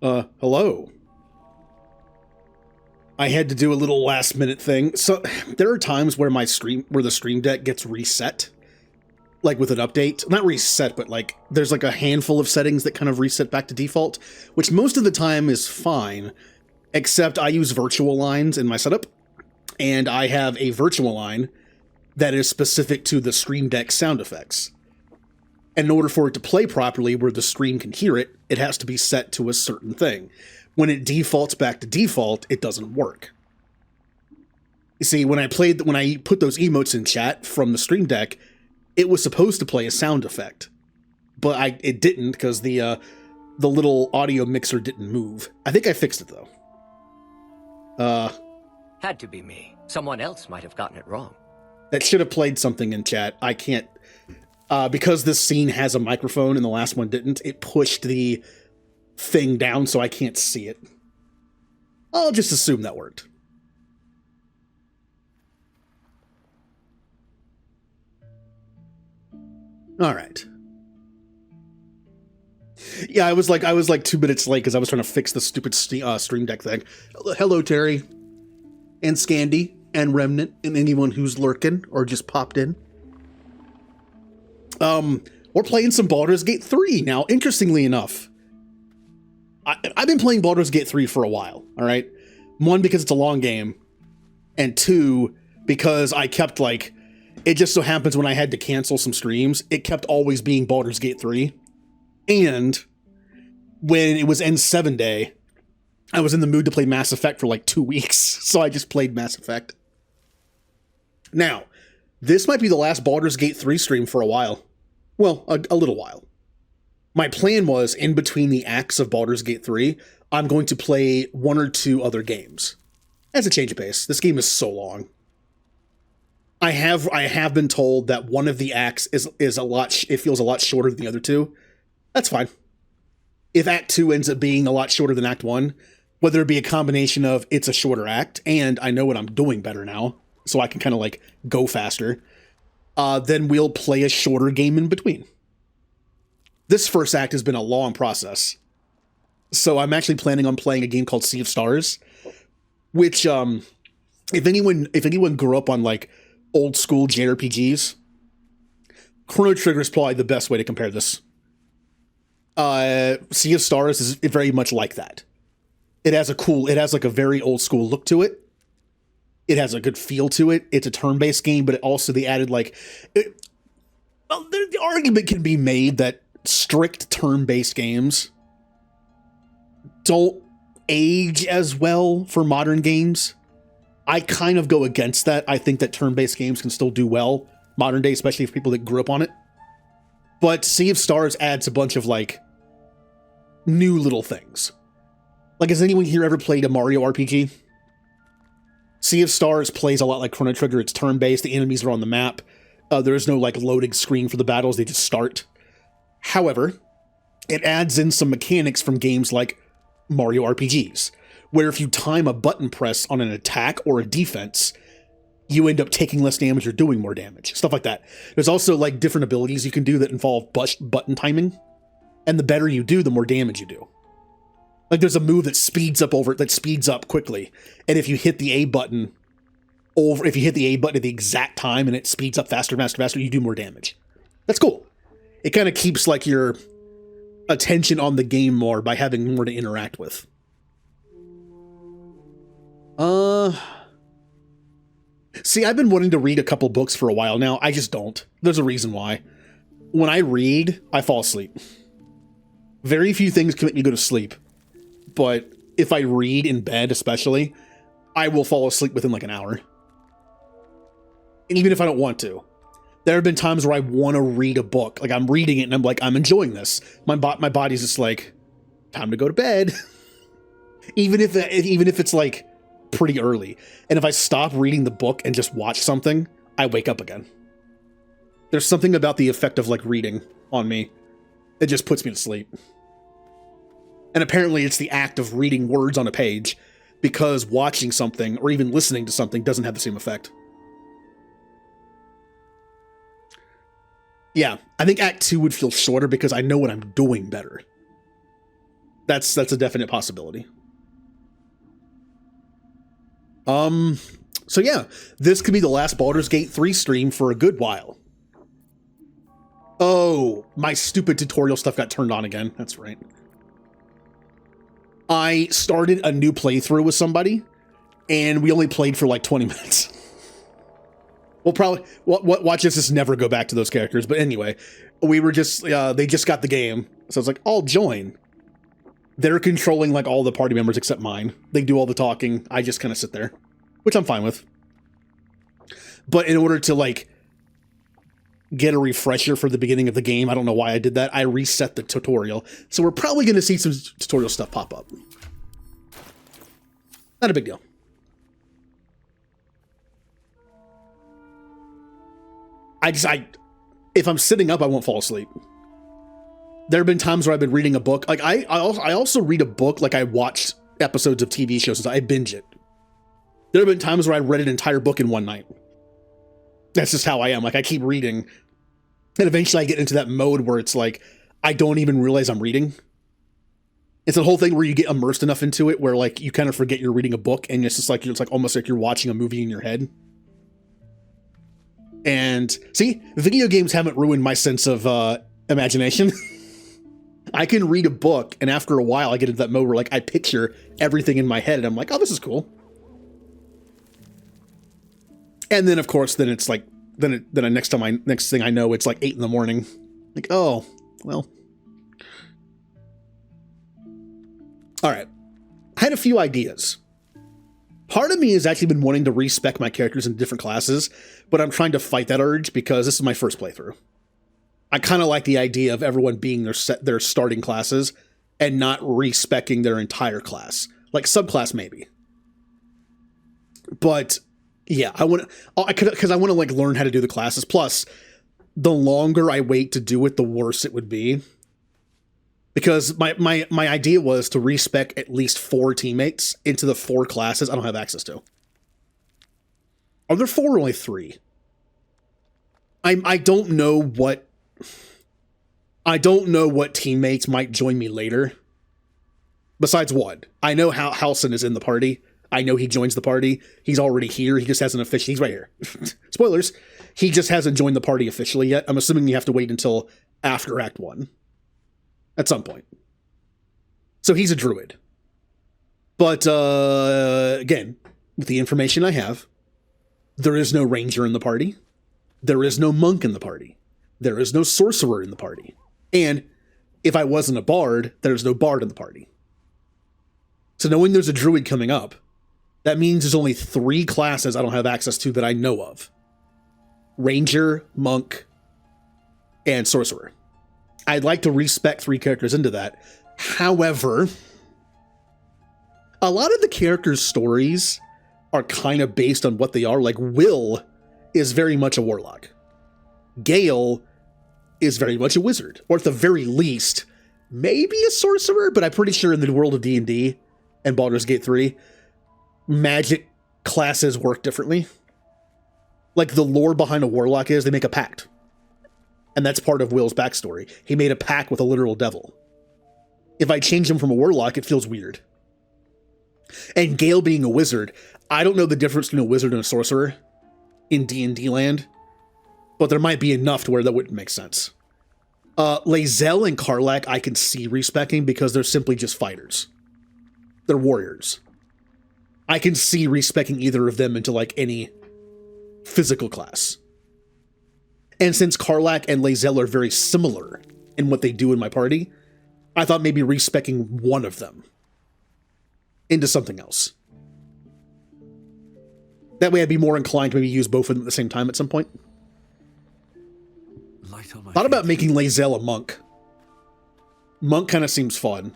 Hello. I had to do a little last minute thing. So there are times where the Stream Deck gets reset, like with an update. Not reset, but like there's like a handful of settings that kind of reset back to default, which most of the time is fine, except I use virtual lines in my setup, and I have a virtual line that is specific to the Stream Deck sound effects. And in order for it to play properly where the stream can hear it, it has to be set to a certain thing. When it defaults back to default, it doesn't work. You see, when I put those emotes in chat from the Stream Deck, it was supposed to play a sound effect, but it didn't because the little audio mixer didn't move. I think I fixed it though. Had to be me. Someone else might have gotten it wrong. That should have played something in chat. I can't. Because this scene has a microphone and the last one didn't, it pushed the thing down so I can't see it. I'll just assume that worked. All right. Yeah, I was like 2 minutes late because I was trying to fix the stupid Stream Deck thing. Hello, Terry, and Scandy, and Remnant, and anyone who's lurking or just popped in. We're playing some Baldur's Gate 3 now. Interestingly enough, I've been playing Baldur's Gate 3 for a while. All right, one because it's a long game, and two because I kept like, it just so happens when I had to cancel some streams, it kept always being Baldur's Gate 3, and when it was N7 day, I was in the mood to play Mass Effect for like 2 weeks, so I just played Mass Effect. Now, this might be the last Baldur's Gate 3 stream for a while. Well, a little while. My plan was, in between the acts of Baldur's Gate 3, I'm going to play one or two other games. As a change of pace. This game is so long. I have been told that one of the acts is it feels a lot shorter than the other two. That's fine. If Act 2 ends up being a lot shorter than Act 1, whether it be a combination of it's a shorter act, and I know what I'm doing better now, so I can kind of like go faster, then we'll play a shorter game in between. This first act has been a long process. So I'm actually planning on playing a game called Sea of Stars, which, if anyone grew up on like old school JRPGs, Chrono Trigger is probably the best way to compare this. Sea of Stars is very much like that. It has like a very old school look to it. It has a good feel to it. It's a turn-based game, but they added like, the argument can be made that strict turn-based games don't age as well for modern games. I kind of go against that. I think that turn-based games can still do well modern day, especially for people that grew up on it. But Sea of Stars adds a bunch of like new little things. Like, has anyone here ever played a Mario RPG? Sea of Stars plays a lot like Chrono Trigger. It's turn-based. The enemies are on the map. There is no like loading screen for the battles. They just start. However, it adds in some mechanics from games like Mario RPGs, where if you time a button press on an attack or a defense, you end up taking less damage or doing more damage. Stuff like that. There's also like different abilities you can do that involve button timing. And the better you do, the more damage you do. Like there's a move that speeds up quickly. And if you hit the A button at the exact time and it speeds up faster, you do more damage. That's cool. It kind of keeps like your attention on the game more by having more to interact with. See, I've been wanting to read a couple books for a while now. I just don't. There's a reason why. When I read, I fall asleep. Very few things can make me go to sleep. But if I read in bed, especially, I will fall asleep within like an hour. And even if I don't want to. There have been times where I want to read a book. Like I'm reading it and I'm like, I'm enjoying this. My body's just like, time to go to bed. even if it's like pretty early. And if I stop reading the book and just watch something, I wake up again. There's something about the effect of like reading on me. It just puts me to sleep. And apparently it's the act of reading words on a page, because watching something or even listening to something doesn't have the same effect. Yeah, I think Act 2 would feel shorter because I know what I'm doing better. That's a definite possibility. So yeah, this could be the last Baldur's Gate 3 stream for a good while. Oh, my stupid tutorial stuff got turned on again. That's right. I started a new playthrough with somebody, and we only played for like 20 minutes. We'll probably watch this never go back to those characters. But anyway, we were just they just got the game, so it's like, I'll join. They're controlling like all the party members except mine. They do all the talking. I just kind of sit there, which I'm fine with. But in order to like get a refresher for the beginning of the game, I don't know why I did that, I reset the tutorial. So we're probably going to see some tutorial stuff pop up. Not a big deal. If I'm sitting up, I won't fall asleep. There have been times where I've been reading a book. Like I also read a book like I watched episodes of TV shows. I binge it. There have been times where I read an entire book in one night. That's just how I am. Like I keep reading, and eventually I get into that mode where it's like I don't even realize I'm reading. It's a whole thing where you get immersed enough into it where like you kind of forget you're reading a book, and it's like almost like you're watching a movie in your head. And see, video games haven't ruined my sense of imagination. I can read a book, and after a while I get into that mode where like I picture everything in my head, and I'm like, oh, this is cool. And then of course, then it's like, then next thing I know, it's like 8 a.m. Like, oh, well. All right. I had a few ideas. Part of me has actually been wanting to respec my characters in different classes, but I'm trying to fight that urge because this is my first playthrough. I kind of like the idea of everyone being their starting classes and not respecing their entire class. Like subclass maybe. But yeah, I want to like learn how to do the classes. Plus, the longer I wait to do it, the worse it would be. Because my idea was to respec at least 4 teammates into the 4 classes I don't have access to. Are there 4 or only 3? I don't know what teammates might join me later. Besides one. I know how Halson is in the party. I know he joins the party. He's already here. He just hasn't officially. He's right here. Spoilers. He just hasn't joined the party officially yet. I'm assuming you have to wait until after Act 1. At some point. So he's a druid. But, again, with the information I have, there is no ranger in the party. There is no monk in the party. There is no sorcerer in the party. And if I wasn't a bard, there's no bard in the party. So knowing there's a druid coming up, that means there's only 3 classes I don't have access to that I know of. Ranger, monk, and sorcerer. I'd like to respec 3 characters into that. However, a lot of the characters' stories are kind of based on what they are. Like, Will is very much a warlock. Gale is very much a wizard. Or at the very least, maybe a sorcerer, but I'm pretty sure in the world of D&D and Baldur's Gate 3, magic classes work differently. Like, the lore behind a warlock is they make a pact. And that's part of Will's backstory. He made a pact with a literal devil. If I change him from a warlock, it feels weird. And Gale being a wizard, I don't know the difference between a wizard and a sorcerer in D&D land, but there might be enough to where that wouldn't make sense. Lae'zel and Karlach I can see respecing because they're simply just fighters. They're warriors. I can see respecing either of them into like any physical class. And since Karlach and Lae'zel are very similar in what they do in my party, I thought maybe respecing one of them into something else. That way I'd be more inclined to maybe use both of them at the same time at some point. Thought about making Lae'zel a monk. Monk kind of seems fun.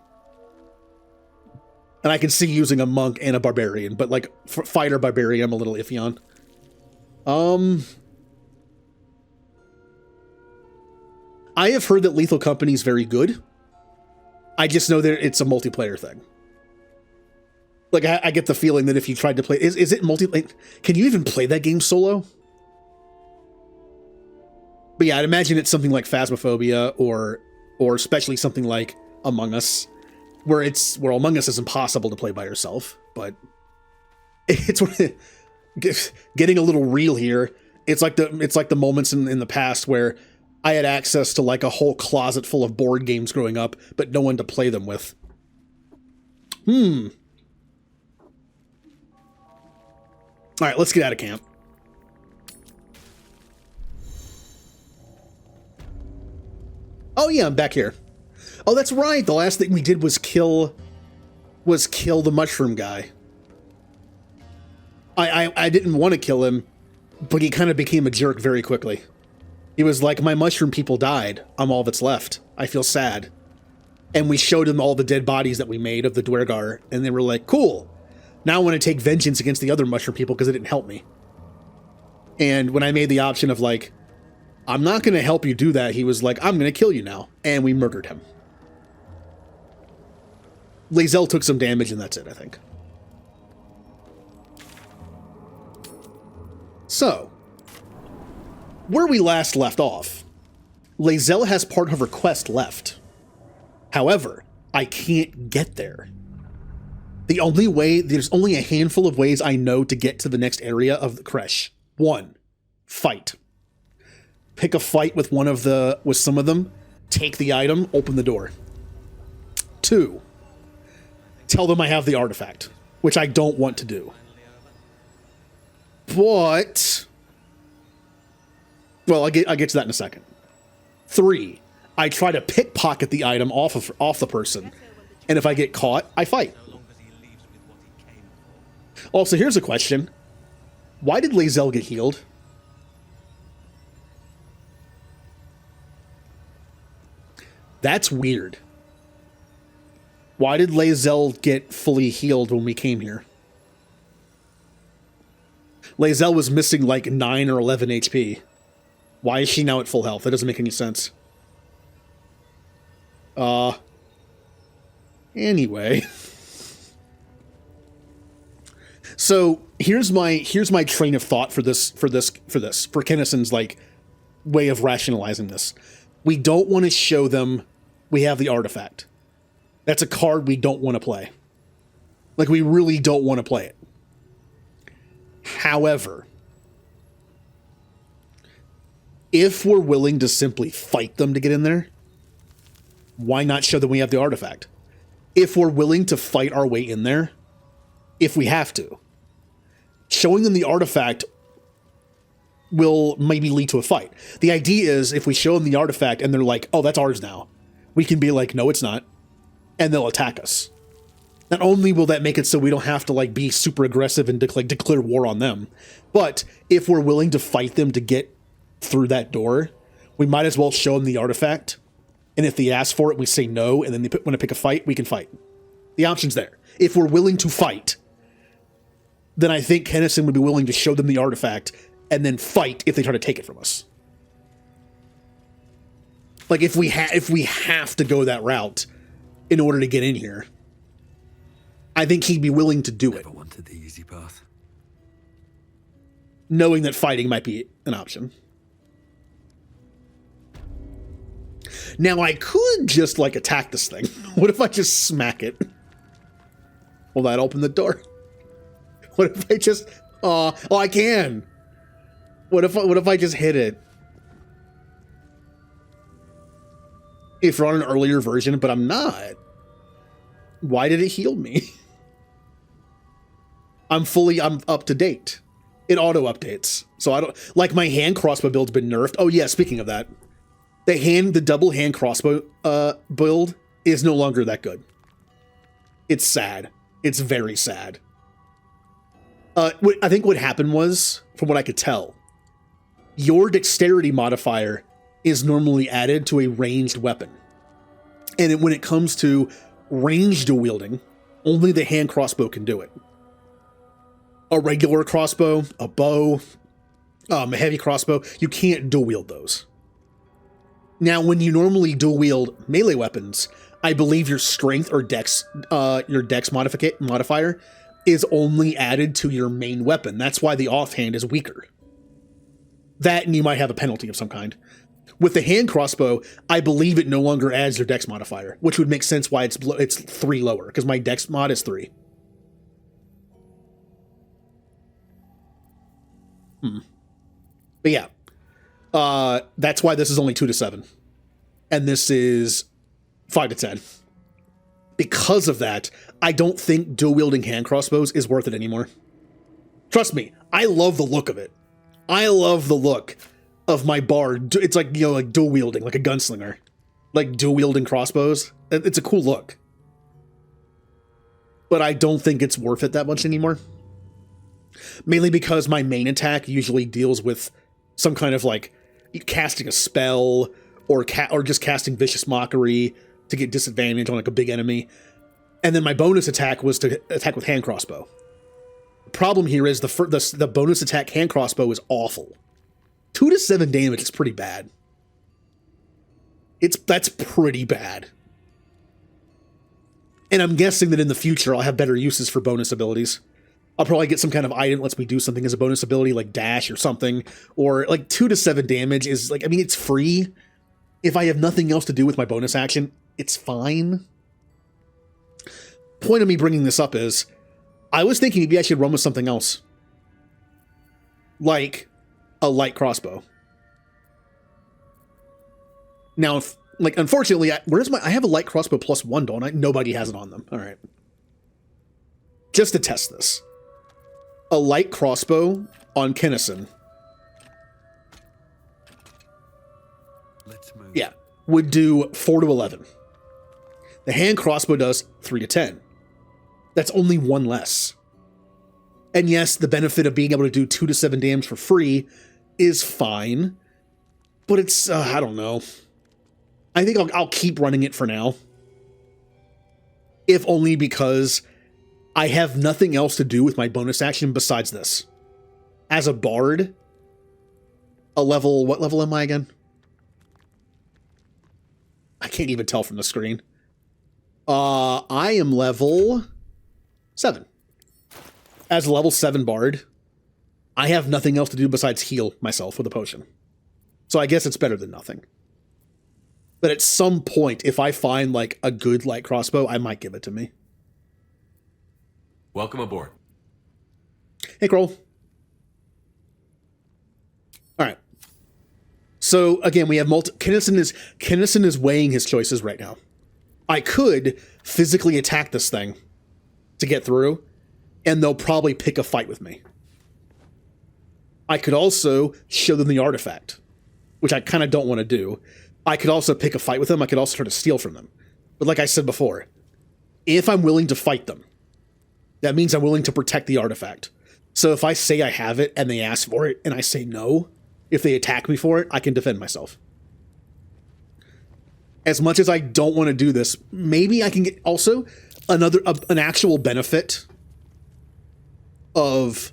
And I can see using a monk and a barbarian, but like fighter barbarian I'm a little iffy on. I have heard that Lethal Company is very good. I just know that it's a multiplayer thing. Like, I get the feeling that if you tried to play... Is it multiplayer? Can you even play that game solo? But yeah, I'd imagine it's something like Phasmophobia or especially something like Among Us. where Among Us is impossible to play by yourself, but it's getting a little real here. It's like the moments in the past where I had access to like a whole closet full of board games growing up, but no one to play them with. All right, let's get out of camp. Oh yeah, I'm back here. Oh, that's right. The last thing we did was kill the mushroom guy. I didn't want to kill him, but he kind of became a jerk very quickly. He was like, my mushroom people died. I'm all that's left. I feel sad. And we showed him all the dead bodies that we made of the Dwergar, and they were like, cool. Now I want to take vengeance against the other mushroom people because they didn't help me. And when I made the option of like, I'm not going to help you do that, he was like, I'm going to kill you now. And we murdered him. Lae'zel took some damage, and that's it, I think. So, where we last left off, Lae'zel has part of her quest left. However, I can't get there. The only way, there's only a handful of ways I know to get to the next area of the Kresh. 1, fight. Pick a fight with some of them, take the item, open the door. 2, tell them I have the artifact, which I don't want to do. But, well, I'll get to that in a second. 3, I try to pickpocket the item off the person, and if I get caught, I fight. Also, here's a question. Why did Lae'zel get healed? That's weird. Why did Lae'zel get fully healed when we came here? Lae'zel was missing like 9 or 11 HP. Why is she now at full health? That doesn't make any sense. Anyway. So here's my train of thought for Kennison's like way of rationalizing this. We don't want to show them we have the artifact. That's a card we don't want to play. Like, we really don't want to play it. However, if we're willing to simply fight them to get in there, why not show them we have the artifact? If we're willing to fight our way in there, if we have to, showing them the artifact will maybe lead to a fight. The idea is if we show them the artifact and they're like, oh, that's ours now, we can be like, no, it's not. And they'll attack us. Not only will that make it so we don't have to like be super aggressive and declare war on them, but if we're willing to fight them to get through that door, we might as well show them the artifact. And if they ask for it, we say no, and then they want to pick a fight, we can fight. The option's there. If we're willing to fight, then I think Kennison would be willing to show them the artifact and then fight if they try to take it from us. Like, if we have to go that route in order to get in here, I think he'd be willing to do it. Never wanted the easy path. Knowing that fighting might be an option. Now, I could just, like, attack this thing. What if I just smack it? Will that open the door? What if I just... oh, I can! What if I just hit it? If we're on an earlier version, but I'm not. Why did it heal me? I'm up to date. It auto updates. So I don't, like, my hand crossbow build's been nerfed. Oh yeah, speaking of that, the double hand crossbow build is no longer that good. It's sad. It's very sad. I think what happened was, from what I could tell, your dexterity modifier is normally added to a ranged weapon. And when it comes to ranged wielding, only the hand crossbow can do it. A regular crossbow, a bow, a heavy crossbow, you can't dual wield those. Now, when you normally dual wield melee weapons, I believe your strength or dex modifier is only added to your main weapon. That's why the offhand is weaker. That, and you might have a penalty of some kind. With the hand crossbow, I believe it no longer adds your dex modifier, which would make sense why it's 3 lower, because my dex mod is 3. But yeah, that's why this is only 2 to 7, and this is 5 to 10. Because of that, I don't think dual wielding hand crossbows is worth it anymore. Trust me, I love the look of it. I love the look of my bard. It's like, you know, like dual wielding, like a gunslinger, like dual wielding crossbows. It's a cool look, but I don't think it's worth it that much anymore. Mainly because my main attack usually deals with some kind of like casting a spell or just casting vicious mockery to get disadvantage on like a big enemy. And then my bonus attack was to attack with hand crossbow. The problem here is the bonus attack hand crossbow is awful. 2 to 7 damage is pretty bad. That's pretty bad. And I'm guessing that in the future I'll have better uses for bonus abilities. I'll probably get some kind of item that lets me do something as a bonus ability, like dash or something. Or like 2 to 7 damage is like, I mean, it's free. If I have nothing else to do with my bonus action, it's fine. Point of me bringing this up is, I was thinking maybe I should run with something else. Like a light crossbow. Now, unfortunately, I have a light crossbow +1, don't I? Nobody has it on them. All right. Just to test this. A light crossbow on Kinnison. Let's move. Yeah, would do 4 to 11. The hand crossbow does 3 to 10. That's only 1 less. And yes, the benefit of being able to do 2 to 7 damage for free is fine, but it's, I don't know. I think I'll keep running it for now. If only because I have nothing else to do with my bonus action besides this. As a bard, what level am I again? I can't even tell from the screen. I am level 7. As a level 7 bard, I have nothing else to do besides heal myself with a potion. So I guess it's better than nothing. But at some point, if I find like a good light crossbow, I might give it to me. Welcome aboard. Hey, Kroll. All right. So again, we have Kinnison is weighing his choices right now. I could physically attack this thing to get through, and they'll probably pick a fight with me. I could also show them the artifact, which I kind of don't want to do. I could also pick a fight with them. I could also try to steal from them. But like I said before, if I'm willing to fight them, that means I'm willing to protect the artifact. So if I say I have it and they ask for it and I say no, if they attack me for it, I can defend myself. As much as I don't want to do this, maybe I can get also an actual benefit of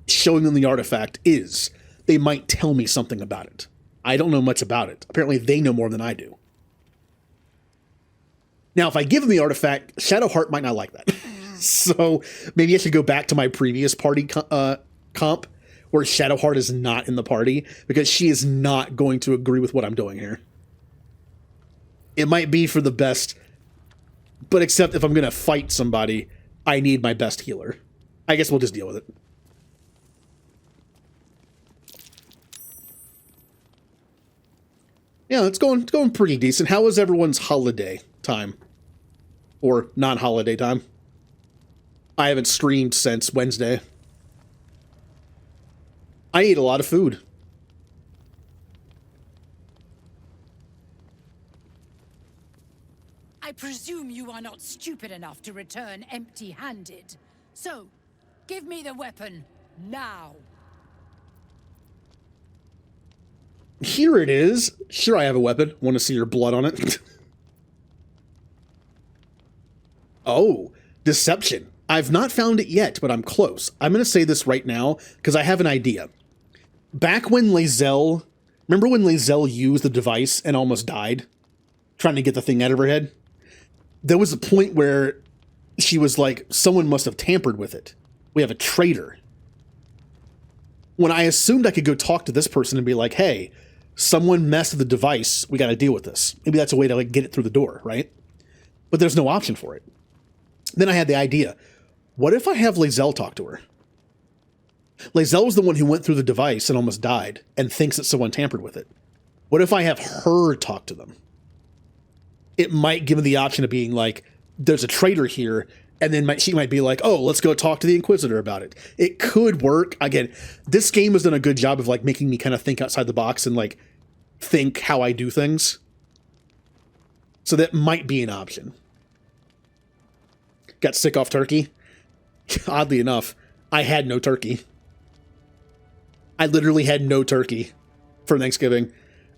showing them the artifact is they might tell me something about it. I don't know much about it. Apparently they know more than I do. Now, if I give them the artifact, Shadowheart might not like that. So maybe I should go back to my previous party comp where Shadowheart is not in the party, because she is not going to agree with what I'm doing here. It might be for the best, but except if I'm going to fight somebody, I need my best healer. I guess we'll just deal with it. Yeah, it's going pretty decent. How was everyone's holiday time? Or non-holiday time? I haven't streamed since Wednesday. I ate a lot of food. I presume you are not stupid enough to return empty-handed. So, give me the weapon, now. Here it is. Sure, I have a weapon. Want to see your blood on it? Oh, deception. I've not found it yet, but I'm close. I'm going to say this right now, because I have an idea. Back when Lae'zel... Remember when Lae'zel used the device and almost died? Trying to get the thing out of her head? There was a point where she was like, someone must have tampered with it. We have a traitor. When I assumed I could go talk to this person and be like, hey, someone messed with the device. We got to deal with this. Maybe that's a way to like get it through the door, right? But there's no option for it. Then I had the idea. What if I have Lae'zel talk to her? Lae'zel was the one who went through the device and almost died and thinks that someone tampered with it. What if I have her talk to them? It might give me the option of being like, there's a traitor here, and then she might be like, oh, let's go talk to the Inquisitor about it. It could work. Again, this game has done a good job of like making me kind of think outside the box and like think how I do things. So that might be an option. Got sick off turkey. Oddly enough, I had no turkey. I literally had no turkey for Thanksgiving.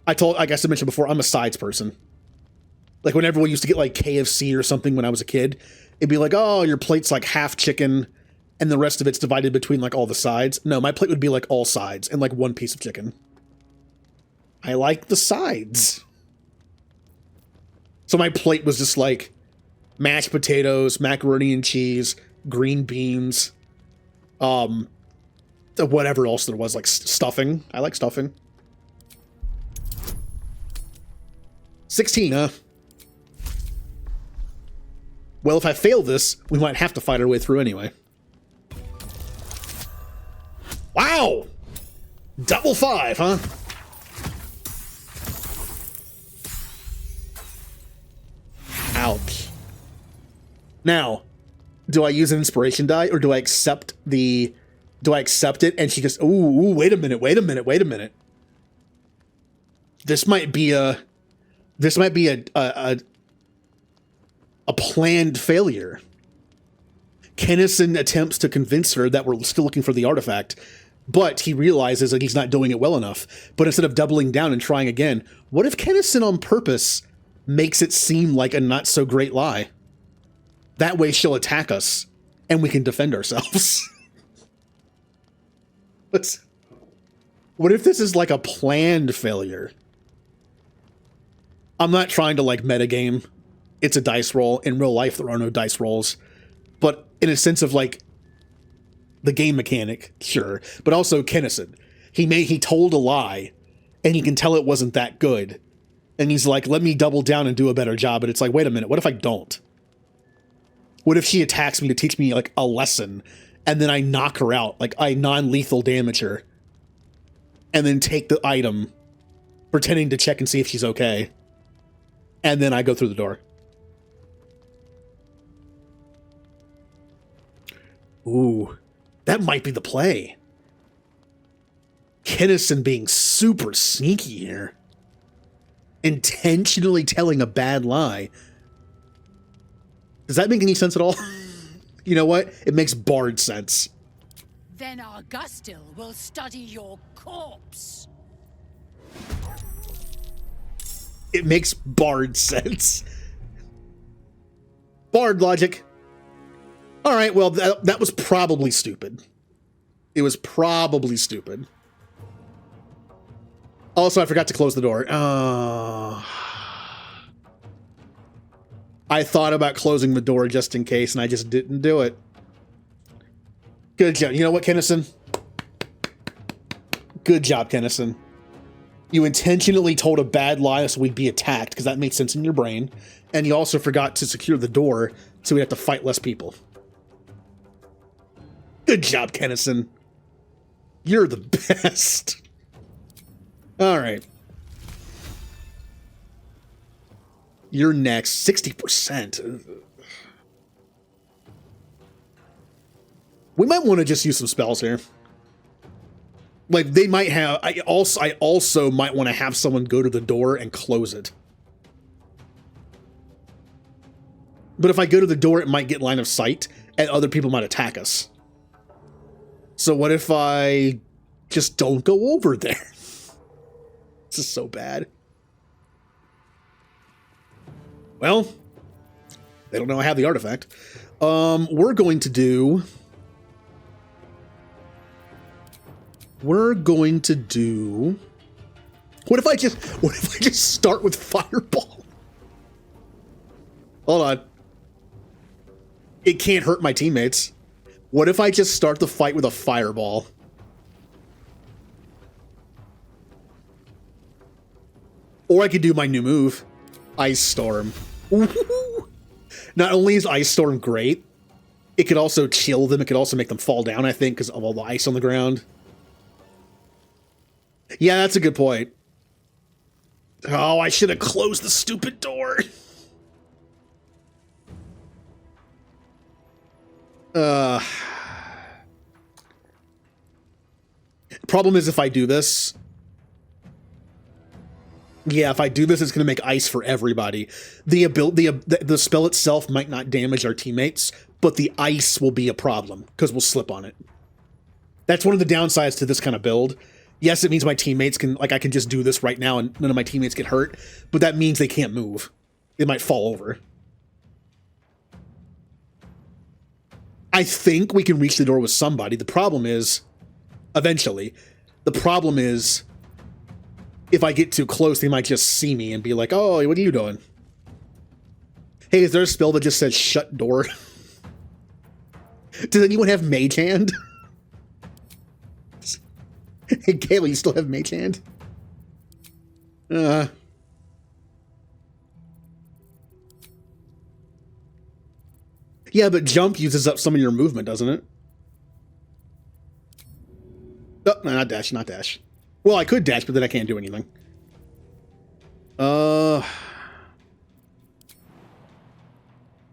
Like I mentioned before, I'm a sides person. Like whenever we used to get like KFC or something when I was a kid, it'd be like, oh, your plate's like half chicken and the rest of it's divided between like all the sides. No, my plate would be like all sides and like one piece of chicken. I like the sides. So my plate was just like mashed potatoes, macaroni and cheese, green beans, whatever else there was, like stuffing. I like stuffing. 16, huh? Well, if I fail this, we might have to fight our way through anyway. Wow! Double 5, huh? Ouch. Now, do I use an inspiration die or do I accept it and she just, ooh, wait a minute. This might be a planned failure. Kennison attempts to convince her that we're still looking for the artifact, but he realizes that he's not doing it well enough. But instead of doubling down and trying again, what if Kennison on purpose makes it seem like a not so great lie? That way she'll attack us and we can defend ourselves. What if this is like a planned failure? I'm not trying to like metagame. It's a dice roll. In real life, there are no dice rolls. But in a sense of like the game mechanic, sure. But also Kennison. He told a lie and he can tell it wasn't that good. And he's like, let me double down and do a better job. But it's like, wait a minute, what if I don't? What if she attacks me to teach me like a lesson and then I knock her out, like I non-lethal damage her and then take the item, pretending to check and see if she's okay. And then I go through the door. Ooh, that might be the play. Kennison being super sneaky here. Intentionally telling a bad lie. Does that make any sense at all? You know what? It makes Bard sense. Then Argustil will study your corpse. It makes Bard sense. Bard logic. All right, well, that was probably stupid. It was probably stupid. Also, I forgot to close the door. I thought about closing the door just in case, and I just didn't do it. Good job. You know what, Kennison? Good job, Kennison. You intentionally told a bad lie so we'd be attacked, because that makes sense in your brain. And you also forgot to secure the door, so we'd have to fight less people. Good job, Kennison. You're the best. All right. You're next. 60%. We might want to just use some spells here. Like, they might have... I also might want to have someone go to the door and close it. But if I go to the door, it might get line of sight, and other people might attack us. So what if I just don't go over there? This is so bad. Well, they don't know I have the artifact. We're going to do... What if I just start with Fireball? Hold on. It can't hurt my teammates. What if I just start the fight with a Fireball? Or I could do my new move, Ice Storm. Ooh. Not only is Ice Storm great, it could also chill them. It could also make them fall down, I think, because of all the ice on the ground. Yeah, that's a good point. Oh, I should have closed the stupid door. Problem is if I do this... Yeah, if I do this, it's going to make ice for everybody. The spell itself might not damage our teammates, but the ice will be a problem, because we'll slip on it. That's one of the downsides to this kind of build. Yes, it means my teammates can, like, I can just do this right now and none of my teammates get hurt, but that means they can't move. They might fall over. I think we can reach the door with somebody. The problem is, eventually, the problem is, if I get too close, they might just see me and be like, oh, what are you doing? Hey, is there a spell that just says shut door? Does anyone have Mage Hand? Hey, Kayla, you still have Mage Hand? Yeah, but jump uses up some of your movement, doesn't it? Oh, no, not dash, not dash. Well, I could dash, but then I can't do anything. Yeah,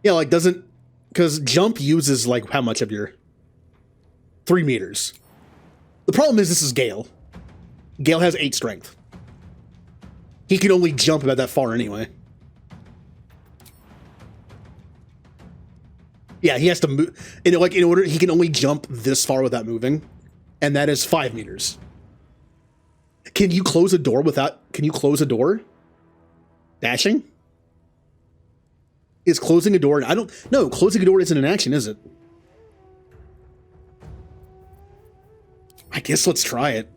like, doesn't... Because jump uses, like, how much of your... 3 meters. The problem is this is Gale. Gale has 8 strength. He can only jump about that far anyway. Yeah, he has to move... in order, he can only jump this far without moving. And that is 5 meters. Can you close a door without... Can you close a door? Dashing? Is closing a door... I don't... No, closing a door isn't an action, is it? I guess let's try it.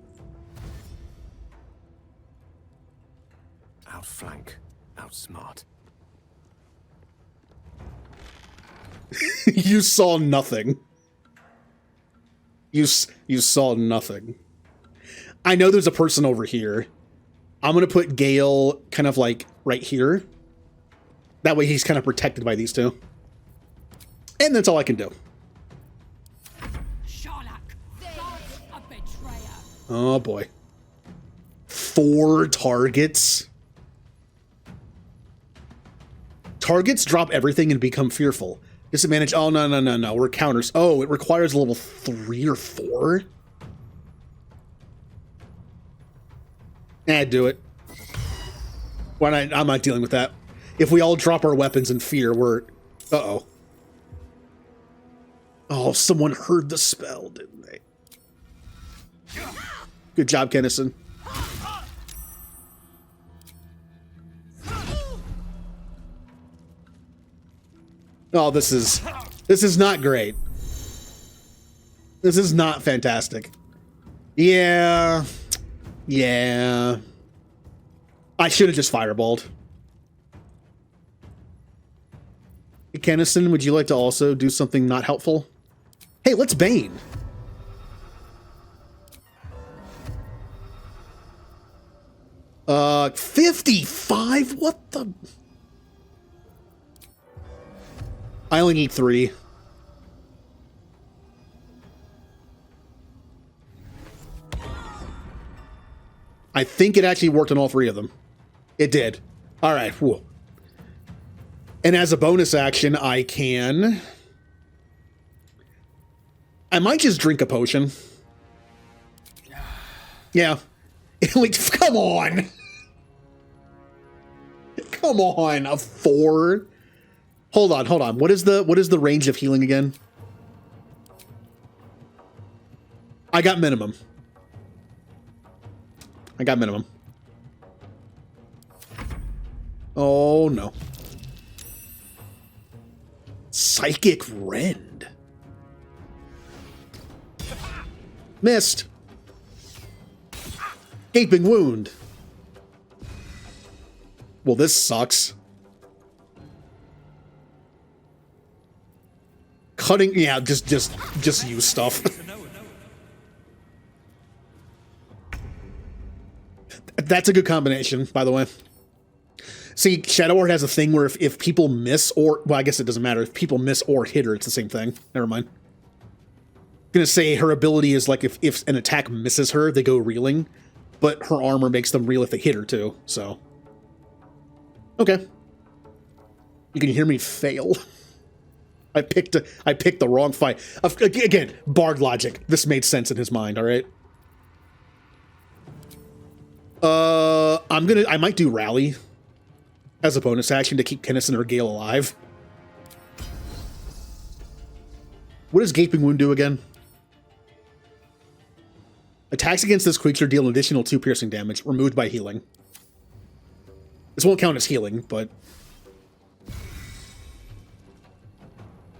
Outflank. Outsmart. You saw nothing. You saw nothing. I know there's a person over here. I'm going to put Gale kind of like right here. That way he's kind of protected by these two. And that's all I can do. Oh boy. 4 targets. Targets drop everything and become fearful. Disadvantage. Oh, no. We're counters. Oh, it requires a level 3 or 4? Do it. Why not? I'm not dealing with that. If we all drop our weapons in fear, we're... Uh-oh. Oh, someone heard the spell, didn't they? Good job, Kennison. Oh, this is not great. This is not fantastic. Yeah. I should have just fireballed. Hey, Kennison, would you like to also do something not helpful? Hey, let's Bane. Uh, 55? What the... I only need 3. I think it actually worked on all 3 of them. It did. All right. Whoa. And as a bonus action, I can... I might just drink a potion. Yeah. Come on. Come on. A 4? Hold on. What is the range of healing again? I got minimum. Oh, no. Psychic Rend. Missed. Gaping Wound. Well, this sucks. Cutting, yeah, just use stuff. That's a good combination, by the way. See, Shadow Art has a thing where if people miss or... Well, I guess it doesn't matter. If people miss or hit her, it's the same thing. Never mind. I'm going to say her ability is like if an attack misses her, they go reeling. But her armor makes them reel if they hit her, too. So... Okay. You can hear me fail. I picked the wrong fight. Again, Bard logic. This made sense in his mind, alright? I might do Rally as a bonus action to keep Tennyson or Gale alive. What does Gaping Wound do again? Attacks against this creature deal an additional 2 piercing damage, removed by healing. This won't count as healing, but...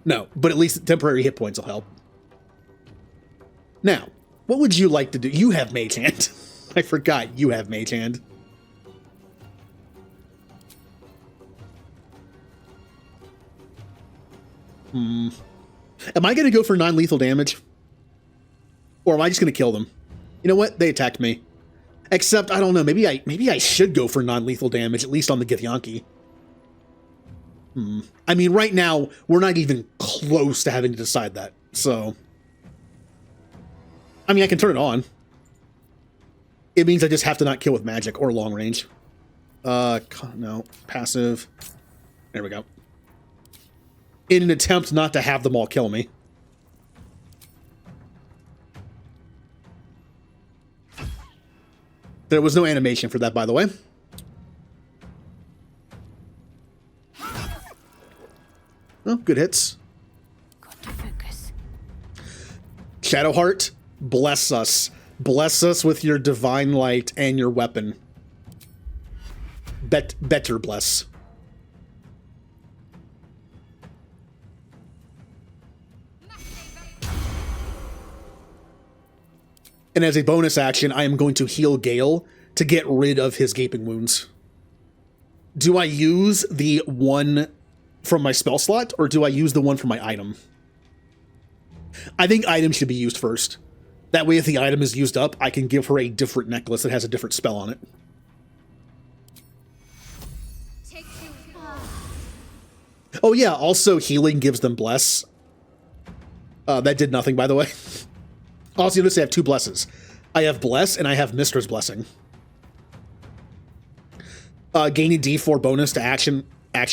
No, but at least temporary hit points will help. Now, what would you like to do? You have Mage Hand. I forgot you have Mage Hand. Am I going to go for non-lethal damage? Or am I just going to kill them? You know what? They attacked me. Except, I don't know, maybe I should go for non-lethal damage, at least on the Githyanki. I mean, right now, we're not even close to having to decide that, so... I mean, I can turn it on. It means I just have to not kill with magic or long range. No. Passive. There we go. In an attempt not to have them all kill me. There was no animation for that, by the way. Oh, good hits. Got to focus. Shadowheart, bless us. Bless us with your divine light and your weapon. Better bless. And as a bonus action, I am going to heal Gale to get rid of his gaping wounds. Do I use the one from my spell slot, or do I use the one from my item? I think item should be used first. That way, if the item is used up, I can give her a different necklace that has a different spell on it. Oh yeah, also healing gives them bless. That did nothing, by the way. Also, you notice I have 2 blesses. I have bless and I have Mistress Blessing. Gaining D4 bonus to action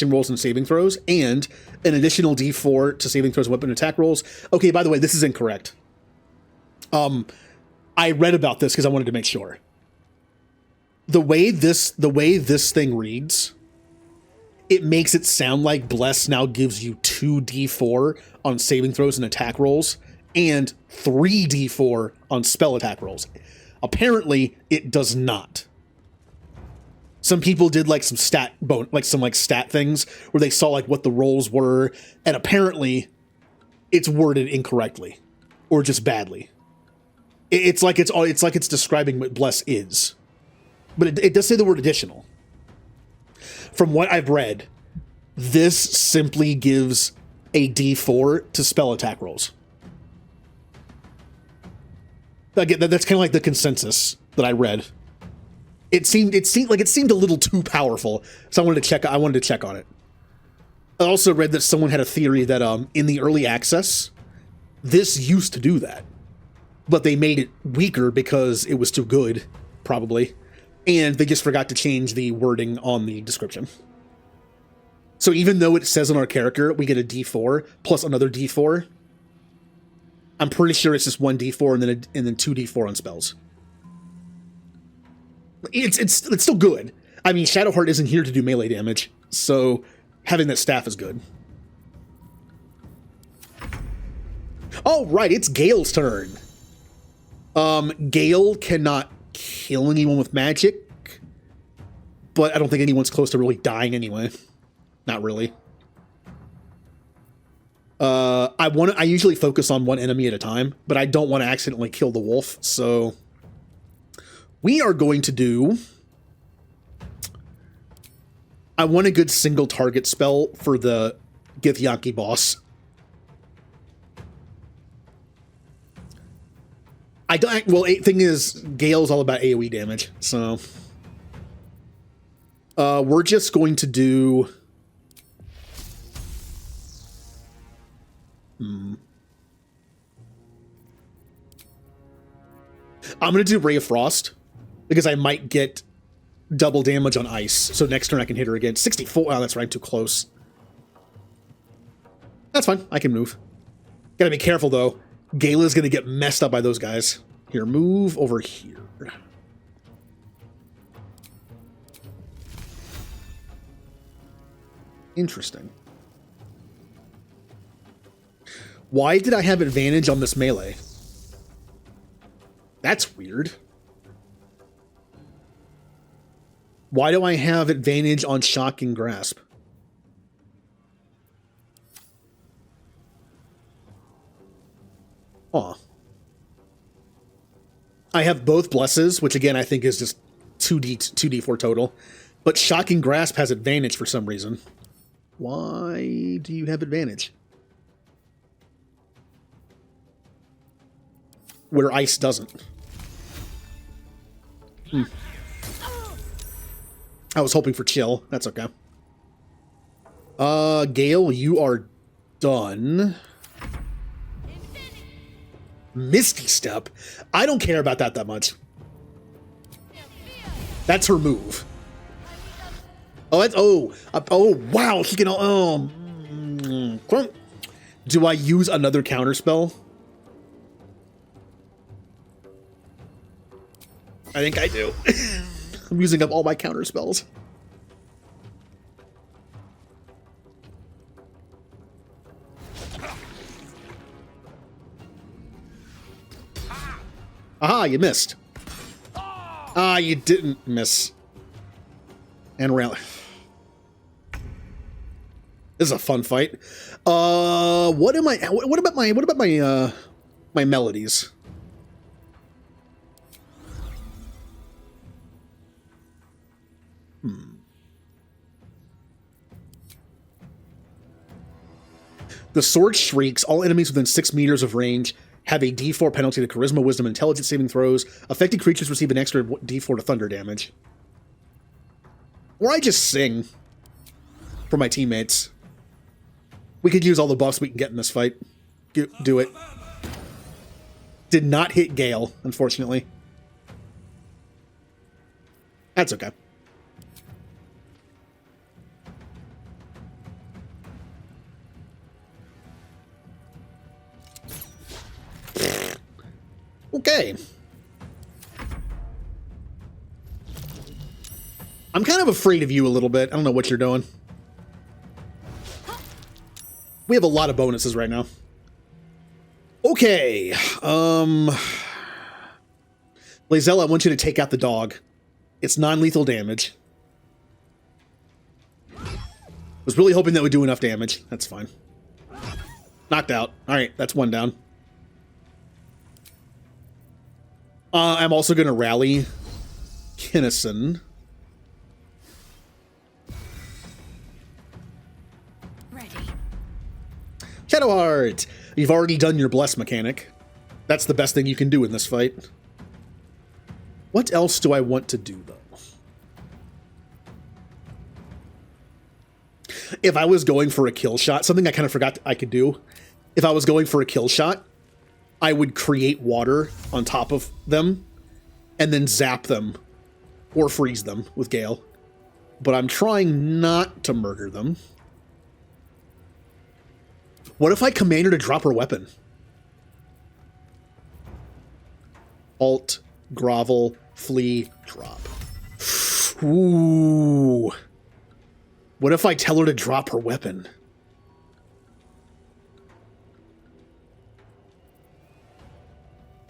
rolls and saving throws, and an additional D4 to saving throws and weapon attack rolls. Okay, by the way, this is incorrect. I read about this because I wanted to make sure. The way this thing reads, it makes it sound like Bless now gives you 2d4 on saving throws and attack rolls, and 3d4 on spell attack rolls. Apparently, it does not. Some people did like some stat things where they saw like what the rolls were, and apparently it's worded incorrectly or just badly. It's like it's describing what bless is, but it does say the word additional. From what I've read, this simply gives a D4 to spell attack rolls. Again, that's kind of like the consensus that I read. It seemed a little too powerful, so I wanted to check on it. I also read that someone had a theory that in the early access, this used to do that, but they made it weaker because it was too good, probably, and they just forgot to change the wording on the description. So even though it says on our character we get a D4 plus another D4, I'm pretty sure it's just 1d4 and then 2d4 on spells. It's still good. I mean, Shadowheart isn't here to do melee damage, so having that staff is good. Oh, right, it's Gale's turn. Gale cannot kill anyone with magic, but I don't think anyone's close to really dying anyway. Not really. I usually focus on one enemy at a time, but I don't want to accidentally kill the wolf, so we are going to do... I want a good single target spell for the Githyanki boss. Thing is, Gale's all about AoE damage, so We're just going to do... I'm going to do Ray of Frost, because I might get double damage on ice, so next turn I can hit her again. 64, oh, that's right, I'm too close. That's fine, I can move. Gotta be careful, though. Gala's gonna get messed up by those guys. Here, move over here. Interesting. Why did I have advantage on this melee? That's weird. Why do I have advantage on Shocking Grasp? Aw. I have both Blesses, which again I think is just 2d4 total. But Shocking Grasp has advantage for some reason. Why do you have advantage? Where ice doesn't. I was hoping for chill. That's okay. Gale, you are done. Misty Step? I don't care about that much. That's her move. Oh, that's... Oh, wow. He can... Do I use another counterspell? I think I do. I'm using up all my counterspells. Aha, you missed. Ah, you didn't miss. And rally. This is a fun fight. What about my melodies? The sword shrieks. All enemies within 6 meters of range have a D4 penalty to Charisma, Wisdom, and Intelligence saving throws. Affected creatures receive an extra D4 to thunder damage. Or I just sing for my teammates. We could use all the buffs we can get in this fight. Do it. Did not hit Gale, unfortunately. That's okay. Okay. I'm kind of afraid of you a little bit. I don't know what you're doing. We have a lot of bonuses right now. Okay. Lazelle, I want you to take out the dog. It's non-lethal damage. Was really hoping that would do enough damage. That's fine. Knocked out. All right, that's one down. I'm also going to rally Kinnison. Ready. Shadowheart! You've already done your bless mechanic. That's the best thing you can do in this fight. What else do I want to do, though? If I was going for a kill shot, something I kind of forgot I could do. If I was going for a kill shot, I would create water on top of them and then zap them or freeze them with Gale. But I'm trying not to murder them. What if I command her to drop her weapon? Alt, grovel, flee, drop. Ooh. What if I tell her to drop her weapon?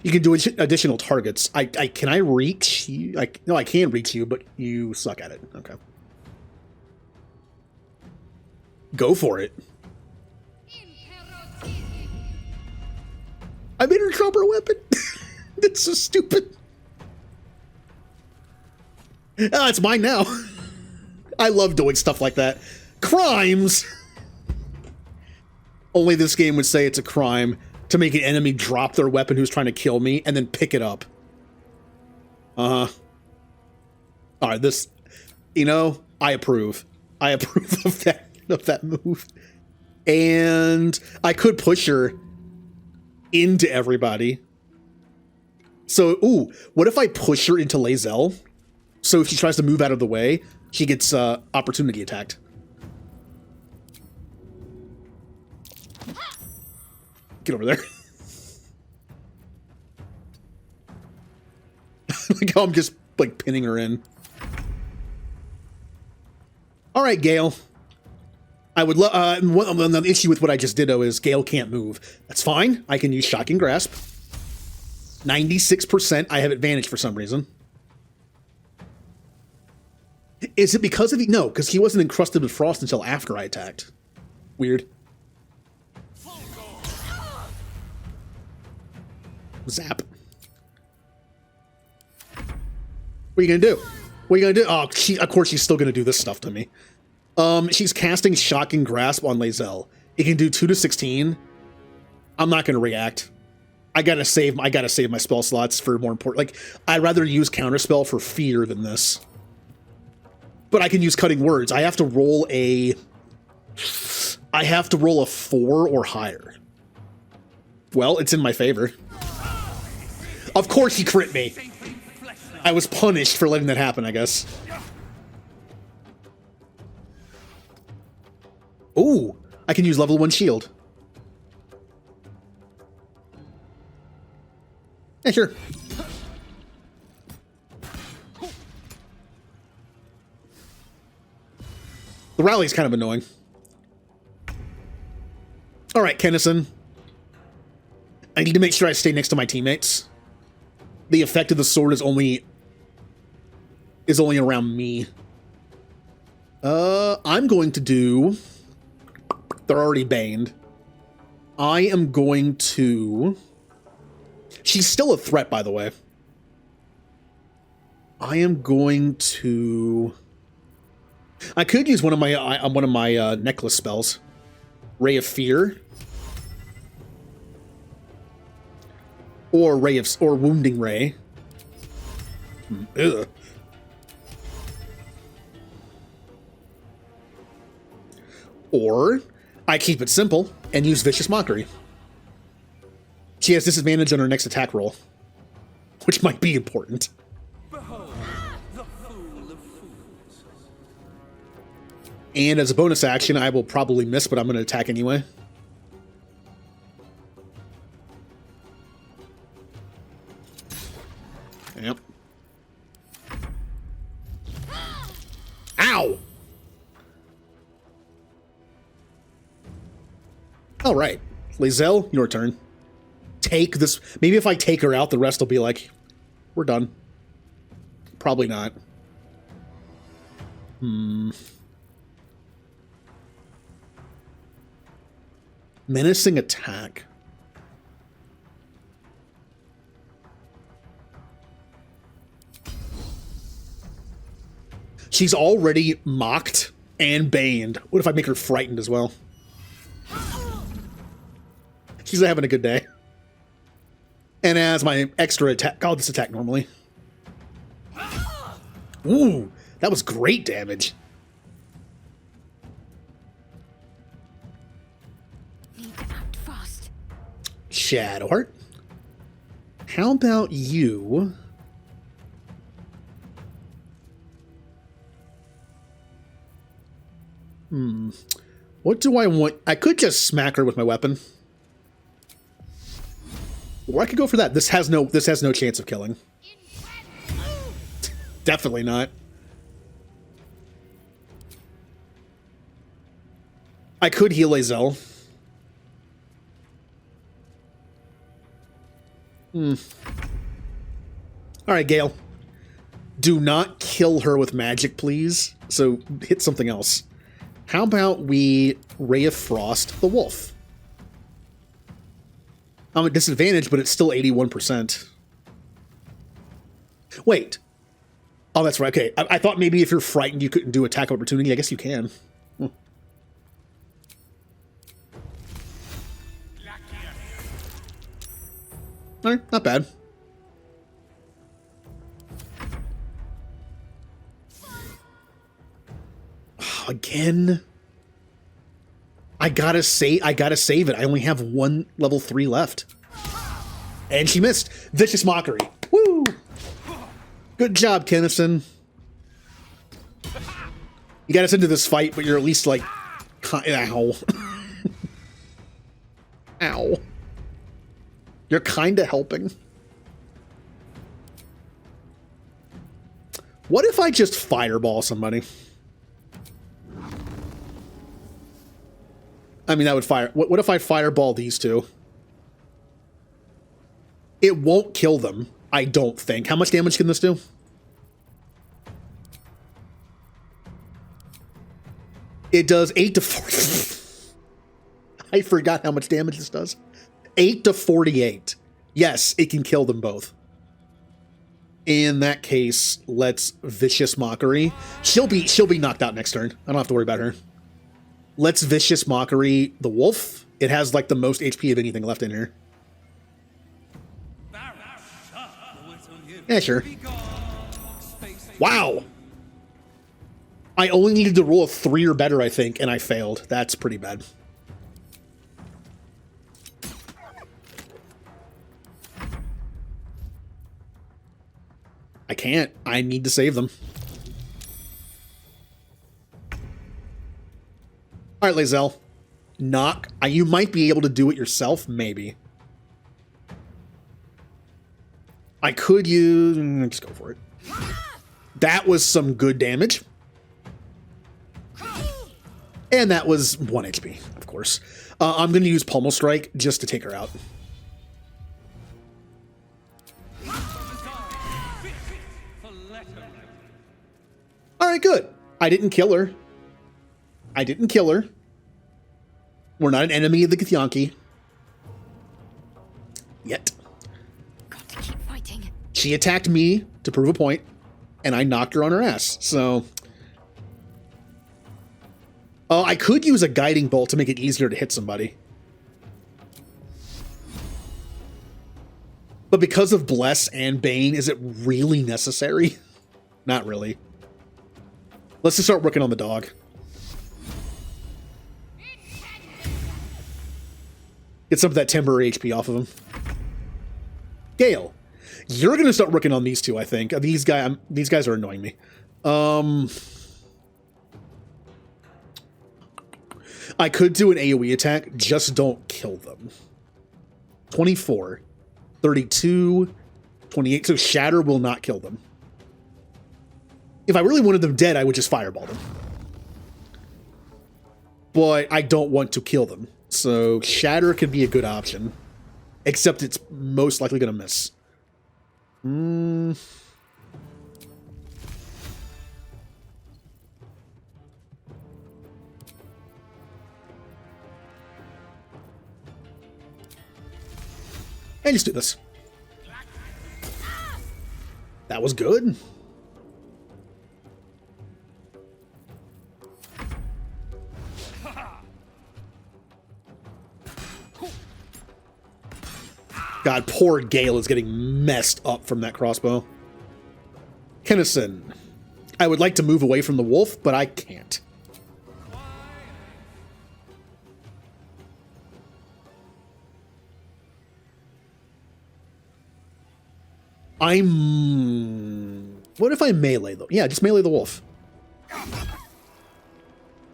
You can do additional targets. Can I reach you? No, I can reach you, but you suck at it. Okay. Go for it. I made her drop her weapon. That's so stupid. Ah, it's mine now. I love doing stuff like that. Crimes! Only this game would say it's a crime to make an enemy drop their weapon who's trying to kill me and then pick it up. Uh-huh. Alright, this... You know, I approve. I approve of that move. And I could push her into everybody. So, ooh, what if I push her into Lae'zel? So if she tries to move out of the way, she gets opportunity attacked. Get over there. Like how I'm just like pinning her in. All right, Gale. I would love. The issue with what I just did though is Gale can't move. That's fine. I can use Shocking Grasp. 96%. I have advantage for some reason. Is it because of the... No, because he wasn't encrusted with frost until after I attacked. Weird. Zap. What are you gonna do? What are you gonna do? Oh, of course she's still gonna do this stuff to me. She's casting Shocking Grasp on Lae'zel. It can do 2 to 16. I'm not gonna react. I gotta save my spell slots for more important. Like, I'd rather use Counterspell for fear than this. But I can use Cutting Words. I have to roll a 4 or higher. Well, it's in my favor. Of course he crit me. I was punished for letting that happen, I guess. Ooh, I can use level 1 shield. Yeah, sure. The rally's kind of annoying. All right, Kennison. I need to make sure I stay next to my teammates. The effect of the sword is only around me. I'm going to do... They're already baned. I am going to... She's still a threat, by the way. I am going to... I could use one of my necklace spells. Ray of Fear. Or Wounding Ray. Ugh. Or I keep it simple and use Vicious Mockery. She has disadvantage on her next attack roll, which might be important. Behold, the fool of fools. And as a bonus action, I will probably miss, but I'm going to attack anyway. Yep. Ow! All right. Lae'zel, your turn. Take this. Maybe if I take her out, the rest will be like, we're done. Probably not. Menacing attack. She's already mocked and baned. What if I make her frightened as well? She's having a good day. And as my extra attack... I'll just attack normally. Ooh, that was great damage. Need to act fast. Shadowheart. How about you... What do I want? I could just smack her with my weapon. Or I could go for that. This has no chance of killing. Definitely not. I could heal Lae'zel. Alright, Gale. Do not kill her with magic, please. So hit something else. How about we Ray of Frost the wolf? I'm at disadvantage, but it's still 81%. Wait. Oh, that's right. Okay. I thought maybe if you're frightened, you couldn't do attack of opportunity. I guess you can. All right. Not bad. again. I gotta save it. I only have one level 3 left. And she missed. Vicious Mockery. Woo! Good job, Kennison. You got us into this fight, but you're at least like... Ow. Ow. You're kinda helping. What if I just fireball somebody? I mean, that would fire... What if I fireball these two? It won't kill them, I don't think. How much damage can this do? It does 8 to 40. I forgot how much damage this does. 8 to 48. Yes, it can kill them both. In that case, let's Vicious Mockery. She'll be knocked out next turn. I don't have to worry about her. Let's Vicious Mockery the wolf. It has like the most HP of anything left in here. Yeah, sure. Wow. I only needed to roll a 3 or better, I think, and I failed. That's pretty bad. I can't. I need to save them. All right, Lae'zel. Knock. You might be able to do it yourself, maybe. I could use... Just go for it. That was some good damage. And that was 1 HP, of course. I'm going to use Pummel Strike just to take her out. Alright, good. I didn't kill her. We're not an enemy of the Githyanki. Yet. Got to keep fighting. She attacked me to prove a point, and I knocked her on her ass, so... I could use a Guiding Bolt to make it easier to hit somebody. But because of Bless and Bane, is it really necessary? Not really. Let's just start working on the dog. Get some of that temporary HP off of him. Gale, you're going to start working on these two, I think. These guys are annoying me. I could do an AoE attack, just don't kill them. 24, 32, 28, so Shatter will not kill them. If I really wanted them dead, I would just fireball them. But I don't want to kill them, so Shatter could be a good option. Except it's most likely going to miss. And just do this. That was good. God, poor Gale is getting messed up from that crossbow. Kennison. I would like to move away from the wolf, but I can't. What if I melee though? Yeah, just melee the wolf.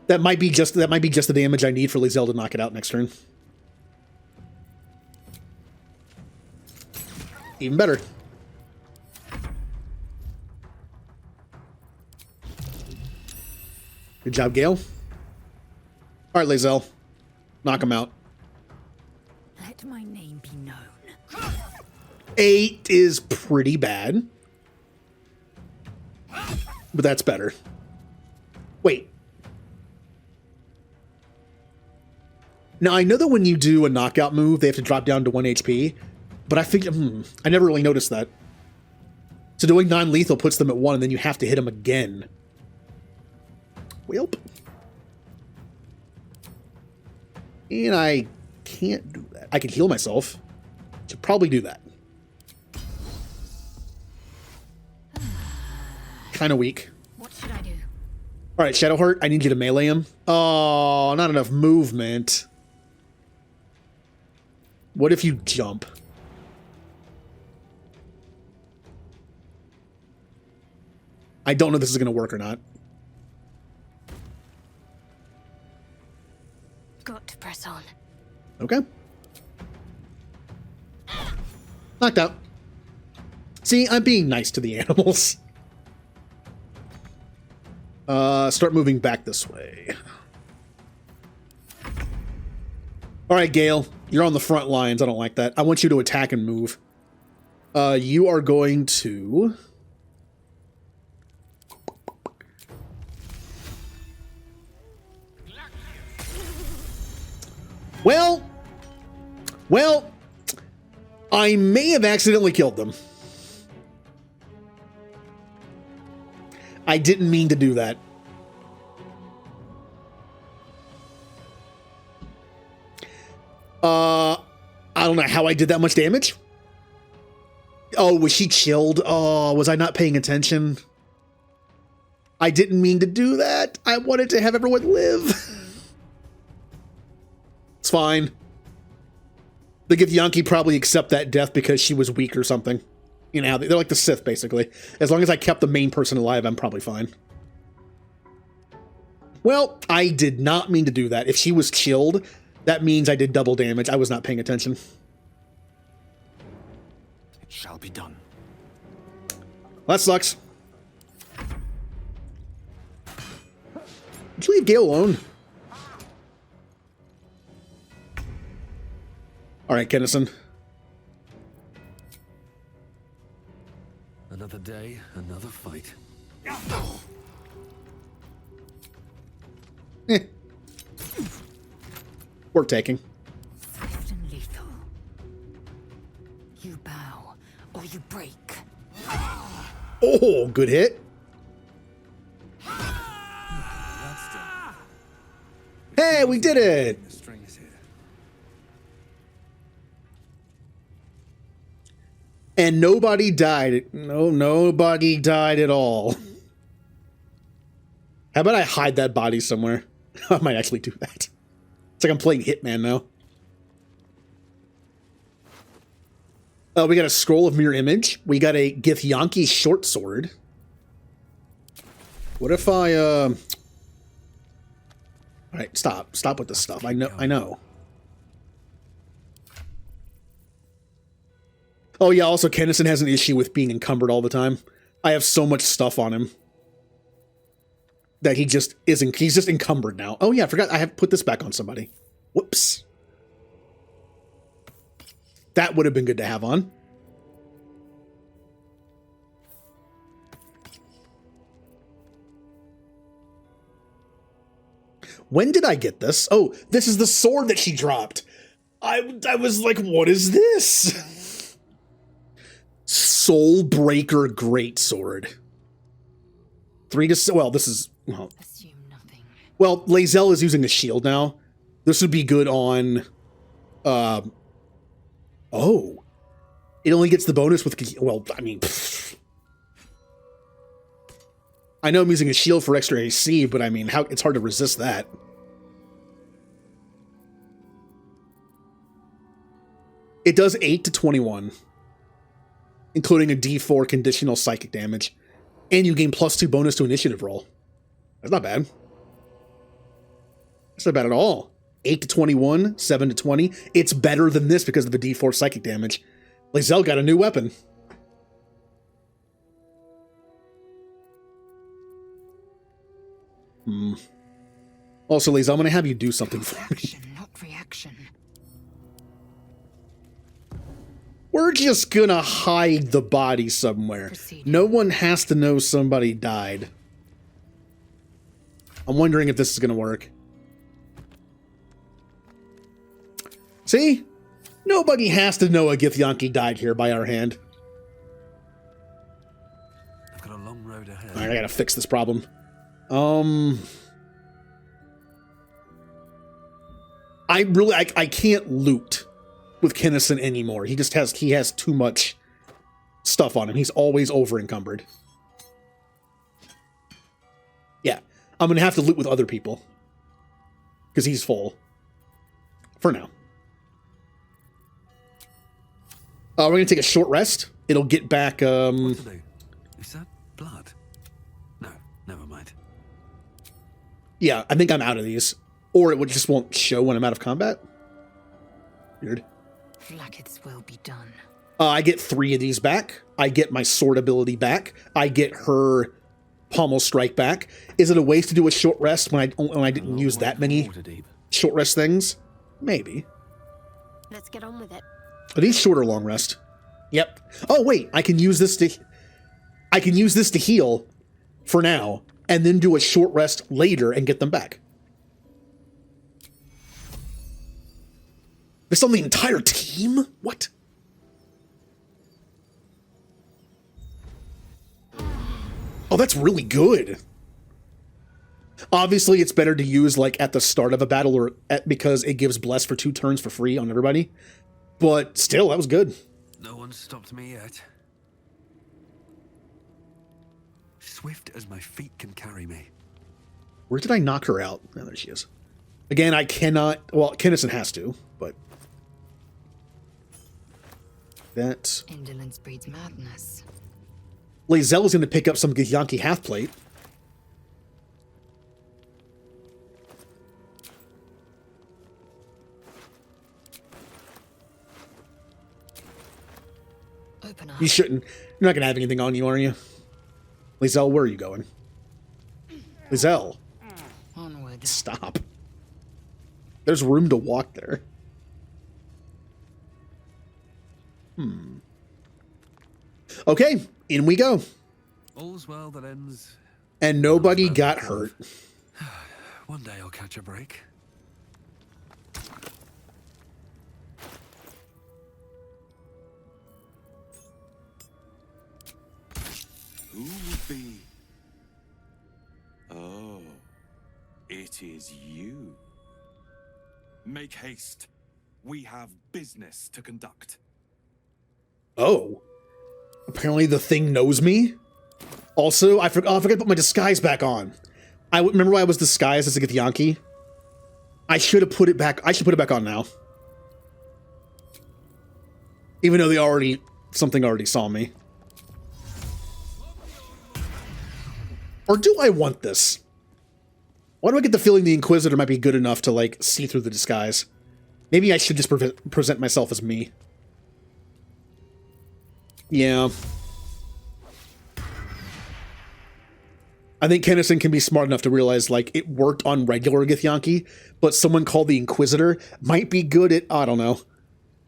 That might be just the damage I need for Lae'zel to knock it out next turn. Even better. Good job, Gale. All right, Lae'zel. Knock him out. Let my name be known. 8 is pretty bad. But that's better. Wait. Now, I know that when you do a knockout move, they have to drop down to 1 HP. But I think, I never really noticed that. So doing non-lethal puts them at 1, and then you have to hit them again. Welp. And I can't do that. I can heal myself. Should probably do that. Kind of weak. What should I do? All right, Shadowheart, I need you to melee him. Oh, not enough movement. What if you jump? I don't know if this is going to work or not. Got to press on. Okay. Knocked out. See, I'm being nice to the animals. Start moving back this way. All right, Gale, you're on the front lines. I don't like that. I want you to attack and move. You are going to... Well, I may have accidentally killed them. I didn't mean to do that. I don't know how I did that much damage. Oh, was she chilled? Oh, was I not paying attention? I didn't mean to do that. I wanted to have everyone live. It's fine. The Githyanki probably accept that death because she was weak or something. You know, they're like the Sith, basically. As long as I kept the main person alive, I'm probably fine. Well, I did not mean to do that. If she was chilled, that means I did double damage. I was not paying attention. It shall be done. Well, that sucks. Did you leave Gale alone? All right, Kennison. Another day, another fight. Worth taking. Swift and lethal. You bow, or you break. Oh, good hit. Hey, we did it! The string is here. And nobody died. No, nobody died at all. How about I hide that body somewhere? I might actually do that. It's like I'm playing Hitman now. We got a scroll of mirror image. We got a Githyanki short sword. What if I, All right, stop. Stop with this stuff. I know. Oh yeah, also Kennison has an issue with being encumbered all the time. I have so much stuff on him that he just isn't. He's just encumbered now. Oh yeah, I forgot I have put this back on somebody. Whoops. That would have been good to have on. When did I get this? Oh, this is the sword that she dropped. I was like, what is this? Soul Breaker Greatsword. 3 to... Well, this is... Well, Assume nothing. well, Lae'zel is using a shield now. This would be good on... Oh. It only gets the bonus with... Well, I mean... Pfft. I know I'm using a shield for extra AC, but I mean, how it's hard to resist that. It does 8 to 21, including a D4 conditional psychic damage, and you gain +2 bonus to initiative roll. That's not bad. That's not bad at all. 8 to 21, 7 to 20. It's better than this because of the D4 psychic damage. Lae'zel got a new weapon. Also, Lae'zel, I'm going to have you do something for me. Action, not reaction. We're just going to hide the body somewhere. Proceed. No one has to know somebody died. I'm wondering if this is going to work. See? Nobody has to know a Githyanki died here by our hand. I've got a long road ahead. Alright, I gotta fix this problem. I can't loot with Kennison anymore. He has too much stuff on him. He's always over encumbered. Yeah. I'm going to have to loot with other people. Because he's full. For now. We're going to take a short rest. It'll get back, What to do? Is that blood? No, never mind. Yeah, I think I'm out of these. Or it just won't show when I'm out of combat. Weird. Flacket's will be done. I get 3 of these back. I get my sword ability back. I get her pommel strike back. Is it a waste to do a short rest when I didn't use that many short rest things? Maybe. Let's get on with it. Are these short or long rest? Yep. Oh wait, I can use this to heal for now, and then do a short rest later and get them back. This on the entire team? What? Oh, that's really good. Obviously, it's better to use like at the start of a battle or because it gives bless for 2 turns for free on everybody. But still, that was good. No one stopped me yet. Swift as my feet can carry me. Where did I knock her out? Oh, there she is. Again, I cannot... Well, Kennison has to, but... That... Indolence breeds madness. Lae'zel is going to pick up some Githyanki half-plate. Open up. You shouldn't. You're not going to have anything on you, are you? Lae'zel, where are you going? Lae'zel, Onward. stop. There's room to walk there. Okay, in we go. All's well that ends. And nobody got hurt. One day I'll catch a break. Who would be? Oh, it is you. Make haste. We have business to conduct. Oh. Apparently the thing knows me. Also, I forgot to put my disguise back on. Remember I was disguised as a Githyanki? I should have put it back. I should put it back on now. Even though something already saw me. Or do I want this? Why do I get the feeling the Inquisitor might be good enough to, like, see through the disguise? Maybe I should just present myself as me. Yeah. I think Kennison can be smart enough to realize, like, it worked on regular Githyanki, but someone called the Inquisitor might be good at, I don't know,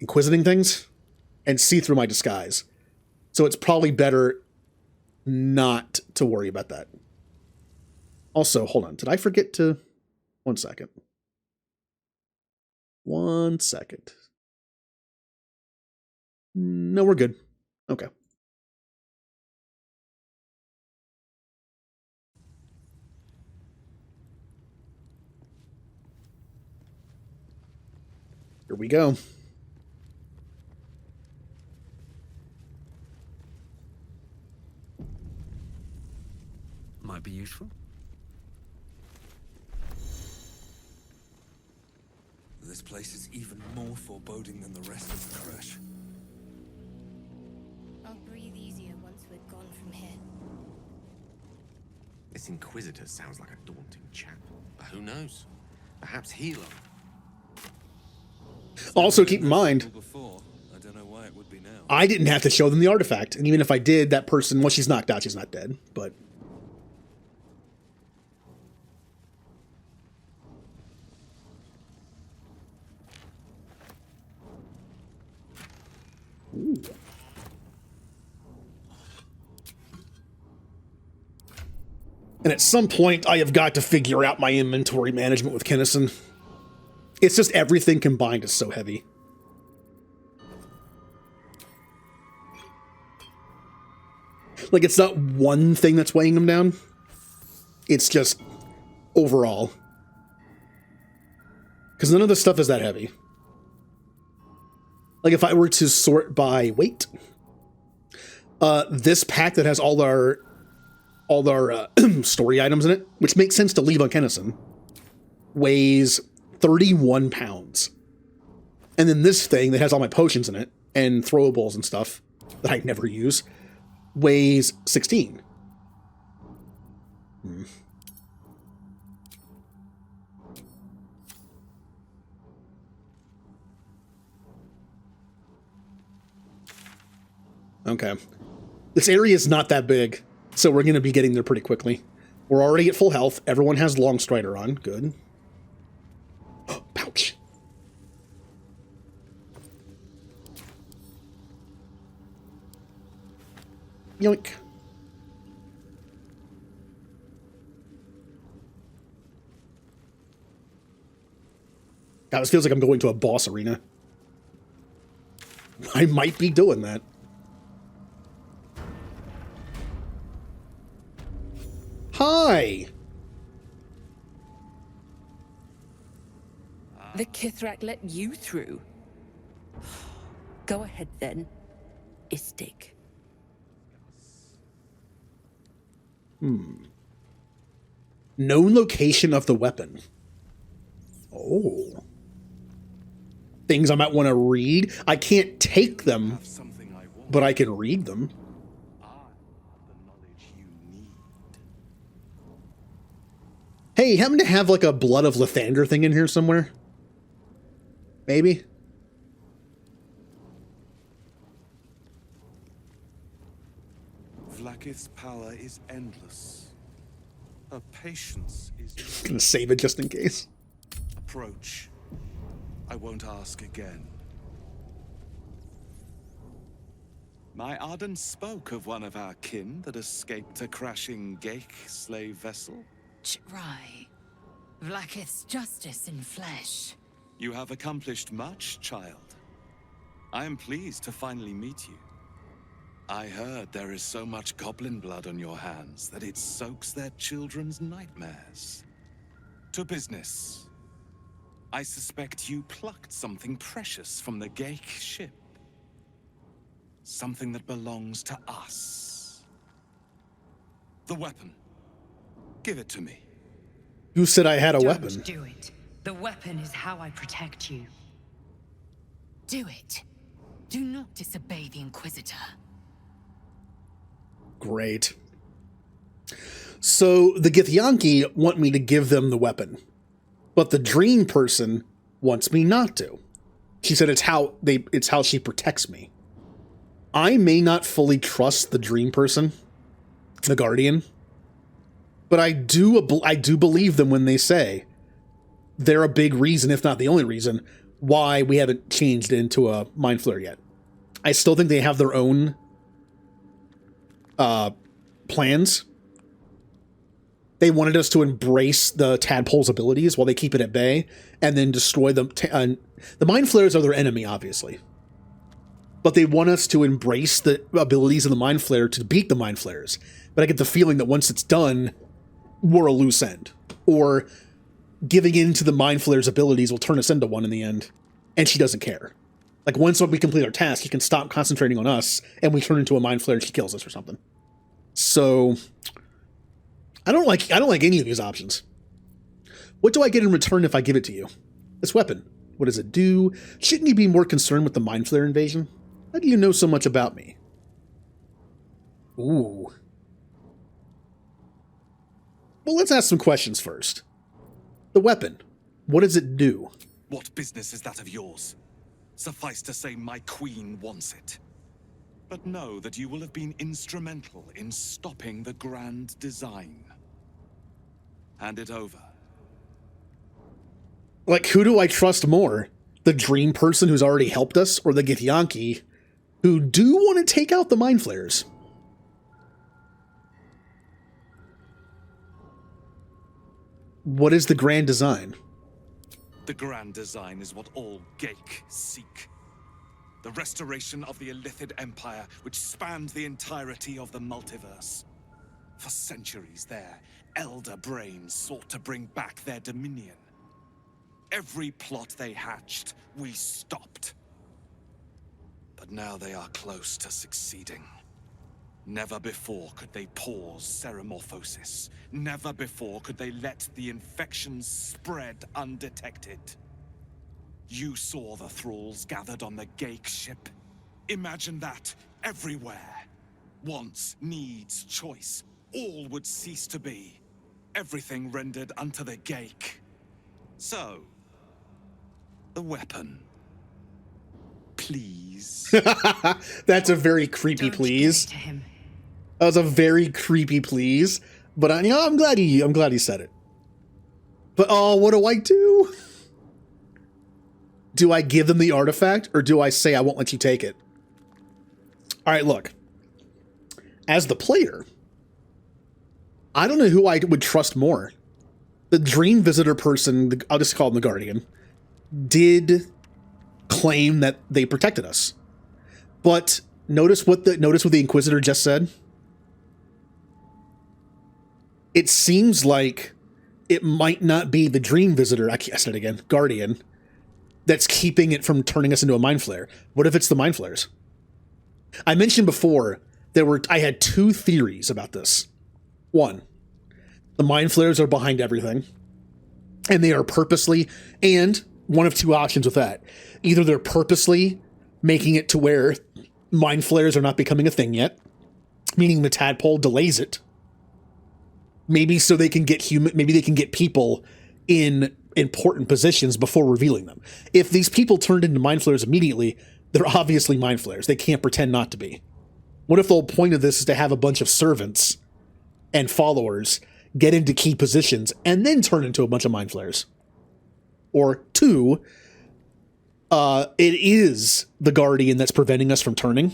inquisiting things and see through my disguise. So it's probably better not to worry about that. Also, hold on. Did I forget to... 1 second. 1 second. No, we're good. Okay. Here we go. Might be useful. This place is even more foreboding than the rest of the crash. I'll breathe easier once we're gone from here. This Inquisitor sounds like a daunting chap. But who knows? Perhaps he'll... Also, keep in mind, Before, I don't know why it would be now. I didn't have to show them the artifact. And even if I did, that person, well, she's knocked out, she's not dead, but... Ooh. And at some point, I have got to figure out my inventory management with Kennison. It's just everything combined is so heavy. Like, it's not one thing that's weighing him down. It's just overall. Because none of the stuff is that heavy. Like, if I were to sort by weight, this pack that has all our all our story items in it, which makes sense to leave on Kennison, weighs 31 pounds. And then this thing that has all my potions in it and throwables and stuff that I never use weighs 16. Okay. This area is not that big, so we're going to be getting there pretty quickly. We're already at full health. Everyone has Long Strider on. Good. Oh, pouch. Yoink. God, this feels like I'm going to a boss arena. I might be doing that. Hi! The Kithrak let you through. Go ahead then, Istig. Known location of the weapon. Oh. Things I might want to read. I can't take them, but I can read them. Hey, happen to have like a Blood of Lathander thing in here somewhere? Maybe? Vlaakith's power is endless. Her patience is... Gonna save it just in case. Approach. I won't ask again. My Arden spoke of one of our kin that escaped a crashing Geik slave vessel. Try. Vlaakith's justice in flesh. You have accomplished much, child. I am pleased to finally meet you. I heard there is so much goblin blood on your hands that it soaks their children's nightmares. To business. I suspect you plucked something precious from the Geik ship. Something that belongs to us. The weapon. Give it to me. You said I had a Don't weapon. do it. The weapon is how I protect you. Do it. Do not disobey the Inquisitor. Great. So the Githyanki want me to give them the weapon, but the dream person wants me not to. She said it's how she protects me. I may not fully trust the dream person, the Guardian, but I do believe them when they say they're a big reason, if not the only reason, why we haven't changed into a Mind Flayer yet. I still think they have their own plans. They wanted us to embrace the tadpole's abilities while they keep it at bay, and then destroy them. The Mind Flayers are their enemy, obviously. But they want us to embrace the abilities of the Mind Flayer to beat the Mind Flayers. But I get the feeling that once it's done, we're a loose end. Or giving in to the Mind Flayer's abilities will turn us into one in the end. And she doesn't care. Like, once we complete our task, she can stop concentrating on us, and we turn into a Mind Flayer and she kills us or something. So I don't like any of these options. What do I get in return if I give it to you? This weapon. What does it do? Shouldn't you be more concerned with the Mind Flayer invasion? How do you know so much about me? Ooh. Well, let's ask some questions first. The weapon. What does it do? What business is that of yours? Suffice to say, my queen wants it. But know that you will have been instrumental in stopping the grand design. Hand it over. Like, who do I trust more? The dream person who's already helped us, or the Githyanki, who do want to take out the Mind Flayers? What is the grand design? The grand design is what all Geik seek. The restoration of the Illithid Empire, which spanned the entirety of the multiverse. For centuries, their elder brains sought to bring back their dominion. Every plot they hatched, we stopped. But now they are close to succeeding. Never before could they pause ceremorphosis. Never before could they let the infections spread undetected. You saw the thralls gathered on the Gake ship. Imagine that everywhere. Wants, needs, choice, all would cease to be. Everything rendered unto the Gake. So, the weapon. Please. That's a very creepy Don't please. give it to him. That was a very creepy please. But I'm glad he said it. But oh, what do I do? Do I give them the artifact, or do I say I won't let you take it? All right, look. As the player, I don't know who I would trust more. The Dream Visitor person, I'll just call him the Guardian, did claim that they protected us. But notice what the Inquisitor just said. It seems like it might not be the Dream Visitor, I said it again, Guardian, that's keeping it from turning us into a Mind Flayer. What if it's the Mind Flayers? I mentioned before I had two theories about this. One, the Mind Flayers are behind everything, and they are purposely, and one of two options with that. Either they're purposely making it to where Mind Flayers are not becoming a thing yet, meaning the tadpole delays it. Maybe so they can get maybe they can get people in important positions before revealing them. If these people turned into Mind Flayers immediately, they're obviously Mind Flayers. They can't pretend not to be. What if the whole point of this is to have a bunch of servants and followers get into key positions and then turn into a bunch of Mind Flayers? Or two, it is the Guardian that's preventing us from turning,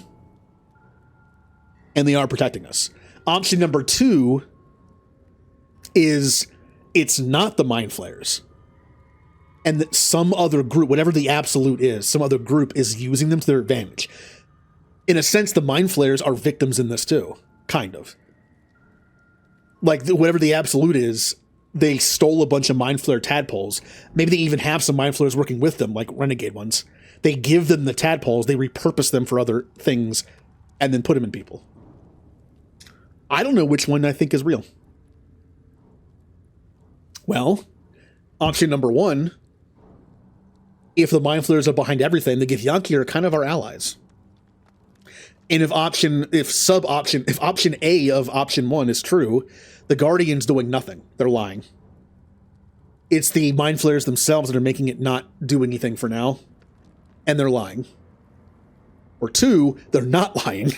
and they are protecting us. Option number two is it's not the Mind Flayers, and that some other group, whatever the absolute is, some other group is using them to their advantage. In a sense, the Mind Flayers are victims in this too, kind of. Like, whatever the absolute is, they stole a bunch of Mind Flayer tadpoles. Maybe they even have some Mind Flayers working with them, like renegade ones. They give them the tadpoles, they repurpose them for other things, and then put them in people. I don't know which one I think is real. Well, option number one, if the Mind Flayers are behind everything, the Githyanki are kind of our allies. And if option A of option one is true, the Guardian's doing nothing. They're lying. It's the Mind Flayers themselves that are making it not do anything for now, and they're lying. Or two, they're not lying.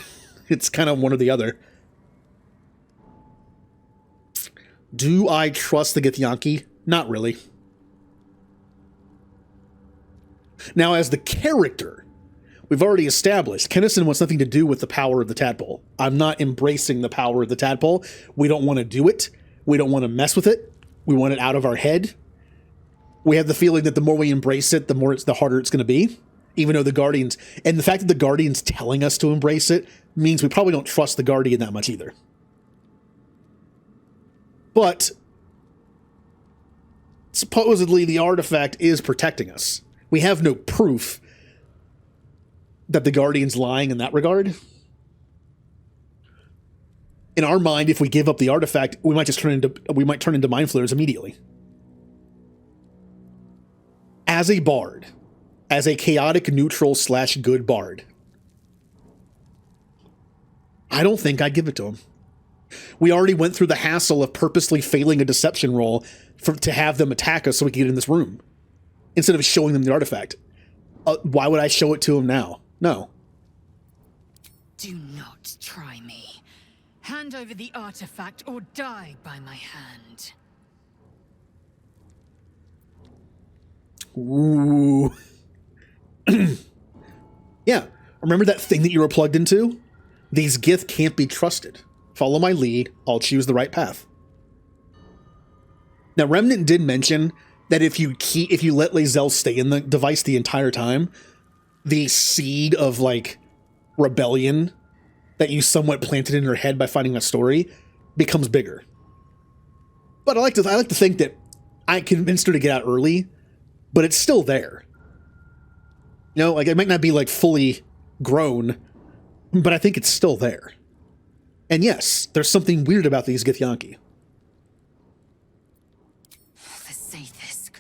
It's kind of one or the other. Do I trust the Githyanki? Not really. Now, as the character, we've already established Kennison wants nothing to do with the power of the tadpole. I'm not embracing the power of the tadpole. We don't want to do it. We don't want to mess with it. We want it out of our head. We have the feeling that the more we embrace it, the harder it's going to be. Even though the Guardians, and the fact that the Guardian's telling us to embrace it means we probably don't trust the Guardian that much either. But supposedly the artifact is protecting us. We have no proof that the Guardian's lying in that regard. In our mind, if we give up the artifact, we might turn into Mind Flayers immediately. As a bard, as a chaotic neutral / good bard, I don't think I'd give it to him. We already went through the hassle of purposely failing a deception roll to have them attack us so we can get in this room, instead of showing them the artifact. Why would I show it to him now? No. Do not try me. Hand over the artifact or die by my hand. Ooh. Yeah. Remember that thing that you were plugged into? These Gith can't be trusted. Follow my lead. I'll choose the right path. Now, Remnant did mention that if you let Lae'zel stay in the device the entire time, the seed of, like, rebellion that you somewhat planted in her head by finding a story becomes bigger. But I like to think that I convinced her to get out early, but it's still there. You know, like, it might not be, like, fully grown, but I think it's still there. And yes, there's something weird about these Githyanki. The Sathisk.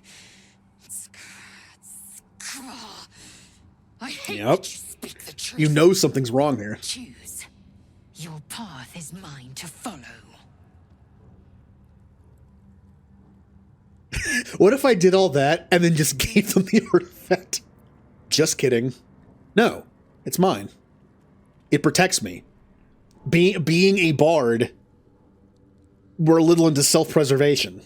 I hate Yep. that you speak the truth. You know something's wrong here. Choose. Your path is mine to follow. What if I did all that and then just gave them the artifact? Just kidding. No, it's mine. It protects me. Being a bard, we're a little into self-preservation.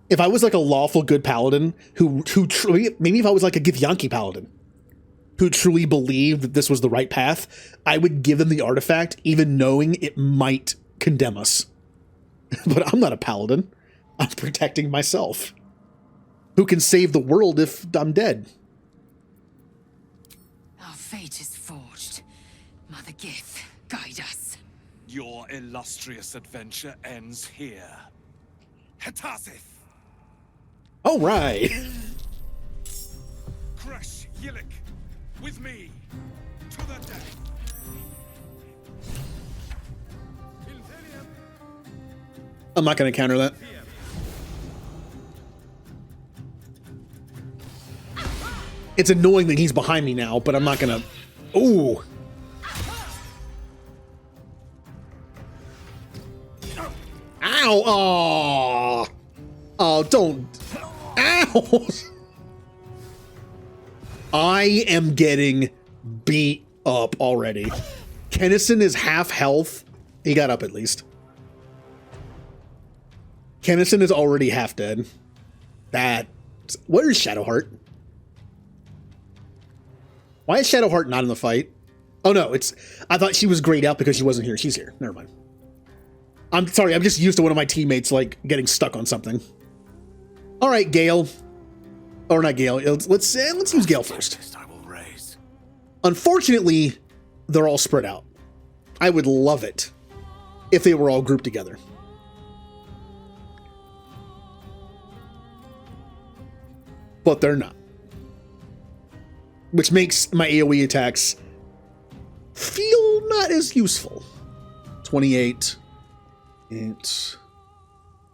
If I was like a lawful good paladin who truly, maybe if I was like a Githyanki paladin who truly believed that this was the right path, I would give them the artifact even knowing it might condemn us. But I'm not a paladin. I'm protecting myself. Who can save the world if I'm dead? Our fate is forged. Mother Gith, guide us. Your illustrious adventure ends here. Hetazith! All right. Crash Yillik! With me! To the death! I'm not going to counter that. It's annoying that he's behind me now, but I'm not going to... Ooh. Ow! Oh, oh, don't... Ow! I am getting beat up already. Kennison is half health. He got up at least. Kennison is already half dead. That... Where is Shadowheart? Why is Shadowheart not in the fight? Oh no, it's... I thought she was grayed out because she wasn't here. She's here. Never mind. I'm sorry, I'm just used to one of my teammates, like, getting stuck on something. Alright, Gale. Or not Gale. Let's use Gale first. I will raise. Unfortunately, they're all spread out. I would love it if they were all grouped together. But they're not. Which makes my AoE attacks feel not as useful. 28. It's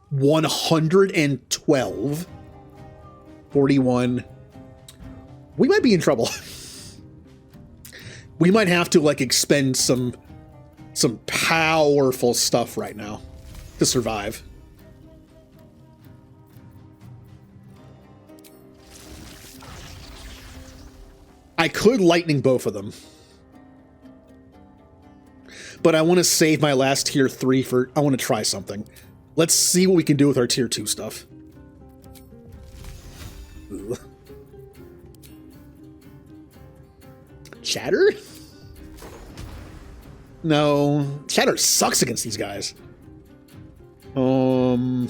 112. 41. We might be in trouble. We might have to like expend some powerful stuff right now to survive. I could lightning both of them. But I want to save my last tier 3 for... I want to try something. Let's see what we can do with our tier 2 stuff. Ooh. Shatter? No. Shatter sucks against these guys. I'm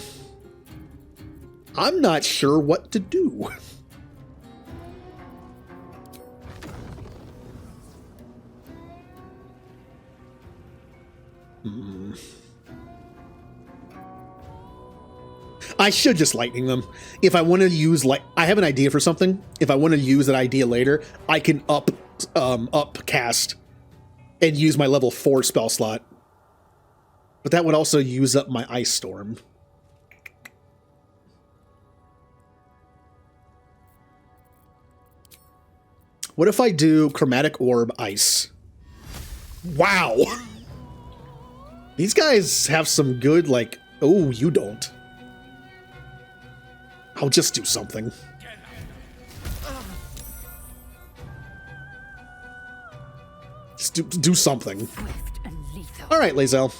not sure what to do. I should just lightning them. If I want to use I have an idea for something. If I want to use that idea later, I can upcast and use my level 4 spell slot. But that would also use up my Ice Storm. What if I do Chromatic Orb Ice? Wow! These guys have some good, like... Oh, you don't. I'll just do something. Just do something. Alright, Lae'zel.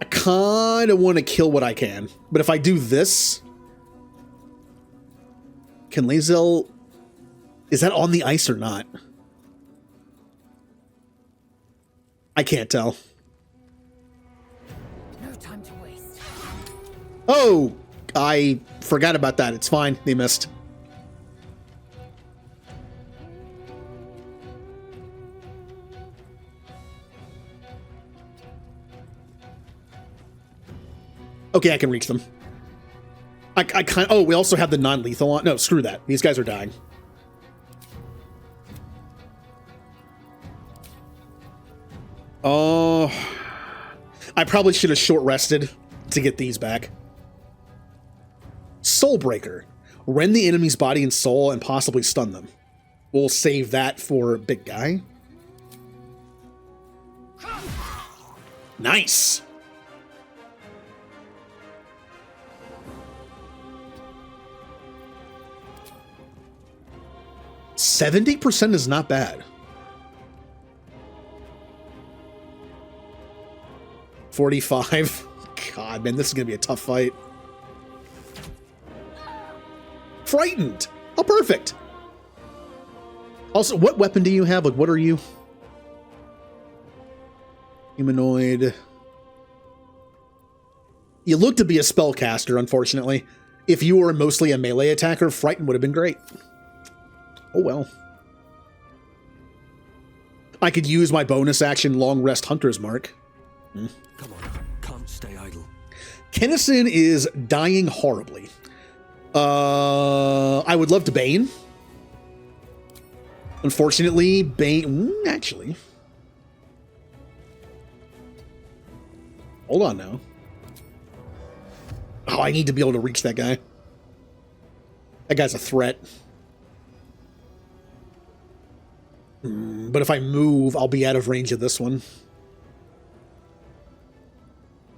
I kind of want to kill what I can. But if I do this... Can Lae'zel... Is that on the ice or not? I can't tell. No time to waste. Oh! I forgot about that. It's fine. They missed. Okay, I can reach them. I kind. Oh, we also have the non-lethal on. No, screw that. These guys are dying. Oh, I probably should have short rested to get these back. Soulbreaker. Rend the enemy's body and soul and possibly stun them. We'll save that for big guy. Nice. %70 is not bad. 45. God, man, this is gonna be a tough fight. Frightened. Oh, perfect. Also, what weapon do you have? Like, what are you? Humanoid. You look to be a spellcaster, unfortunately. If you were mostly a melee attacker, Frightened would have been great. Oh well. I could use my bonus action Long Rest Hunter's Mark. Come on, can't stay idle. Kennison is dying horribly. I would love to Bane. Unfortunately, Bane... actually. Hold on now. Oh, I need to be able to reach that guy. That guy's a threat. But if I move, I'll be out of range of this one.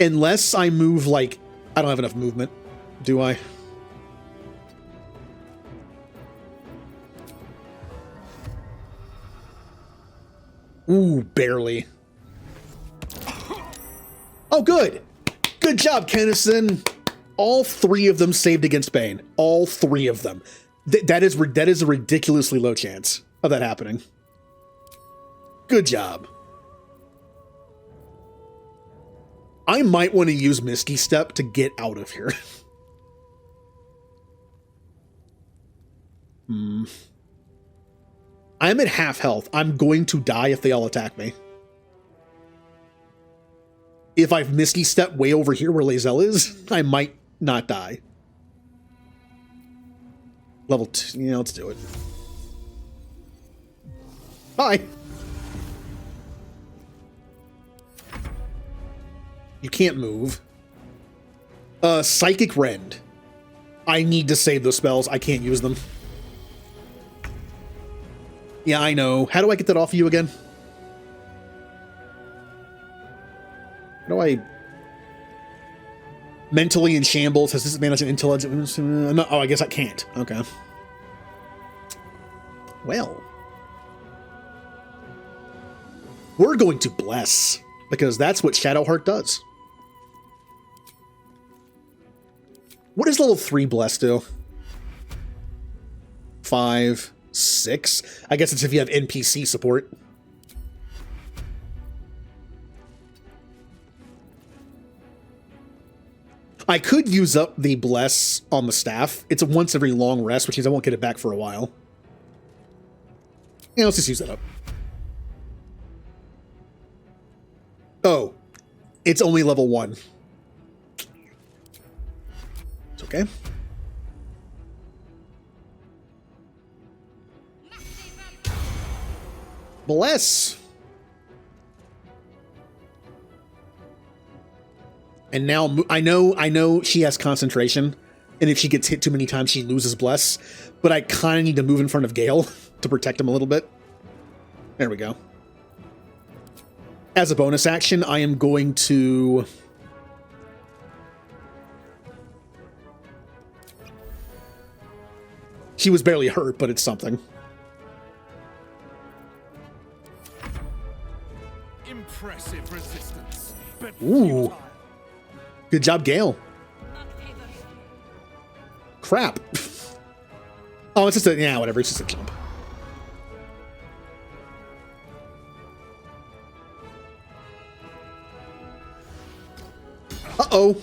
Unless I move, like... I don't have enough movement, do I? Ooh, barely. Oh, good. Good job, Kennison. All 3 of them saved against Bane. All 3 of them. That is a ridiculously low chance of that happening. Good job. I might want to use Misty Step to get out of here. I'm at half health. I'm going to die if they all attack me. If I've Misty Step way over here where Lae'zel is, I might not die. Level 2. Yeah, let's do it. Bye. You can't move. Psychic Rend. I need to save those spells. I can't use them. Yeah, I know. How do I get that off of you again? How do I... Mentally in shambles. Has disadvantage on intelligence? No, oh, I guess I can't. Okay. Well. We're going to bless. Because that's what Shadowheart does. What does level 3 bless do? 5, 6? I guess it's if you have NPC support. I could use up the bless on the staff. It's a once every long rest, which means I won't get it back for a while. Yeah, let's just use that up. Oh, it's only level 1. It's okay. Bless. And now I know she has concentration, and if she gets hit too many times, she loses bless. But I kind of need to move in front of Gale to protect him a little bit. There we go. As a bonus action, I am going to... She was barely hurt, but it's something. Impressive resistance. But Ooh. Good job, Gale. Crap. Oh, it's just a... Yeah, whatever. It's just a jump. Uh-oh.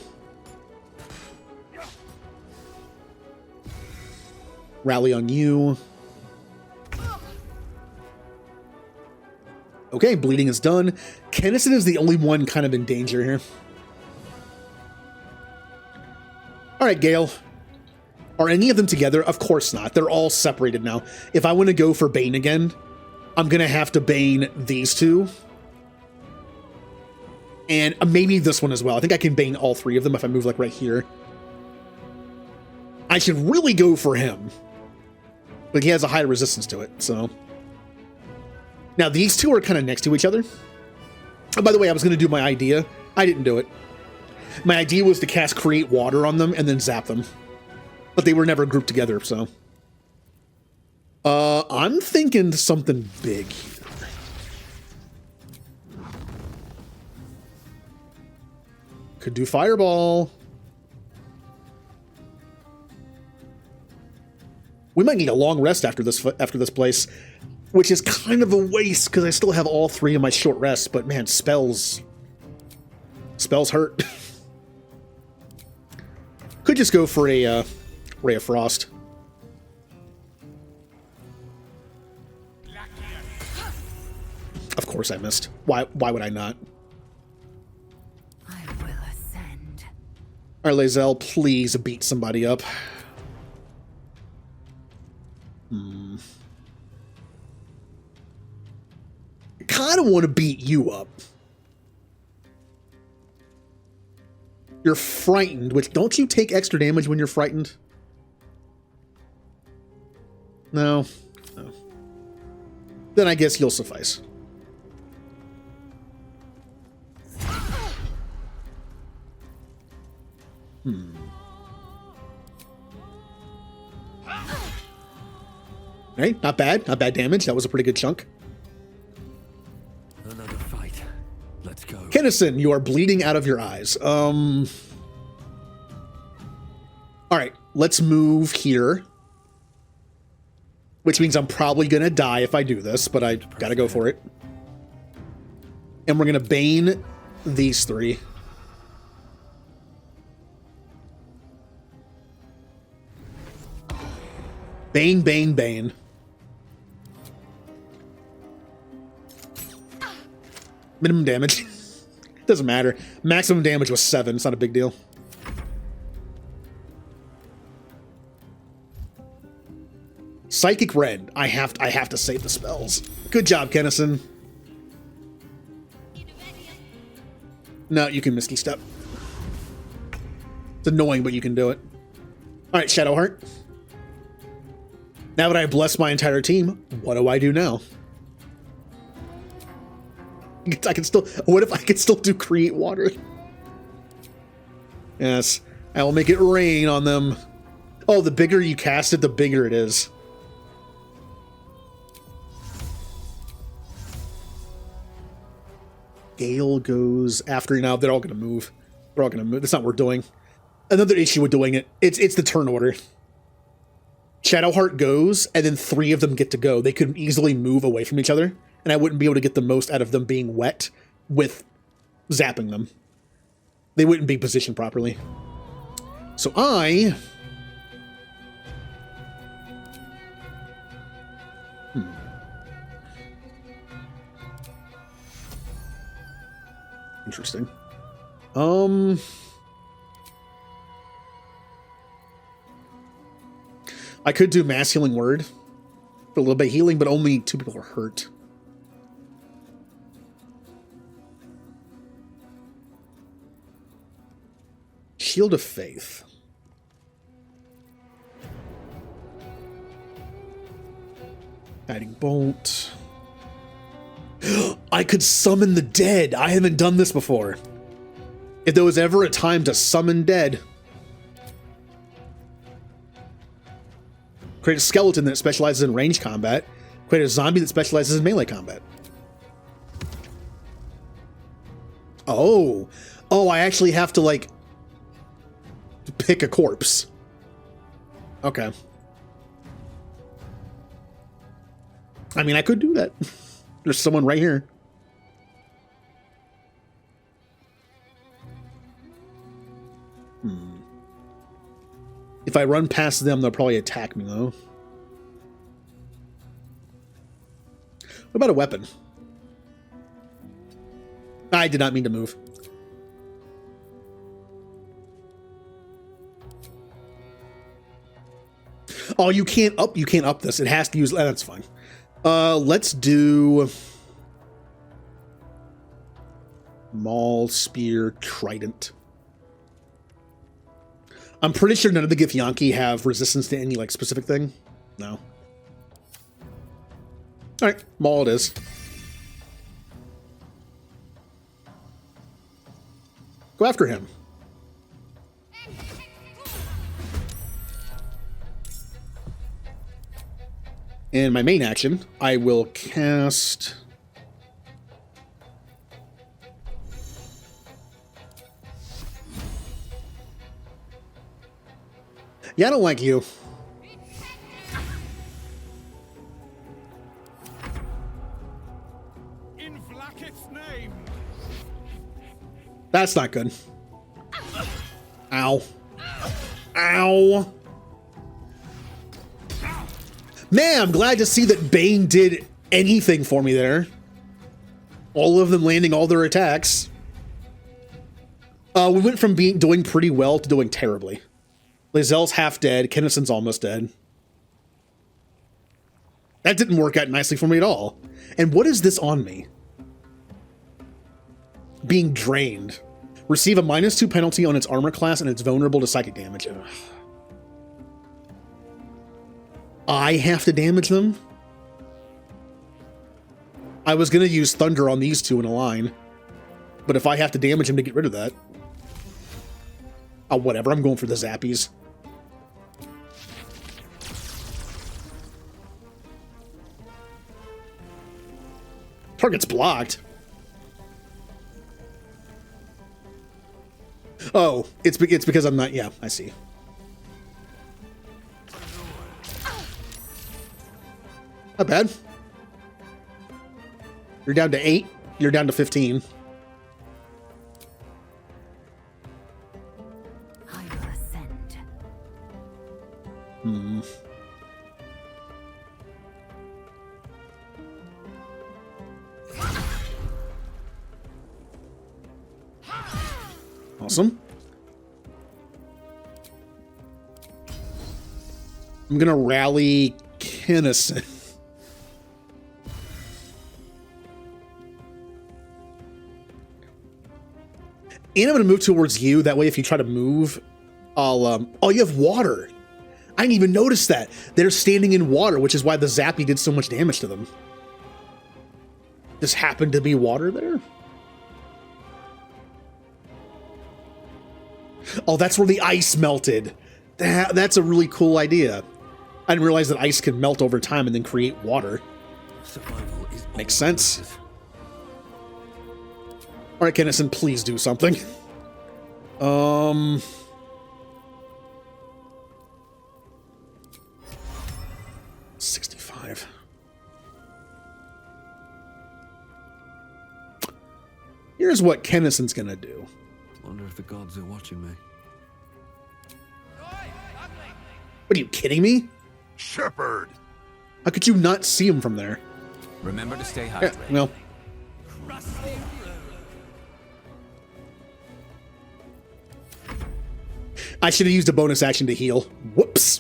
Rally on you. Okay, bleeding is done. Kennison is the only one kind of in danger here. Alright, Gale. Are any of them together? Of course not. They're all separated now. If I want to go for Bane again, I'm going to have to Bane these two. And maybe this one as well. I think I can bane all three of them if I move like right here. I should really go for him. But he has a high resistance to it, so. Now these two are kind of next to each other. Oh, by the way, I was going to do my idea. I didn't do it. My idea was to cast Create Water on them and then zap them. But they were never grouped together, so. I'm thinking something big here. Could do Fireball. We might need a long rest after this place, which is kind of a waste because I still have all three of my short rests. But man, spells hurt. Could just go for a Ray of Frost. Of course I missed. Why would I not? I will ascend. All right, Lae'zel, please beat somebody up. I kind of want to beat you up. You're frightened, which don't you take extra damage when you're frightened? No. No. Then I guess you'll suffice. Right, not bad. Not bad damage. That was a pretty good chunk. Another fight. Let's go. Kennison, you are bleeding out of your eyes. All right, let's move here. Which means I'm probably going to die if I do this, but I got to go for it. And we're going to Bane these three. Bane, Bane, Bane. Minimum damage. Doesn't matter. Maximum damage was 7. It's not a big deal. Psychic Rend. I have to save the spells. Good job, Kennison. No, you can Misty Step. It's annoying, but you can do it. All right, Shadowheart. Now that I blessed my entire team, what do I do now? I can still. What if I could still do Create Water? Yes, I will make it rain on them. Oh, the bigger you cast it, the bigger it is. Gale goes after now. They're all going to move. They're all going to move. That's not what we're doing. Another issue with doing it. It's the turn order. Shadowheart goes, and then 3 of them get to go. They could easily move away from each other, and I wouldn't be able to get the most out of them being wet with zapping them. They wouldn't be positioned properly. So I... Interesting. I could do Mass Healing Word for a little bit of healing, but only 2 people are hurt. Shield of Faith. Guiding Bolt. I could summon the dead. I haven't done this before. If there was ever a time to summon dead. Create a skeleton that specializes in ranged combat. Create a zombie that specializes in melee combat. Oh. Oh, I actually have to, like, pick a corpse. Okay. I mean, I could do that. There's someone right here. If I run past them, they'll probably attack me, though. What about a weapon? I did not mean to move. Oh, you can't up this. It has to use... That's fine. Let's do... Maul, Spear, Trident. I'm pretty sure none of the Githyanki have resistance to any, like, specific thing. No. Alright, Maul it is. Go after him. In my main action, I will cast... Yeah, I don't like you. In Vlaakith's name. That's not good. Ow. Ow. Man, I'm glad to see that Bane did anything for me there. All of them landing all their attacks. We went from doing pretty well to doing terribly. Lae'zel's half dead. Kennison's almost dead. That didn't work out nicely for me at all. And what is this on me? Being drained. Receive a -2 penalty on its armor class and it's vulnerable to psychic damage. Ugh. I have to damage them? I was going to use Thunder on these two in a line. But if I have to damage him to get rid of that... Oh, whatever. I'm going for the zappies. Target's blocked. Oh, it's because I'm not... Yeah, I see. Not bad. You're down to 8. You're down to 15. I will ascend. Awesome. I'm gonna rally Kennison. And I'm gonna move towards you. That way, if you try to move, I'll oh, you have water. I didn't even notice that. They're standing in water, which is why the Zappy did so much damage to them. Just happened to be water there. Oh, that's where the ice melted. That's a really cool idea. I didn't realize that ice could melt over time and then create water. Survival is Makes sense. All right, Kennison, please do something. 65. Here's what Kennison's gonna do. Wonder if the gods are watching me. What, are you kidding me? Shepherd. How could you not see him from there? Remember to stay Yeah, hydrated. well. I should have used a bonus action to heal. Whoops.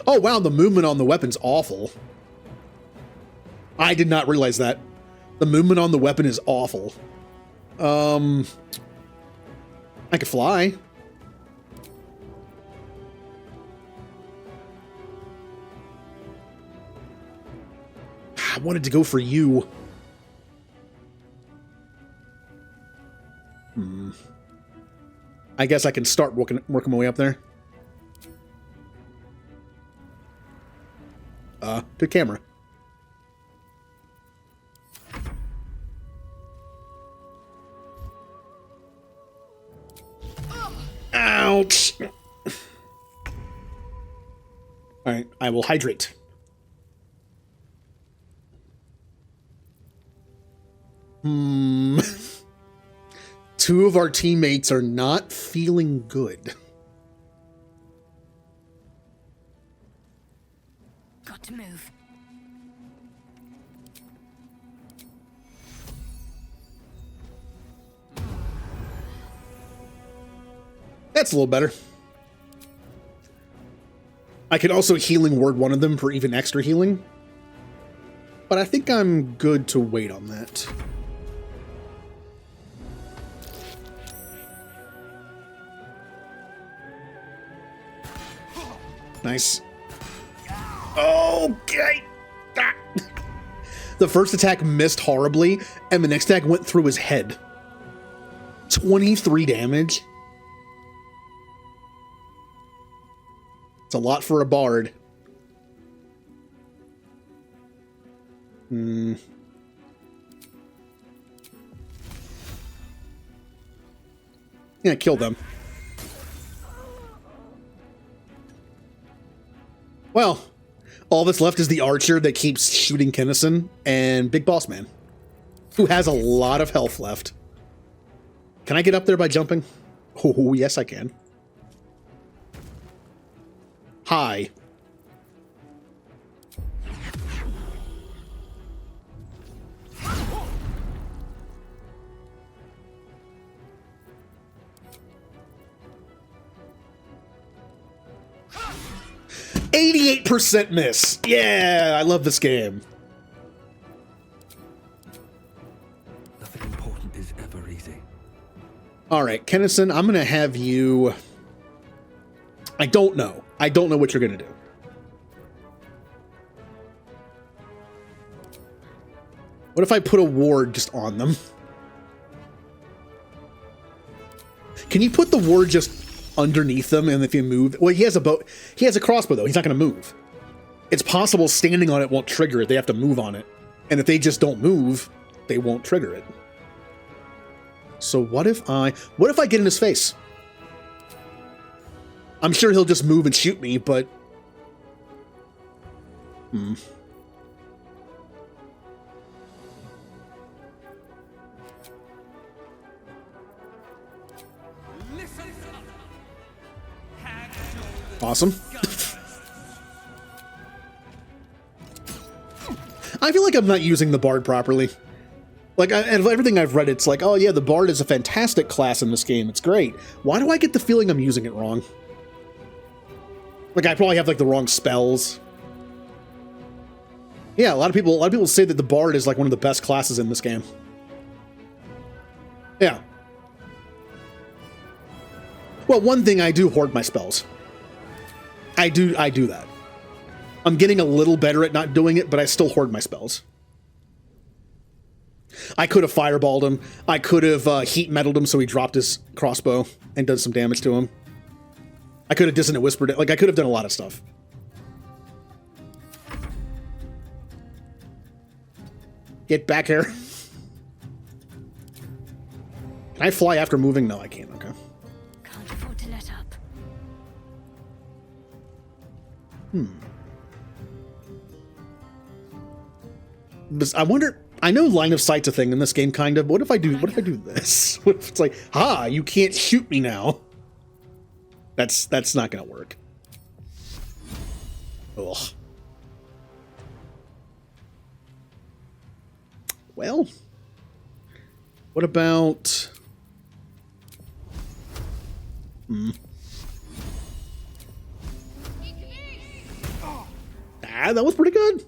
Oh, wow, the movement on the weapon's awful. I did not realize that. The movement on the weapon is awful. I could fly. I wanted to go for you. I guess I can start working my way up there. Good camera. Ouch! Alright, I will hydrate. Two of our teammates are not feeling good. Got to move. That's a little better. I could also healing word one of them for even extra healing. But I think I'm good to wait on that. Nice. Okay. Ah. The first attack missed horribly, and the next attack went through his head. 23 damage. It's a lot for a bard. Yeah, kill them. Well, all that's left is the archer that keeps shooting Kennison and Big Boss Man, who has a lot of health left. Can I get up there by jumping? Oh, yes, I can. Hi. %88 miss. Yeah, I love this game. Nothing important is ever easy. All right, Kennison, I'm going to have you... I don't know. I don't know what you're going to do. What if I put a ward just on them? Can you put the ward just underneath them, and if you move... Well, he has a bow. He has a crossbow, though. He's not going to move. It's possible standing on it won't trigger it. They have to move on it. And if they just don't move, they won't trigger it. So what if I get in his face? I'm sure he'll just move and shoot me, but... Awesome. I feel like I'm not using the Bard properly. Like, out of everything I've read, it's like, oh yeah, the Bard is a fantastic class in this game. It's great. Why do I get the feeling I'm using it wrong? Like, I probably have, like, the wrong spells. Yeah, a lot of people say that the Bard is, like, one of the best classes in this game. Yeah. Well, one thing, I do hoard my spells. I do that. I'm getting a little better at not doing it, but I still hoard my spells. I could have fireballed him. I could have heat metaled him so he dropped his crossbow and done some damage to him. I could have dissonant whispered it. Like, I could have done a lot of stuff. Get back here. Can I fly after moving? No, I can't. Okay. Can't afford to let up. I wonder... I know line of sight's a thing in this game, kind of. What if I do this? What if it's like, you can't shoot me now? That's not gonna work. Ugh. Well, what about... That was pretty good.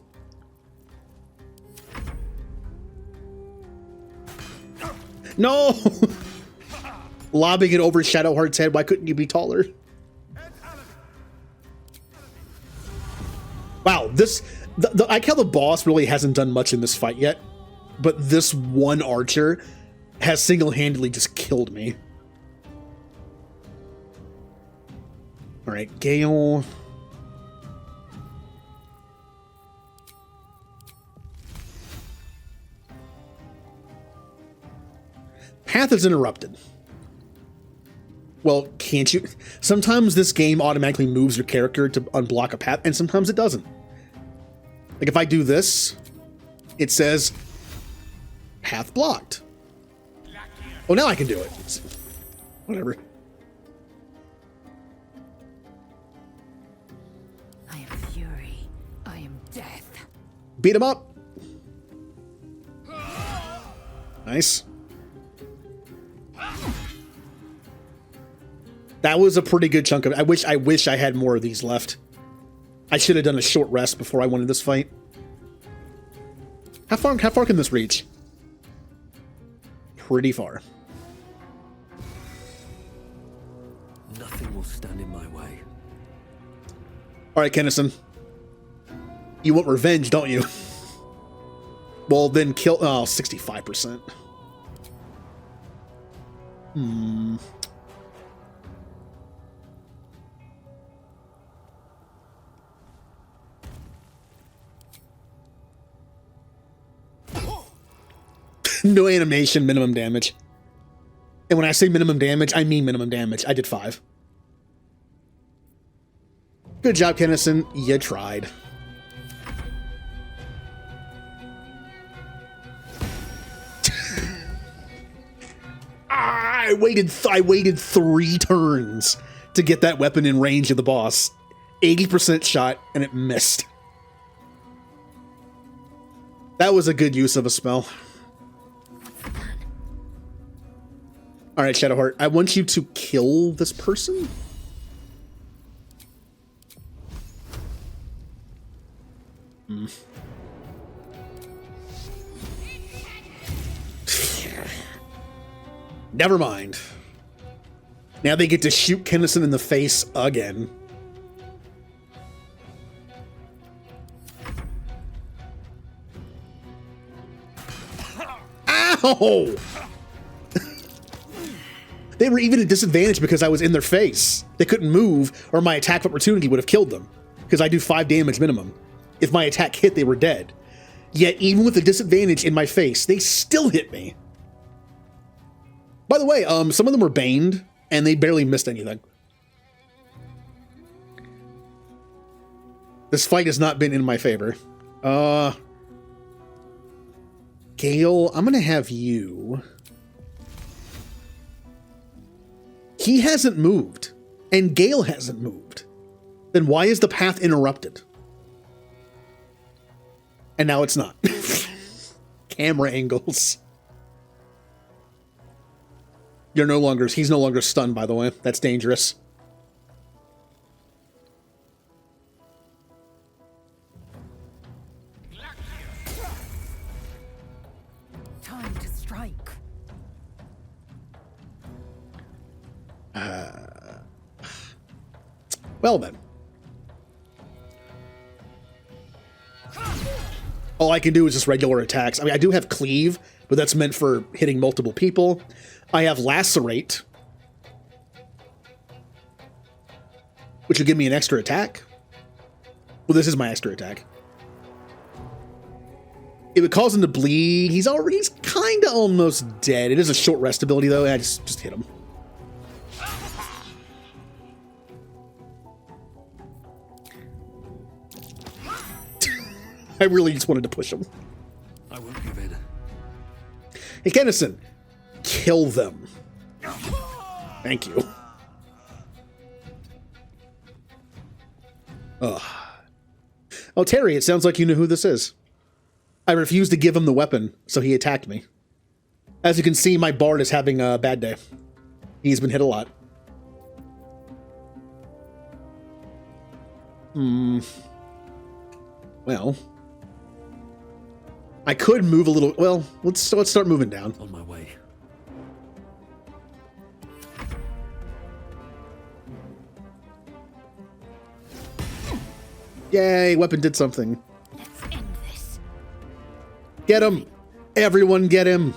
No! Lobbing it over Shadowheart's head. Why couldn't you be taller? Wow, this... I like how the boss really hasn't done much in this fight yet, but this one archer has single-handedly just killed me. Alright, Gale... Path is interrupted. Well, can't you? Sometimes this game automatically moves your character to unblock a path, and sometimes it doesn't. Like if I do this, it says path blocked. Oh, now I can do it. Whatever. I am fury. I am death. Beat him up. Nice. That was a pretty good chunk of it. I wish I had more of these left. I should have done a short rest before I went into this fight. How far can this reach? Pretty far. Nothing will stand in my way. All right, Kennison. You want revenge, don't you? Well, then kill... Oh, 65%. No animation, minimum damage. And when I say minimum damage, I mean minimum damage. I did 5. Good job, Kennison. You tried. I waited 3 turns to get that weapon in range of the boss. 80% shot, and it missed. That was a good use of a spell. All right, Shadowheart, I want you to kill this person. Never mind. Now they get to shoot Kennison in the face again. Ow! They were even at disadvantage because I was in their face. They couldn't move, or my attack of opportunity would have killed them, because I do 5 damage minimum. If my attack hit, they were dead. Yet, even with the disadvantage in my face, they still hit me. By the way, some of them were baned, and they barely missed anything. This fight has not been in my favor. Gale, I'm gonna have you... He hasn't moved, and Gale hasn't moved. Then why is the path interrupted? And now it's not. Camera angles. He's no longer stunned, by the way. That's dangerous. Time to strike. Well then. All I can do is just regular attacks. I mean, I do have Cleave, but that's meant for hitting multiple people. I have Lacerate, which will give me an extra attack. Well, this is my extra attack. It would cause him to bleed. He's kind of almost dead. It is a short rest ability, though. I just hit him. I really just wanted to push him. I won't give in. Hey, Kennison, kill them. Thank you. Ugh. Oh, Terry, it sounds like you know who this is. I refused to give him the weapon, so he attacked me. As you can see, my Bard is having a bad day. He's been hit a lot. Well... I could move a little... Well, let's start moving down. On my way. Yay, weapon did something. Let's end this. Get him! Everyone get him!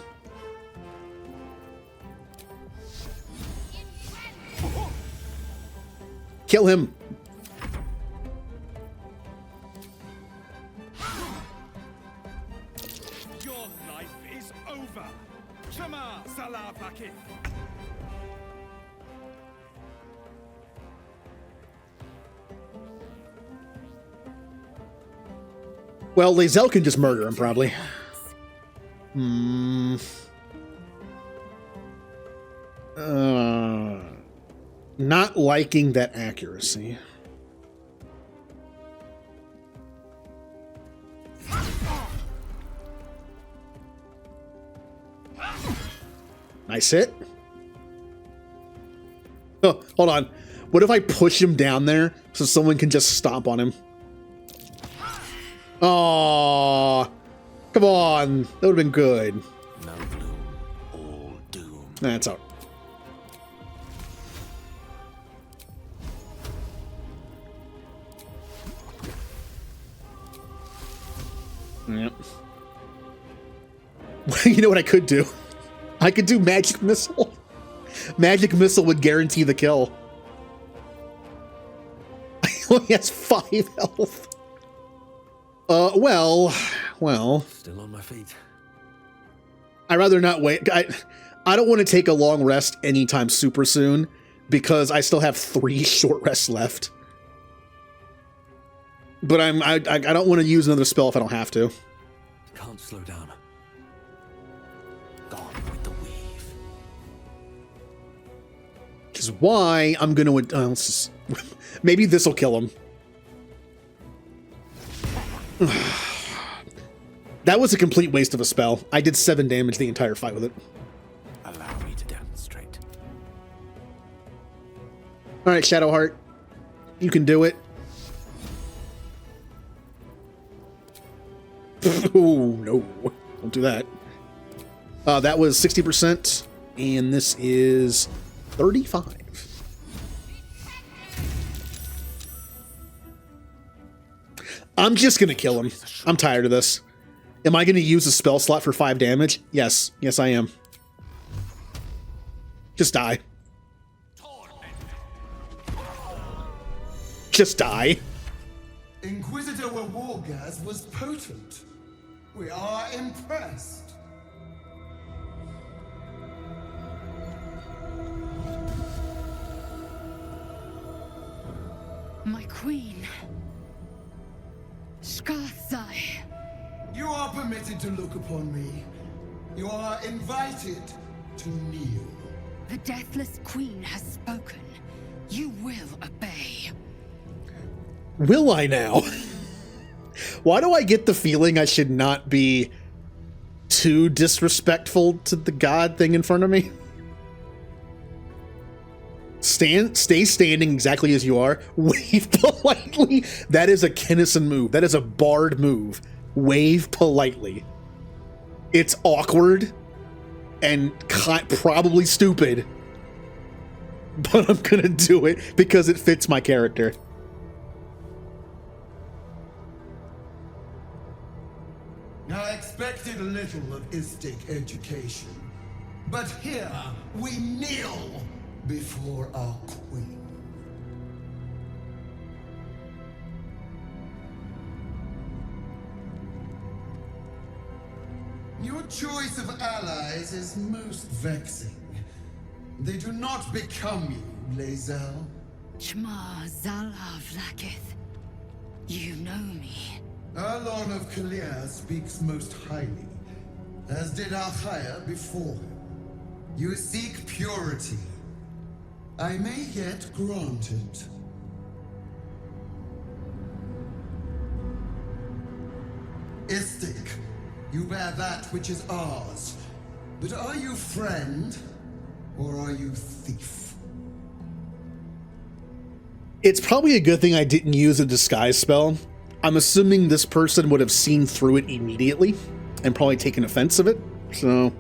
Kill him! Well, Lae'zel can just murder him, probably. Not liking that accuracy. Nice hit. Oh, hold on. What if I push him down there so someone can just stomp on him? Aww. Come on. That would have been good. No gloom, all doom. That's all. Yep. You know what I could do? I could do magic missile. Magic missile would guarantee the kill. He only has 5 health. Well. Still on my feet. I'd rather not wait. I don't want to take a long rest anytime super soon because I still have 3 short rests left. But I don't want to use another spell if I don't have to. Can't slow down. Gone with the weave. Which is why I'm gonna maybe this will kill him. That was a complete waste of a spell. I did 7 damage the entire fight with it. Allow me to demonstrate. All right, Shadowheart, you can do it. Oh no! Don't do that. That was 60%, and this is 35. I'm just gonna kill him. I'm tired of this. Am I gonna use a spell slot for 5 damage? Yes. Yes, I am. Just die. Just die. Inquisitor Wargas was potent. We are impressed. My queen. Skarsai. You are permitted to look upon me. You are invited to kneel. The deathless queen has spoken. You will obey. Will I now? Why do I get the feeling I should not be too disrespectful to the god thing in front of me? Stay standing exactly as you are. Wave politely. That is a Kennison move. That is a bard move. Wave politely. It's awkward and probably stupid, but I'm gonna do it because it fits my character. I expected a little of Istic education, but here we kneel before our queen. Your choice of allies is most vexing. They do not become you, Lae'zel. Shma Zalav Lakith. You know me. Arlon of Kalir speaks most highly, as did Alchaya before him. You seek purity. I may yet grant it. Istic, you bear that which is ours. But are you friend, or are you thief? It's probably a good thing I didn't use a disguise spell. I'm assuming this person would have seen through it immediately and probably taken offense of it. So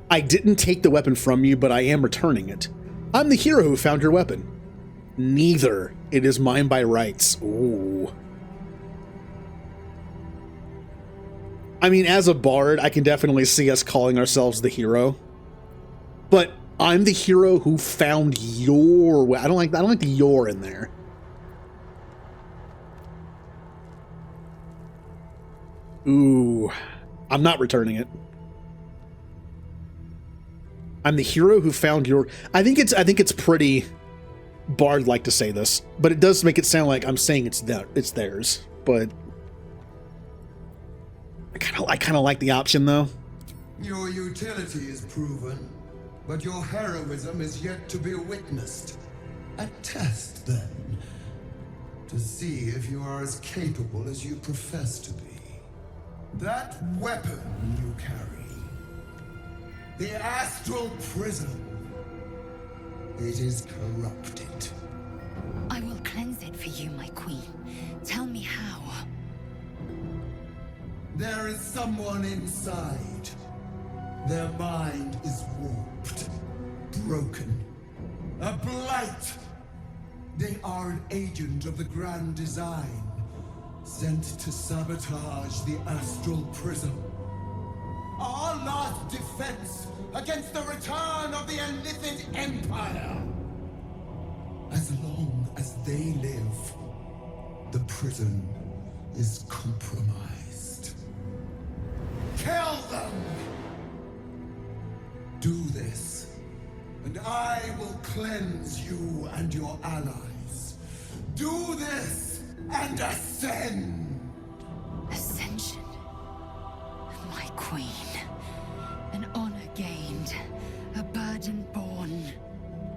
I didn't take the weapon from you, but I am returning it. I'm the hero who found your weapon. Neither. It is mine by rights. Ooh. I mean, as a bard, I can definitely see us calling ourselves the hero. But I'm the hero who found your weapon. I don't like the "your" in there. Ooh, I'm not returning it. I'm the hero who found your. I think it's pretty bard-like to say this, but it does make it sound like I'm saying it's theirs. But I kind of like the option though. Your utility is proven, but your heroism is yet to be witnessed. A test, then, to see if you are as capable as you profess to be. That weapon you carry, the astral prism, it is corrupted. I will cleanse it for you, my queen. Tell me how. There is someone inside. Their mind is warped, broken, a blight. They are an agent of the grand design, Sent to sabotage the astral prism. Our last defense against the return of the Illithid Empire. As long as they live, the prison is compromised. Kill them! Do this, and I will cleanse you and your allies. Do this, and ascend! Ascension. My queen. An honor gained. A burden borne.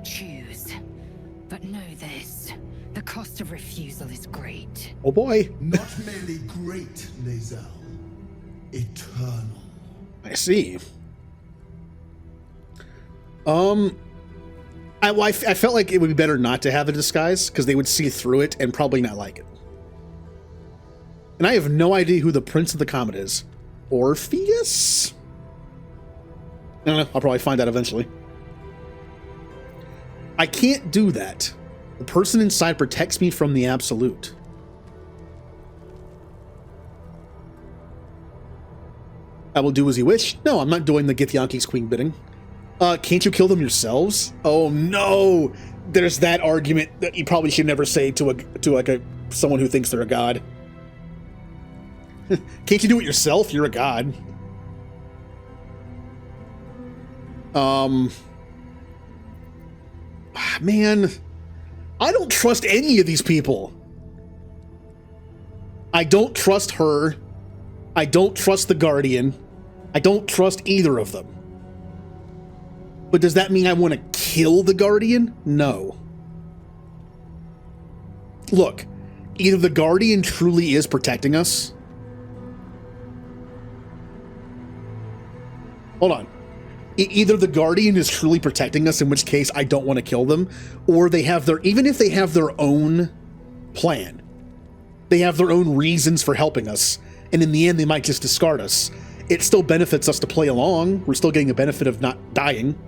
Choose. But know this. The cost of refusal is great. Oh boy. Not merely great, Lae'zel. Eternal. I see. I felt like it would be better not to have a disguise because they would see through it and probably not like it. And I have no idea who the Prince of the Comet is. Orpheus? I don't know. I'll probably find out eventually. I can't do that. The person inside protects me from the absolute. I will do as you wish. No, I'm not doing the Githyanki's queen bidding. Can't you kill them yourselves? Oh no! There's that argument that you probably should never say to someone who thinks they're a god. Can't you do it yourself? You're a god. Man, I don't trust any of these people. I don't trust her. I don't trust the Guardian. I don't trust either of them. But does that mean I want to kill the Guardian? No. Look, either the Guardian truly is protecting us. Hold on. Either the Guardian is truly protecting us, in which case I don't want to kill them, or they have even if they have their own plan, they have their own reasons for helping us, and in the end they might just discard us. It still benefits us to play along. We're still getting a benefit of not dying.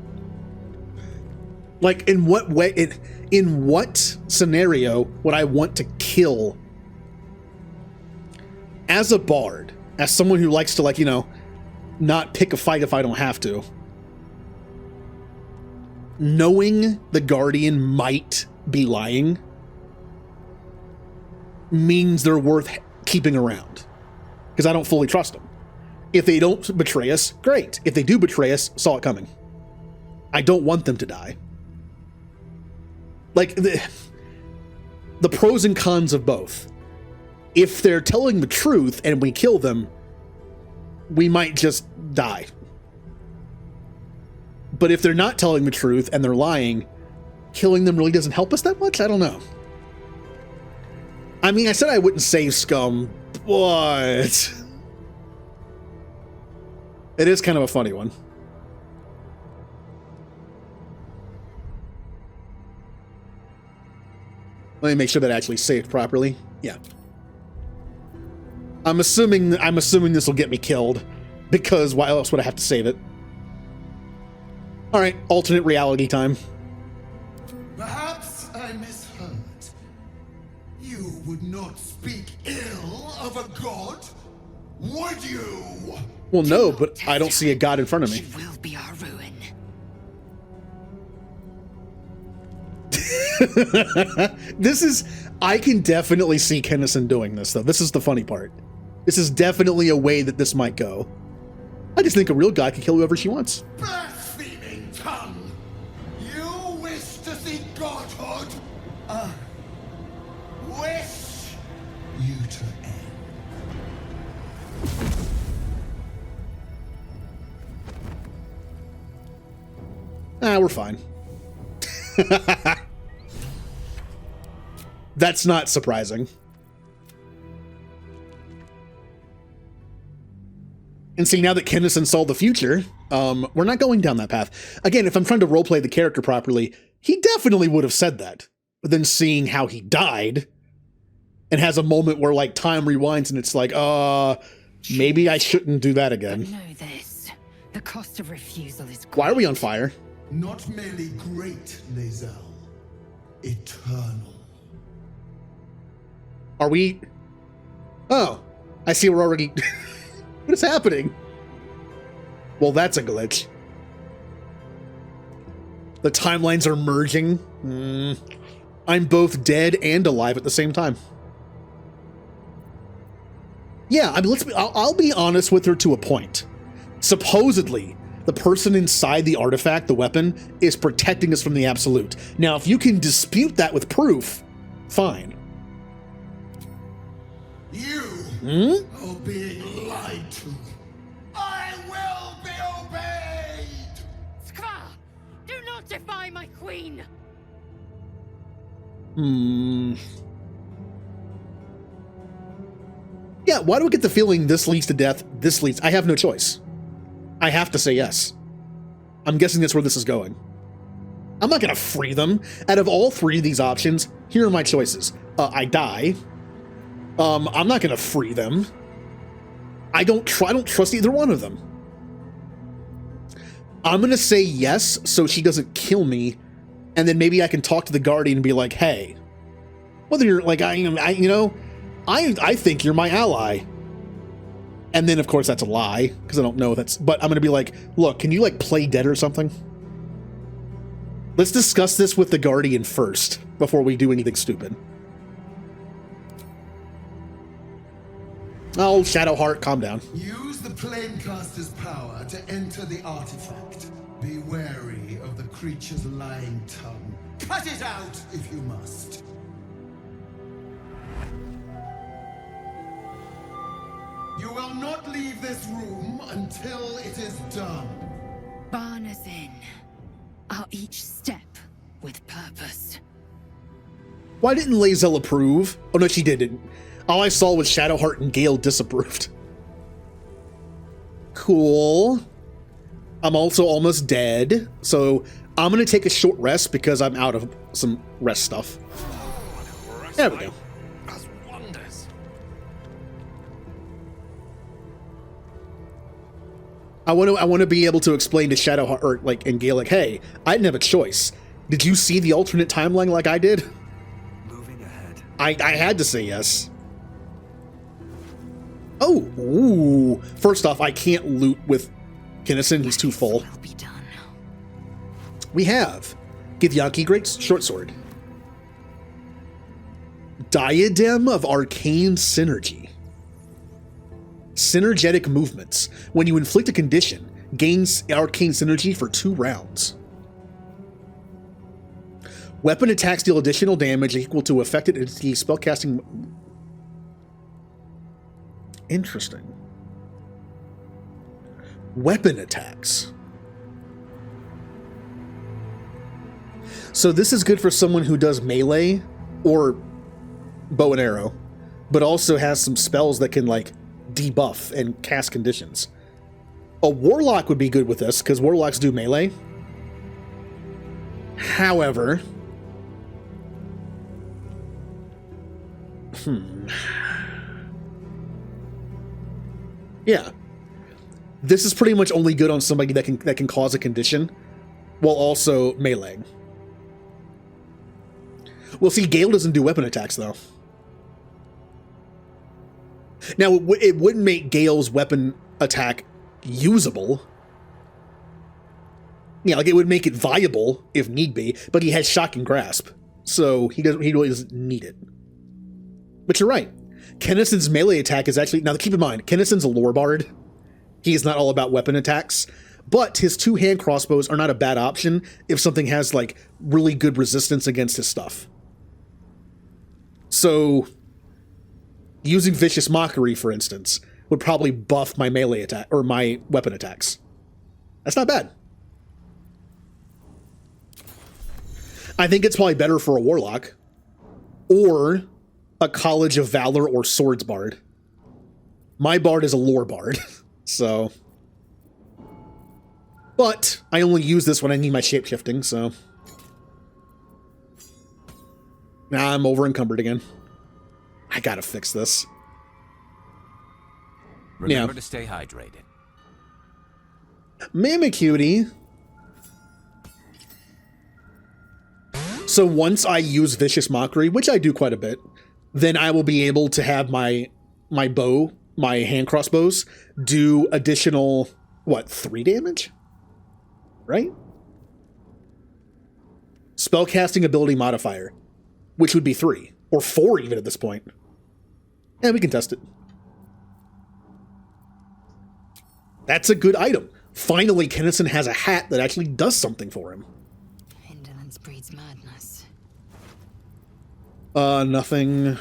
Like, in what way, in what scenario would I want to kill? As a bard, as someone who likes to, like, you know, not pick a fight if I don't have to, knowing the Guardian might be lying means they're worth keeping around, because I don't fully trust them. If they don't betray us, great. If they do betray us, saw it coming. I don't want them to die. Like, the pros and cons of both. If they're telling the truth and we kill them, we might just die. But if they're not telling the truth and they're lying, killing them really doesn't help us that much? I don't know. I mean, I said I wouldn't save scum, but it is kind of a funny one. Let me make sure that I actually saved properly. Yeah. I'm assuming this will get me killed, because why else would I have to save it? All right, alternate reality time. Perhaps I misheard. You would not speak ill of a god, would you? Well, no, but I don't see a god in front of me. It will be our ruin. I can definitely see Kennison doing this, though. This is the funny part. This is definitely a way that this might go. I just think a real god can kill whoever she wants. Blaspheming tongue! You wish to see godhood? Wish you to end. We're fine. That's not surprising. And see, now that Kennison saw the future, we're not going down that path. Again, if I'm trying to roleplay the character properly, he definitely would have said that. But then seeing how he died, and has a moment where, like, time rewinds and it's like, maybe I shouldn't do that again. But know this. The cost of refusal is great. Why are we on fire? Not merely great, Lae'zel. Eternal. Are we... Oh, I see we're already... What is happening? Well, that's a glitch. The timelines are merging. I'm both dead and alive at the same time. Yeah, I mean, I'll be honest with her to a point. Supposedly, the person inside the artifact, the weapon, is protecting us from the absolute. Now, if you can dispute that with proof, fine. You are being lied to. I will be obeyed! Skva! Do not defy my queen! Yeah, why do I get the feeling this leads to death, this leads... I have no choice. I have to say yes. I'm guessing that's where this is going. I'm not going to free them. Out of all three of these options, here are my choices. I die. I'm not going to free them. I don't trust either one of them. I'm going to say yes so she doesn't kill me, and then maybe I can talk to the Guardian and be like, hey, whether you're like, I think you're my ally. And then, of course, that's a lie, because I don't know that's... But I'm going to be like, look, can you, like, play dead or something? Let's discuss this with the Guardian first, before we do anything stupid. Oh, Shadowheart, calm down. Use the Planecaster's power to enter the artifact. Be wary of the creature's lying tongue. Cut it out if you must. You will not leave this room until it is done. Barnazin. Are each step with purpose. Why didn't Lae'zel approve? Oh, no, she didn't. All I saw was Shadowheart and Gale disapproved. Cool. I'm also almost dead, so I'm going to take a short rest because I'm out of some rest stuff. There we go. I want to be able to explain to Shadowheart and Gale, like, hey, I didn't have a choice. Did you see the alternate timeline like I did? Moving ahead. I had to say yes. Oh, ooh. First off, I can't loot with Kinnison. He's too full. Will be done. We have Githyanki Great Shortsword. Diadem of Arcane Synergy. Synergetic movements. When you inflict a condition, gains arcane synergy for 2 rounds. Weapon attacks deal additional damage equal to affected entity spellcasting. Interesting. Weapon attacks. So this is good for someone who does melee or bow and arrow, but also has some spells that can, like, debuff and cast conditions. A warlock would be good with this because warlocks do melee. However, yeah, this is pretty much only good on somebody that can cause a condition while also meleeing. Well, see, Gale doesn't do weapon attacks though. Now, it wouldn't make Gale's weapon attack usable. Yeah, like it would make it viable if need be, but he has Shocking Grasp, so he really doesn't need it. But you're right. Kennison's melee attack is actually... Now, keep in mind, Kennison's a lore bard. He is not all about weapon attacks, but his 2-hand crossbows are not a bad option if something has, like, really good resistance against his stuff. So... using Vicious Mockery, for instance, would probably buff my melee attack or my weapon attacks. That's not bad. I think it's probably better for a warlock or a College of Valor or Swords bard. My bard is a lore bard, so. But I only use this when I need my shapeshifting, so. Nah, I'm over encumbered again. I gotta fix this. Remember to stay hydrated. Mimicutie. So once I use Vicious Mockery, which I do quite a bit, then I will be able to have my my bow, my hand crossbows, do additional, what, 3 damage? Right? Spellcasting ability modifier, which would be 3, or 4 even at this point. And we can test it. That's a good item. Finally, Kennison has a hat that actually does something for him. Indolence breeds madness. Nothing.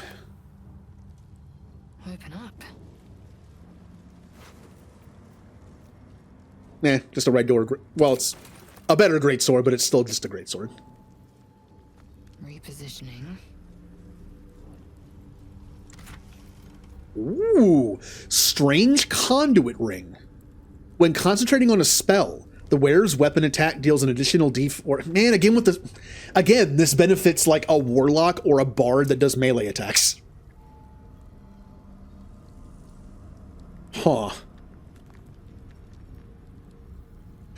Open up. Just a regular. Well, it's a better greatsword, but it's still just a greatsword. Repositioning. Ooh, strange conduit ring. When concentrating on a spell, the wearer's weapon attack deals an additional D4. Man, again with this, this benefits like a warlock or a bard that does melee attacks. Huh.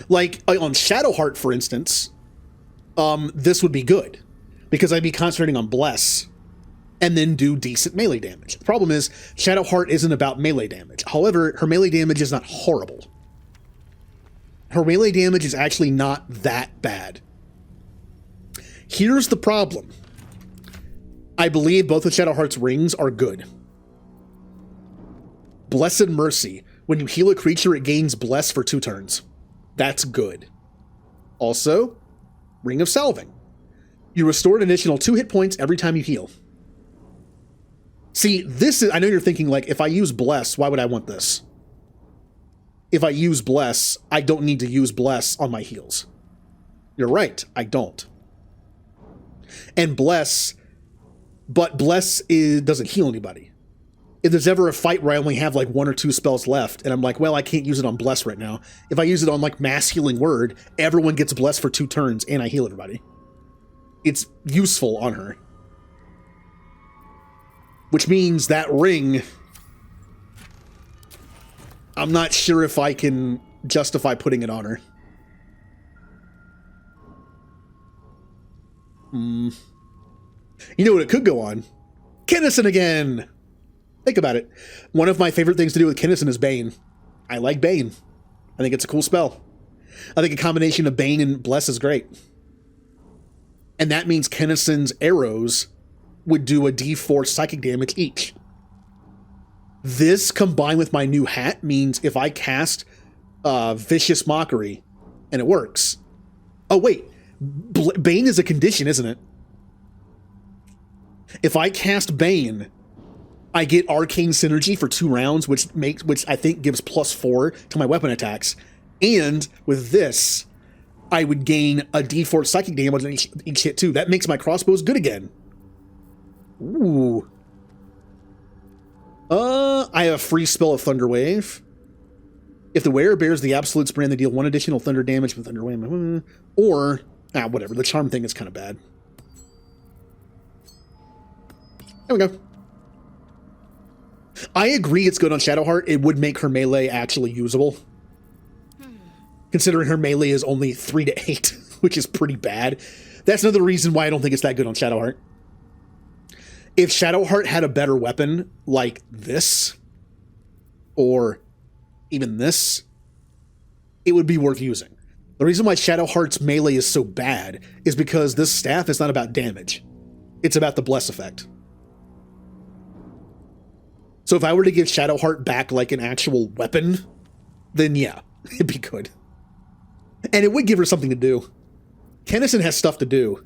Like on Shadowheart, for instance, this would be good because I'd be concentrating on bless and then do decent melee damage. The problem is Shadowheart isn't about melee damage. However, her melee damage is not horrible. Her melee damage is actually not that bad. Here's the problem. I believe both of Shadowheart's rings are good. Blessed Mercy. When you heal a creature, it gains Bless for 2 turns. That's good. Also, Ring of Salving. You restore an additional 2 hit points every time you heal. See, this is... I know you're thinking, like, if I use Bless, why would I want this? If I use Bless, I don't need to use Bless on my heals. You're right, I don't. And Bless... But Bless doesn't heal anybody. If there's ever a fight where I only have, like, 1 or 2 spells left, and I'm like, well, I can't use it on Bless right now. If I use it on, like, Mass Healing Word, everyone gets Bless for 2 turns, and I heal everybody. It's useful on her. Which means that ring... I'm not sure if I can justify putting it on her. You know what it could go on? Kennison again! Think about it. One of my favorite things to do with Kennison is Bane. I like Bane. I think it's a cool spell. I think a combination of Bane and Bless is great. And that means Kennison's arrows would do a D4 psychic damage each. This, combined with my new hat, means if I cast Vicious Mockery, and it works... Oh, wait. Bane is a condition, isn't it? If I cast Bane, I get Arcane Synergy for 2 rounds, which I think gives +4 to my weapon attacks. And with this, I would gain a D4 psychic damage on each hit, too. That makes my crossbows good again. Ooh. I have a free spell of Thunder Wave. If the wearer bears the Absolute's brand, they deal 1 additional thunder damage with Thunder Wave. Or, whatever. The charm thing is kind of bad. There we go. I agree it's good on Shadowheart. It would make her melee actually usable. Considering her melee is only 3 to 8, which is pretty bad. That's another reason why I don't think it's that good on Shadowheart. If Shadowheart had a better weapon like this, or even this, it would be worth using. The reason why Shadowheart's melee is so bad is because this staff is not about damage. It's about the Bless effect. So if I were to give Shadowheart back like an actual weapon, then yeah, it'd be good. And it would give her something to do. Kennison has stuff to do.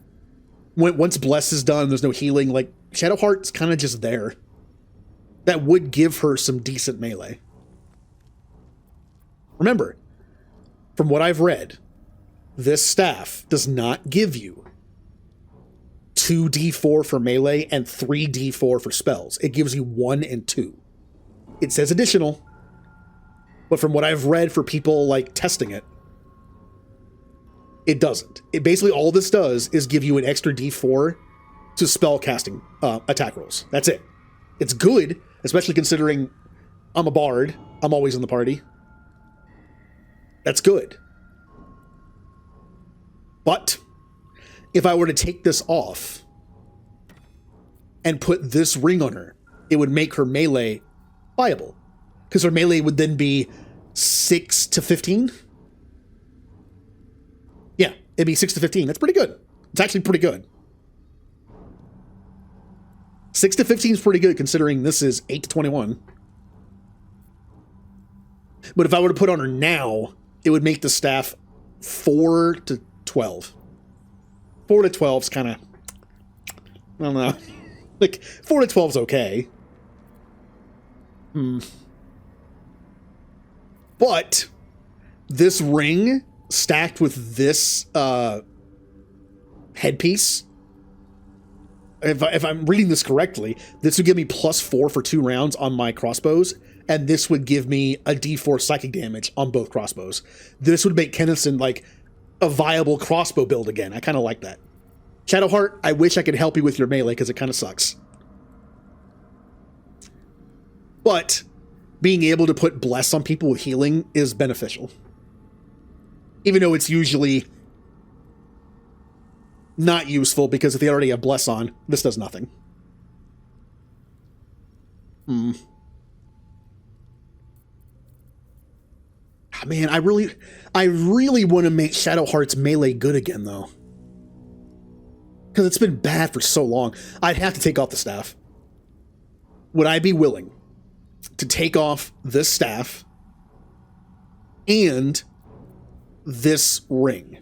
Once Bless is done, there's no healing. Like, Shadowheart's kind of just there. That would give her some decent melee. Remember, from what I've read, this staff does not give you 2d4 for melee and 3d4 for spells. It gives you 1 and 2. It says additional, but from what I've read for people like testing it, it doesn't. It basically, all this does is give you an extra d4 to spell casting attack rolls. That's it. It's good, especially considering I'm a bard. I'm always in the party. That's good. But if I were to take this off and put this ring on her, it would make her melee viable. Because her melee would then be 6 to 15. Yeah, it'd be 6 to 15. That's pretty good. It's actually pretty good. 6 to 15 is pretty good considering this is 8 to 21. But if I were to put on her now, it would make the staff 4 to 12. 4 to 12 is kind of, I don't know. Like, 4 to 12 is okay. But this ring stacked with this headpiece, if I'm reading this correctly, this would give me +4 for 2 rounds on my crossbows, and this would give me a D4 psychic damage on both crossbows. This would make Kennison like a viable crossbow build again. I kind of like that. Shadowheart, I wish I could help you with your melee because it kind of sucks. But being able to put bless on people with healing is beneficial. Even though it's usually not useful because if they already have bless on, this does nothing. Oh, man, I really want to make Shadowheart's melee good again, though. Because it's been bad for so long. I'd have to take off the staff. Would I be willing to take off this staff and this ring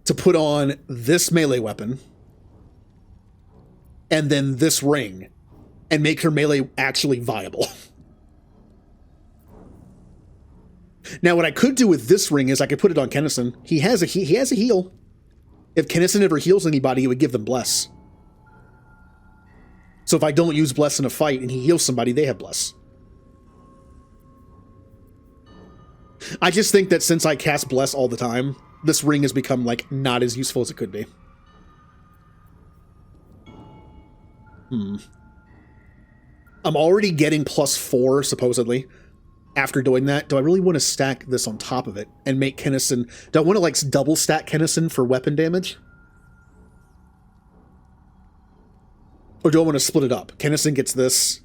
to put on this melee weapon and then this ring and make her melee actually viable? Now, what I could do with this ring is I could put it on Kennison. He has a heal. If Kennison ever heals anybody, it would give them bless. So if I don't use bless in a fight and he heals somebody, they have bless. I just think that since I cast bless all the time, this ring has become like not as useful as it could be. I'm already getting +4 supposedly after doing that. Do I really want to stack this on top of it and make Kennison? Do I want to like double stack Kennison for weapon damage? Or do I want to split it up? Kennison gets this,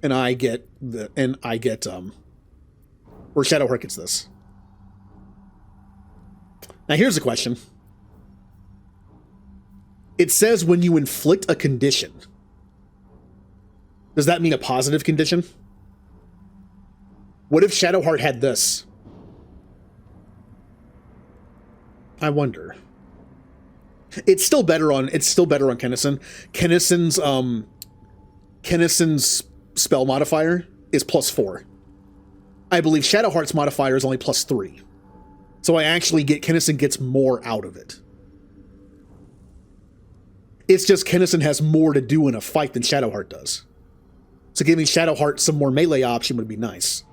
and I get or Shadowheart gets this. Now here's the question. It says when you inflict a condition. Does that mean a positive condition? What if Shadowheart had this? I wonder. It's still better on Kennison. Kennison's spell modifier is +4. I believe Shadowheart's modifier is only +3. So I actually get Kennison gets more out of it. It's just Kennison has more to do in a fight than Shadowheart does. So giving Shadowheart some more melee option would be nice.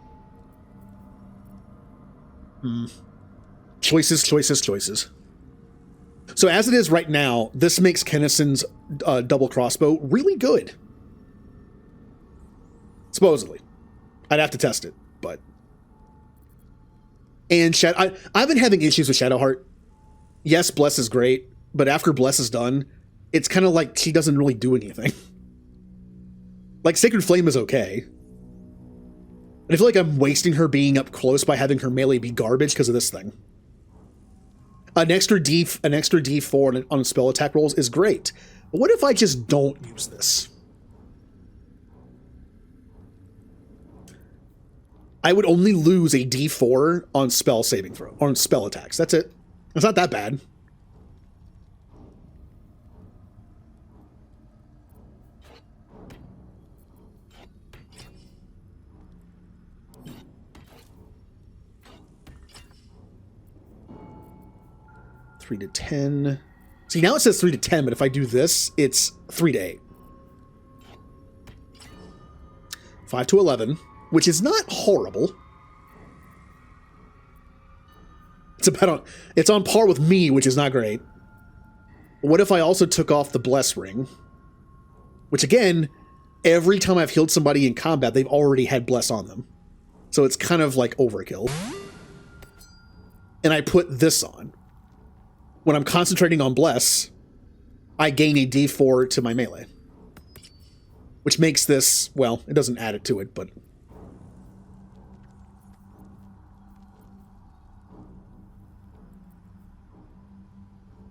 Choices. So as it is right now, this makes Kennison's double crossbow really good. Supposedly. I'd have to test it, but... And I've been having issues with Shadowheart. Yes, Bless is great, but after Bless is done, it's kind of like she doesn't really do anything. Like, Sacred Flame is okay. And I feel like I'm wasting her being up close by having her melee be garbage because of this thing. An extra D4 on spell attack rolls is great. But what if I just don't use this? I would only lose a D4 on spell saving throw, on spell attacks. That's it. It's not that bad. Three to 10. See, now it says 3 to 10, but if I do this, it's 3 to 8. 5 to 11, which is not horrible. It's on par with me, which is not great. What if I also took off the Bless Ring? Which again, every time I've healed somebody in combat, they've already had Bless on them. So it's kind of like overkill. And I put this on. When I'm concentrating on Bless, I gain a d4 to my melee. Which makes this, well, it doesn't add it to it, but...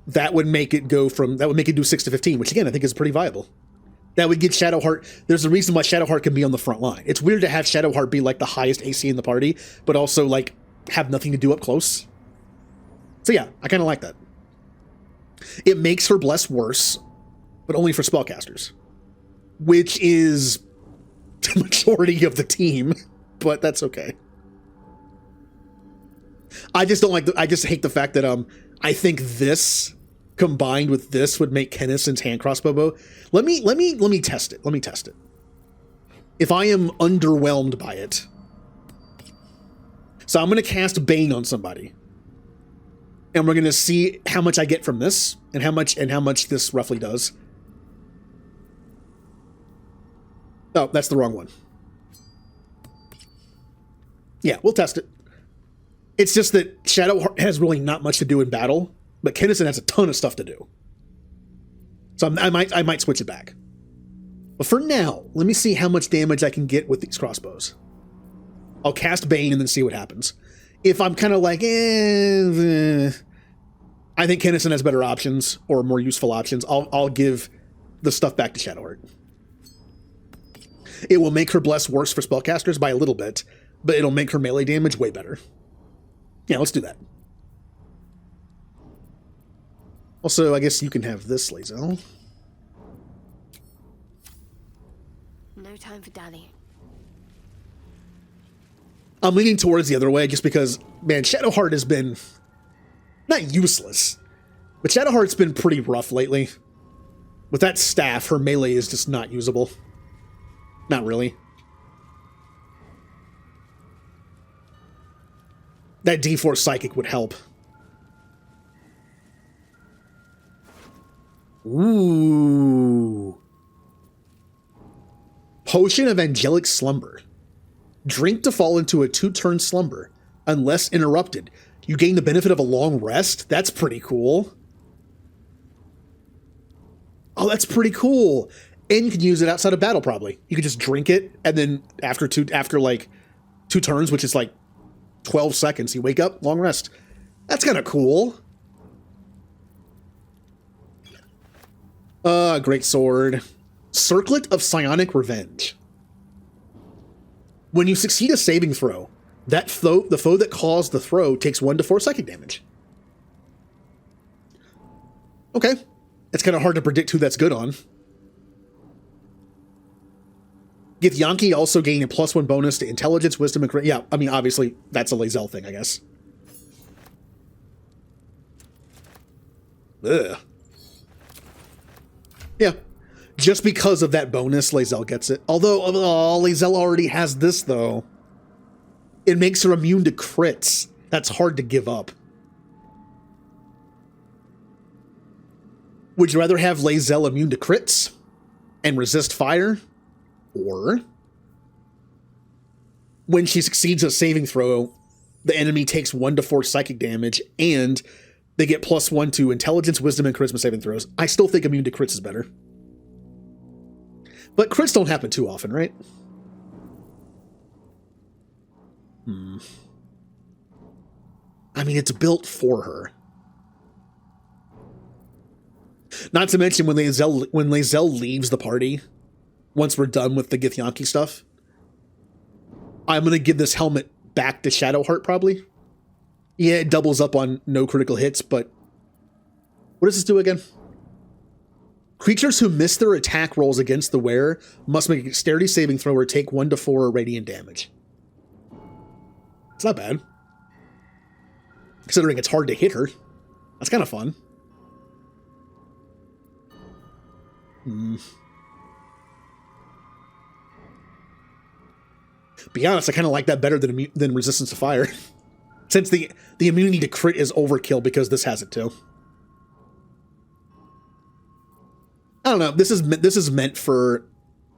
that would make it do 6 to 15, which again, I think is pretty viable. That would get Shadowheart, there's a reason why Shadowheart can be on the front line. It's weird to have Shadowheart be like the highest AC in the party, but also like have nothing to do up close. So yeah, I kind of like that. It makes her bless worse, but only for spellcasters, which is the majority of the team, but that's okay. I just don't like I just hate the fact that I think this combined with this would make Kennison's hand crossbow bow. Let me test it. Let me test it. If I am underwhelmed by it. So I'm going to cast Bane on somebody. And we're going to see how much I get from this and how much this roughly does. Oh, that's the wrong one. Yeah, we'll test it. It's just that Shadowheart has really not much to do in battle, but Kennison has a ton of stuff to do. So I might switch it back. But for now, let me see how much damage I can get with these crossbows. I'll cast Bane and then see what happens. If I'm kind of like, I think Kennison has better options or more useful options, I'll give the stuff back to Shadowheart. It will make her bless worse for spellcasters by a little bit, but it'll make her melee damage way better. Yeah, let's do that. Also, I guess you can have this, Lae'zel. No time for dally. I'm leaning towards the other way just because, man, Shadowheart has been not useless, but Shadowheart's been pretty rough lately. With that staff, her melee is just not usable. Not really. That D4 Psychic would help. Ooh. Potion of Angelic Slumber. Drink to fall into a 2-turn slumber. Unless interrupted. You gain the benefit of a long rest? That's pretty cool. Oh, that's pretty cool. And you can use it outside of battle, probably. You could just drink it, and then after like 2 turns, which is like 12 seconds, you wake up, long rest. That's kind of cool. Great sword. Circlet of Psionic Revenge. When you succeed a saving throw, the foe that caused the throw takes 1 to 4 psychic damage. Okay. It's kind of hard to predict who that's good on. Githyanki also gain a +1 bonus to intelligence, wisdom, and... yeah, I mean, obviously, that's a Lae'zel thing, I guess. Ugh. Yeah. Just because of that bonus, Lae'zel gets it. Although, Lae'zel already has this, though. It makes her immune to crits. That's hard to give up. Would you rather have Lae'zel immune to crits and resist fire? Or, when she succeeds a saving throw, the enemy takes 1 to 4 psychic damage, and they get +1 to intelligence, wisdom, and charisma saving throws. I still think immune to crits is better. But crits don't happen too often, right? I mean, it's built for her. Not to mention when Lae'zel leaves the party, once we're done with the Githyanki stuff, I'm going to give this helmet back to Shadowheart, probably. Yeah, it doubles up on no critical hits, but... what does this do again? Creatures who miss their attack rolls against the wearer must make a dexterity saving throw or take 1 to 4 radiant damage. It's not bad. Considering it's hard to hit her. That's kind of fun. Be honest, I kind of like that better than resistance to fire. Since the immunity to crit is overkill because this has it too. I don't know. This is meant for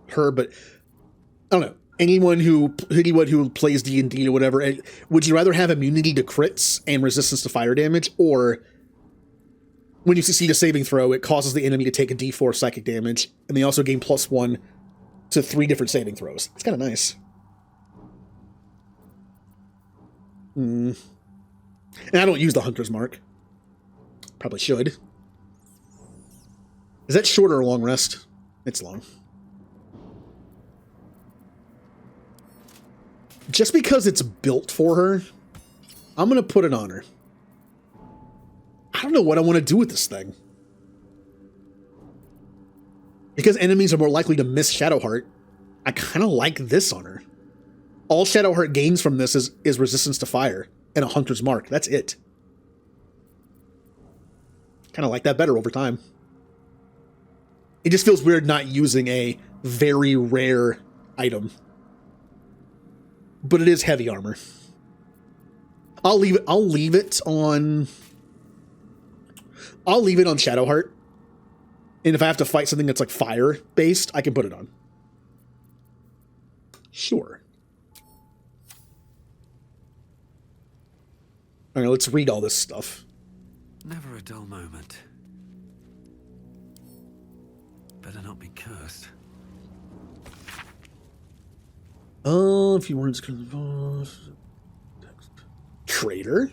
her, but I don't know. Anyone who plays D&D or whatever, would you rather have immunity to crits and resistance to fire damage, or When you succeed a saving throw, it causes the enemy to take a d4 psychic damage, and they also gain +1 to 3 different saving throws. It's kind of nice. And I don't use the Hunter's Mark. Probably should. Is that short or long rest? It's long. Just because it's built for her, I'm going to put it on her. I don't know what I want to do with this thing. Because enemies are more likely to miss Shadowheart, I kind of like this on her. All Shadowheart gains from this is resistance to fire and a Hunter's Mark. That's it. Kind of like that better over time. It just feels weird not using a very rare item. But it is heavy armor. I'll leave it on Shadowheart. And if I have to fight something that's like fire based, I can put it on. Sure. All right, let's read all this stuff. Never a dull moment. Better not be cursed. A few words. Traitor?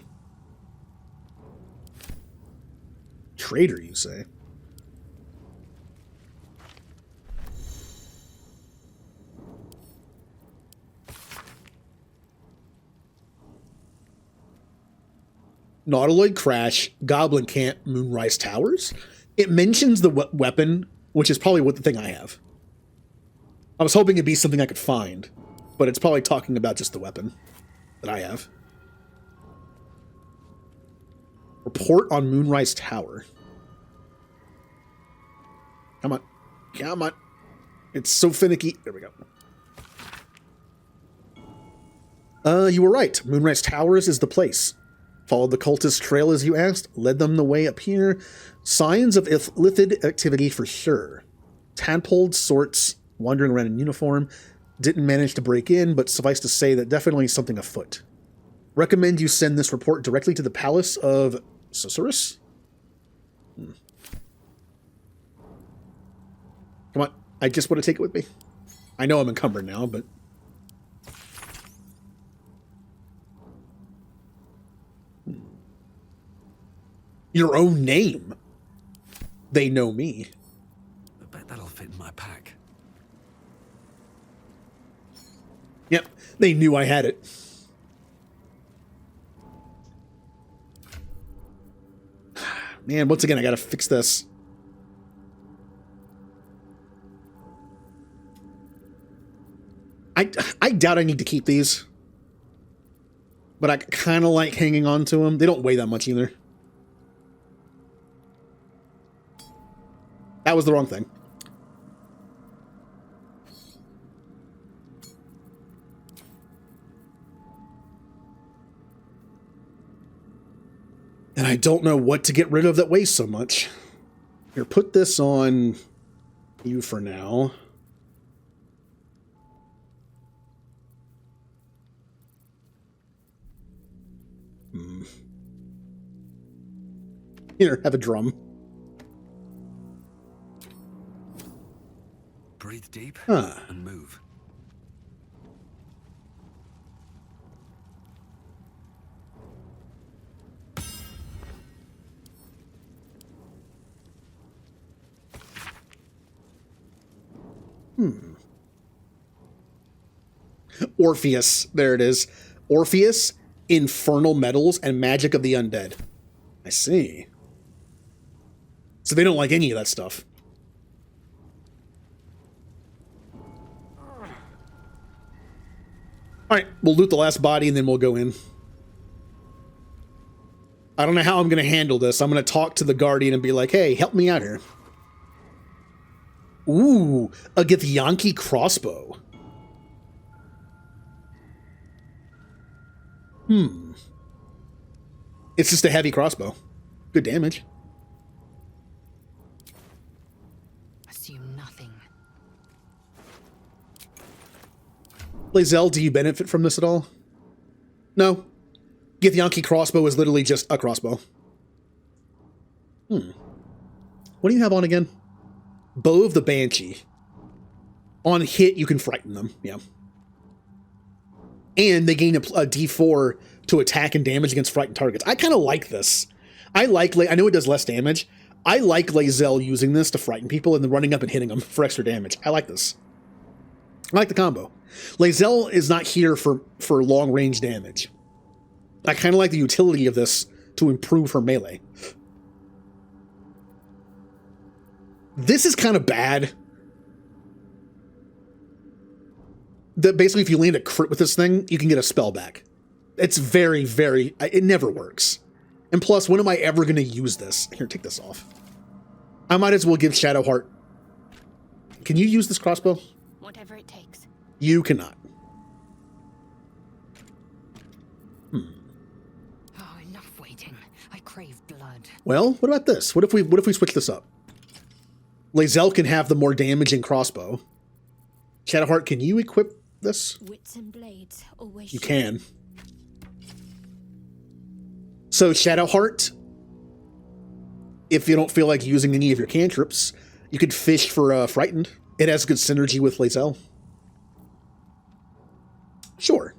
Traitor, you say? Nautiloid Crash, Goblin Camp, Moonrise Towers. It mentions the weapon, which is probably what the thing I have. I was hoping it'd be something I could find, but it's probably talking about just the weapon that I have. Report on Moonrise Tower. Come on. Come on. It's so finicky. There we go. You were right. Moonrise Towers is the place. Followed the cultist trail as you asked. Led them the way up here. Signs of Illithid activity for sure. Tadpole sorts wandering around in uniform. Didn't manage to break in, but suffice to say that definitely something afoot. Recommend you send this report directly to the Palace of Susurrus? Come on. I just want to take it with me. I know I'm encumbered now, but... Your own name. They know me. I bet that'll fit in my pack. Yep, they knew I had it. Man, once again, I gotta fix this. I doubt I need to keep these. But I kind of like hanging on to them. They don't weigh that much either. That was the wrong thing. And I don't know what to get rid of that weighs so much. Here, put this on you for now. Here, have a drum. Breathe deep and move. Orpheus. There it is. Orpheus, Infernal Metals, and Magic of the Undead. I see. So they don't like any of that stuff. Alright, we'll loot the last body and then we'll go in. I don't know how I'm going to handle this. I'm going to talk to the Guardian and be like, hey, help me out here. Ooh, a Githyanki crossbow. It's just a heavy crossbow. Good damage. Assume nothing. Lae'zel, do you benefit from this at all? No. Githyanki crossbow is literally just a crossbow. What do you have on again? Bow of the Banshee. On hit, you can frighten them. Yeah. And they gain a D4 to attack and damage against frightened targets. I kind of like this. I know it does less damage. I like Lae'zel using this to frighten people and then running up and hitting them for extra damage. I like this. I like the combo. Lae'zel is not here for long range damage. I kind of like the utility of this to improve her melee. This is kind of bad. Basically, if you land a crit with this thing, you can get a spell back. It's very, very... It never works. And plus, when am I ever going to use this? Here, take this off. I might as well give Shadowheart... Can you use this crossbow? Whatever it takes. You cannot. Oh, enough waiting. I crave blood. Well, what about this? What if we switch this up? Lae'zel can have the more damaging crossbow. Shadowheart, can you equip this? Wits and blades always. You can. So Shadowheart, if you don't feel like using any of your cantrips, you could fish for Frightened. It has good synergy with Lae'zel. Sure.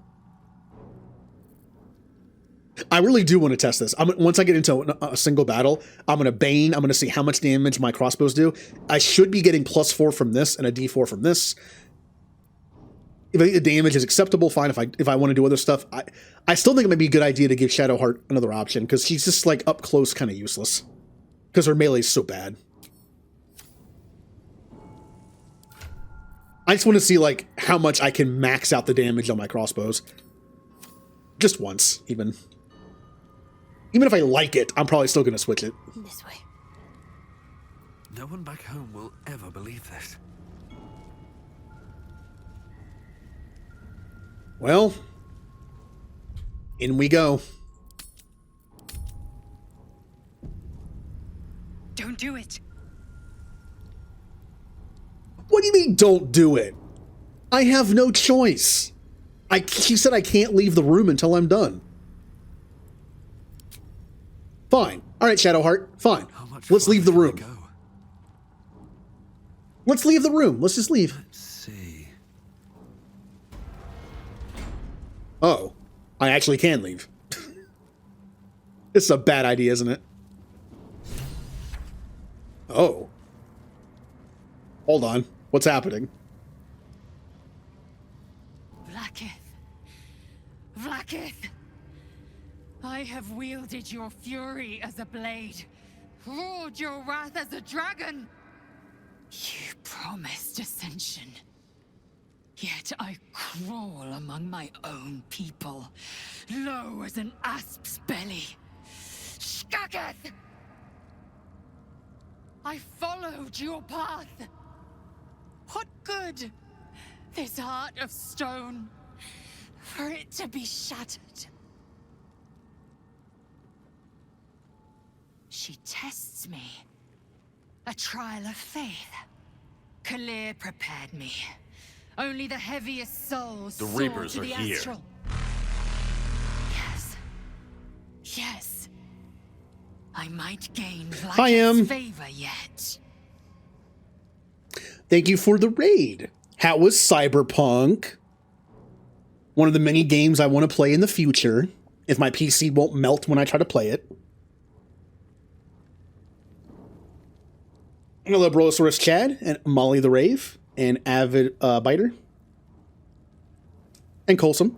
I really do want to test this. Once I get into a single battle, I'm going to Bane. I'm going to see how much damage my crossbows do. I should be getting +4 from this and a D4 from this. If I think the damage is acceptable, fine. If I want to do other stuff, I still think it might be a good idea to give Shadowheart another option, because she's just like up close kind of useless. Because her melee is so bad. I just want to see like how much I can max out the damage on my crossbows. Just once, even. Even if I like it, I'm probably still going to switch it. This way. No one back home will ever believe this. Well, in we go. Don't do it. What do you mean, don't do it? I have no choice. She said I can't leave the room until I'm done. Fine. All right, Shadowheart. Fine. Let's leave the room. Let's leave the room. Let's just leave. Let's see. Oh, I actually can leave. This is a bad idea, isn't it? Oh. Hold on. What's happening? Vlaakith! I have wielded your fury as a blade, roared your wrath as a dragon. You promised ascension. Yet I crawl among my own people, low as an asp's belly. Skageth! I followed your path. What good? This heart of stone, for it to be shattered. She tests me. A trial of faith. Kalir prepared me. Only the heaviest souls The soar Reapers to are the here. astral. Yes. Yes. I might gain Vlaakith's favor yet. Thank you for the raid. How was Cyberpunk? One of the many games I want to play in the future, if my PC won't melt when I try to play it. Hello, Brolosaurus Chad, and Molly the Rave, and Avid Biter, and Colsum.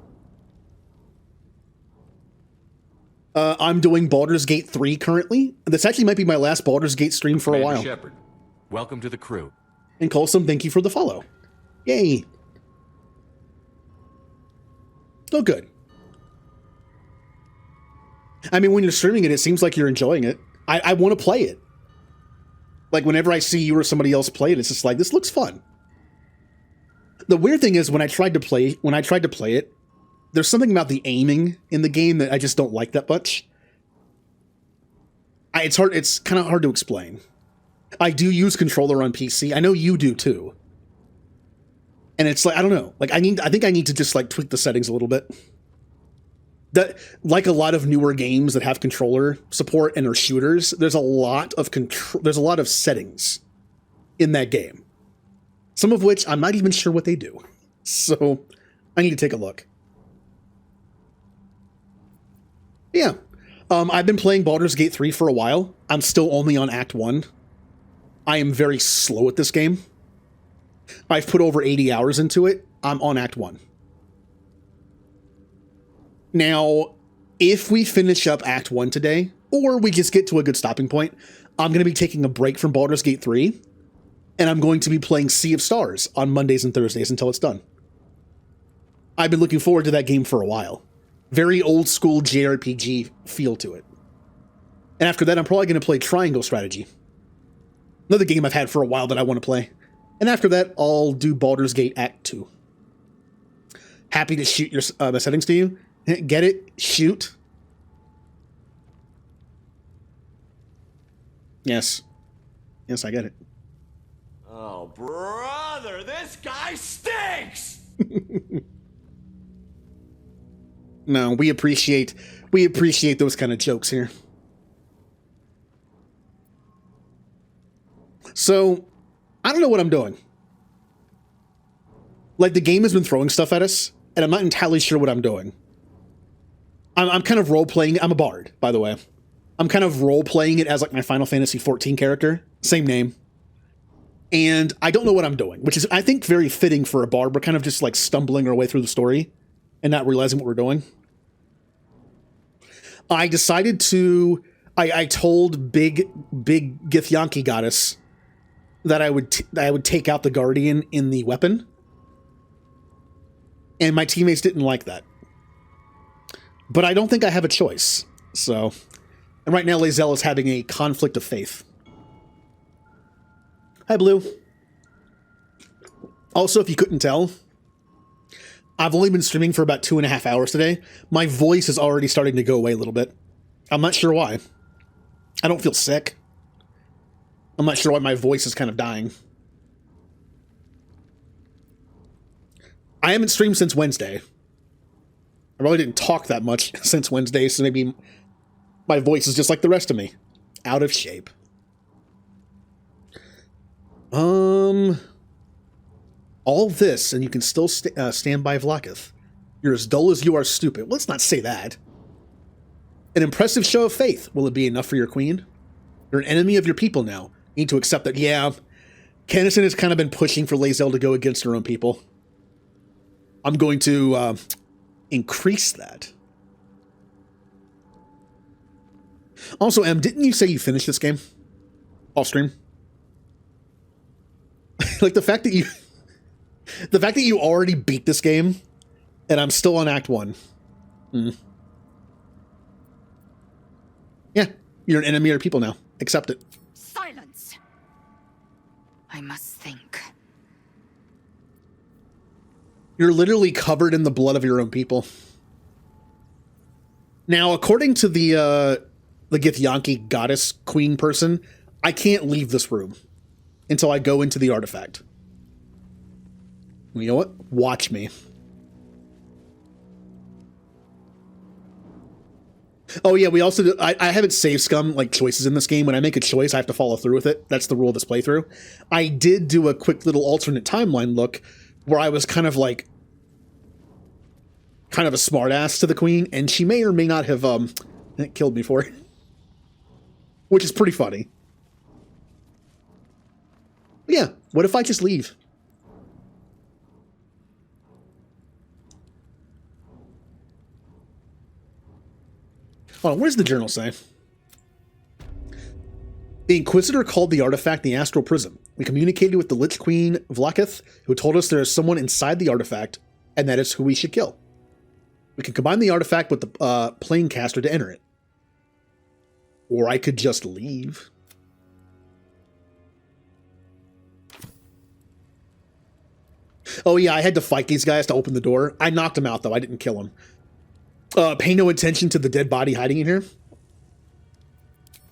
I'm doing Baldur's Gate 3 currently. This actually might be my last Baldur's Gate stream for a Commander while. Shepard, welcome to the crew. And Colsum, thank you for the follow. Yay. Oh, good. I mean, when you're streaming it, it seems like you're enjoying it. I want to play it. Like, whenever I see you or somebody else play it, it's just like, this looks fun. The weird thing is, when I tried to play it, there's something about the aiming in the game that I just don't like that much. It's kind of hard to explain. I do use controller on PC. I know you do too. And it's like, I don't know. Like, I think I need to just like tweak the settings a little bit. that, like a lot of newer games that have controller support and are shooters, there's a lot of there's a lot of settings in that game. Some of which I'm not even sure what they do. So I need to take a look. Yeah. I've been playing Baldur's Gate 3 for a while. I'm still only on Act 1. I am very slow at this game. I've put over 80 hours into it. I'm on Act 1. Now, if we finish up Act 1 today, or we just get to a good stopping point, I'm going to be taking a break from Baldur's Gate 3, and I'm going to be playing Sea of Stars on Mondays and Thursdays until it's done. I've been looking forward to that game for a while. Very old school JRPG feel to it. And after that, I'm probably going to play Triangle Strategy. Another game I've had for a while that I want to play. And after that, I'll do Baldur's Gate Act 2. Happy to shoot your the settings to you. Get it? Shoot. Yes. Yes, I get it. Oh, brother, this guy stinks! No, we appreciate those kind of jokes here. So, I don't know what I'm doing. Like, the game has been throwing stuff at us, and I'm not entirely sure what I'm doing. I'm kind of role-playing. I'm a bard, by the way. I'm kind of role-playing it as, like, my Final Fantasy XIV character. Same name. And I don't know what I'm doing, which is, I think, very fitting for a bard. We're kind of just, like, stumbling our way through the story and not realizing what we're doing. I decided to... I told big Githyanki goddess that I would take out the Guardian in the weapon. And my teammates didn't like that. But I don't think I have a choice. So, and right now Lae'zel is having a conflict of faith. Hi, Blue. Also, if you couldn't tell, I've only been streaming for about 2.5 hours today. My voice is already starting to go away a little bit. I'm not sure why. I don't feel sick. I'm not sure why my voice is kind of dying. I haven't streamed since Wednesday. I really didn't talk that much since Wednesday, so maybe my voice is just like the rest of me. Out of shape. All this, and you can still stand by Vlakith. You're as dull as you are stupid. Let's not say that. An impressive show of faith. Will it be enough for your queen? You're an enemy of your people now. You need to accept that, yeah, Kennison has kind of been pushing for Lae'zel to go against her own people. I'm going to increase that. Also, Em, didn't you say you finished this game? Off stream? Like, the fact that you already beat this game, and I'm still on Act 1. Yeah, you're an enemy of your people now. Accept it. Silence! I must think. You're literally covered in the blood of your own people. Now, according to the Githyanki goddess queen person, I can't leave this room until I go into the artifact. You know what? Watch me. Oh yeah, we also do, I haven't saved scum like choices in this game. When I make a choice, I have to follow through with it. That's the rule of this playthrough. I did do a quick little alternate timeline look where I was kind of a smartass to the queen, and she may or may not have killed me for it. Which is pretty funny. But yeah, what if I just leave? Hold on, what does the journal say? The Inquisitor called the artifact the Astral Prism. We communicated with the Lich Queen Vlakith, who told us there is someone inside the artifact, and that is who we should kill. We can combine the artifact with the Planecaster to enter it. Or I could just leave. Oh yeah, I had to fight these guys to open the door. I knocked him out, though. I didn't kill him. Pay no attention to the dead body hiding in here.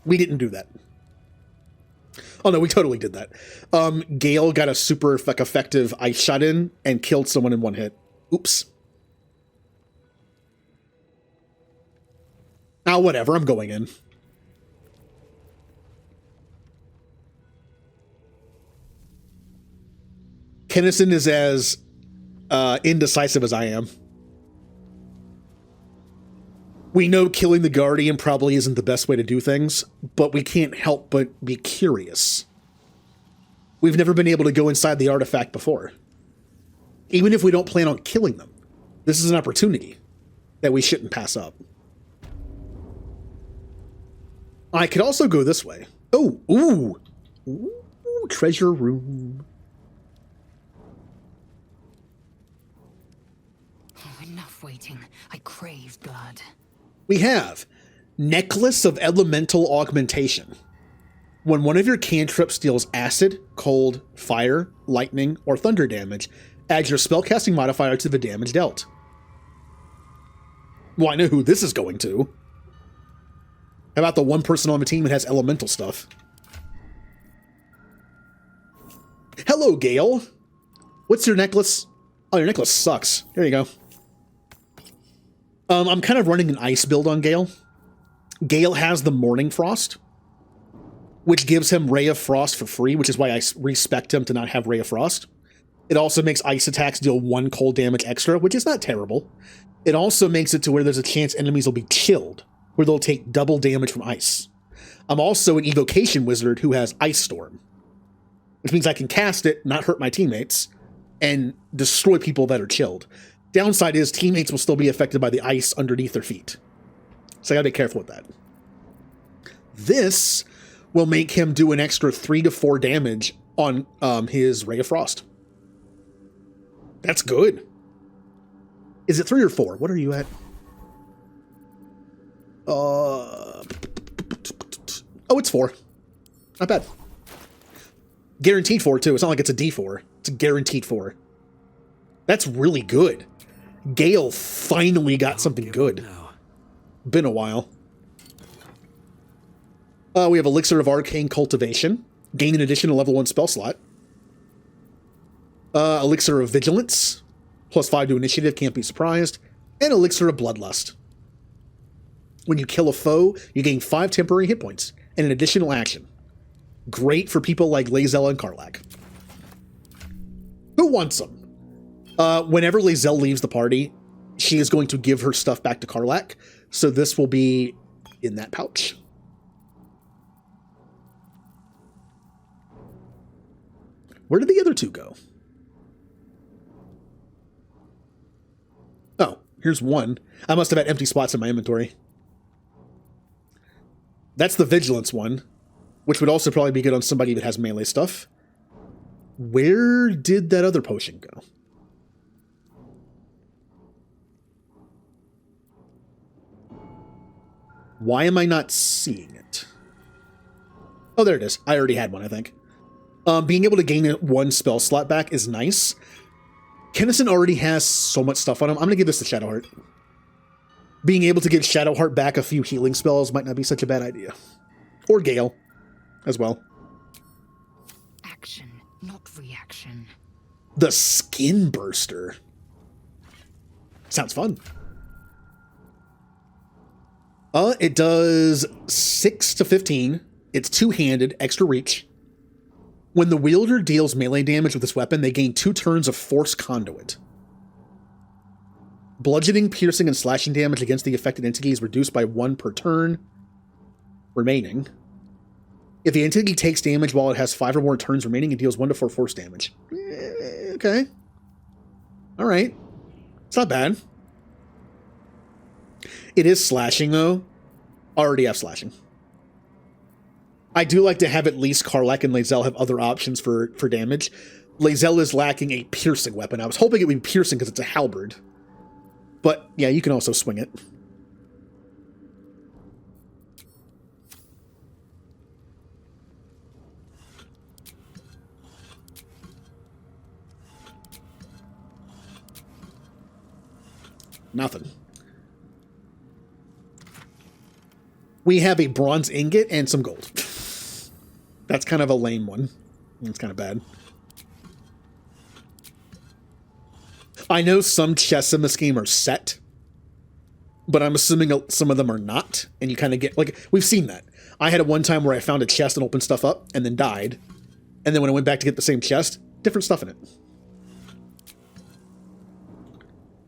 We didn't do that. Oh no, we totally did that. Gale got a super effective ice shot in and killed someone in one hit. Oops. Ah, whatever, I'm going in. Kennison is as indecisive as I am. We know killing the Guardian probably isn't the best way to do things, but we can't help but be curious. We've never been able to go inside the artifact before. Even if we don't plan on killing them, this is an opportunity that we shouldn't pass up. I could also go this way. Oh, ooh, treasure room. Oh, enough waiting. I crave blood. We have Necklace of Elemental Augmentation. When one of your cantrips deals acid, cold, fire, lightning, or thunder damage, add your spellcasting modifier to the damage dealt. Well, I know who this is going to. How about the one person on the team that has elemental stuff? Hello, Gale. What's your necklace? Oh, your necklace sucks. There you go. I'm kind of running an ice build on Gale. Gale has the Morning Frost, which gives him Ray of Frost for free, which is why I respect him to not have Ray of Frost. It also makes ice attacks deal 1 cold damage extra, which is not terrible. It also makes it to where there's a chance enemies will be chilled, where they'll take double damage from ice. I'm also an evocation wizard who has Ice Storm, which means I can cast it, not hurt my teammates, and destroy people that are chilled. Downside is teammates will still be affected by the ice underneath their feet. So I gotta be careful with that. This will make him do an extra 3 to 4 damage on his Ray of Frost. That's good. Is it 3 or 4? What are you at? Oh, it's 4. Not bad. Guaranteed 4, too. It's not like it's a D4. It's a guaranteed 4. That's really good. Gale finally got something good. Been a while. We have Elixir of Arcane Cultivation. Gain an additional level 1 spell slot. Elixir of Vigilance. +5 to initiative, can't be surprised. And Elixir of Bloodlust. When you kill a foe, you gain 5 temporary hit points and an additional action. Great for people like Lazelle and Karlach. Who wants them? Whenever Lazelle leaves the party, she is going to give her stuff back to Karlach, so this will be in that pouch. Where did the other 2 go? Oh, here's 1. I must have had empty spots in my inventory. That's the Vigilance one, which would also probably be good on somebody that has melee stuff. Where did that other potion go? Why am I not seeing it? Oh, there it is. I already had one, I think. Being able to gain 1 spell slot back is nice. Kennison already has so much stuff on him. I'm going to give this to Shadowheart. Being able to give Shadowheart back a few healing spells might not be such a bad idea. Or Gale, as well. Action, not reaction. The Skin Burster. Sounds fun. It does 6 to 15. It's 2-handed, extra reach. When the wielder deals melee damage with this weapon, they gain 2 turns of Force Conduit. Bludgeoning, piercing, and slashing damage against the affected entity is reduced by 1 per turn remaining. If the entity takes damage while it has 5 or more turns remaining, it deals 1 to 4 force damage. Okay. Alright. It's not bad. It is slashing, though. Already have slashing. I do like to have at least Karlach and Lazelle have other options for damage. Lazelle is lacking a piercing weapon. I was hoping it would be piercing because it's a halberd. But, yeah, you can also swing it. Nothing. We have a bronze ingot and some gold. That's kind of a lame one. It's kind of bad. I know some chests in this game are set, but I'm assuming some of them are not, and you kind of get, like, we've seen that. I had a one time where I found a chest and opened stuff up, and then died, and then when I went back to get the same chest, different stuff in it.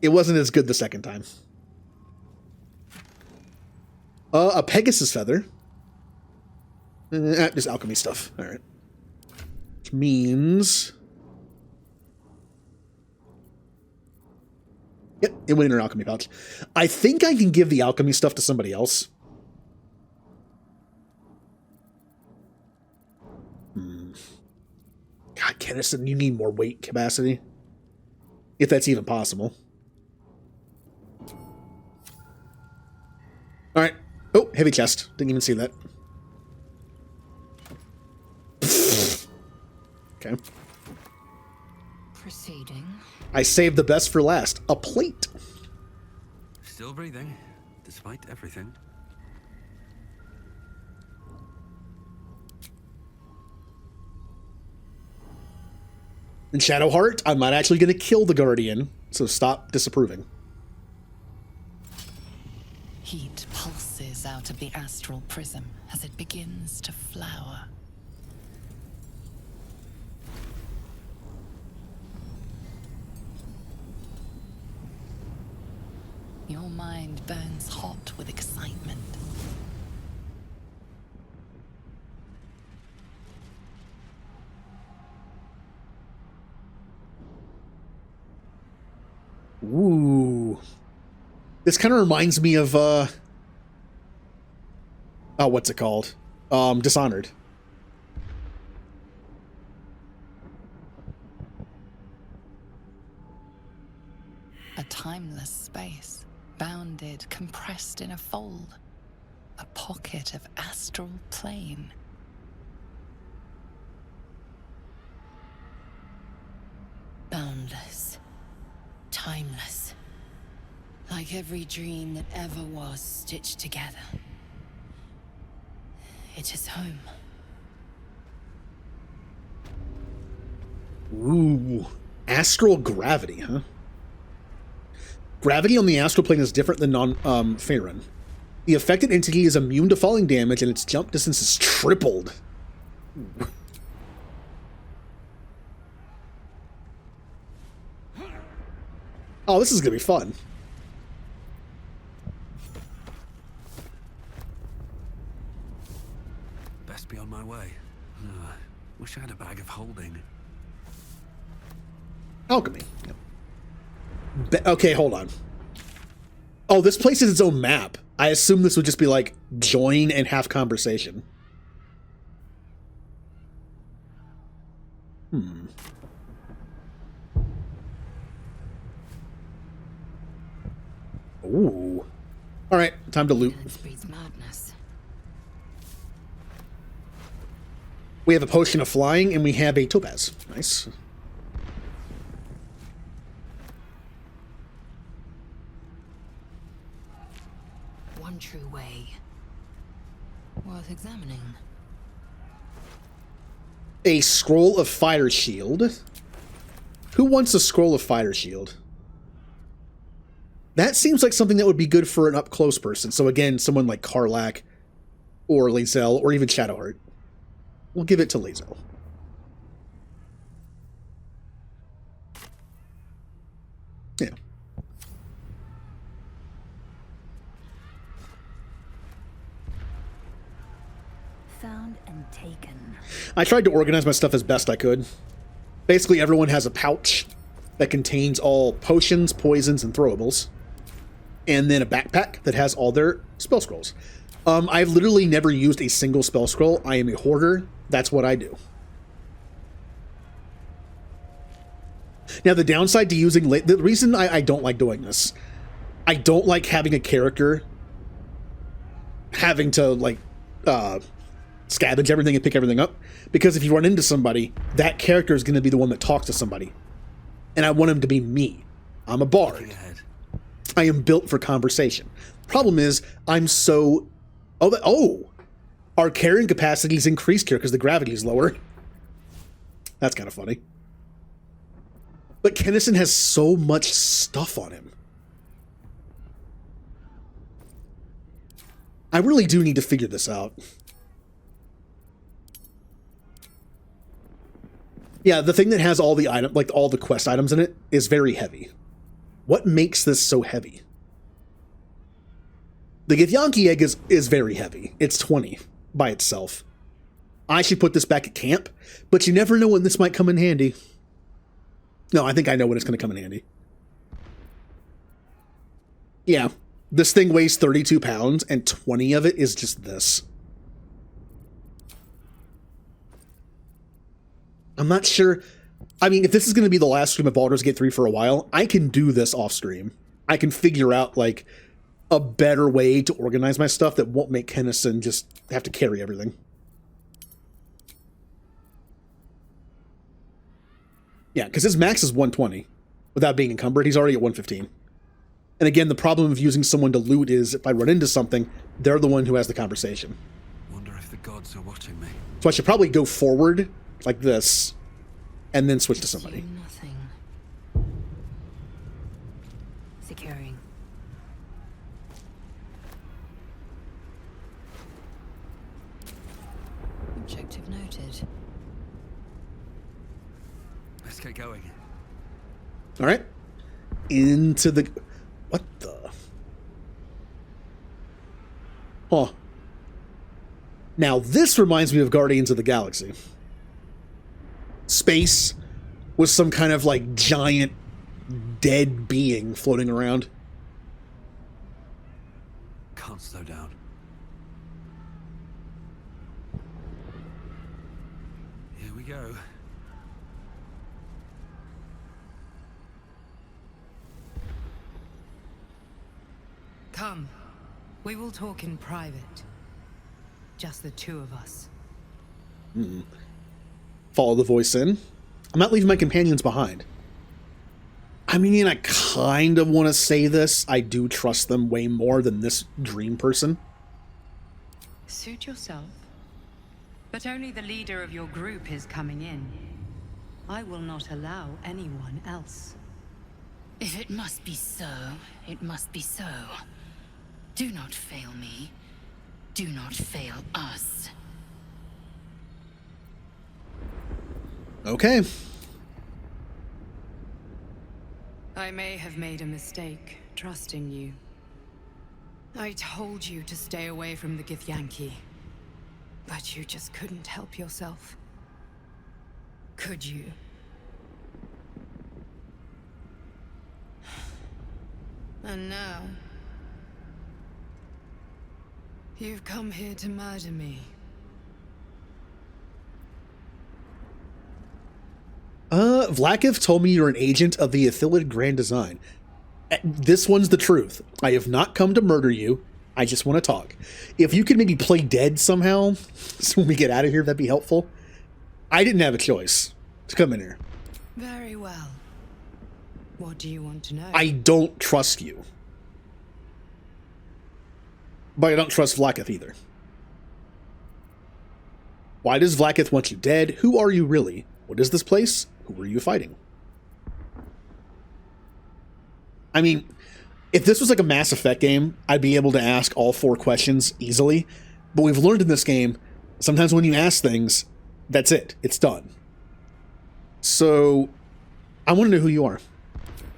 It wasn't as good the second time. A Pegasus feather. Just alchemy stuff. All right. Which means... Yep, it went in an alchemy pouch. I think I can give the alchemy stuff to somebody else. God, Kennison, you need more weight capacity. If that's even possible. Alright. Oh, heavy chest. Didn't even see that. Okay. Proceeding. I saved the best for last. A plate. Still breathing, despite everything. In Shadowheart, I'm not actually going to kill the Guardian, so stop disapproving. Heat pulses out of the astral prism as it begins to flower. Your mind burns hot with excitement. Ooh. This kind of reminds me of, oh, what's it called? Dishonored. A timeless space, bounded, compressed in a fold. A pocket of astral plane. Boundless. Timeless. Like every dream that ever was stitched together. It is home. Ooh. Astral gravity, huh? Gravity on the astral plane is different than Faerun. The affected entity is immune to falling damage and its jump distance is tripled. Oh, this is gonna be fun. Best be on my way. Wish I had a bag of holding. Alchemy. Yep. Okay, hold on. Oh, this place is its own map. I assume this would just be like join and have conversation. Ooh. All right, time to loot. Madness. We have a potion of flying and we have a topaz. Nice. One true way. Worth examining. A scroll of fire shield. Who wants a scroll of fire shield? That seems like something that would be good for an up-close person. So again, someone like Karlach or Lae'zel or even Shadowheart. We'll give it to Lae'zel. Yeah. Found and taken. I tried to organize my stuff as best I could. Basically, everyone has a pouch that contains all potions, poisons, and throwables. And then a backpack that has all their spell scrolls. I've literally never used a single spell scroll. I am a hoarder. That's what I do. Now, the downside to using... The reason I don't like doing this, I don't like having a character having to, like, scavenge everything and pick everything up. Because if you run into somebody, that character is going to be the one that talks to somebody. And I want him to be me. I'm a bard. I am built for conversation. Problem is, I'm so... Oh! Our carrying capacity is increased here because the gravity is lower. That's kind of funny. But Kennison has so much stuff on him. I really do need to figure this out. Yeah, the thing that has all the item, like all the quest items in it, is very heavy. What makes this so heavy? The Githyanki egg is very heavy. It's 20 by itself. I should put this back at camp, but you never know when this might come in handy. No, I think I know when it's going to come in handy. Yeah, this thing weighs 32 pounds, and 20 of it is just this. I'm not sure. I mean, if this is going to be the last stream of Baldur's Gate 3 for a while, I can do this off stream. I can figure out, like, a better way to organize my stuff that won't make Kennison just have to carry everything. Yeah, because his max is 120 without being encumbered. He's already at 115. And again, the problem of using someone to loot is if I run into something, they're the one who has the conversation. Wonder if the gods are watching me. So I should probably go forward like this and then switch to somebody. Nothing. Securing. Objective noted. Let's get going. All right. Into the... What the... Huh. Now, this reminds me of Guardians of the Galaxy. Space with some kind of, like, giant dead being floating around. Can't slow down. Here we go. Come. We will talk in private. Just the two of us. Follow the voice in. I'm not leaving my companions behind. I mean, I kind of want to say this. I do trust them way more than this dream person. Suit yourself. But only the leader of your group is coming in. I will not allow anyone else. If it must be so, it must be so. Do not fail me. Do not fail us. Okay. I may have made a mistake trusting you. I told you to stay away from the Githyanki. But you just couldn't help yourself. Could you? And now... you've come here to murder me. Vlakith told me you're an agent of the Ithilid Grand Design. This one's the truth. I have not come to murder you. I just want to talk. If you could maybe play dead somehow, so when we get out of here, that'd be helpful. I didn't have a choice to come in here. Very well. What do you want to know? I don't trust you. But I don't trust Vlakith either. Why does Vlakith want you dead? Who are you really? What is this place? Who are you fighting? I mean, if this was like a Mass Effect game, I'd be able to ask all 4 questions easily. But we've learned in this game, sometimes when you ask things, that's it. It's done. So, I want to know who you are.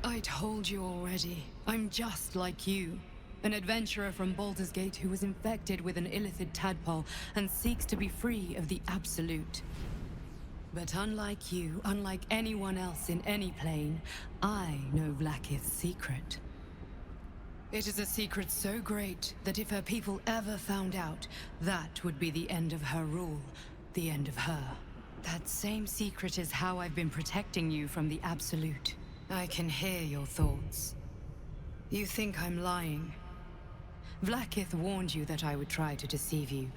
I told you already. I'm just like you. An adventurer from Baldur's Gate who was infected with an illithid tadpole and seeks to be free of the Absolute. But unlike you, unlike anyone else in any plane, I know Vlakith's secret. It is a secret so great that if her people ever found out, that would be the end of her rule, the end of her. That same secret is how I've been protecting you from the Absolute. I can hear your thoughts. You think I'm lying. Vlakith warned you that I would try to deceive you.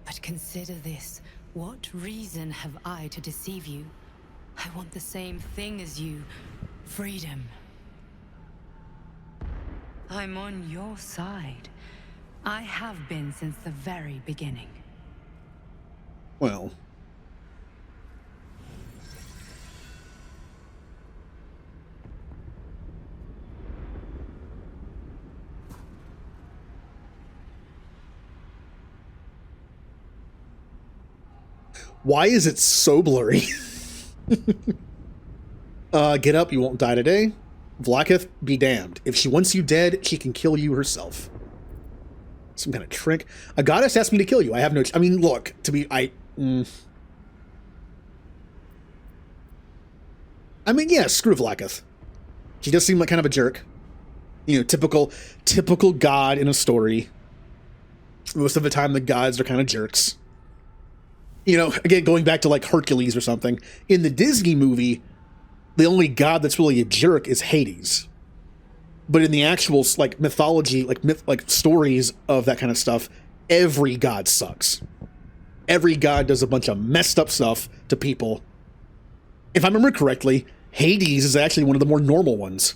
But consider this. What reason have I to deceive you? I want the same thing as you. Freedom. I'm on your side. I have been since the very beginning. Well... Why is it so blurry? Get up, you won't die today. Vlaakith, be damned. If she wants you dead, she can kill you herself. Some kind of trick. A goddess asked me to kill you. I have no... I mean, look, to be... I mean, yeah, screw Vlaakith. She does seem like kind of a jerk. You know, typical god in a story. Most of the time, the gods are kind of jerks. You know, again, going back to like Hercules or something. In the Disney movie, the only god that's really a jerk is Hades. But in the actual like mythology, like stories of that kind of stuff, every god sucks. Every god does a bunch of messed up stuff to people. If I remember correctly, Hades is actually one of the more normal ones.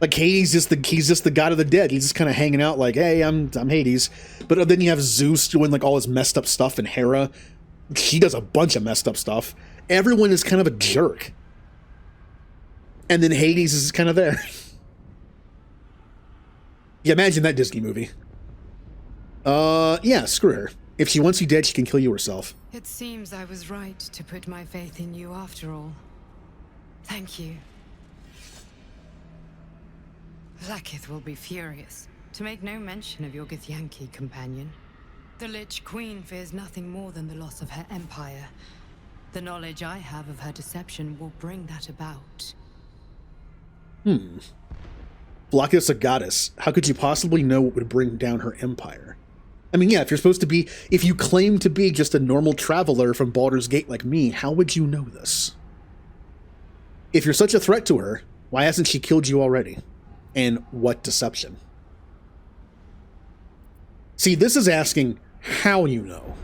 Like Hades is he's just the god of the dead. He's just kind of hanging out like, hey, I'm Hades. But then you have Zeus doing like all his messed up stuff, and Hera, she does a bunch of messed up stuff. Everyone is kind of a jerk. And then Hades is kind of there. Yeah, imagine that Disney movie. Yeah, screw her. If she wants you dead, she can kill you herself. It seems I was right to put my faith in you after all. Thank you. Vlaakith will be furious, to make no mention of your Githyanki companion. The Lich Queen fears nothing more than the loss of her empire. The knowledge I have of her deception will bring that about. Vlaakith's a goddess. How could you possibly know what would bring down her empire? I mean, yeah, if you claim to be just a normal traveler from Baldur's Gate like me, how would you know this? If you're such a threat to her, why hasn't she killed you already? And what deception? See, this is asking how you know.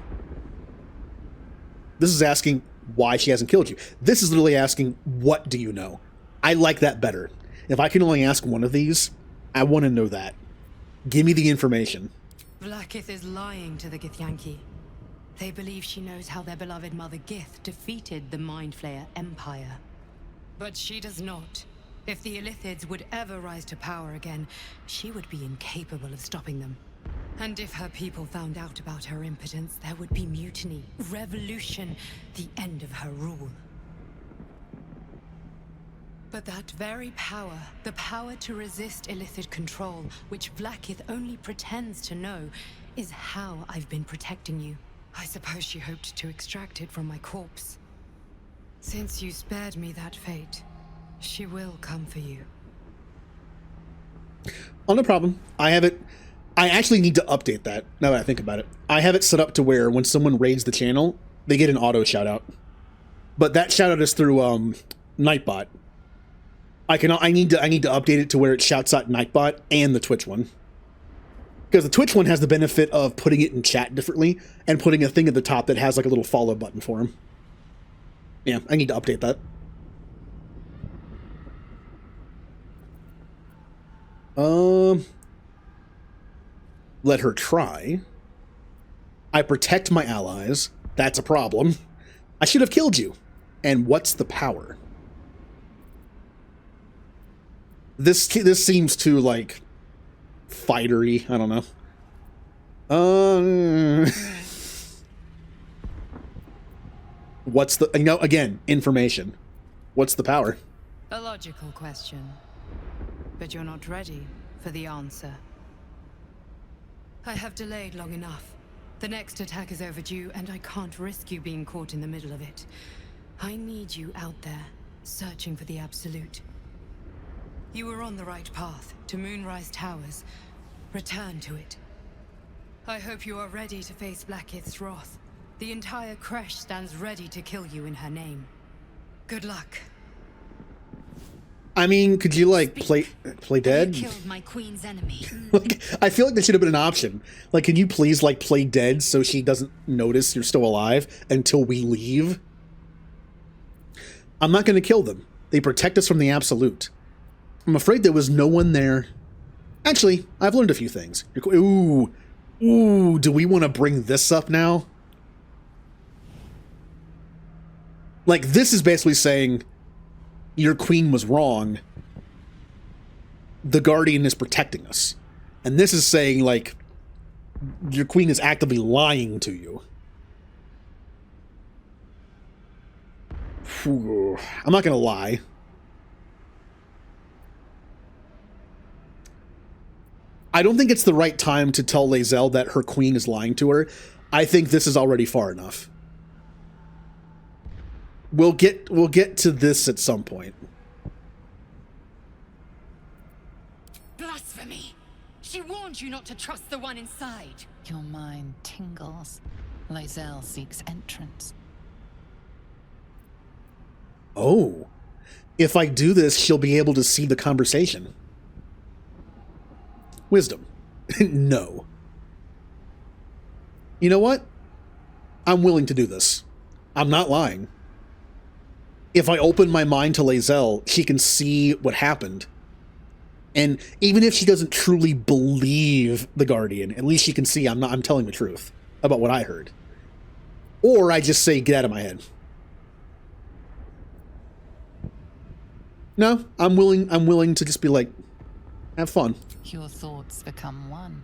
This is asking why she hasn't killed you. This is literally asking, what do you know? I like that better. If I can only ask one of these, I want to know that. Give me the information. Vlaakith is lying to the Githyanki. They believe she knows how their beloved mother Gith defeated the Mind Flayer Empire. But she does not. If the Illithids would ever rise to power again, she would be incapable of stopping them. And if her people found out about her impotence, there would be mutiny, revolution, the end of her rule. But that very power, the power to resist Illithid control, which Vlaakith only pretends to know, is how I've been protecting you. I suppose she hoped to extract it from my corpse. Since you spared me that fate, she will come for you. Oh, no problem. I have it. I actually need to update that, now that I think about it. I have it set up to where when someone raids the channel, they get an auto shout-out. But that shout-out is through Nightbot. I need to update it to where it shouts out Nightbot and the Twitch one. Because the Twitch one has the benefit of putting it in chat differently and putting a thing at the top that has like a little follow button for him. Yeah, I need to update that. Let her try. I protect my allies. That's a problem. I should have killed you. And what's the power? This seems too, like, fightery. I don't know. What's the... You know, again, information. What's the power? A logical question. But you're not ready for the answer. I have delayed long enough. The next attack is overdue, and I can't risk you being caught in the middle of it. I need you out there, searching for the Absolute. You were on the right path, to Moonrise Towers. Return to it. I hope you are ready to face Vlaakith's wrath. The entire Kresh stands ready to kill you in her name. Good luck. I mean, could you, like, play dead? You killed my queen's enemy. Like, I feel like that should have been an option. Like, can you please, like, play dead so she doesn't notice you're still alive until we leave? I'm not going to kill them. They protect us from the Absolute. I'm afraid there was no one there. Actually, I've learned a few things. Ooh, do we want to bring this up now? Like, this is basically saying... Your queen was wrong. The Guardian is protecting us. And this is saying, like, your queen is actively lying to you. I'm not gonna lie. I don't think it's the right time to tell Lae'zel that her queen is lying to her. I think this is already far enough. We'll get to this at some point. Blasphemy! She warned you not to trust the one inside. Your mind tingles. Lae'zel seeks entrance. Oh. If I do this, she'll be able to see the conversation. Wisdom. No. You know what? I'm willing to do this. I'm not lying. If I open my mind to Lae'zel, she can see what happened. And even if she doesn't truly believe the Guardian, at least she can see I'm telling the truth about what I heard. Or I just say, get out of my head. No, I'm willing to just be like, have fun. Your thoughts become one.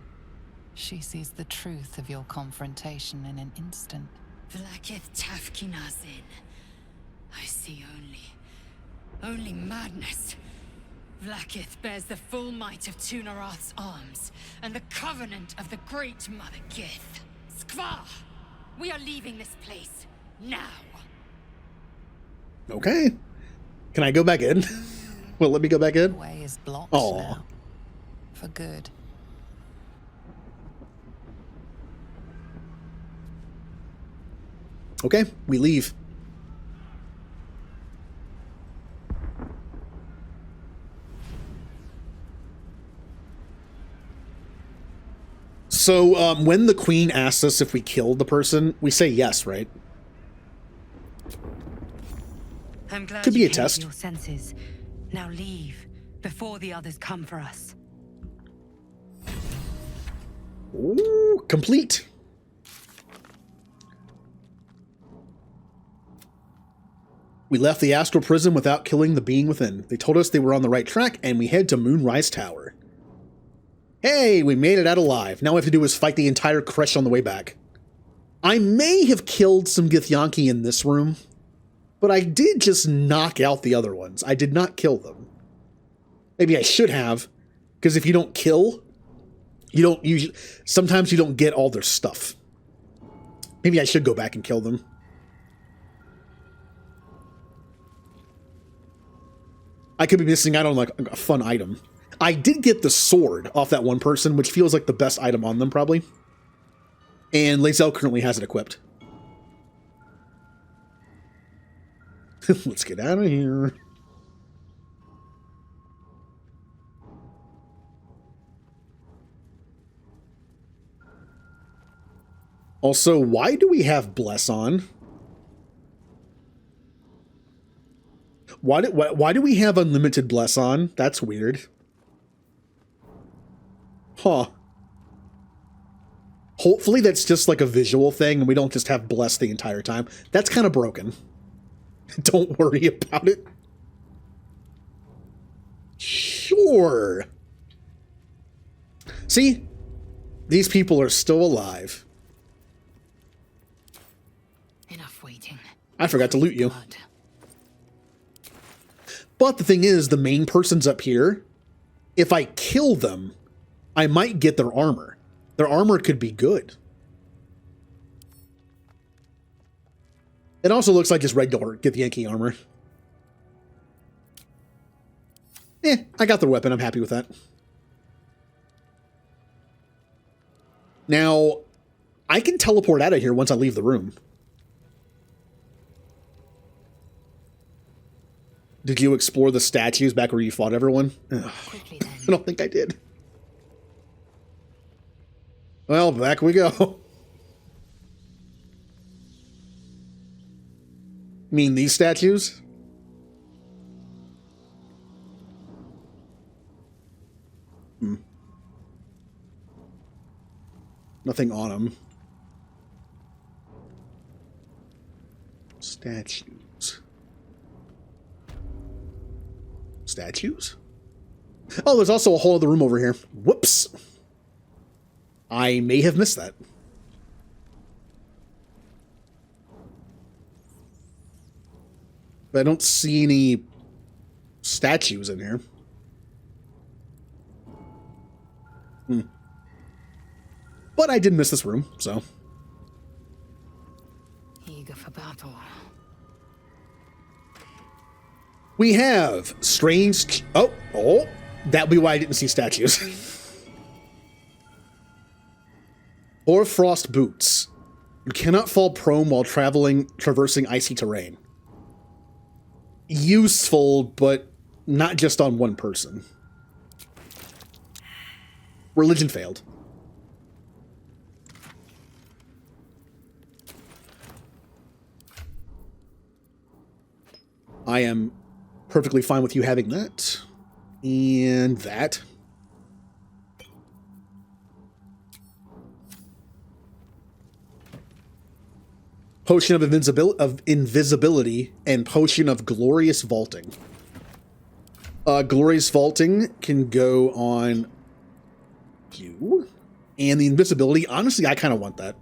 She sees the truth of your confrontation in an instant. Vlaakith Tafkinazin. I see only madness. Vlaakith bears the full might of Tunarath's arms, and the covenant of the Great Mother Gith. Skvar! We are leaving this place, now! Okay. Can I go back in? Well, let me go back in. The way is blocked Aww. now. For good. Okay, we leave. So, when the queen asks us if we killed the person, we say yes, right? I'm glad Could be you a came to test. your senses. Now leave before the others come for us. Ooh, complete. We left the astral prison without killing the being within. They told us they were on the right track, and we head to Moonrise Tower. Hey, we made it out alive. Now all we have to do is fight the entire Kresh on the way back. I may have killed some Githyanki in this room, but I did just knock out the other ones. I did not kill them. Maybe I should have, because if you don't kill, you don't usually, sometimes you don't get all their stuff. Maybe I should go back and kill them. I could be missing out on like a fun item. I did get the sword off that one person, which feels like the best item on them, probably. And Lae'zel currently has it equipped. Let's get out of here. Also, why do we have Bless on? Why do we have unlimited Bless on? That's weird. Huh. Hopefully that's just like a visual thing and we don't just have Bless the entire time. That's kind of broken. Don't worry about it. Sure. See? These people are still alive. Enough waiting. I forgot to loot you. But the thing is, the main person's up here. If I kill them, I might get their armor. Their armor could be good. It also looks like just regular Githyanki armor. I got their weapon. I'm happy with that. Now, I can teleport out of here once I leave the room. Did you explore the statues back where you fought everyone? Quickly, then. I don't think I did. Well, back we go. You mean these statues? Nothing on them. Statues. Statues? Oh, there's also a whole other room over here. Whoops. I may have missed that. But I don't see any statues in here. But I did miss this room, so. Eager for battle. We have strange... Oh, that'd be why I didn't see statues. Hoarfrost boots. You cannot fall prone while traversing icy terrain. Useful, but not just on one person. Religion failed. I am perfectly fine with you having that. And that. Potion of invisibility and potion of glorious vaulting. Glorious vaulting can go on you. And the invisibility, honestly, I kind of want that.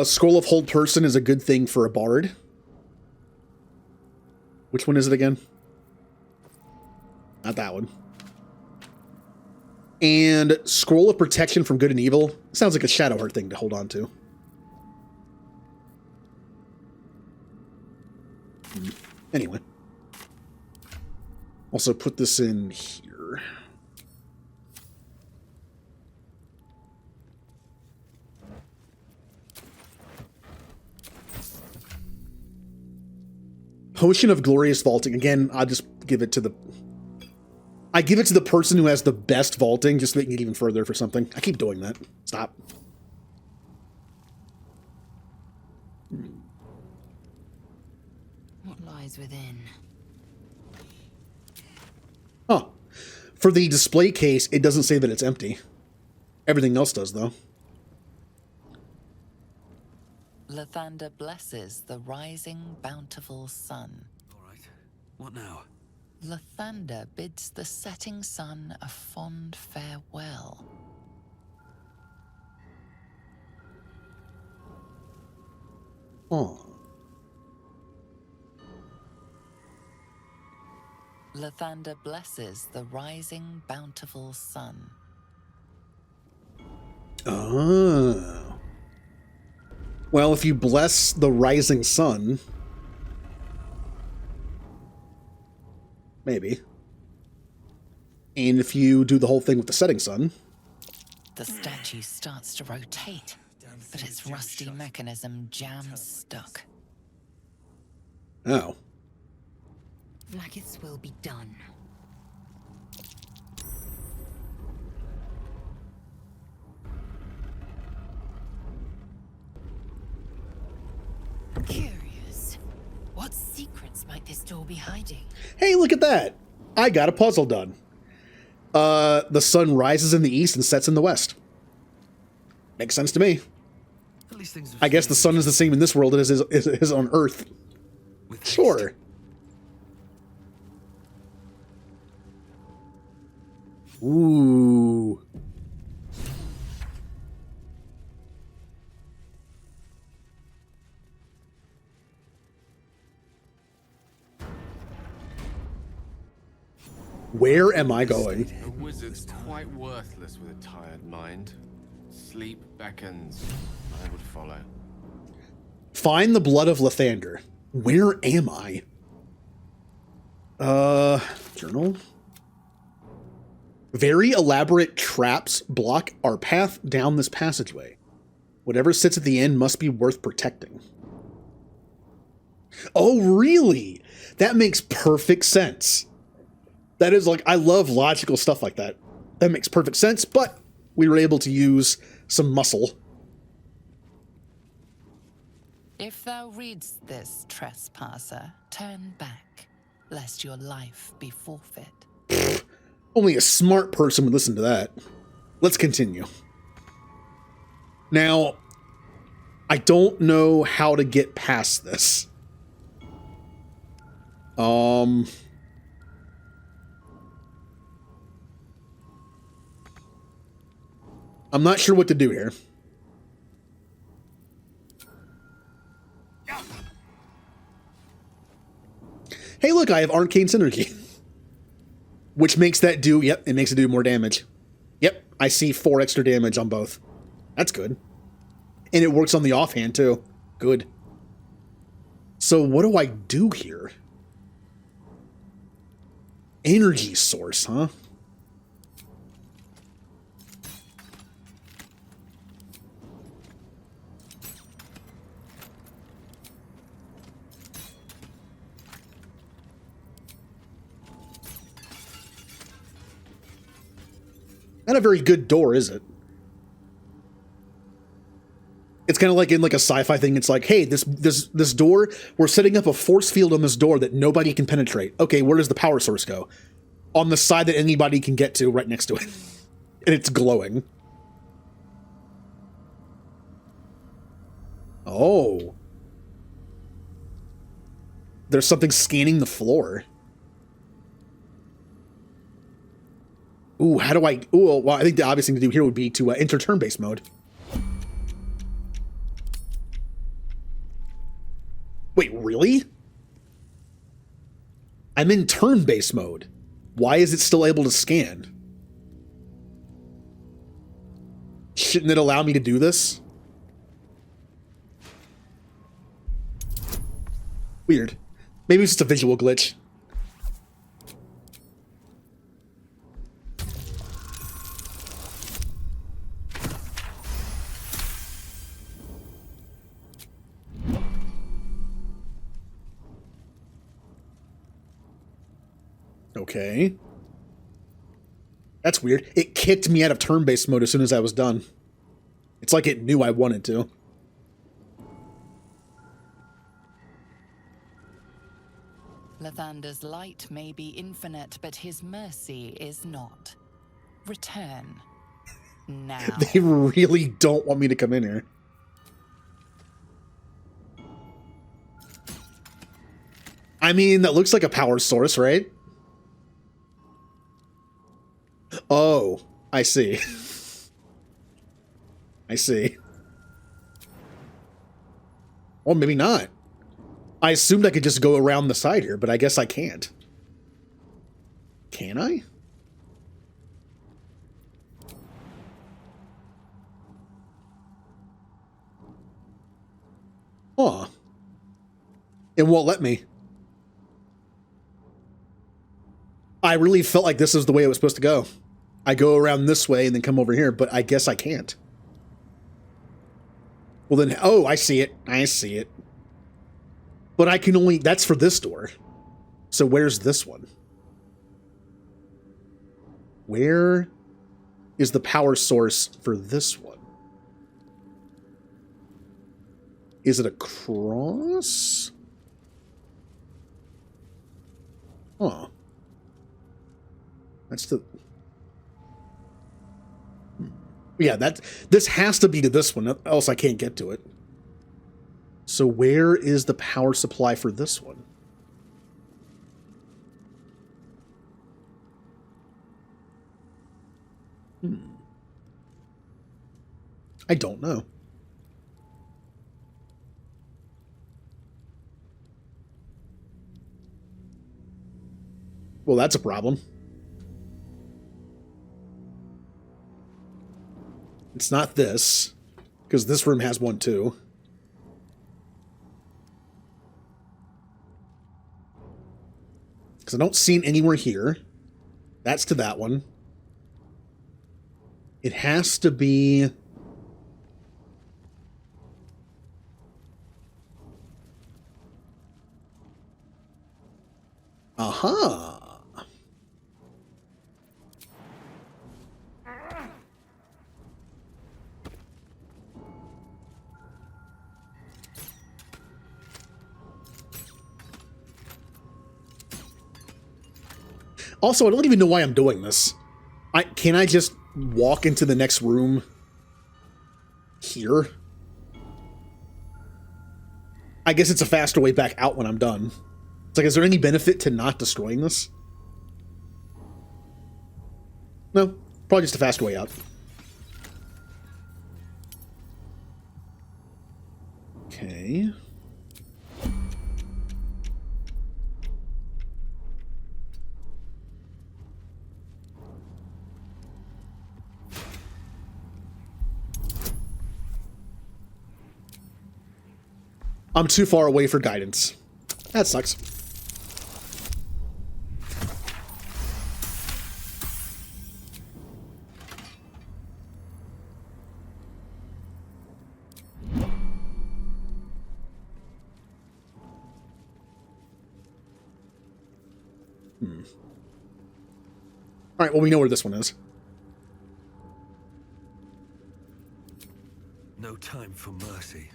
Scroll of Hold Person is a good thing for a bard. Which one is it again? Not that one. And Scroll of Protection from Good and Evil. Sounds like a Shadowheart thing to hold on to. Anyway. Also put this in here. Potion of Glorious Vaulting. Again, I'll just give it to the... I give it to the person who has the best vaulting, just making it even further for something. I keep doing that. Stop. What lies within? Huh. For the display case, it doesn't say that it's empty. Everything else does, though. Lathander blesses the rising, bountiful sun. All right. What now? Lathander bids the setting sun a fond farewell. Oh. Lathander blesses the rising, bountiful sun. Oh. Well, if you bless the rising sun... Maybe. And if you do the whole thing with the setting sun... The statue starts to rotate, but its rusty mechanism jams stuck. Oh. Vlaakith's will be done. Curious. What secrets might this door be hiding? Hey, look at that! I got a puzzle done. The sun rises in the east and sets in the west. Makes sense to me. At least things I guess the sun is the same in this world as it is on Earth. Sure. Ooh. Where am I going? A wizard's quite worthless with a tired mind. Sleep beckons. I would follow. Find the blood of Lathander. Where am I? Journal? Very elaborate traps block our path down this passageway. Whatever sits at the end must be worth protecting. Oh, really? That makes perfect sense. That is like, I love logical stuff like that. That makes perfect sense, but we were able to use some muscle. If thou readst this, trespasser, turn back, lest your life be forfeit. Pfft, only a smart person would listen to that. Let's continue. Now, I don't know how to get past this. I'm not sure what to do here. Hey, look, I have Arcane Synergy. Which makes that do, yep, it makes it do more damage. Yep, I see 4 extra damage on both. That's good. And it works on the offhand, too. Good. So what do I do here? Energy source, huh? Not a very good door, is it? It's kind of like in like a sci-fi thing. It's like, hey, this door, we're setting up a force field on this door that nobody can penetrate. Okay, where does the power source go? On the side that anybody can get to, right next to it. And it's glowing. Oh. There's something scanning the floor. Ooh, how do I... Ooh, well, I think the obvious thing to do here would be to enter turn-based mode. Wait, really? I'm in turn-based mode. Why is it still able to scan? Shouldn't it allow me to do this? Weird. Maybe it's just a visual glitch. Okay. That's weird. It kicked me out of turn-based mode as soon as I was done. It's like it knew I wanted to. Lathander's light may be infinite, but his mercy is not. Return. Now. They really don't want me to come in here. I mean, that looks like a power source, right? Oh, I see. I see. Or maybe not. I assumed I could just go around the side here, but I guess I can't. Can I? Huh. It won't let me. I really felt like this is the way it was supposed to go. I go around this way and then come over here, but I guess I can't. Well then, oh, I see it. I see it. But I can only, that's for this door. So where's this one? Where is the power source for this one? Is it across? Huh. That's the... Yeah, this has to be to this one, else I can't get to it. So where is the power supply for this one? I don't know. Well, that's a problem. It's not this, because this room has one too. Because I don't see it anywhere here. That's to that one. It has to be... Aha! Also, I don't even know why I'm doing this. Can I just walk into the next room here? I guess it's a faster way back out when I'm done. It's like, is there any benefit to not destroying this? No, probably just a faster way out. I'm too far away for guidance. That sucks. All right, well, we know where this one is. No time for mercy.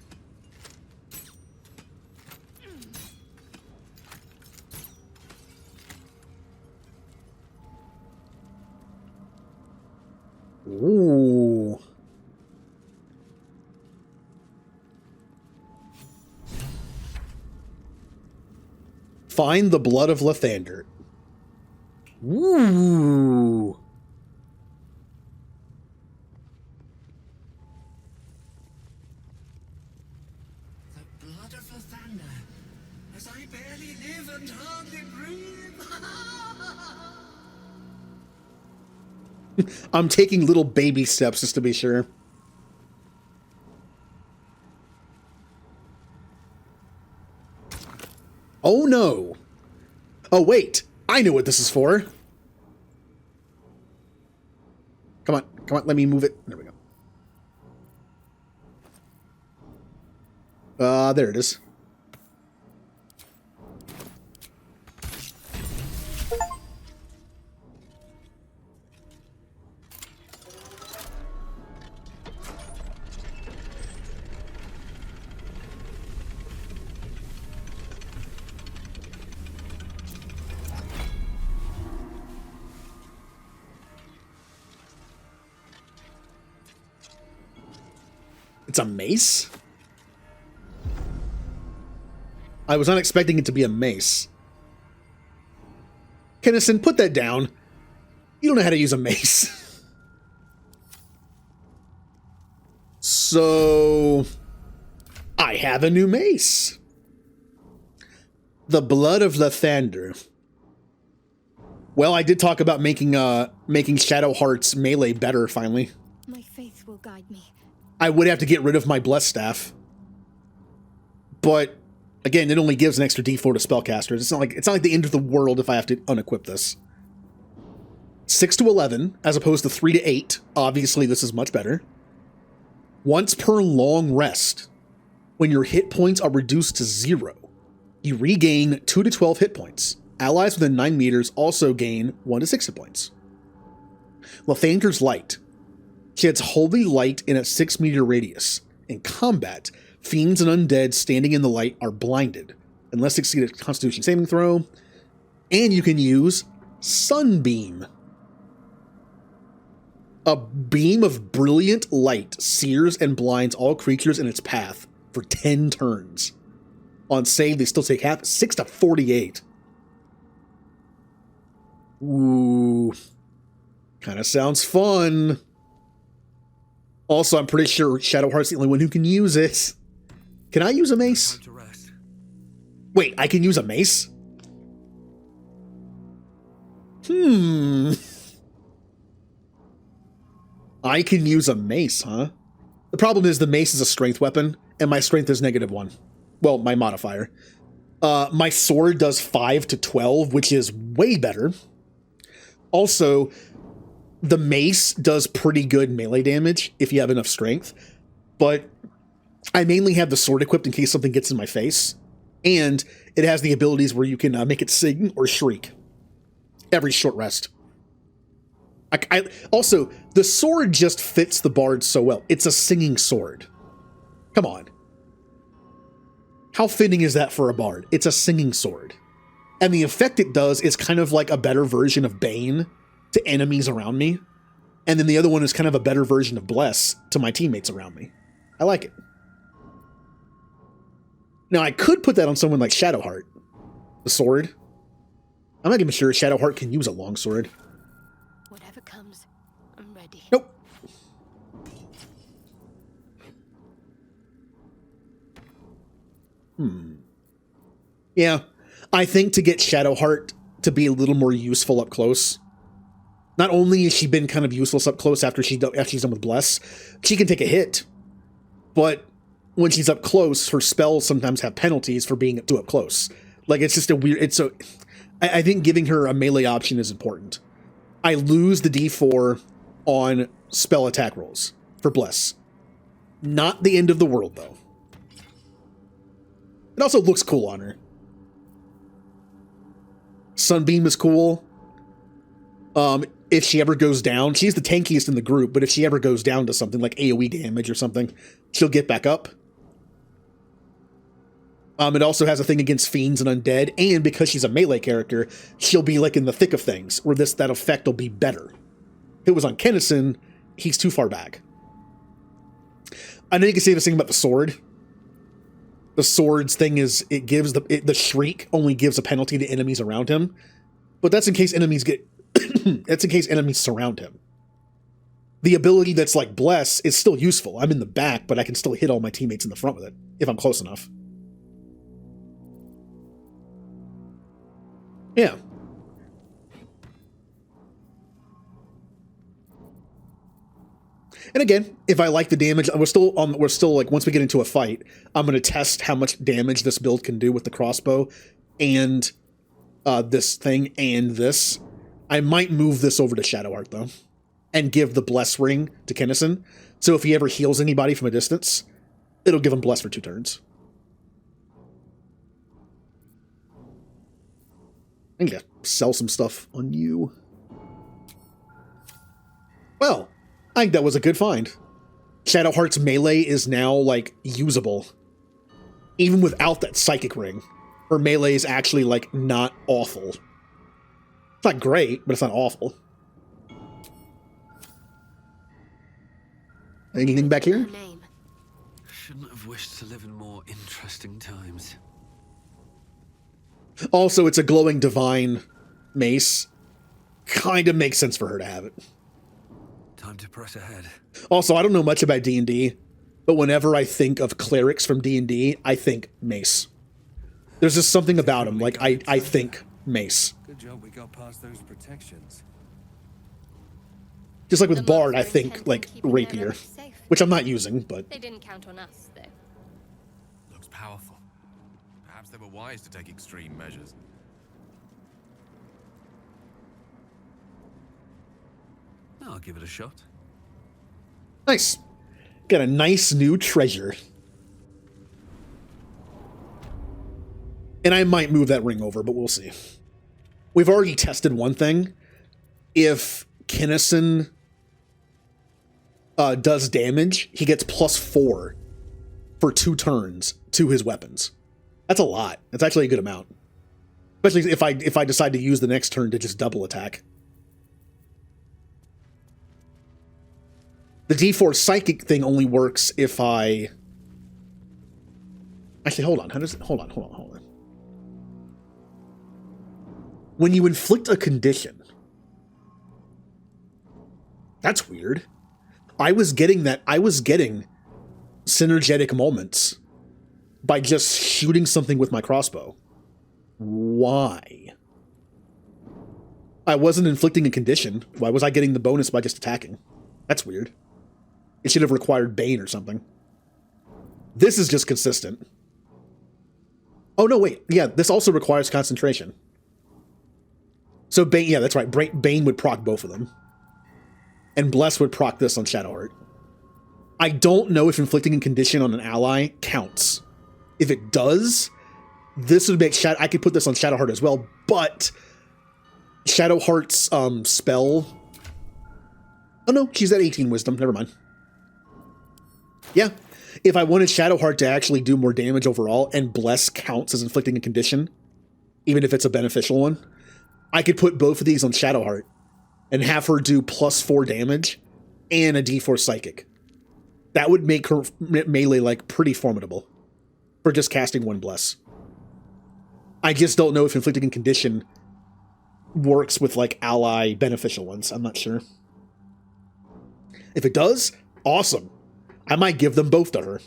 Ooh. Find the blood of Lathander. Ooh. The blood of Lathander, as I barely live and hardly breathe. I'm taking little baby steps just to be sure. Oh no. Oh wait, I know what this is for. Come on, let me move it. There we go. There it is. It's a mace? I was not expecting it to be a mace. Kennison, put that down. You don't know how to use a mace. So, I have a new mace. The Blood of Lathander. Well, I did talk about making Shadowheart's melee better, finally. My faith will guide me. I would have to get rid of my Blessed Staff. But, again, it only gives an extra D4 to spellcasters. It's not like the end of the world if I have to unequip this. 6 to 11, as opposed to 3 to 8. Obviously, this is much better. Once per long rest, when your hit points are reduced to 0, you regain 2 to 12 hit points. Allies within 9 meters also gain 1 to 6 hit points. Lathander's Light. Sheds holy light in a 6-meter radius. In combat, fiends and undead standing in the light are blinded, unless succeed a Constitution saving throw. And you can use Sunbeam. A beam of brilliant light sears and blinds all creatures in its path for 10 turns. On save, they still take half, 6 to 48. Ooh. Kind of sounds fun. Also, I'm pretty sure Shadowheart's the only one who can use it. Can I use a mace? Wait, I can use a mace? I can use a mace, huh? The problem is the mace is a strength weapon, and my strength is -1. Well, my modifier. My sword does 5 to 12, which is way better. Also, the mace does pretty good melee damage if you have enough strength, but I mainly have the sword equipped in case something gets in my face, and it has the abilities where you can make it sing or shriek every short rest. Also, the sword just fits the bard so well. It's a singing sword. Come on. How fitting is that for a bard? It's a singing sword. And the effect it does is kind of like a better version of Bane to enemies around me. And then the other one is kind of a better version of Bless to my teammates around me. I like it. Now, I could put that on someone like Shadowheart. The sword. I'm not even sure Shadowheart can use a longsword. Whatever comes, I'm ready. Nope. Yeah, I think to get Shadowheart to be a little more useful up close. Not only has she been kind of useless up close after she's done with Bless, she can take a hit, but when she's up close, her spells sometimes have penalties for being too up close. Like, it's just a weird... I think giving her a melee option is important. I lose the D4 on spell attack rolls for Bless. Not the end of the world, though. It also looks cool on her. Sunbeam is cool. If she ever goes down, she's the tankiest in the group, but if she ever goes down to something like AoE damage or something, she'll get back up. It also has a thing against fiends and undead, and because she's a melee character, she'll be like in the thick of things, where that effect will be better. If it was on Kennison, he's too far back. I know you can say the thing about the sword. The sword's thing is it gives the shriek only gives a penalty to enemies around him, but that's in case enemies get that's in case enemies surround him. The ability that's like Bless is still useful. I'm in the back, but I can still hit all my teammates in the front with it if I'm close enough. Yeah. And again, if I like the damage, we're still like, once we get into a fight, I'm going to test how much damage this build can do with the crossbow and this thing and this. I might move this over to Shadowheart, though, and give the Bless ring to Kennison. So if he ever heals anybody from a distance, it'll give him Bless for 2 turns. I need to sell some stuff on you. Well, I think that was a good find. Shadowheart's melee is now, like, usable. Even without that psychic ring. Her melee is actually, like, not awful. It's not great, but it's not awful. Anything back here? Shouldn't have wished to live in more interesting times. Also, it's a glowing divine mace. Kind of makes sense for her to have it. Time to press ahead. Also, I don't know much about D&D, but whenever I think of clerics from D&D, I think mace. There's just something about them. Like, I think mace. Good job we got past those protections. Just like with Bard, I think, like, rapier. Which I'm not using, but... They didn't count on us, though. Looks powerful. Perhaps they were wise to take extreme measures. I'll give it a shot. Nice. Got a nice new treasure. And I might move that ring over, but we'll see. We've already tested one thing. If Kennison does damage, he gets +4 for 2 turns to his weapons. That's a lot. That's actually a good amount. Especially if I decide to use the next turn to just double attack. The D4 psychic thing only works if I... Actually, hold on. How does it... Hold on. When you inflict a condition... That's weird. I was getting synergetic moments by just shooting something with my crossbow. Why? I wasn't inflicting a condition. Why was I getting the bonus by just attacking? That's weird. It should have required Bane or something. This is just consistent. Oh, no, wait. Yeah, this also requires concentration. So Bane, yeah, that's right. Bane would proc both of them. And Bless would proc this on Shadowheart. I don't know if inflicting a condition on an ally counts. If it does, this would make I could put this on Shadowheart as well, but Shadowheart's spell... Oh no, she's at 18 wisdom. Never mind. Yeah, if I wanted Shadowheart to actually do more damage overall, and Bless counts as inflicting a condition, even if it's a beneficial one, I could put both of these on Shadowheart and have her do +4 damage and a D4 psychic. That would make her melee, like, pretty formidable for just casting 1 Bless. I just don't know if inflicting a condition works with, like, ally beneficial ones. I'm not sure. If it does, awesome. I might give them both to her.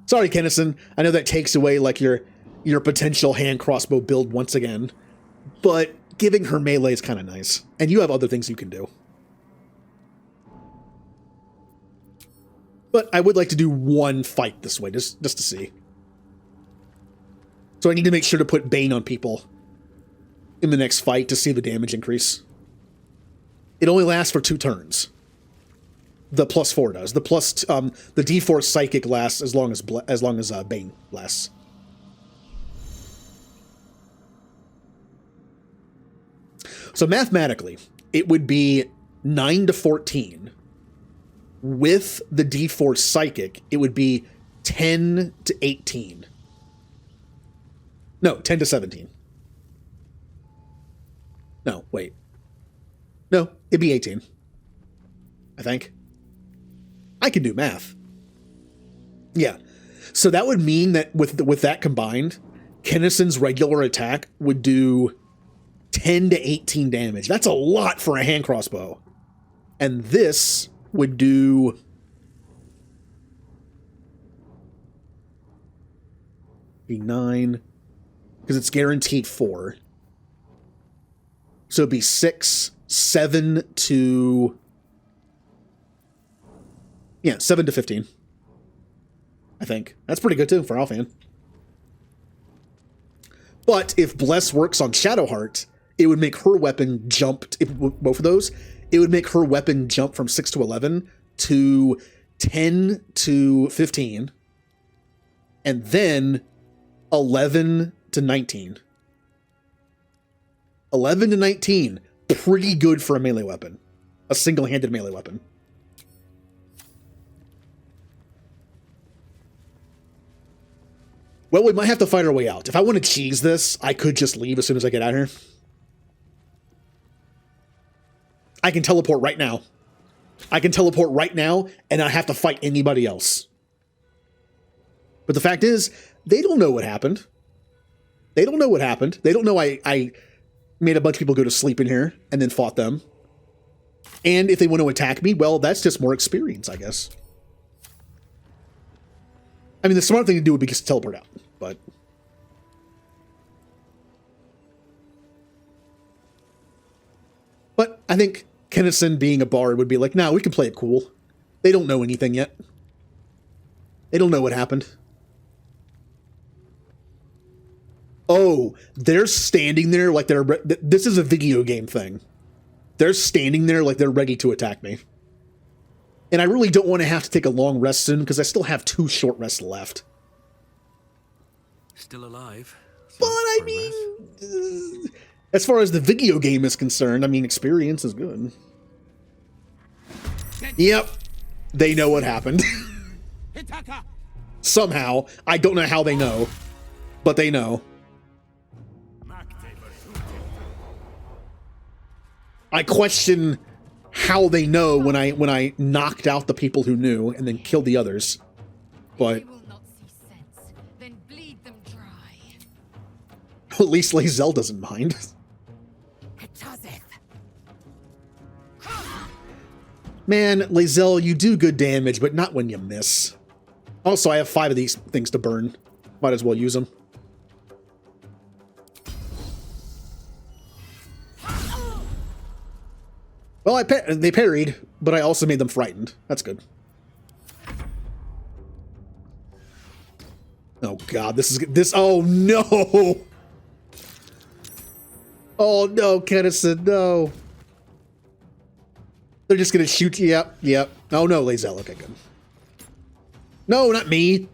Sorry, Kennison. I know that takes away, like, your potential hand crossbow build once again, but giving her melee is kind of nice. And you have other things you can do. But I would like to do one fight this way, just to see. So I need to make sure to put Bane on people in the next fight to see the damage increase. It only lasts for 2 turns. The +4 does. The D4 Psychic lasts as long as Bane lasts. So mathematically, it would be 9 to 14. With the D4 Psychic, it would be 10 to 18. No, 10 to 17. No, wait. No, it'd be 18. I think. I can do math. Yeah. So that would mean that with that combined, Kennison's regular attack would do 10 to 18 damage. That's a lot for a hand crossbow. And this would do... be 9... because it's guaranteed 4. So it'd be 6, 7 to... yeah, 7 to 15. I think. That's pretty good, too, for Alfan. But if Bless works on Shadowheart, it would make her weapon jump... both of those, it would make her weapon jump from 6 to 11 to 10 to 15. And then 11 to 19. 11 to 19. Pretty good for a melee weapon. A single-handed melee weapon. Well, we might have to fight our way out. If I want to cheese this, I could just leave as soon as I get out of here. I can teleport right now. I can teleport right now, and I have to fight anybody else. But the fact is, they don't know what happened. They don't know what happened. They don't know I made a bunch of people go to sleep in here and then fought them. And if they want to attack me, well, that's just more experience, I guess. I mean, the smart thing to do would be just teleport out, but... But I think Kennison being a bard would be like, no, we can play it cool. They don't know anything yet. They don't know what happened. Oh, they're standing there like they're... This is a video game thing. They're standing there like they're ready to attack me. And I really don't want to have to take a long rest soon because I still have 2 short rests left. Still alive. But I mean... as far as the video game is concerned, I mean, experience is good. Yep. They know what happened. Somehow. I don't know how they know. But they know. I question how they know when I knocked out the people who knew and then killed the others. But Then bleed them dry. at least Lae'zel doesn't mind. Man, Lae'zel, you do good damage, but not when you miss. Also, I have 5 of these things to burn. Might as well use them. Well, they parried, but I also made them frightened. That's good. Oh god, this. Oh no! Oh no, Kennison, no! They're just gonna shoot you. Yep. Oh no, Lae'zel. Okay, good. No, not me.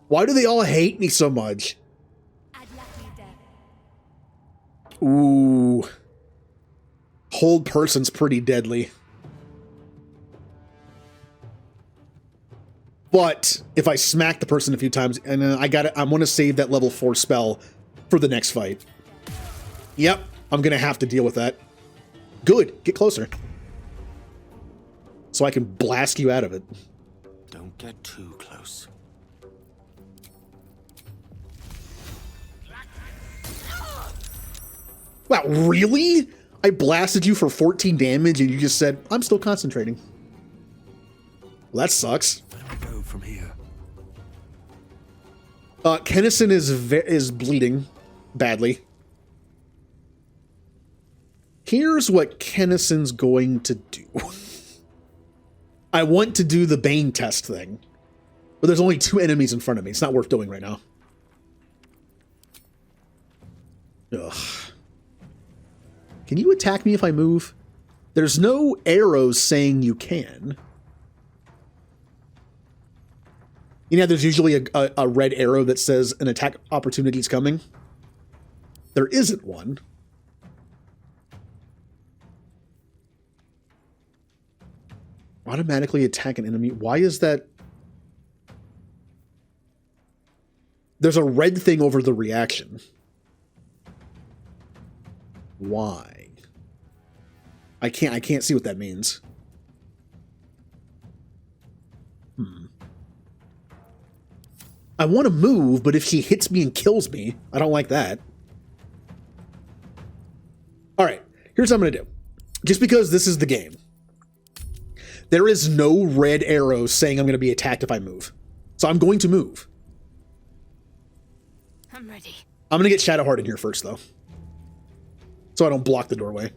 Why do they all hate me so much? Ooh. Hold person's pretty deadly. But if I smack the person a few times, and I want to save that level 4 spell for the next fight. Yep, I'm gonna have to deal with that. Good, get closer. So I can blast you out of it. Don't get too close. Wow, really? I blasted you for 14 damage and you just said, I'm still concentrating. Well, that sucks. Where do I go from here? Kennison is bleeding badly. Here's what Kennison's going to do. I want to do the Bane test thing, but there's only 2 enemies in front of me. It's not worth doing right now. Ugh. Can you attack me if I move? There's no arrows saying you can. You know, there's usually a red arrow that says an attack opportunity is coming. There isn't one. Automatically attack an enemy. Why is that? There's a red thing over the reaction. Why? I can't see what that means. I want to move, but if she hits me and kills me, I don't like that. All right, here's what I'm going to do. Just because this is the game, there is no red arrow saying I'm going to be attacked if I move. So I'm going to move. I'm ready. I'm going to get Shadowheart in here first, though, so I don't block the doorway.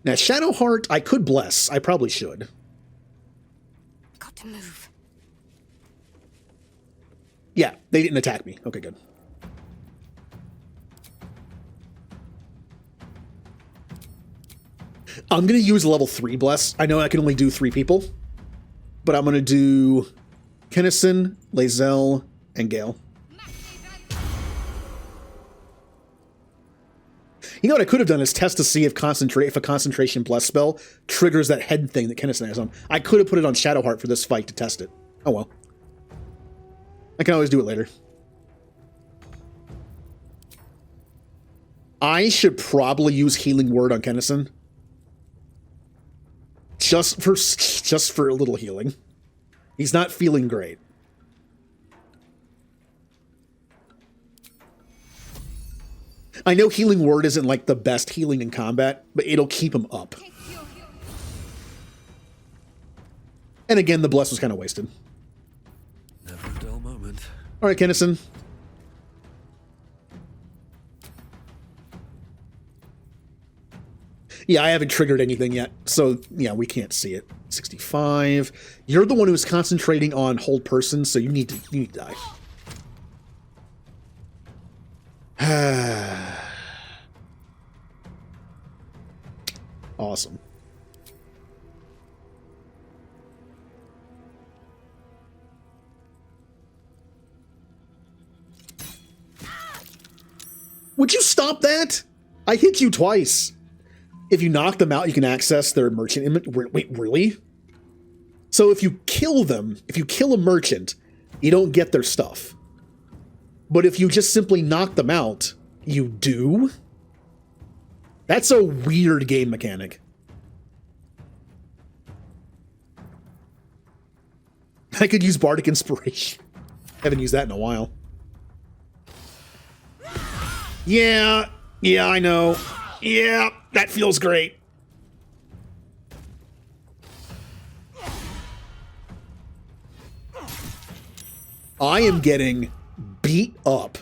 Now, Shadowheart, I could bless. I probably should. Got to move. Yeah, they didn't attack me. Okay, good. I'm going to use level 3 bless. I know I can only do 3 people, but I'm going to do Kennison, Lae'zel, and Gale. You know what I could have done is test to see if a concentration bless spell triggers that head thing that Kennison has on. I could have put it on Shadowheart for this fight to test it. Oh well. I can always do it later. I should probably use Healing Word on Kennison. Just for a little healing. He's not feeling great. I know Healing Word isn't like the best healing in combat, but it'll keep him up. And again, the bless was kind of wasted. Never a dull moment. All right, Kennison. Yeah, I haven't triggered anything yet, so yeah, we can't see it. 65. You're the one who's concentrating on hold person, so you need to die. Awesome. Would you stop that? I hit you twice. If you knock them out, you can access their merchant inventory. Wait, really? So if you kill them, if you kill a merchant, you don't get their stuff. But if you just simply knock them out, you do? That's a weird game mechanic. I could use Bardic Inspiration. Haven't used that in a while. Yeah, I know. Yeah, that feels great. I am getting beat up.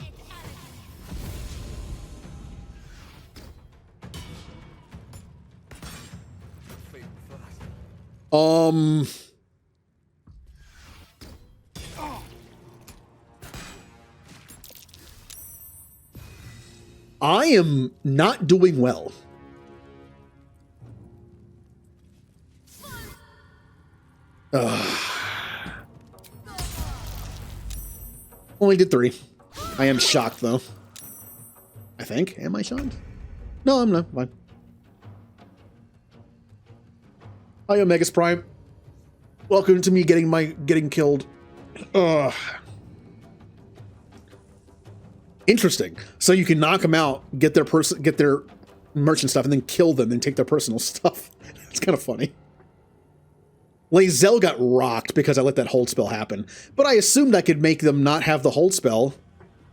I am not doing well. Only did 3. I am shocked, though. I think. Am I shocked? No, I'm not. Fine. Hi, Omegas Prime. Welcome to me getting killed. Ugh. Interesting. So you can knock them out, get their merchant stuff, and then kill them and take their personal stuff. It's kind of funny. Lae'zel got rocked because I let that hold spell happen, but I assumed I could make them not have the hold spell.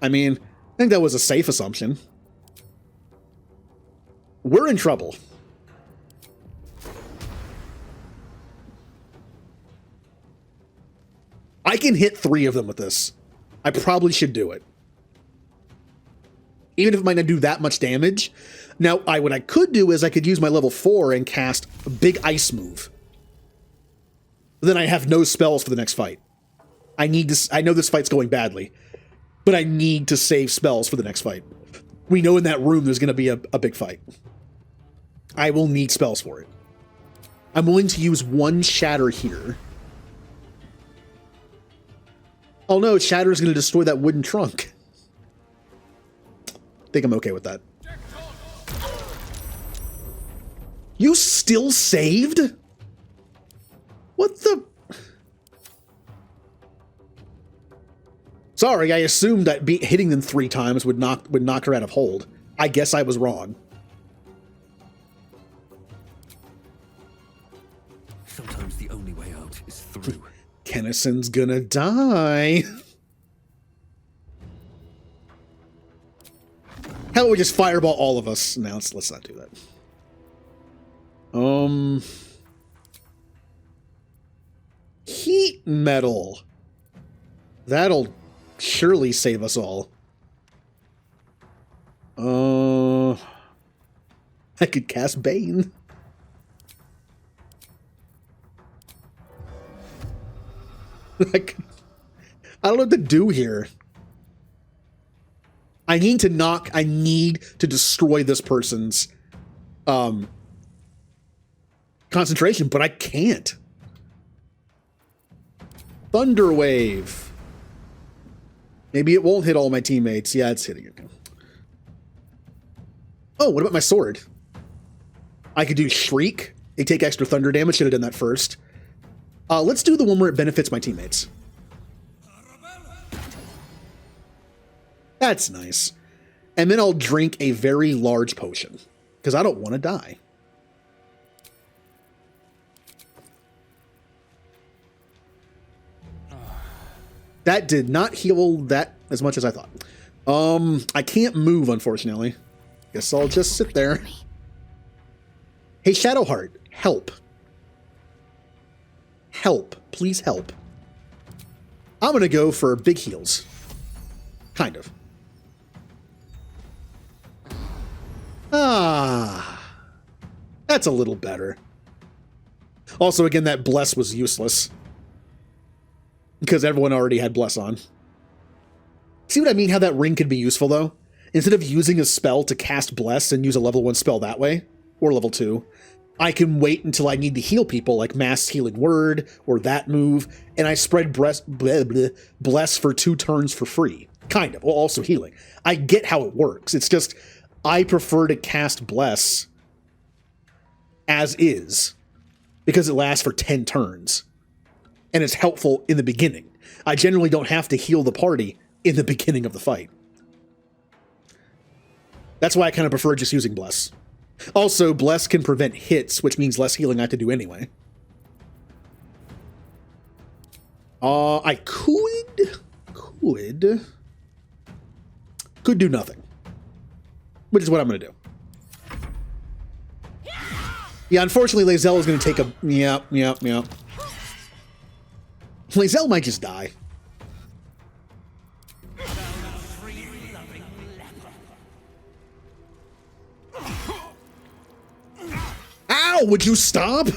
I mean, I think that was a safe assumption. We're in trouble. I can hit 3 of them with this. I probably should do it. even if it might not do that much damage. Now, what I could do is I could use my level 4 and cast a big ice move. Then I have no spells for the next fight. I know this fight's going badly, but I need to save spells for the next fight. We know in that room there's going to be a big fight. I will need spells for it. I'm willing to use 1 shatter here. Oh no, shatter is going to destroy that wooden trunk. I think I'm okay with that. You still saved? What the? Sorry, I assumed that hitting them 3 times would knock her out of hold. I guess I was wrong. Sometimes the only way out is through. Kennison's gonna die. Hell, we just fireball all of us. No, let's not do that. Heat metal. That'll surely save us all. I could cast Bane. I don't know what to do here. I need to destroy this person's concentration, but I can't. Thunder Wave. Maybe it won't hit all my teammates. Yeah, it's hitting it. Oh, what about my sword? I could do Shriek. They take extra thunder damage. Should have done that first. Let's do the one where it benefits my teammates. That's nice. And then I'll drink a very large potion, because I don't want to die. That did not heal that as much as I thought. I can't move, unfortunately. Guess I'll just sit there. Hey, Shadowheart, help. Help. Please help. I'm going to go for big heals. Kind of. That's a little better. Also, again, that bless was useless. Because everyone already had bless on. See what I mean? How that ring could be useful, though? Instead of using a spell to cast bless and use a level 1 spell that way, or level 2, I can wait until I need to heal people, like Mass Healing Word, or that move, and I spread bless for 2 turns for free. Kind of, while also healing. I get how it works. It's just, I prefer to cast bless as is, because it lasts for 10 turns. And it's helpful in the beginning. I generally don't have to heal the party in the beginning of the fight. That's why I kind of prefer just using bless. Also, bless can prevent hits, which means less healing I have to do anyway. I could do nothing, which is what I'm going to do. Yeah, unfortunately, Lae'zel is going to take a... Yep. Lae'zel might just die. Ow! Would you stop? This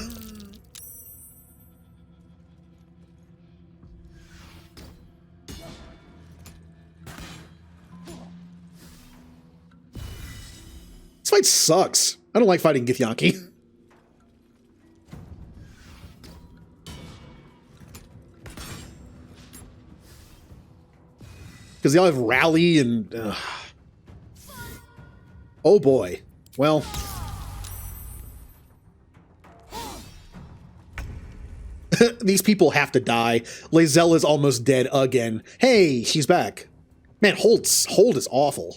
fight sucks. I don't like fighting Githyanki. Because they all have rally and... Oh boy. Well... These people have to die. Lae'zel is almost dead again. Hey, she's back. Man, hold is awful.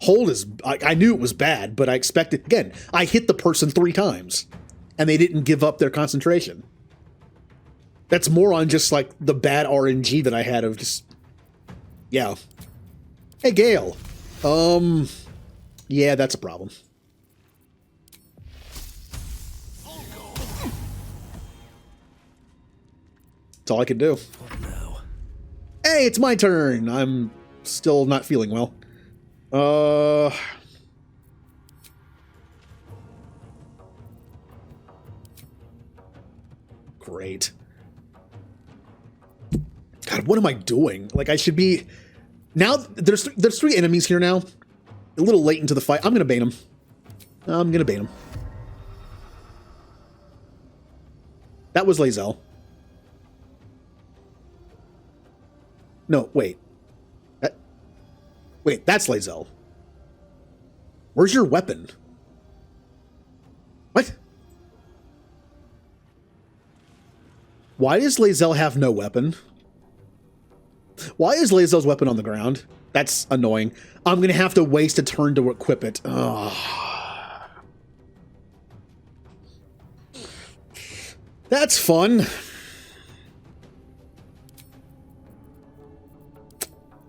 Hold is... I knew it was bad, but I expected... Again, I hit the person 3 times, and they didn't give up their concentration. That's more on just, like, the bad RNG that I had of just... Yeah. Hey, Gale. Yeah, that's a problem. That's all I can do. Hey, it's my turn. I'm still not feeling well. Great. God, what am I doing? Like, I should be... Now, there's 3 enemies here now. A little late into the fight. I'm gonna bait them. That was Lae'zel. No, wait. Wait, that's Lae'zel. Where's your weapon? What? Why does Lae'zel have no weapon? Why is Lae'zel's weapon on the ground? That's annoying. I'm going to have to waste a turn to equip it. Ugh. That's fun.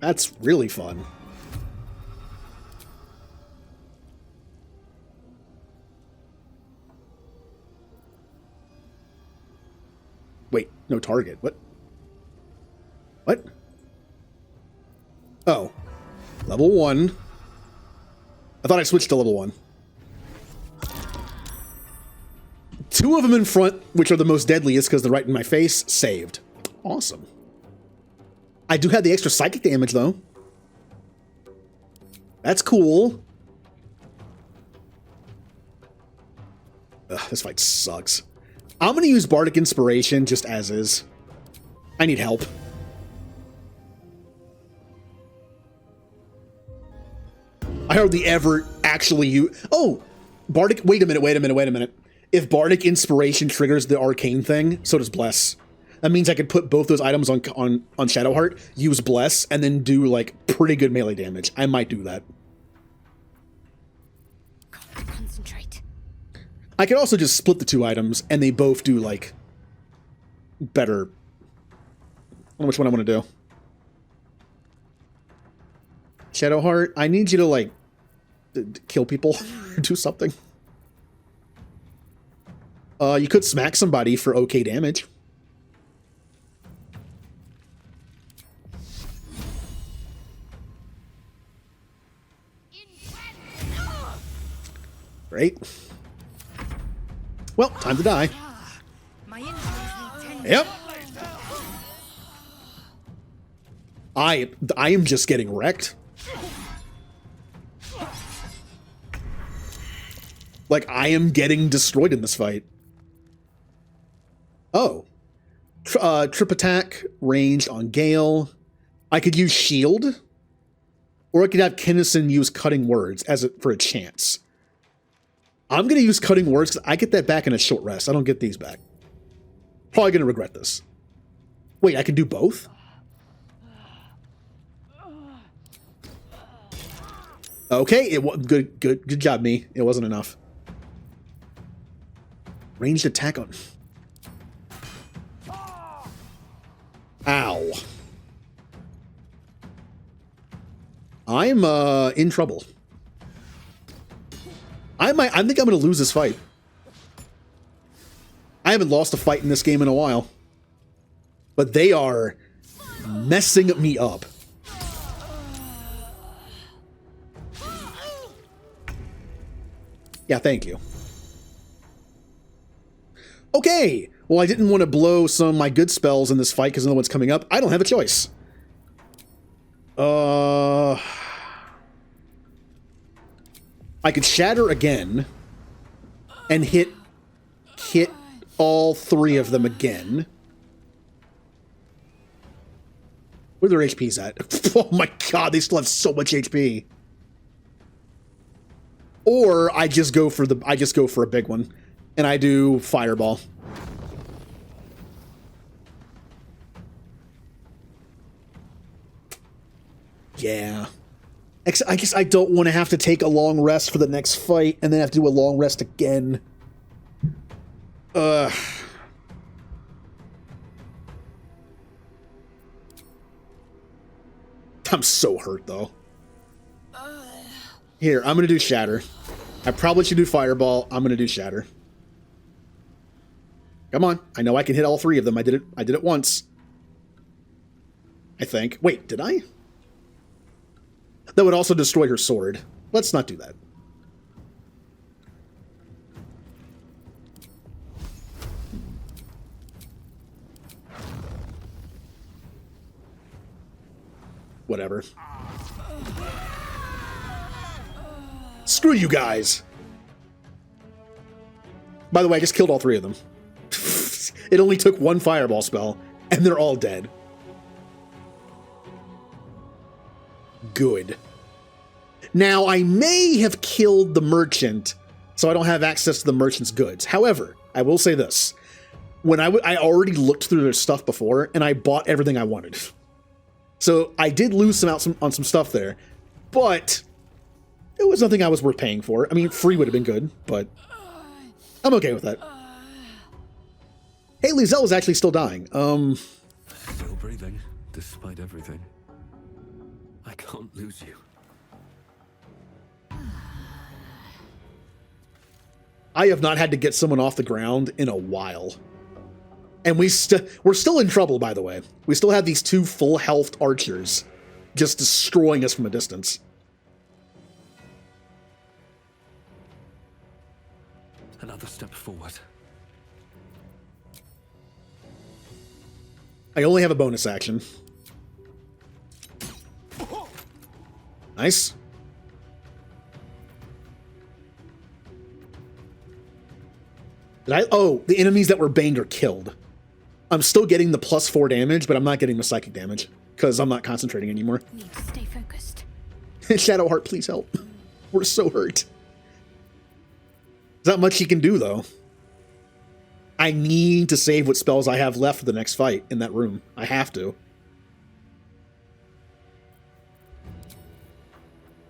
That's really fun. Wait, no target. What? What? Oh. Level 1. I thought I switched to level 1. 2 of them in front, which are the most deadliest because they're right in my face, saved. Awesome. I do have the extra psychic damage, though. That's cool. Ugh, this fight sucks. I'm going to use Bardic Inspiration just as is. I need help. I hardly ever actually use... Oh! Bardic... Wait a minute. If Bardic Inspiration triggers the arcane thing, so does Bless. That means I could put both those items on Shadowheart, use Bless, and then do, like, pretty good melee damage. I might do that. Concentrate. I could also just split the 2 items, and they both do, like, better. I don't know which one I want to do. Shadowheart, I need you to, like, kill people or do something. You could smack somebody for okay damage. Great. Well, time to die. Yep. I am just getting wrecked. Like, I am getting destroyed in this fight. Oh. Trip attack, ranged on Gale. I could use shield. Or I could have Kinnison use cutting words for a chance. I'm going to use cutting words because I get that back in a short rest. I don't get these back. Probably going to regret this. Wait, I can do both? Okay, good job, me. It wasn't enough. Ranged attack on... Ow. I'm in trouble. I think I'm going to lose this fight. I haven't lost a fight in this game in a while. But they are messing me up. Yeah, thank you. Okay. Well, I didn't want to blow some of my good spells in this fight because another one's coming up. I don't have a choice. I could shatter again and hit all 3 of them again. Where their HP's at? Oh my god, they still have so much HP. Or I just go for a big one and I do Fireball. Yeah. I guess I don't want to have to take a long rest for the next fight and then have to do a long rest again. I'm so hurt, though. Here, I'm going to do Shatter. I probably should do Fireball. I'm going to do Shatter. Come on. I know I can hit all 3 of them. I did it once. I think. Wait, did I? That would also destroy her sword. Let's not do that. Whatever. Screw you guys. By the way, I just killed all three of them. It only took one fireball spell, and they're all dead. Good. Now, I may have killed the merchant, so I don't have access to the merchant's goods. However, I will say this. When I already looked through their stuff before, and I bought everything I wanted. So I did lose some out on some stuff there, but it was nothing I was worth paying for. I mean, free would have been good, but I'm okay with that. Hey, Lizelle is actually still dying. Still breathing, despite everything. I can't lose you. I have not had to get someone off the ground in a while. And we're still in trouble, by the way. We still have these two full health archers just destroying us from a distance. Another step forward. I only have a bonus action. Nice. Oh, the enemies that were banged are killed. I'm still getting the +4 damage, but I'm not getting the psychic damage because I'm not concentrating anymore. Need to stay focused. Shadowheart, please help. We're so hurt. There's not much he can do, though. I need to save what spells I have left for the next fight in that room. I have to.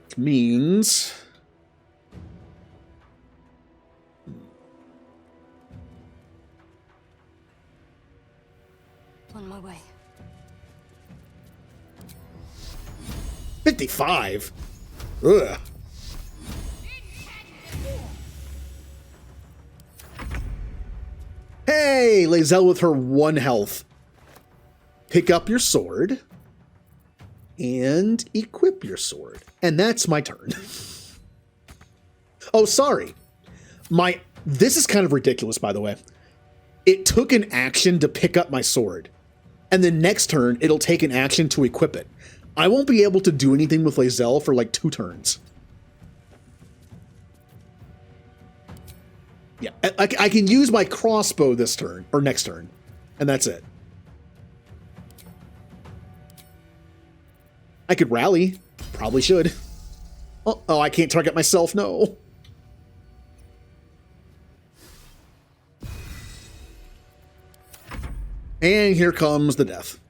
Which means... On my way. 55? Ugh. Hey, Lizelle with her 1 health. Pick up your sword and equip your sword. And that's my turn. Oh, sorry. This is kind of ridiculous, by the way. It took an action to pick up my sword. And then next turn, it'll take an action to equip it. I won't be able to do anything with Lizelle for like 2 turns. Yeah, I can use my crossbow this turn, or next turn, and that's it. I could rally. Probably should. Oh, I can't target myself, no. And here comes the death.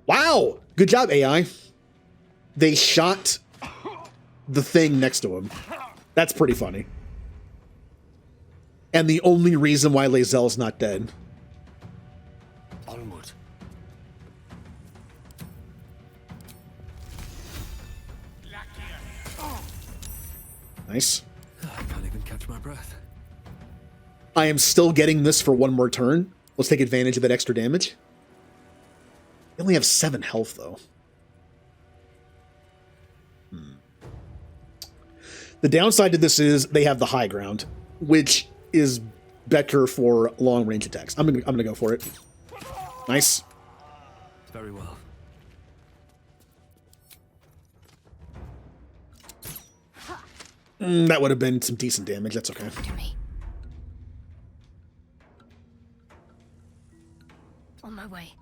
Wow! Good job, AI. They shot the thing next to him. That's pretty funny. And the only reason why Lizelle's not dead. Onward. Nice. I can't even catch my breath. I am still getting this for 1 more turn. Let's take advantage of that extra damage. I only have 7 health, though. The downside to this is they have the high ground, which is better for long-range attacks. I'm gonna go for it. Nice. Very well. That would have been some decent damage. That's okay. On my way.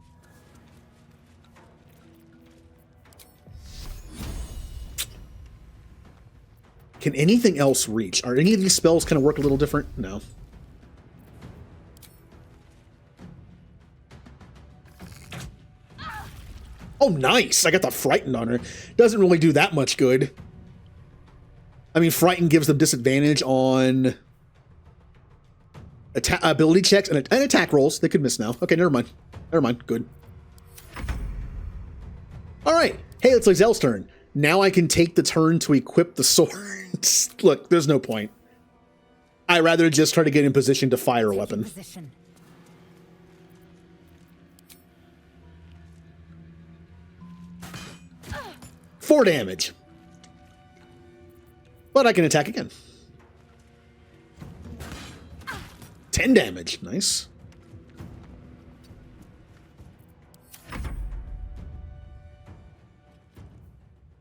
Can anything else reach? Are any of these spells kind of work a little different? No. Oh, nice! I got the Frightened on her. Doesn't really do that much good. I mean, Frighten gives them disadvantage on ability checks and attack rolls. They could miss now. Okay, never mind. Never mind. Good. All right. Hey, it's Lizelle's turn. Now I can take the turn to equip the sword. Look, there's no point. I'd rather just try to get in position to fire a weapon. 4 damage. But I can attack again. 10 damage. Nice.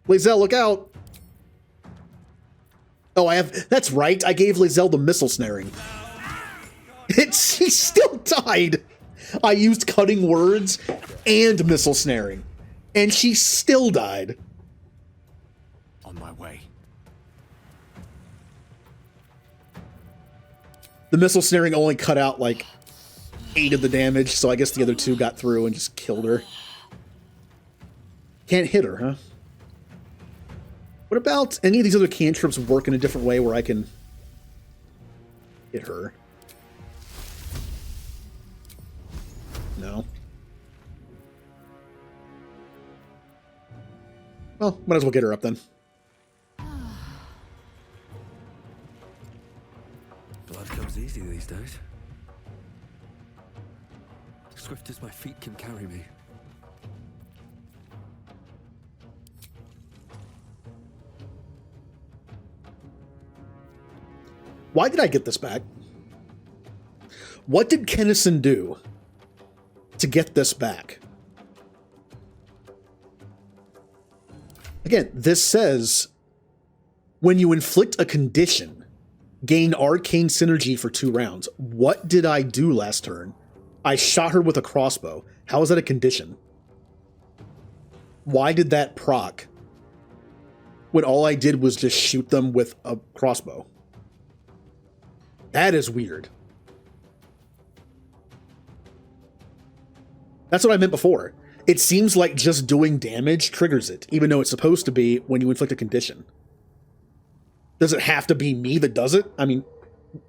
Lae'zel, look out. Oh, I have... That's right. I gave Lae'zel the missile snaring. She still died. I used cutting words and missile snaring. And she still died. On my way. The missile snaring only cut out like 8 of the damage, so I guess the other 2 got through and just killed her. Can't hit her, huh? What about any of these other cantrips work in a different way where I can hit her? No. Well, might as well get her up then. Blood comes easy these days. Swift as my feet can carry me. Why did I get this back? What did Kennison do to get this back? Again, this says, when you inflict a condition, gain arcane synergy for 2 rounds. What did I do last turn? I shot her with a crossbow. How is that a condition? Why did that proc when all I did was just shoot them with a crossbow? That is weird. That's what I meant before. It seems like just doing damage triggers it, even though it's supposed to be when you inflict a condition. Does it have to be me that does it? I mean,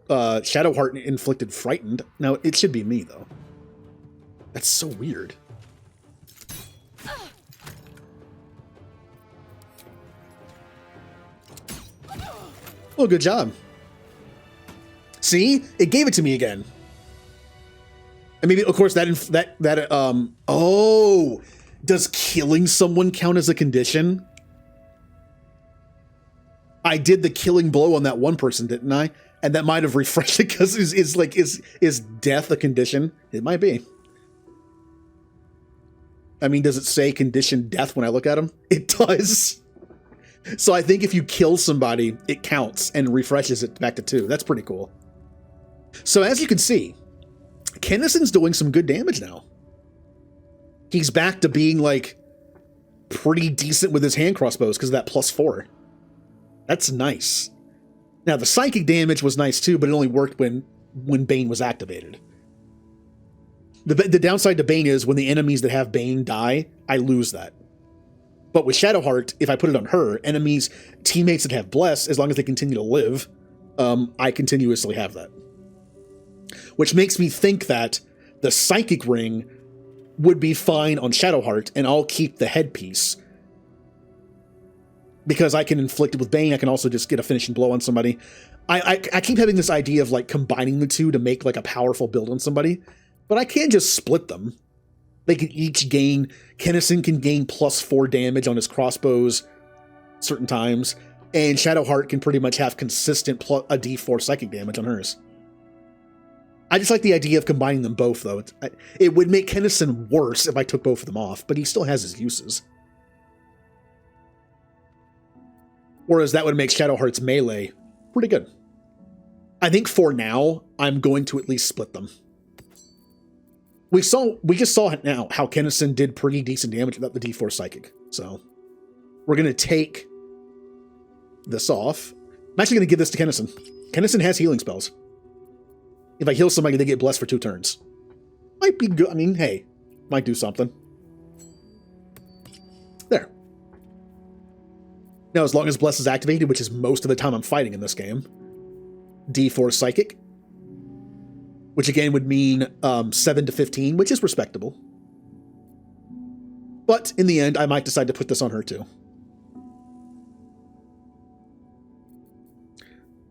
Shadowheart inflicted frightened. Now, it should be me, though. That's so weird. Oh, good job. See? It gave it to me again. And maybe, of course, oh, does killing someone count as a condition? I did the killing blow on that one person, didn't I? And that might have refreshed it because is death a condition? It might be. I mean, does it say condition death when I look at him? It does. So I think if you kill somebody, it counts and refreshes it back to 2. That's pretty cool. So as you can see, Kennison's doing some good damage now. He's back to being, like, pretty decent with his hand crossbows because of that +4. That's nice. Now, the psychic damage was nice too, but it only worked when Bane was activated. The downside to Bane is when the enemies that have Bane die, I lose that. But with Shadowheart, if I put it on her, teammates that have Bless, as long as they continue to live, I continuously have that. Which makes me think that the Psychic Ring would be fine on Shadowheart, and I'll keep the headpiece. Because I can inflict it with Bane, I can also just get a finishing blow on somebody. I keep having this idea of, like, combining the 2 to make, like, a powerful build on somebody, but I can just split them. They can each gain... Kennison can gain +4 damage on his crossbows certain times, and Shadowheart can pretty much have consistent a D4 psychic damage on hers. I just like the idea of combining them both, though. It would make Kennison worse if I took both of them off, but he still has his uses. Whereas that would make Shadowheart's melee pretty good. I think for now, I'm going to at least split them. We just saw now how Kennison did pretty decent damage without the D4 psychic. So we're going to take this off. I'm actually going to give this to Kennison. Kennison has healing spells. If I heal somebody, they get blessed for 2 turns. Might be good. I mean, hey, might do something. There. Now, as long as Bless is activated, which is most of the time I'm fighting in this game, D4 Psychic, which again would mean 7 to 15, which is respectable. But in the end, I might decide to put this on her too.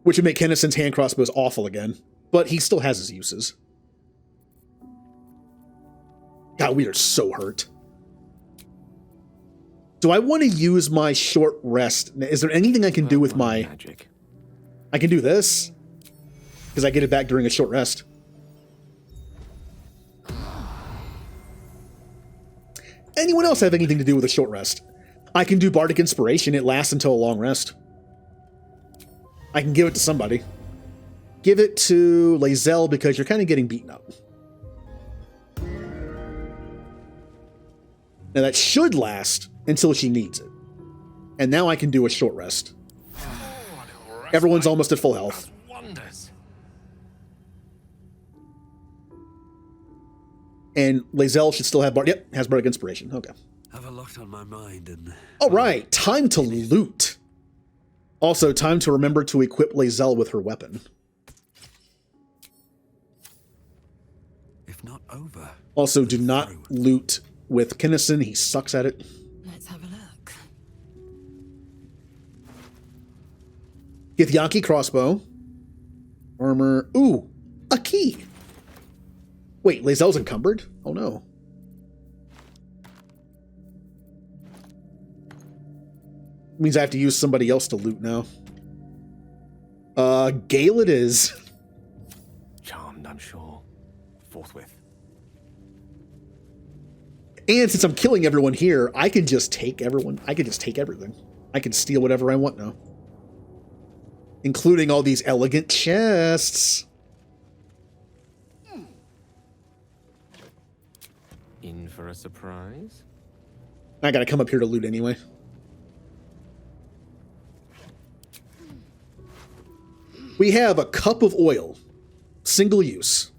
Which would make Kennison's hand crossbows awful again, but he still has his uses. God, we are so hurt. Do I want to use my short rest? Is there anything I can do with my... Magic. I can do this. Because I get it back during a short rest. Anyone else have anything to do with a short rest? I can do Bardic Inspiration. It lasts until a long rest. I can give it to somebody. Give it to Lae'zel because you're kind of getting beaten up. Now that should last until she needs it. And now I can do a short rest. Everyone's almost at full health. And Lae'zel should still have has Bardic Inspiration. Okay. Have a lot on my mind and... All right, time to loot. Also, time to remember to equip Lae'zel with her weapon. If not over. Also, do not loot with Kinnison. He sucks at it. Let's have a look. Githyanki crossbow. Armor. Ooh, a key. Wait, Lae'zel's encumbered? Oh no. Means I have to use somebody else to loot now. Gale it is. Charmed, I'm sure. Forthwith. And since I'm killing everyone here, I can just take everyone. I can just take everything. I can steal whatever I want now. Including all these elegant chests. In for a surprise? I gotta come up here to loot anyway. We have a cup of oil. Single use.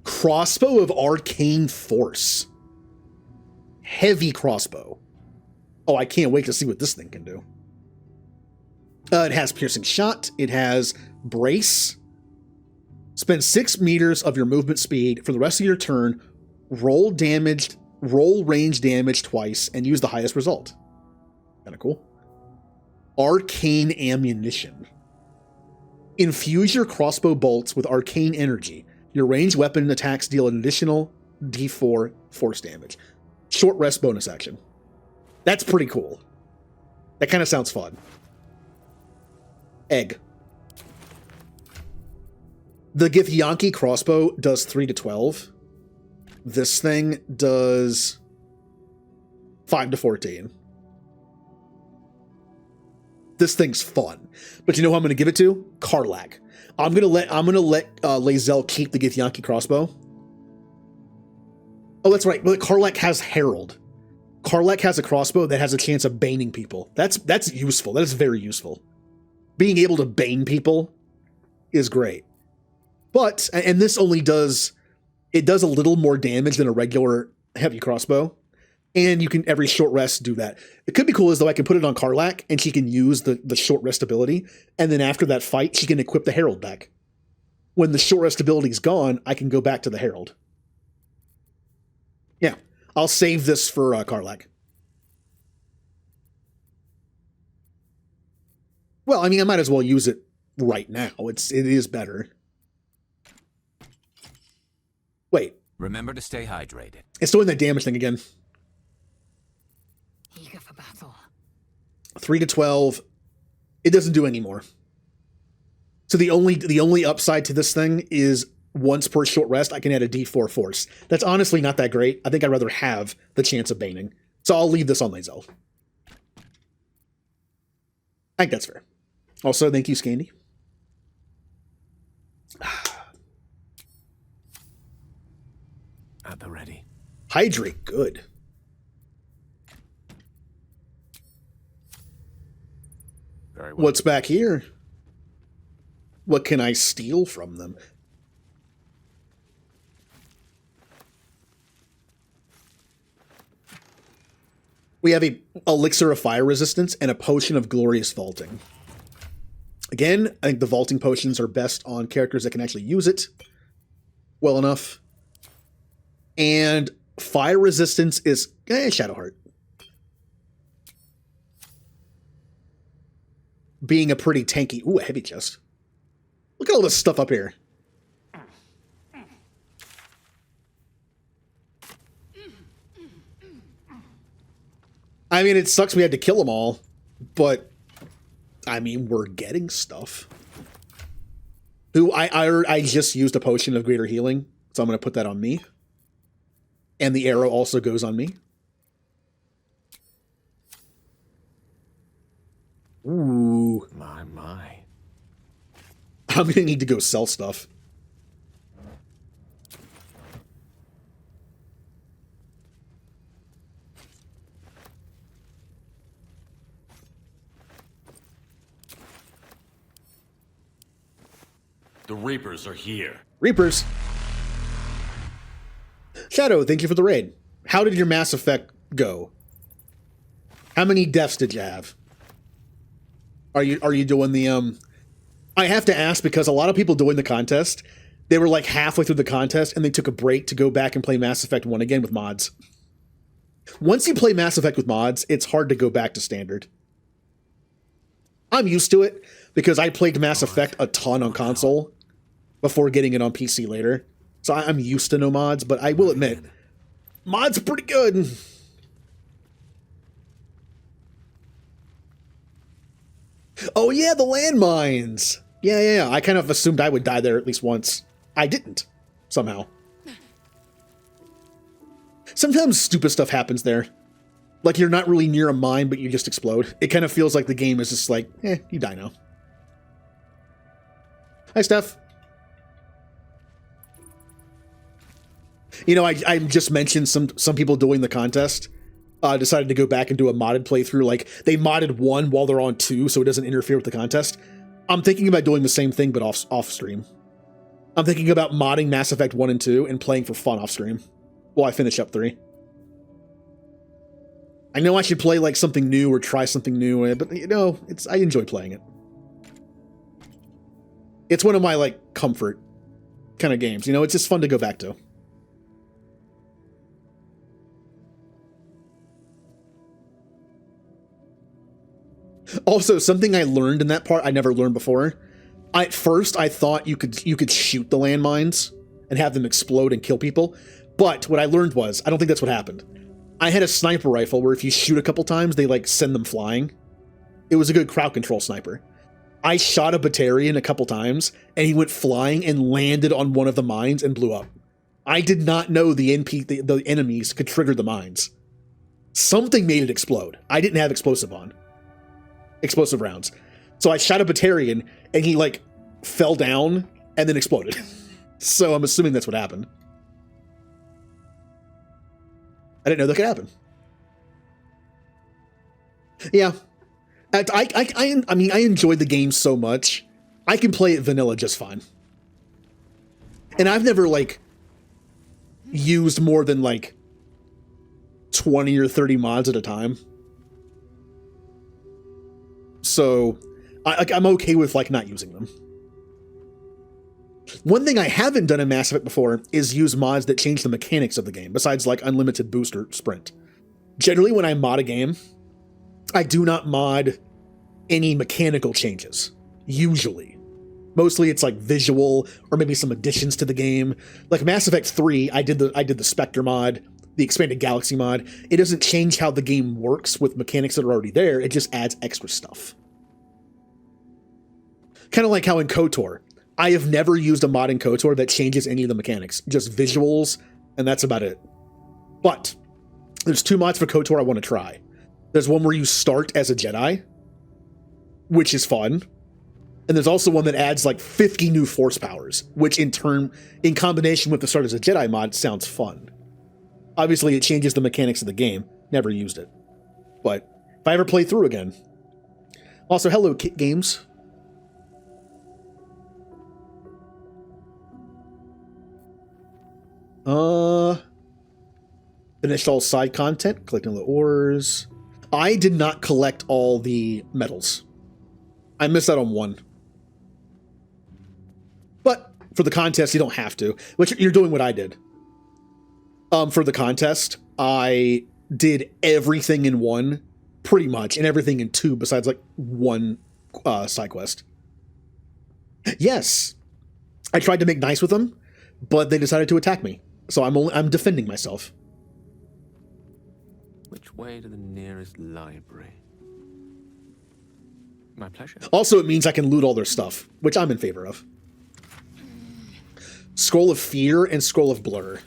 Crossbow of arcane force. Heavy crossbow. Oh, I can't wait to see what this thing can do. It has piercing shot. It has brace. Spend 6 meters of your movement speed for the rest of your turn. Roll range damage twice and use the highest result. Kind of cool. Arcane ammunition. Infuse your crossbow bolts with arcane energy. Your ranged weapon attacks deal an additional D4 force damage. Short rest bonus action. That's pretty cool. That kind of sounds fun. Egg. The Githyanki crossbow does 3 to 12. This thing does 5 to 14. This thing's fun. But you know who I'm going to give it to? Karlach. I'm gonna let Lae'zel keep the Githyanki crossbow. Oh, that's right. But Karlach has Herald. Karlach has a crossbow that has a chance of baning people. That's useful. That is very useful. Being able to bane people is great. But, and this only does, it does a little more damage than a regular heavy crossbow. And you can, every short rest, do that. It could be cool as though I can put it on Karlach and she can use the short rest ability. And then after that fight, she can equip the Herald back. When the short rest ability's gone, I can go back to the Herald. Yeah, I'll save this for Karlach. Well, I mean, I might as well use it right now. It is better. Wait. Remember to stay hydrated. It's doing that damage thing again. Eager for battle. 3 to 12. It doesn't do any more. So the only upside to this thing is once per short rest, I can add a D4 force. That's honestly not that great. I think I'd rather have the chance of baning. So I'll leave this on Lae'zel. I think that's fair. Also, thank you, Scandy. At the ready. Hydrate, good. Very well. What's back here? What can I steal from them? We have a elixir of fire resistance and a potion of glorious vaulting. Again, I think the vaulting potions are best on characters that can actually use it well enough. And fire resistance is Shadowheart. Being a pretty tanky... Ooh, a heavy chest. Look at all this stuff up here. I mean, it sucks we had to kill them all, but I mean, we're getting stuff. Who I just used a potion of greater healing, so I'm going to put that on me. And the arrow also goes on me. Ooh. My. I'm going to need to go sell stuff. The Reapers are here. Reapers. Shadow, thank you for the raid. How did your Mass Effect go? How many deaths did you have? Are you doing the I have to ask because a lot of people doing the contest, they were like halfway through the contest and they took a break to go back and play Mass Effect 1 again with mods. Once you play Mass Effect with mods, it's hard to go back to standard. I'm used to it because I played Mass Effect a ton on console before getting it on PC later. So I'm used to no mods, but I will admit, mods are pretty good. Oh yeah, the landmines. Yeah. I kind of assumed I would die there at least once. I didn't, somehow. Sometimes stupid stuff happens there. Like you're not really near a mine, but you just explode. It kind of feels like the game is just like, you die now. Hi, Steph. You know, I just mentioned some people doing the contest decided to go back and do a modded playthrough. Like, they modded 1 while they're on 2, so it doesn't interfere with the contest. I'm thinking about doing the same thing, but off stream. I'm thinking about modding Mass Effect 1 and 2 and playing for fun off stream while I finish up 3. I know I should play, like, something new or try something new, but, you know, I enjoy playing it. It's one of my, like, comfort kind of games. You know, it's just fun to go back to. Also, something I learned in that part I never learned before. At first, I thought you could shoot the landmines and have them explode and kill people. But what I learned was, I don't think that's what happened. I had a sniper rifle where if you shoot a couple times, they, like, send them flying. It was a good crowd control sniper. I shot a Batarian a couple times, and he went flying and landed on one of the mines and blew up. I did not know the enemies could trigger the mines. Something made it explode. I didn't have explosive rounds. So I shot a Batarian, and he, like, fell down and then exploded. So I'm assuming that's what happened. I didn't know that could happen. Yeah. I mean, I enjoyed the game so much. I can play it vanilla just fine. And I've never, like, used more than, like, 20 or 30 mods at a time. So I'm okay with, like, not using them. One thing I haven't done in Mass Effect before is use mods that change the mechanics of the game, besides, like, unlimited boost or sprint. Generally, when I mod a game, I do not mod any mechanical changes. Usually. Mostly it's, like, visual, or maybe some additions to the game. Like Mass Effect 3, I did the Spectre mod, the Expanded Galaxy mod. It doesn't change how the game works with mechanics that are already there, it just adds extra stuff. Kind of like how in KOTOR, I have never used a mod in KOTOR that changes any of the mechanics, just visuals, and that's about it. But there's 2 mods for KOTOR I want to try. There's one where you start as a Jedi, which is fun. And there's also one that adds like 50 new force powers, which in turn, in combination with the start as a Jedi mod, sounds fun. Obviously, it changes the mechanics of the game. Never used it. But if I ever play through again. Also, hello, Kit Games. Finished all side content, collecting the ores. I did not collect all the medals. I missed out on 1. But for the contest, you don't have to. Which you're doing what I did. For the contest, I did everything in 1, pretty much, and everything in 2 besides like 1 side quest. Yes, I tried to make nice with them, but they decided to attack me. So I'm defending myself. Which way to the nearest library? My pleasure. Also, it means I can loot all their stuff, which I'm in favor of. Scroll of Fear and Scroll of Blur.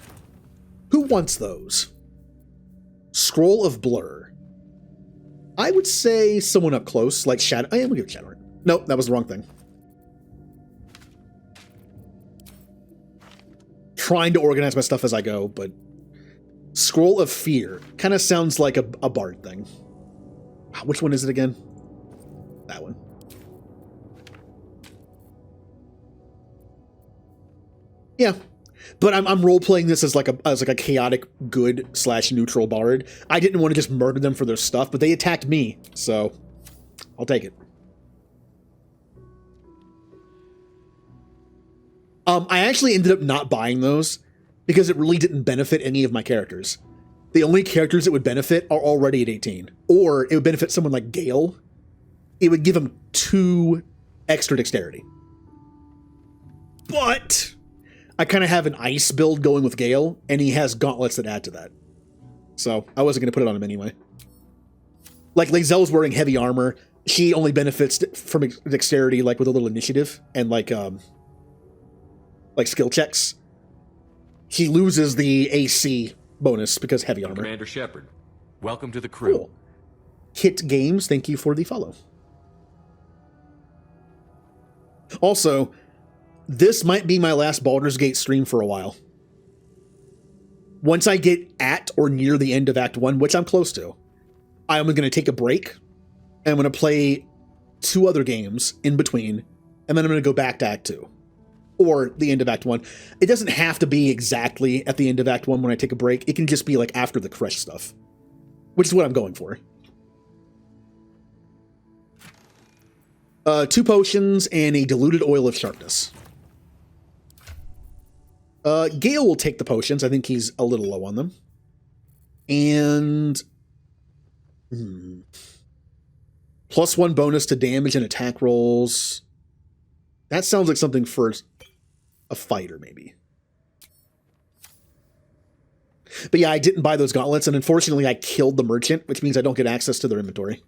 Who wants those? Scroll of Blur. I would say someone up close, like Shadow. I am gonna give Shadowheart. Nope, that was the wrong thing. Trying to organize my stuff as I go, but Scroll of Fear kind of sounds like a bard thing. Which one is it again? That one. Yeah, but I'm role playing this as like a chaotic good / neutral bard. I didn't want to just murder them for their stuff, but they attacked me, so I'll take it. I actually ended up not buying those because it really didn't benefit any of my characters. The only characters it would benefit are already at 18, or it would benefit someone like Gale. It would give him 2 extra dexterity. But I kind of have an ice build going with Gale, and he has gauntlets that add to that. So I wasn't going to put it on him anyway. Like, Lae'zel's wearing heavy armor. She only benefits from dexterity, like, with a little initiative and, like skill checks. He loses the AC bonus because heavy armor. Commander Shepard, welcome to the crew. Cool. Kit Games, thank you for the follow. Also, this might be my last Baldur's Gate stream for a while. Once I get at or near the end of Act 1, which I'm close to, I'm going to take a break, and I'm going to play 2 other games in between, and then I'm going to go back to Act 2. Or the end of Act 1. It doesn't have to be exactly at the end of Act 1 when I take a break. It can just be like after the Kresh stuff, which is what I'm going for. 2 potions and a diluted oil of sharpness. Gale will take the potions. I think he's a little low on them. And +1 bonus to damage and attack rolls. That sounds like something for a fighter, maybe. But yeah, I didn't buy those gauntlets, and unfortunately I killed the merchant, which means I don't get access to their inventory.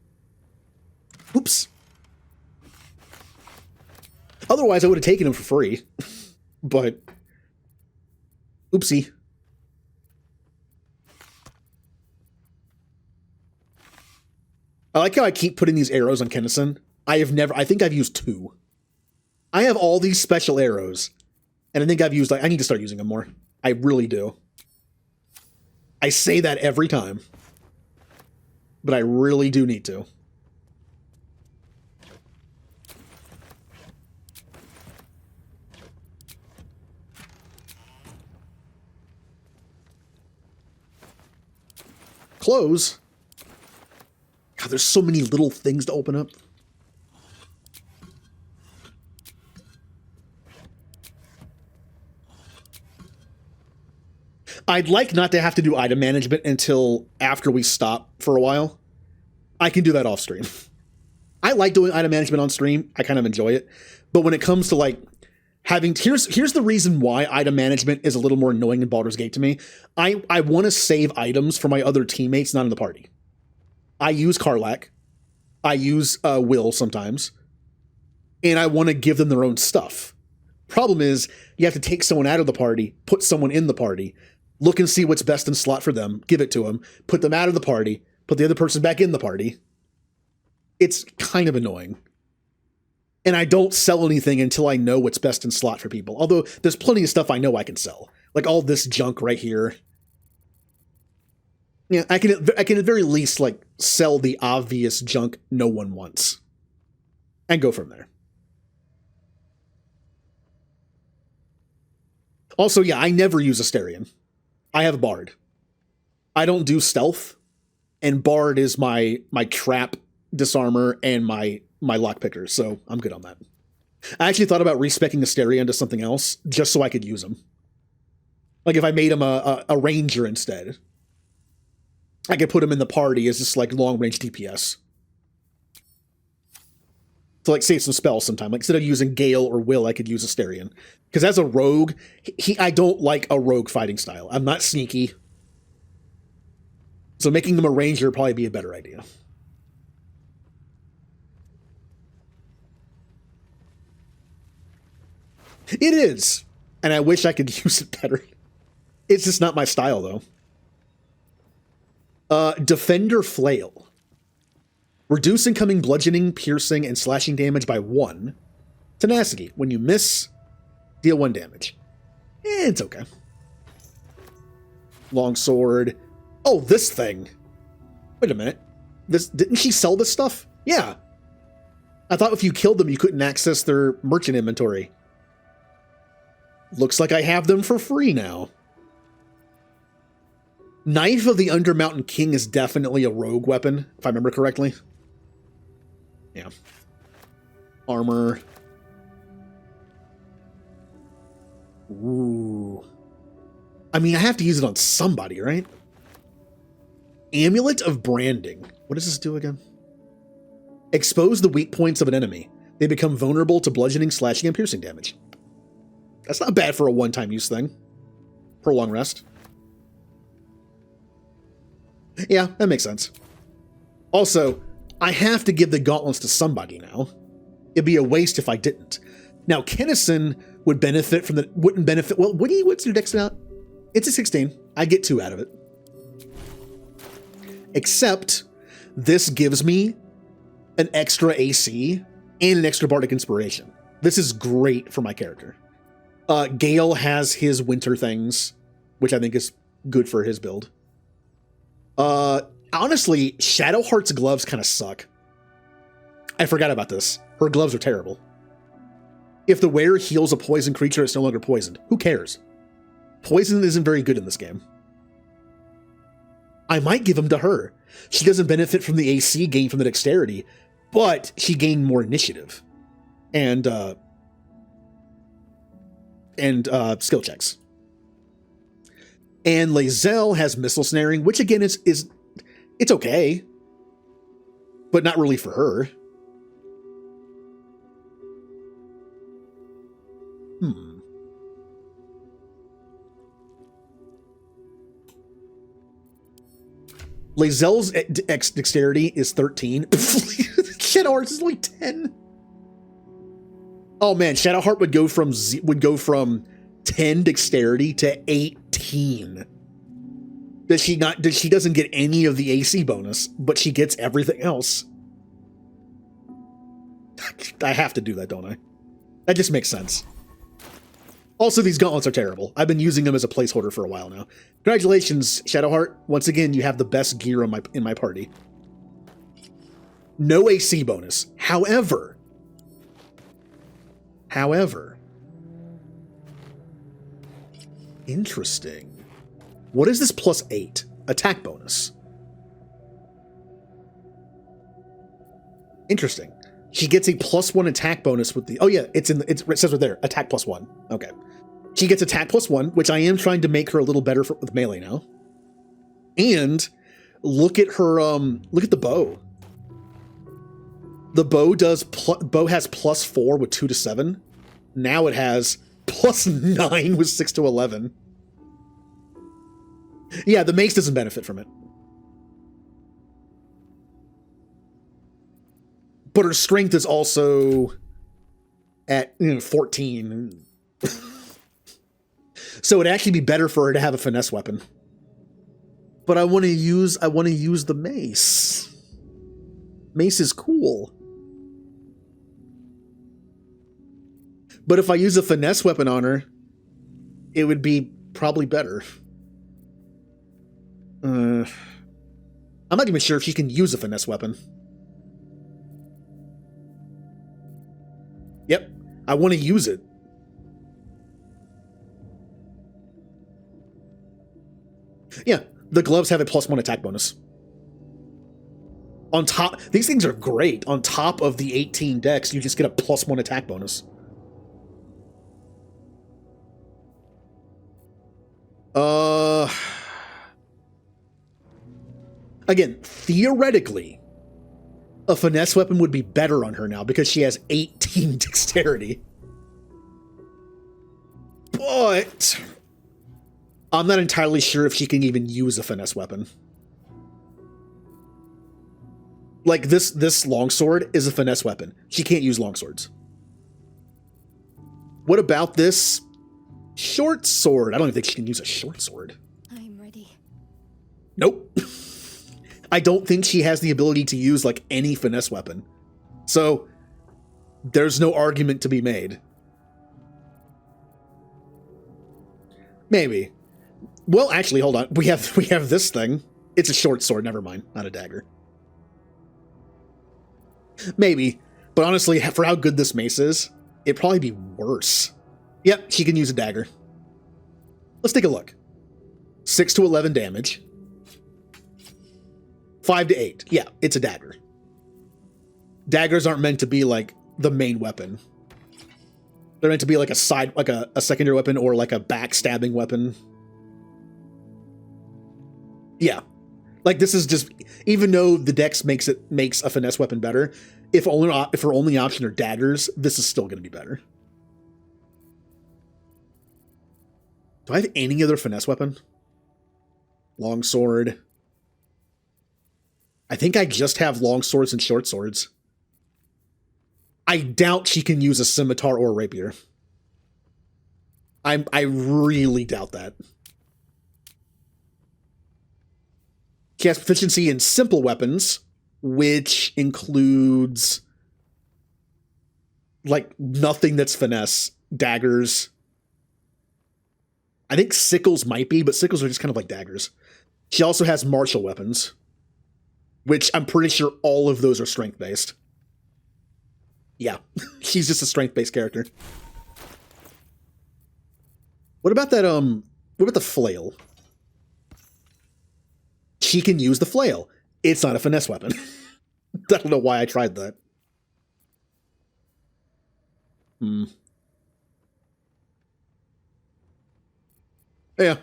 Oops. Otherwise, I would have taken them for free. But oopsie. I like how I keep putting these arrows on Kennison. I think I've used 2. I have all these special arrows, and I think I've used, I need to start using them more. I really do. I say that every time, but I really do need to. Close. God, there's so many little things to open up. I'd like not to have to do item management until after we stop for a while. I can do that off stream. I like doing item management on stream. I kind of enjoy it. But when it comes to like having, here's the reason why item management is a little more annoying in Baldur's Gate to me. I want to save items for my other teammates not in the party. I use Karlak. I use Will sometimes. And I want to give them their own stuff. Problem is, you have to take someone out of the party, put someone in the party, look and see what's best in slot for them, give it to them, put them out of the party, put the other person back in the party. It's kind of annoying. And I don't sell anything until I know what's best in slot for people. Although there's plenty of stuff I know I can sell. Like all this junk right here. Yeah, I can at the very least like sell the obvious junk no one wants. And go from there. Also, yeah, I never use Asterion. I have a Bard. I don't do stealth, and Bard is my trap disarmer and my lockpicker, so I'm good on that. I actually thought about respecking Asterion to something else, just so I could use him. Like if I made him a ranger instead. I could put him in the party as just like long-range DPS. To like save some spells sometime. Like instead of using Gale or Will, I could use Asterion. Because as a rogue, I don't like a rogue fighting style. I'm not sneaky. So making him a ranger would probably be a better idea. It is, and I wish I could use it better. It's just not my style, though. Defender Flail. Reduce incoming bludgeoning, piercing, and slashing damage by 1. Tenacity. When you miss, deal 1 damage. It's okay. Longsword. Oh, this thing. Wait a minute. Didn't she sell this stuff? Yeah. I thought if you killed them, you couldn't access their merchant inventory. Looks like I have them for free now. Knife of the Undermountain King is definitely a rogue weapon, if I remember correctly. Yeah. Armor. Ooh. I mean, I have to use it on somebody, right? Amulet of Branding. What does this do again? Expose the weak points of an enemy. They become vulnerable to bludgeoning, slashing, and piercing damage. That's not bad for a one-time use thing. For a long rest. Yeah, that makes sense. Also, I have to give the gauntlets to somebody now. It'd be a waste if I didn't. Now, Kennison would benefit from the... Wouldn't benefit... Well, what's your dex now? It's a 16. I get 2 out of it. Except, this gives me an extra AC and an extra Bardic Inspiration. This is great for my character. Gale has his winter things, which I think is good for his build. Honestly, Shadowheart's gloves kind of suck. I forgot about this. Her gloves are terrible. If the wearer heals a poison creature, it's no longer poisoned. Who cares? Poison isn't very good in this game. I might give them to her. She doesn't benefit from the AC gain from the dexterity, but she gained more initiative. And skill checks. And Lae'zel has missile snaring, which again is it's okay, but not really for her. Lae'zel's dexterity is 13. Shadowheart is only 10. Oh man, Shadowheart would go from 10 dexterity to 18. She doesn't get any of the AC bonus, but she gets everything else. I have to do that, don't I? That just makes sense. Also, these gauntlets are terrible. I've been using them as a placeholder for a while now. Congratulations, Shadowheart. Once again, you have the best gear in my party. No AC bonus. However, interesting. What is this +8? Attack bonus. Interesting. She gets a +1 attack bonus with the... Oh yeah, it says right there, attack +1. Okay. She gets attack +1, which I am trying to make her a little better with melee now. And look at her, look at the bow. The bow bow has +4 with 2 to 7. Now it has +9 with 6 to 11. Yeah, the mace doesn't benefit from it. But her strength is also at 14. So it'd actually be better for her to have a finesse weapon. But I want to use the mace. Mace is cool. But if I use a finesse weapon on her, it would be probably better. I'm not even sure if she can use a finesse weapon. Yep, I want to use it. Yeah, the gloves have a +1 attack bonus. On top, these things are great. On top of the 18 dex, you just get a +1 attack bonus. Again, theoretically, a finesse weapon would be better on her now because she has 18 dexterity. But I'm not entirely sure if she can even use a finesse weapon. Like this longsword is a finesse weapon. She can't use longswords. What about this short sword? I don't even think she can use a short sword. I'm ready. Nope. I don't think she has the ability to use like any finesse weapon. So there's no argument to be made. Maybe. Well, actually, hold on. We have this thing. It's a short sword, never mind, not a dagger. Maybe, but honestly, for how good this mace is, it'd probably be worse. Yep, she can use a dagger. Let's take a look. 6 to 11 damage. 5 to 8. Yeah, it's a dagger. Daggers aren't meant to be like the main weapon. They're meant to be like a side, like a secondary weapon or like a backstabbing weapon. Yeah. Like this is just, even though the dex makes a finesse weapon better, if her only option are daggers, this is still going to be better. Do I have any other finesse weapon? Longsword. I think I just have long swords and short swords. I doubt she can use a scimitar or a rapier. I really doubt that. She has proficiency in simple weapons, which includes like nothing that's finesse. Daggers. I think sickles might be, but sickles are just kind of like daggers. She also has martial weapons, which I'm pretty sure all of those are strength-based. Yeah, she's just a strength-based character. What about that, what about the flail? She can use the flail. It's not a finesse weapon. I don't know why I tried that. Yeah.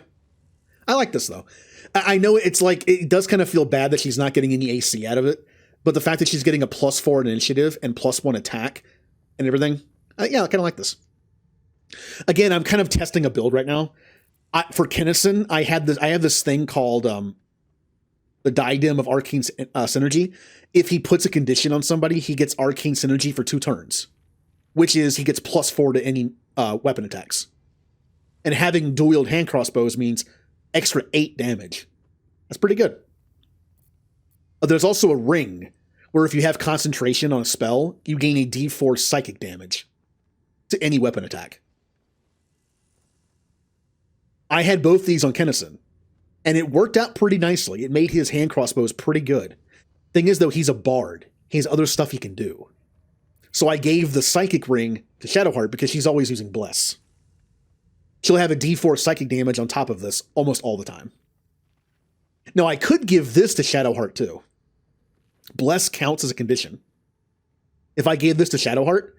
I like this, though. I know it's like, it does kind of feel bad that she's not getting any AC out of it, but the fact that she's getting a +4 in initiative and +1 attack and everything, yeah, I kind of like this. Again, I'm kind of testing a build right now. For Kinnison, I have this thing called the Diadem of Arcane Synergy. If he puts a condition on somebody, he gets Arcane Synergy for 2 turns, which is he gets +4 to any weapon attacks. And having dual-wield hand crossbows means extra 8 damage. That's pretty good. There's also a ring, where if you have concentration on a spell, you gain a D4 psychic damage to any weapon attack. I had both these on Kinnison, and it worked out pretty nicely. It made his hand crossbows pretty good. Thing is, though, he's a bard. He has other stuff he can do. So I gave the psychic ring to Shadowheart because she's always using Bless. She'll have a D4 psychic damage on top of this almost all the time. Now, I could give this to Shadowheart, too. Bless counts as a condition. If I gave this to Shadowheart,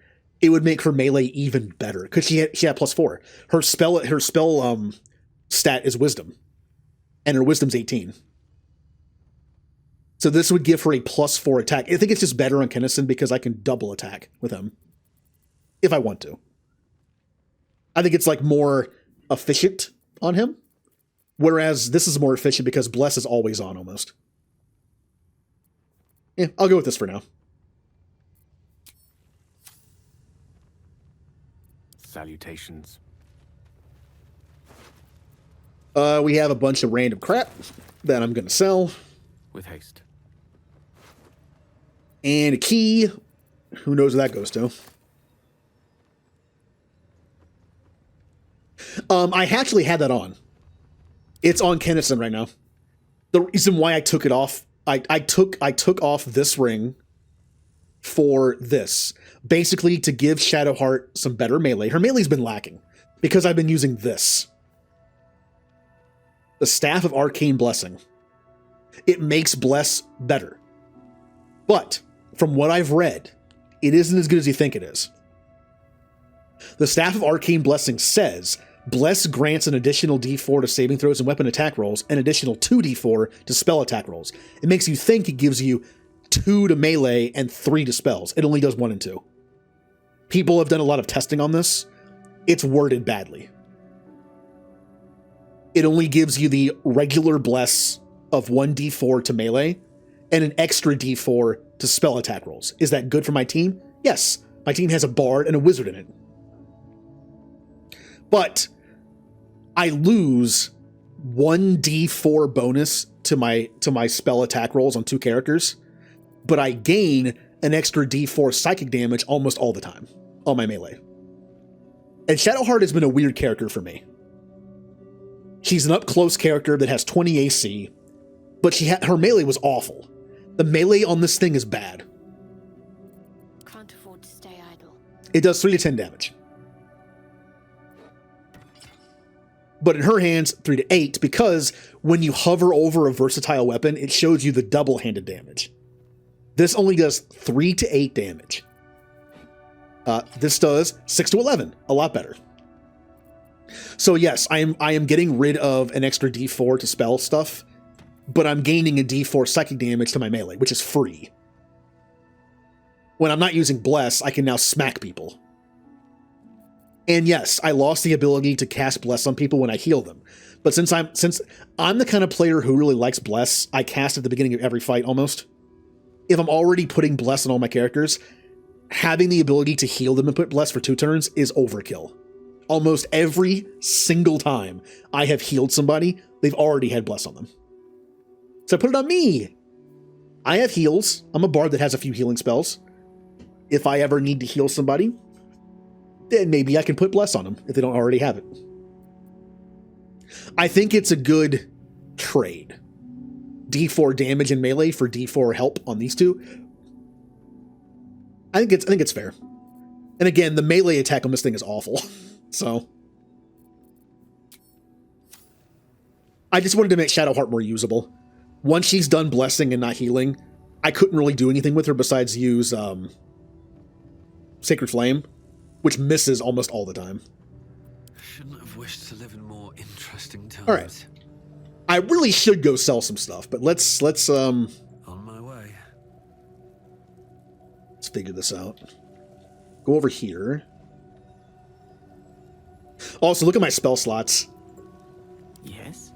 it would make her melee even better, because she had +4. Her spell stat is Wisdom, and her Wisdom's 18. So this would give her a +4 attack. I think it's just better on Kinnison because I can double attack with him, if I want to. I think it's like more efficient on him, whereas this is more efficient because Bless is always on almost. Yeah, I'll go with this for now. Salutations. We have a bunch of random crap that I'm going to sell. With haste. And a key. Who knows where that goes to? I actually had that on. It's on Kinnison right now. The reason why I took it off, I took off this ring for this. Basically to give Shadowheart some better melee. Her melee's been lacking because I've been using this. The Staff of Arcane Blessing. It makes Bless better. But from what I've read, it isn't as good as you think it is. The Staff of Arcane Blessing says Bless grants an additional D4 to saving throws and weapon attack rolls, and additional 2d4 to spell attack rolls. It makes you think it gives you 2 to melee and 3 to spells. It only does 1 and 2. People have done a lot of testing on this. It's worded badly. It only gives you the regular Bless of 1d4 to melee, and an extra d4 to spell attack rolls. Is that good for my team? Yes. My team has a bard and a wizard in it. But I lose 1d4 bonus to my spell attack rolls on 2 characters, but I gain an extra d4 psychic damage almost all the time on my melee. And Shadowheart has been a weird character for me. She's an up-close character that has 20 AC, but her melee was awful. The melee on this thing is bad. Can't afford to stay idle. It does 3 to 10 damage. But in her hands, 3 to 8, because when you hover over a versatile weapon, it shows you the double-handed damage. This only does 3 to 8 damage. This does 6 to 11, a lot better. So yes, I am getting rid of an extra d4 to spell stuff, but I'm gaining a d4 psychic damage to my melee, which is free. When I'm not using Bless, I can now smack people. And yes, I lost the ability to cast Bless on people when I heal them. But since I'm the kind of player who really likes Bless, I cast at the beginning of every fight almost. If I'm already putting Bless on all my characters, having the ability to heal them and put Bless for 2 turns is overkill. Almost every single time I have healed somebody, they've already had Bless on them. So I put it on me. I have heals. I'm a bard that has a few healing spells. If I ever need to heal somebody, then maybe I can put Bless on them if they don't already have it. I think it's a good trade. D4 damage in melee for D4 help on these two. I think it's fair. And again, the melee attack on this thing is awful. So I just wanted to make Shadowheart more usable. Once she's done blessing and not healing, I couldn't really do anything with her besides use Sacred Flame, which misses almost all the time. Shouldn't have wished to live in more interesting times. All right. I really should go sell some stuff, but let's on my way. Let's figure this out. Go over here. Also, look at my spell slots. Yes.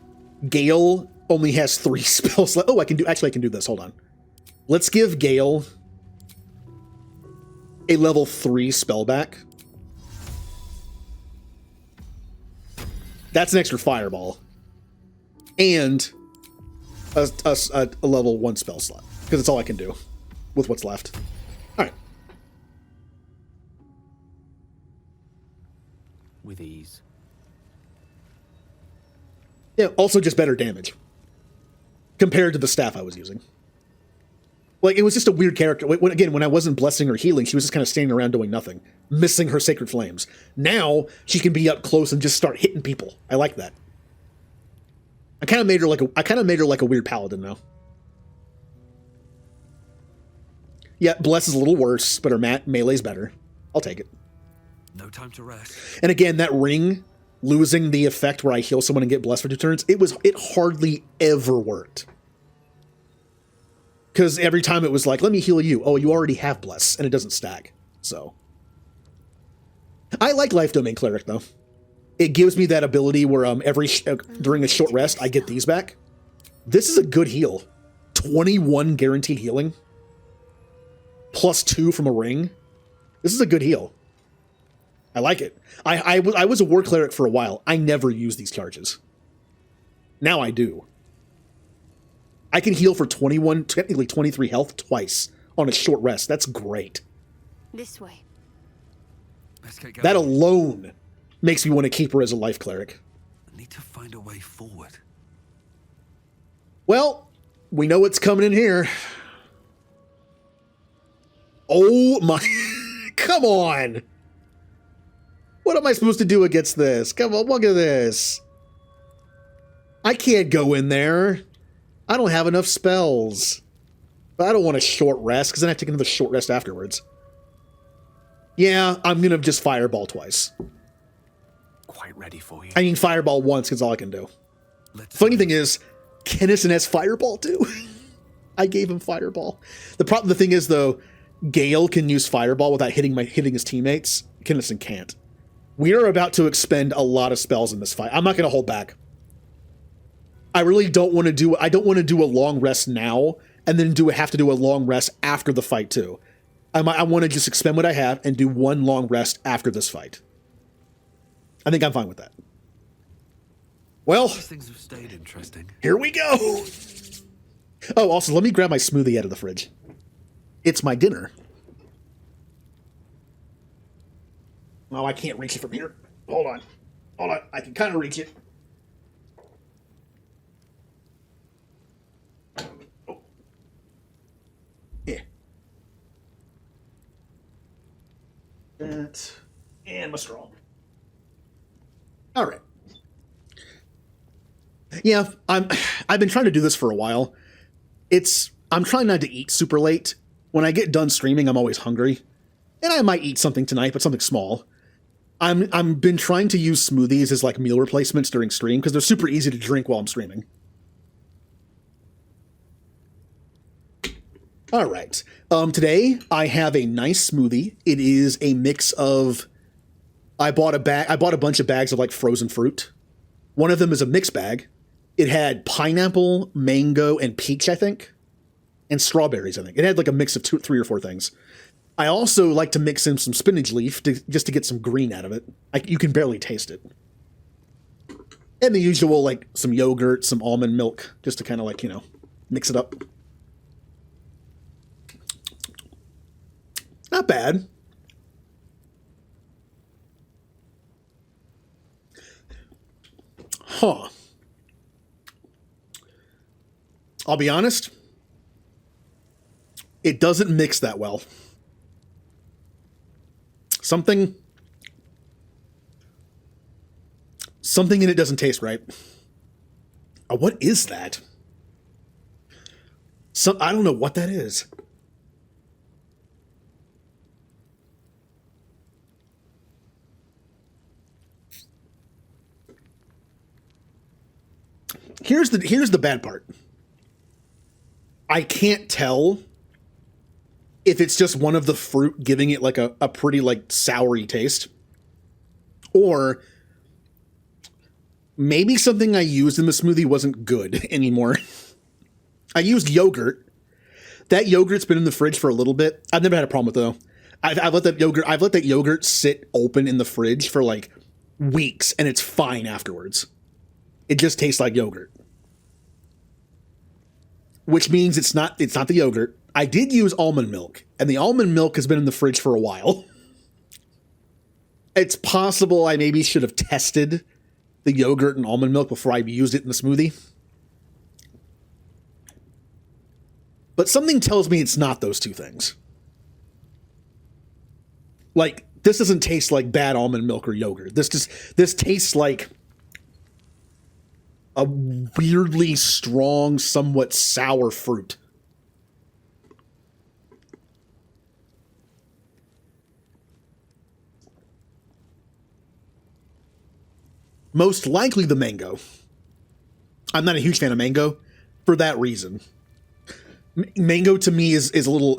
Gale only has 3 spell slots. Oh, I can do this. Hold on. Let's give Gale a level 3 spell back. That's an extra fireball. And a level 1 spell slot. Because that's all I can do with what's left. Alright. With ease. Yeah, also just better damage. Compared to the staff I was using. Like, it was just a weird character. When I wasn't blessing or healing, she was just kind of standing around doing nothing. Missing her sacred flames. Now, she can be up close and just start hitting people. I like that. I kind of made her like a weird paladin now. Yeah, Bless is a little worse, but her melee's better. I'll take it. No time to rest. And again, that ring, losing the effect where I heal someone and get Blessed for 2 turns, it hardly ever worked. Because every time it was like, let me heal you. Oh, you already have Bless, and it doesn't stack. So. I like Life Domain Cleric, though. It gives me that ability where during a short rest, I get these back. This is a good heal. 21 guaranteed healing. Plus 2 from a ring. This is a good heal. I like it. I was a War Cleric for a while. I never used these charges. Now I do. I can heal for 21, technically 23 health twice on a short rest. That's great. This way. That alone makes me want to keep her as a life cleric. I need to find a way forward. Well, we know what's coming in here. Oh my... Come on! What am I supposed to do against this? Come on, look at this. I can't go in there. I don't have enough spells. But I don't want a short rest, because then I have to take another short rest afterwards. Yeah, I'm going to just fireball twice. Quite ready for you. I mean, fireball once, because all I can do. Funny thing is, Kennison has fireball too. I gave him fireball. The thing is, though, Gale can use fireball without hitting his teammates. Kennison can't. We are about to expend a lot of spells in this fight. I'm not going to hold back. I really don't want to do... I don't want to do a long rest now and then have to do a long rest after the fight too. I want to just expend what I have and do one long rest after this fight. I think I'm fine with that. Well, things have stayed interesting. Here we go. Oh, also, let me grab my smoothie out of the fridge. It's my dinner. Oh, I can't reach it from here. Hold on. Hold on. I can kind of reach it. Oh. Yeah. That. And my straw. All right. Yeah, I've been trying to do this for a while. I'm trying not to eat super late. When I get done streaming, I'm always hungry. And I might eat something tonight, but something small. I'm been trying to use smoothies as like meal replacements during stream because they're super easy to drink while I'm streaming. All right. Today I have a nice smoothie. It is a mix of I bought a bunch of bags of like frozen fruit. One of them is a mixed bag. It had pineapple, mango, and peach, I think, and strawberries, I think. It had like a mix of 3 or 4 things. I also like to mix in some spinach leaf just to get some green out of it. You can barely taste it. And the usual, like some yogurt, some almond milk, just to kind of like, mix it up. Not bad. Huh. I'll be honest. It doesn't mix that well. Something in it doesn't taste right. Oh, what is that? I don't know what that is. Here's the bad part. I can't tell if it's just one of the fruit giving it like a pretty like soury taste, or maybe something I used in the smoothie wasn't good anymore. I used yogurt. That yogurt's been in the fridge for a little bit. I've never had a problem with it though. I've let that yogurt sit open in the fridge for like weeks, and it's fine afterwards. It just tastes like yogurt. Which means it's not the yogurt. I did use almond milk, and the almond milk has been in the fridge for a while. It's possible I maybe should have tested the yogurt and almond milk before I used it in the smoothie. But something tells me it's not those two things. Like, this doesn't taste like bad almond milk or yogurt. This tastes like a weirdly strong, somewhat sour fruit. Most likely the mango. I'm not a huge fan of mango for that reason. Mango to me is a little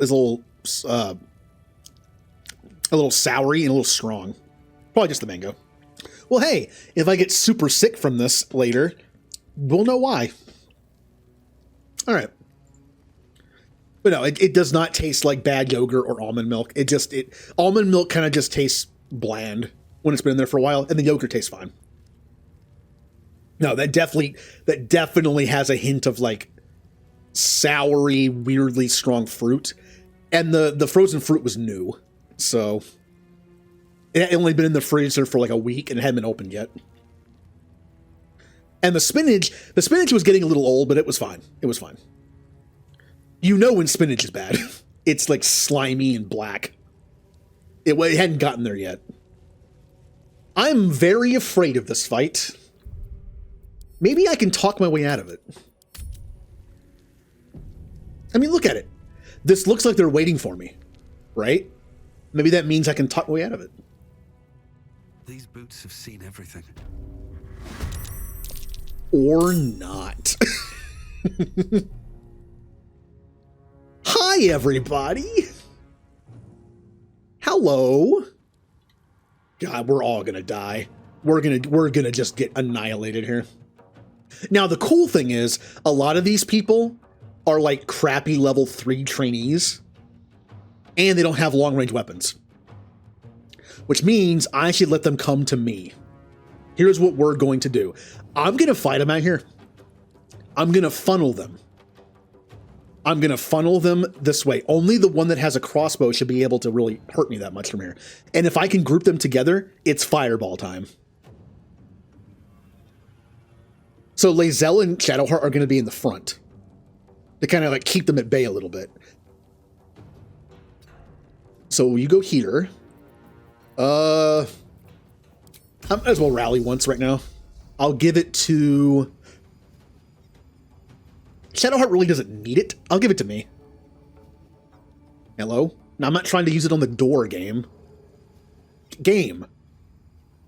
soury and a little strong. Probably just the mango. Well, hey, if I get super sick from this later, we'll know why. All right. But no, it does not taste like bad yogurt or almond milk. Almond milk kind of just tastes bland when it's been in there for a while, and the yogurt tastes fine. No, that definitely has a hint of like soury, weirdly strong fruit. And the frozen fruit was new. So it had only been in the freezer for like a week and it hadn't been opened yet. And the spinach was getting a little old, but it was fine. It was fine. You know when spinach is bad. It's like slimy and black. It hadn't gotten there yet. I'm very afraid of this fight. Maybe I can talk my way out of it. I mean, look at it. This looks like they're waiting for me, right? Maybe that means I can talk my way out of it. These boots have seen everything. Or not. Hi, everybody. Hello. God, we're all gonna die. We're gonna just get annihilated here. Now, the cool thing is, a lot of these people are like crappy level 3 trainees, and they don't have long-range weapons. Which means I should let them come to me. Here's what we're going to do. I'm going to fight them out here. I'm going to funnel them. I'm going to funnel them this way. Only the one that has a crossbow should be able to really hurt me that much from here. And if I can group them together, it's fireball time. So Lae'zel and Shadowheart are going to be in the front to kind of like keep them at bay a little bit. So you go here. I might as well rally once right now. I'll give it to... Shadowheart really doesn't need it. I'll give it to me. Hello? Now, I'm not trying to use it on the door, game. Game.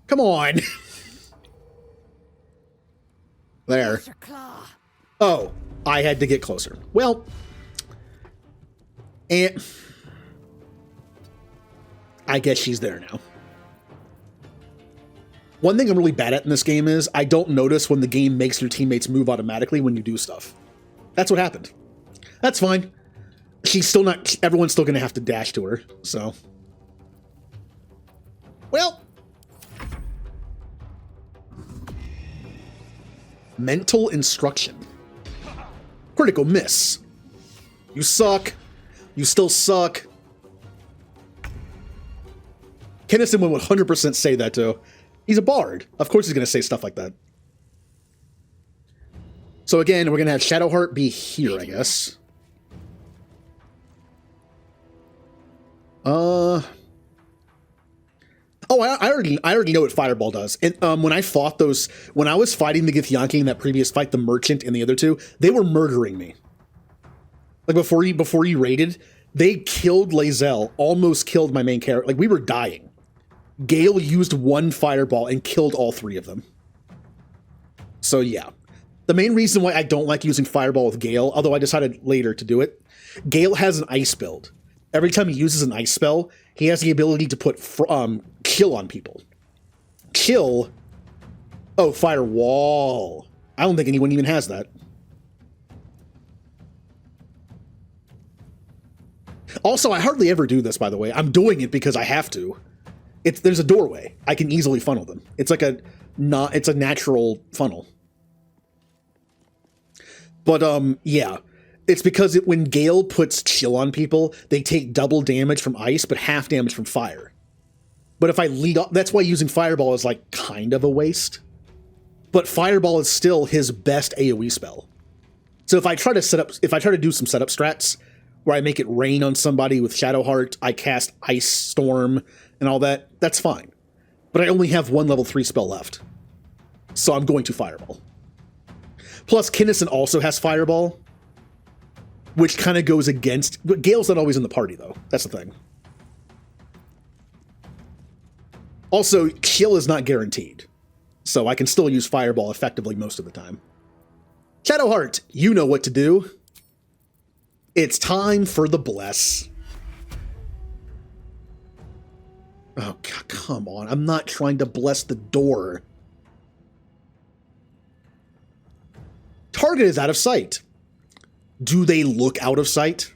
Come on. There. Oh, I had to get closer. Well, and I guess she's there now. One thing I'm really bad at in this game is I don't notice when the game makes your teammates move automatically when you do stuff. That's what happened. That's fine. She's still not... Everyone's still going to have to dash to her, so... Well... Mental instruction. Critical miss. You suck. You still suck. Kennison would 100% say that, too. He's a bard. Of course he's going to say stuff like that. So again, we're going to have Shadowheart be here, I guess. Oh, I already know what Fireball does. And when I fought those, when I was fighting the Githyanki in that previous fight, the Merchant and the other two, they were murdering me. Like before you raided, they killed Lae'zel, almost killed my main character. Like we were dying. Gale used one Fireball and killed all 3 of them. So yeah. The main reason why I don't like using Fireball with Gale, although I decided later to do it, Gale has an ice build. Every time he uses an ice spell, he has the ability to put chill on people. Chill? Oh, Firewall. I don't think anyone even has that. Also, I hardly ever do this, by the way. I'm doing it because I have to. There's a doorway. I can easily funnel them. It's like it's a natural funnel. But, yeah. It's because when Gale puts chill on people, they take double damage from ice, but half damage from fire. But if I lead off, that's why using Fireball is like kind of a waste. But Fireball is still his best AoE spell. So if I try to do some setup strats, where I make it rain on somebody with Shadowheart, I cast Ice Storm and all that, that's fine. But I only have 1 level 3 spell left. So I'm going to Fireball. Plus, Kennison also has Fireball, which kind of goes against... Gale's not always in the party, though. That's the thing. Also, chill is not guaranteed, so I can still use Fireball effectively most of the time. Shadowheart, you know what to do. It's time for the bless. Oh, God, come on. I'm not trying to bless the door. Target is out of sight. Do they look out of sight?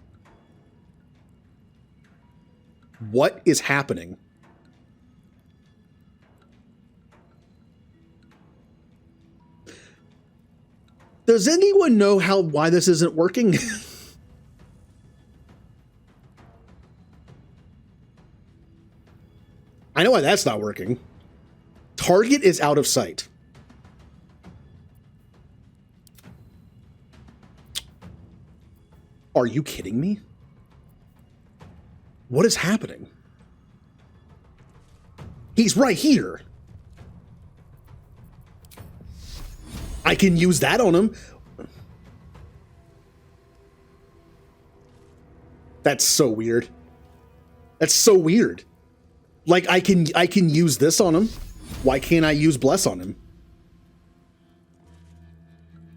What is happening? Does anyone know why this isn't working? I know why that's not working. Target is out of sight. Are you kidding me? What is happening? He's right here. I can use that on him. That's so weird. That's so weird. Like I can use this on him. Why can't I use bless on him?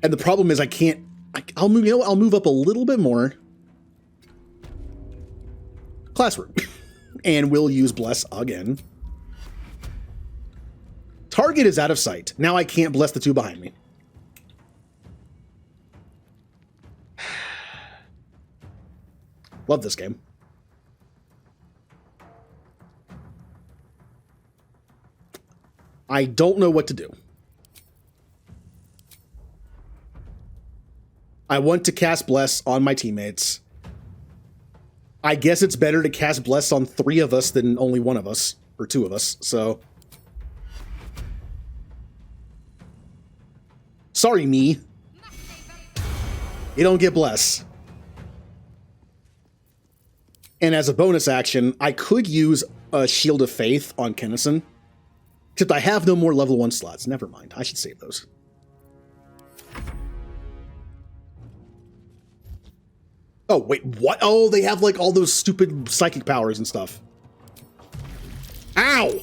And the problem is I can't. I'll move up a little bit more. Classroom. And we'll use bless again. Target is out of sight. Now I can't bless the 2 behind me. Love this game. I don't know what to do. I want to cast Bless on my teammates. I guess it's better to cast Bless on 3 of us than only 1 of us, or 2 of us, so. Sorry, me. You don't get Bless. And as a bonus action, I could use a Shield of Faith on Kennison. Except I have no more level 1 slots. Never mind. I should save those. Oh, wait, what? Oh, they have, like, all those stupid psychic powers and stuff. Ow!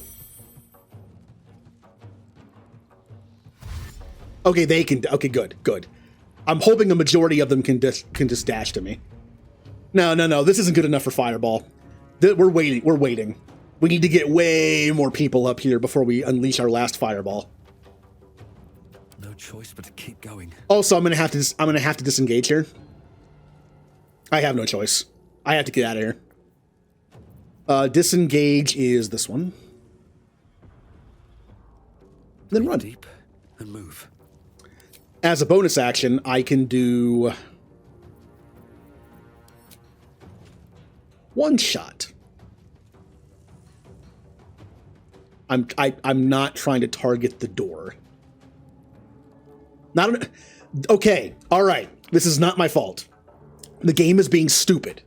Okay, they can... Okay, good, good. I'm hoping a majority of them can just dash to me. No, no, no. This isn't good enough for Fireball. We're waiting. We're waiting. We need to get way more people up here before we unleash our last Fireball. No choice but to keep going. Also, I'm gonna have to disengage here. I have no choice. I have to get out of here. Disengage is this one. Then run. Deep and move. As a bonus action, I can do one shot. I'm not trying to target the door. Okay, all right. This is not my fault. The game is being stupid.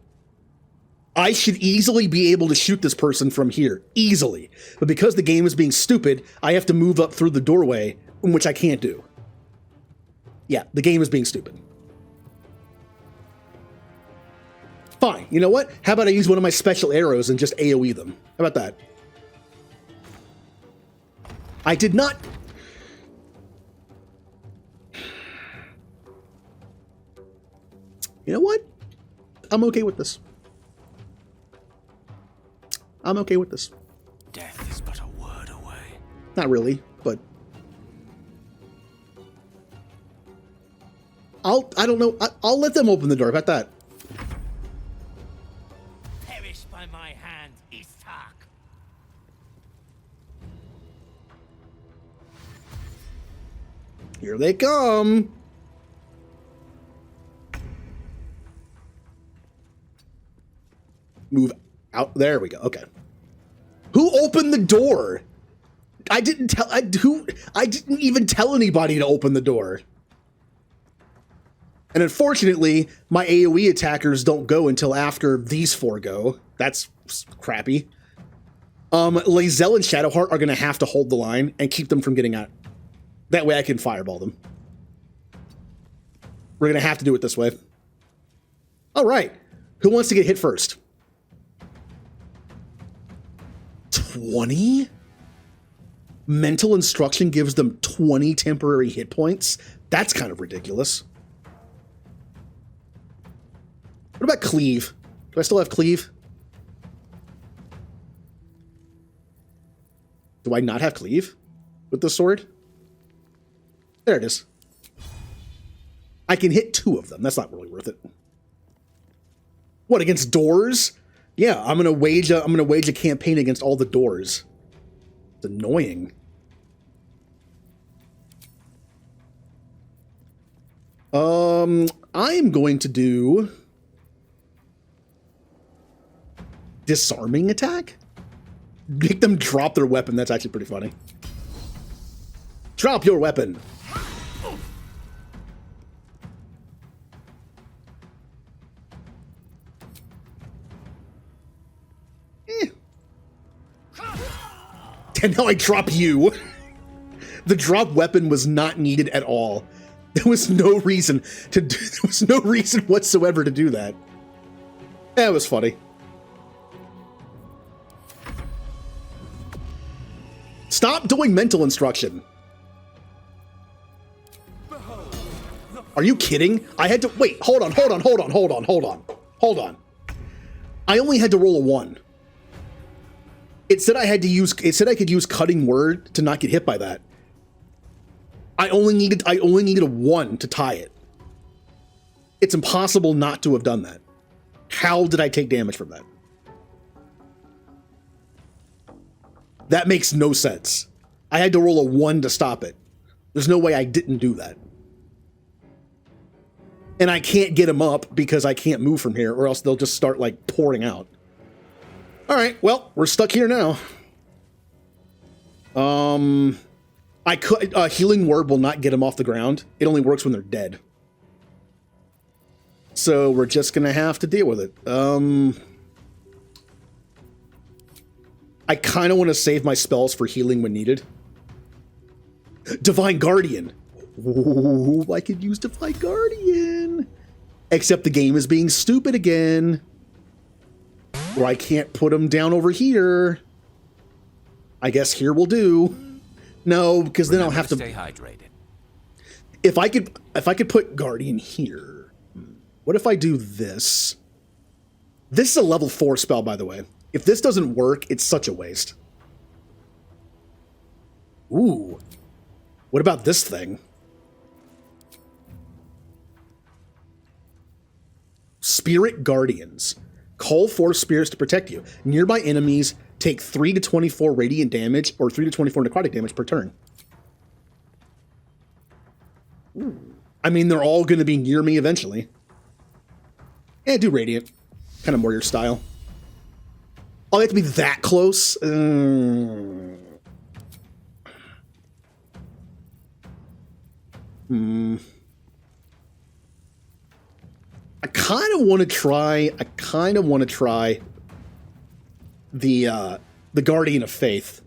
I should easily be able to shoot this person from here. Easily. But because the game is being stupid, I have to move up through the doorway, which I can't do. Yeah, the game is being stupid. Fine. You know what? How about I use one of my special arrows and just AoE them? How about that? I did not... You know what? I'm okay with this. I'm okay with this. Death is but a word away. Not really, but... I don't know. I'll let them open the door. How about that? Perish by my hand, Istark. Here they come. Move out. There we go. Okay. Who opened the door? I didn't even tell anybody to open the door. And unfortunately, my AoE attackers don't go until after these 4 go. That's crappy. Lae'zel and Shadowheart are going to have to hold the line and keep them from getting out. That way I can fireball them. We're going to have to do it this way. All right. Who wants to get hit first? 20? Mental instruction gives them 20 temporary hit points? That's kind of ridiculous. What about cleave? Do I still have cleave? Do I not have cleave with the sword? There it is. I can hit 2 of them. That's not really worth it. What, against doors? Yeah, I'm gonna wage a campaign against all the doors. It's annoying. I am going to do disarming attack? Make them drop their weapon. That's actually pretty funny. Drop your weapon. And now I drop you. The drop weapon was not needed at all. There was no reason to do, there was no reason whatsoever to do that. That was funny. Stop doing mental instruction. Are you kidding? I had to wait, hold on. I only had to roll a 1. It said I could use cutting word to not get hit by that. I only needed a 1 to tie it. It's impossible not to have done that. How did I take damage from that? That makes no sense. I had to roll a 1 to stop it. There's no way I didn't do that. And I can't get them up because I can't move from here, or else they'll just start, like, pouring out. Alright, well, we're stuck here now. I could... Healing Word will not get them off the ground. It only works when they're dead. So we're just gonna have to deal with it. I kind of want to save my spells for healing when needed. Divine Guardian. Ooh, I could use Divine Guardian. Except the game is being stupid again. Or I can't put them down over here. I guess here will do. No, because then I'll have to stay hydrated. If I could put Guardian here. What if I do this? This is a level 4 spell, by the way. If this doesn't work, it's such a waste. Ooh. What about this thing? Spirit Guardians. Call 4 spirits to protect you. Nearby enemies take 3 to 24 radiant damage or 3 to 24 necrotic damage per turn. Ooh. I mean, they're all going to be near me eventually. Yeah, do radiant. Kind of more your style. Oh, they have to be that close? I kind of want to try the Guardian of Faith.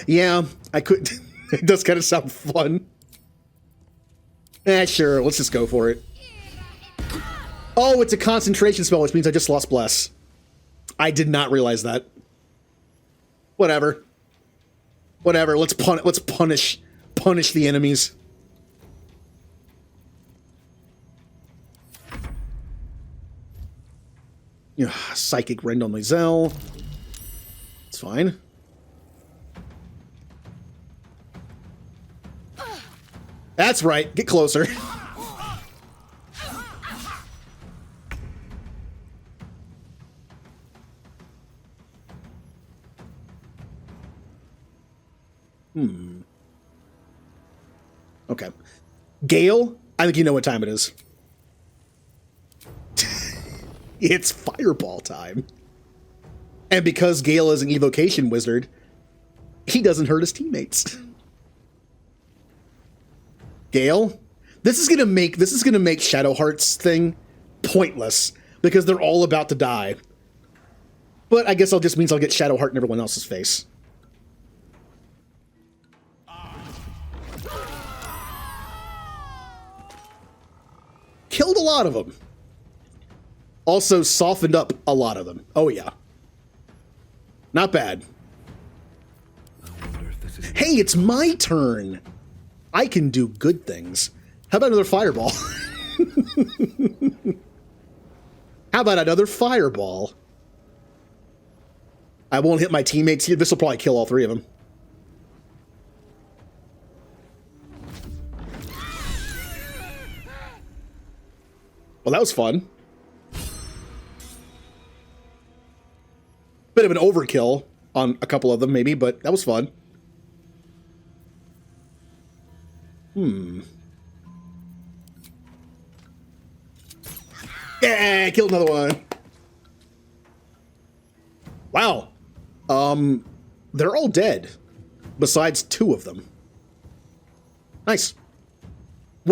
Yeah, I could. It does kind of sound fun. Sure, let's just go for it. Oh, it's a concentration spell, which means I just lost Bless. I did not realize that. Whatever. Whatever, let's punish the enemies. Yeah, Psychic Rend on Lizelle. It's fine. That's right. Get closer. Okay. Gale, I think you know what time it is. It's Fireball time. And because Gale is an evocation wizard, he doesn't hurt his teammates. Gale, this is gonna make Shadowheart's thing pointless because they're all about to die. But I guess I'll get Shadowheart in everyone else's face. Killed a lot of them. Also softened up a lot of them. Oh yeah. Not bad. Hey, it's my turn. I can do good things. How about another fireball? How about another fireball? I won't hit my teammates here. This will probably kill all 3 of them. Well, that was fun. Bit of an overkill on a couple of them, maybe, but that was fun. Yeah, killed another one. Wow. They're all dead. Besides 2 of them. Nice.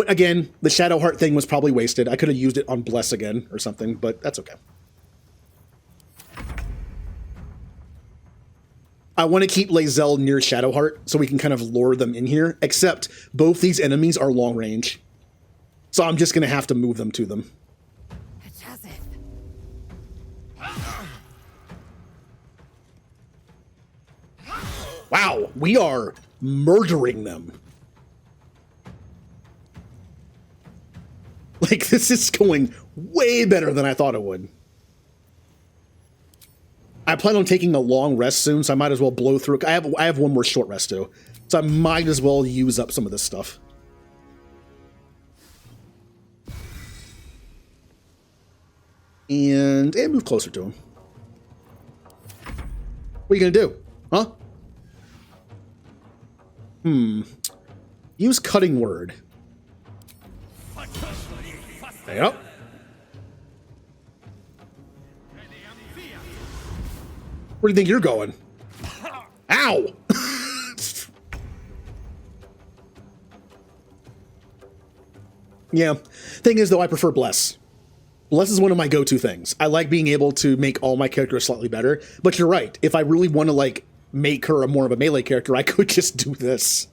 Again, the Shadowheart thing was probably wasted. I could have used it on Bless again or something, but that's okay. I want to keep Lizelle near Shadowheart so we can kind of lure them in here, except both these enemies are long range. So I'm just going to have to move them to them. Wow, we are murdering them. Like, this is going way better than I thought it would. I plan on taking a long rest soon, so I might as well blow through. I have one more short rest too, so I might as well use up some of this stuff. And move closer to him. What are you gonna do? Huh? Use cutting word. Yep. Where do you think you're going? Ow! Yeah. Thing is, though, I prefer Bless. Bless is one of my go-to things. I like being able to make all my characters slightly better. But you're right. If I really want to, like, make her more of a melee character, I could just do this.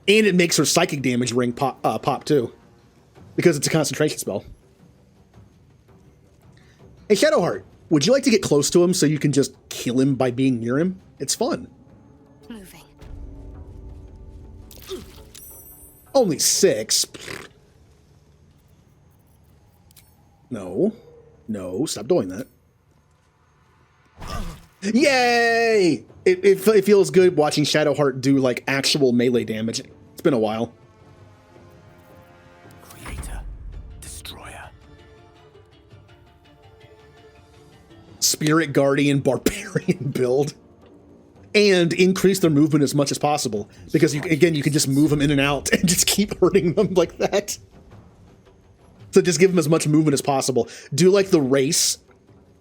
And it makes her psychic damage ring pop too. Because it's a concentration spell. Hey, Shadowheart, would you like to get close to him so you can just kill him by being near him? It's fun. Moving. Only 6. No. No, stop doing that. Yay! It feels good watching Shadowheart do, like, actual melee damage. It's been a while. Creator. Destroyer. Spirit Guardian Barbarian build. And increase their movement as much as possible. Because, you can just move them in and out and just keep hurting them like that. So just give them as much movement as possible. Do, like, the race.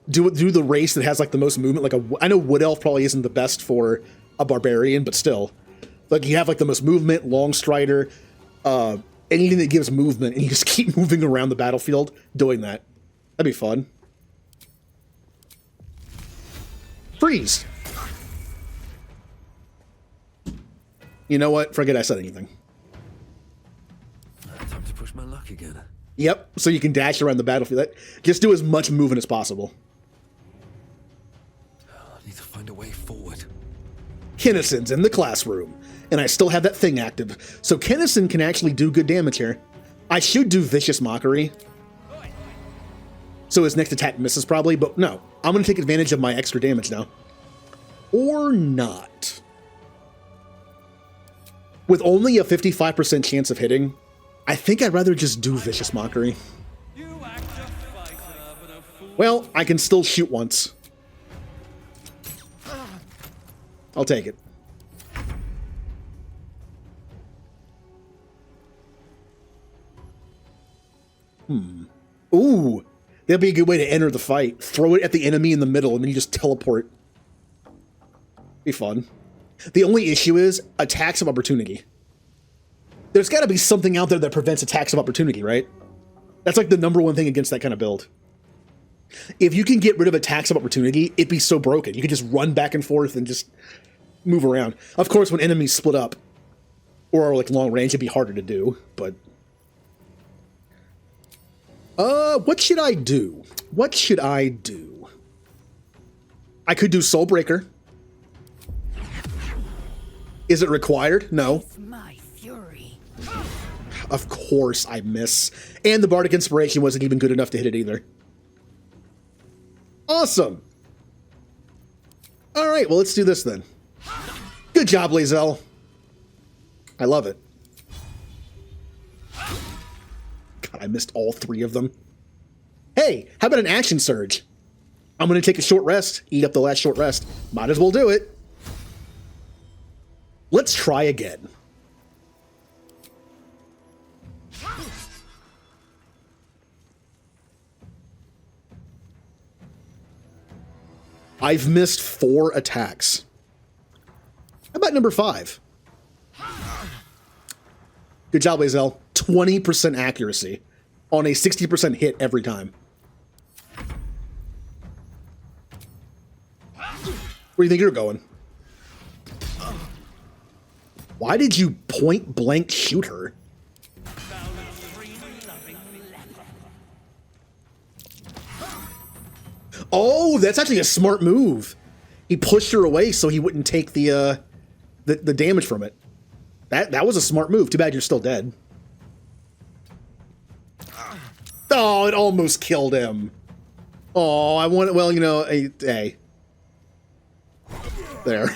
Do the race that has, like, the most movement. Like, I know Wood Elf probably isn't the best for a Barbarian, but still. Like, you have, like, the most movement, Long Strider, anything that gives movement, and you just keep moving around the battlefield doing that. That'd be fun. Freeze! You know what? Forget I said anything. Time to push my luck again. Yep, so you can dash around the battlefield. Just do as much movement as possible. I need to find a way forward. Kennison's in the classroom, and I still have that thing active. So Kennison can actually do good damage here. I should do Vicious Mockery. So his next attack misses probably, but no. I'm going to take advantage of my extra damage now. Or not. With only a 55% chance of hitting, I think I'd rather just do Vicious Mockery. Well, I can still shoot once. I'll take it. Ooh, that'd be a good way to enter the fight. Throw it at the enemy in the middle, and then you just teleport. Be fun. The only issue is attacks of opportunity. There's got to be something out there that prevents attacks of opportunity, right? That's like the #1 thing against that kind of build. If you can get rid of attacks of opportunity, it'd be so broken. You could just run back and forth and just move around. Of course, when enemies split up or are like long range, it'd be harder to do, but... what should I do? What should I do? I could do Soulbreaker. Is it required? No. My fury. Of course I miss. And the Bardic Inspiration wasn't even good enough to hit it either. Awesome. All right, well, let's do this then. Good job, Lae'zel. I love it. God, I missed all 3 of them. Hey, how about an action surge? I'm going to take a short rest, eat up the last short rest. Might as well do it. Let's try again. I've missed 4 attacks. How about number 5? Good job, Lae'zel. 20% accuracy on a 60% hit every time. Where do you think you're going? Why did you point blank shoot her? Oh, that's actually a smart move. He pushed her away so he wouldn't take the damage from it. That was a smart move. Too bad you're still dead. Oh, it almost killed him. Oh, I want it. Well, you know, hey. There.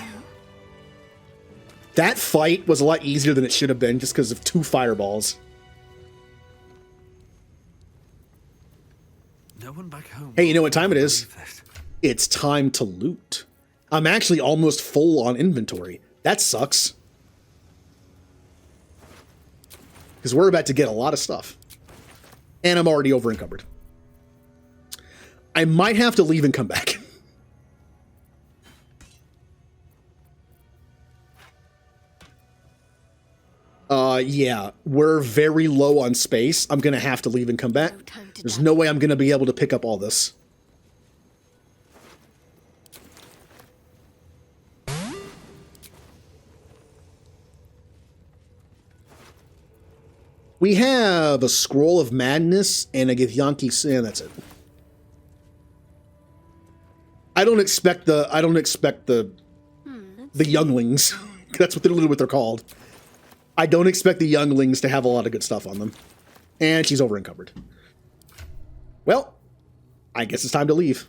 That fight was a lot easier than it should have been just because of 2 fireballs. No one back home. Hey, you know what time it is? It's time to loot. I'm actually almost full on inventory. That sucks. Because we're about to get a lot of stuff. And I'm already over encumbered. I might have to leave and come back. Yeah, we're very low on space. I'm gonna have to leave and come back. There's no way I'm gonna be able to pick up all this. We have a Scroll of Madness and a Githyanki Sin. That's it. I don't expect the younglings. That's literally what they're called. I don't expect the younglings to have a lot of good stuff on them. And she's over encumbered. Well, I guess it's time to leave.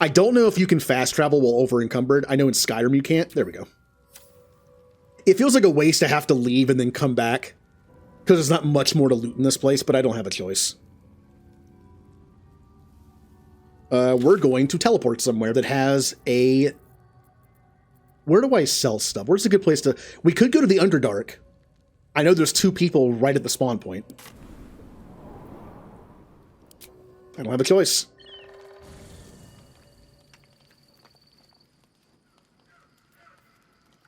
I don't know if you can fast travel while over encumbered. I know in Skyrim you can't. There we go. It feels like a waste to have to leave and then come back, because there's not much more to loot in this place, but I don't have a choice. We're going to teleport somewhere that has a... Where do I sell stuff? Where's a good place to... We could go to the Underdark. I know there's 2 people right at the spawn point. I don't have a choice.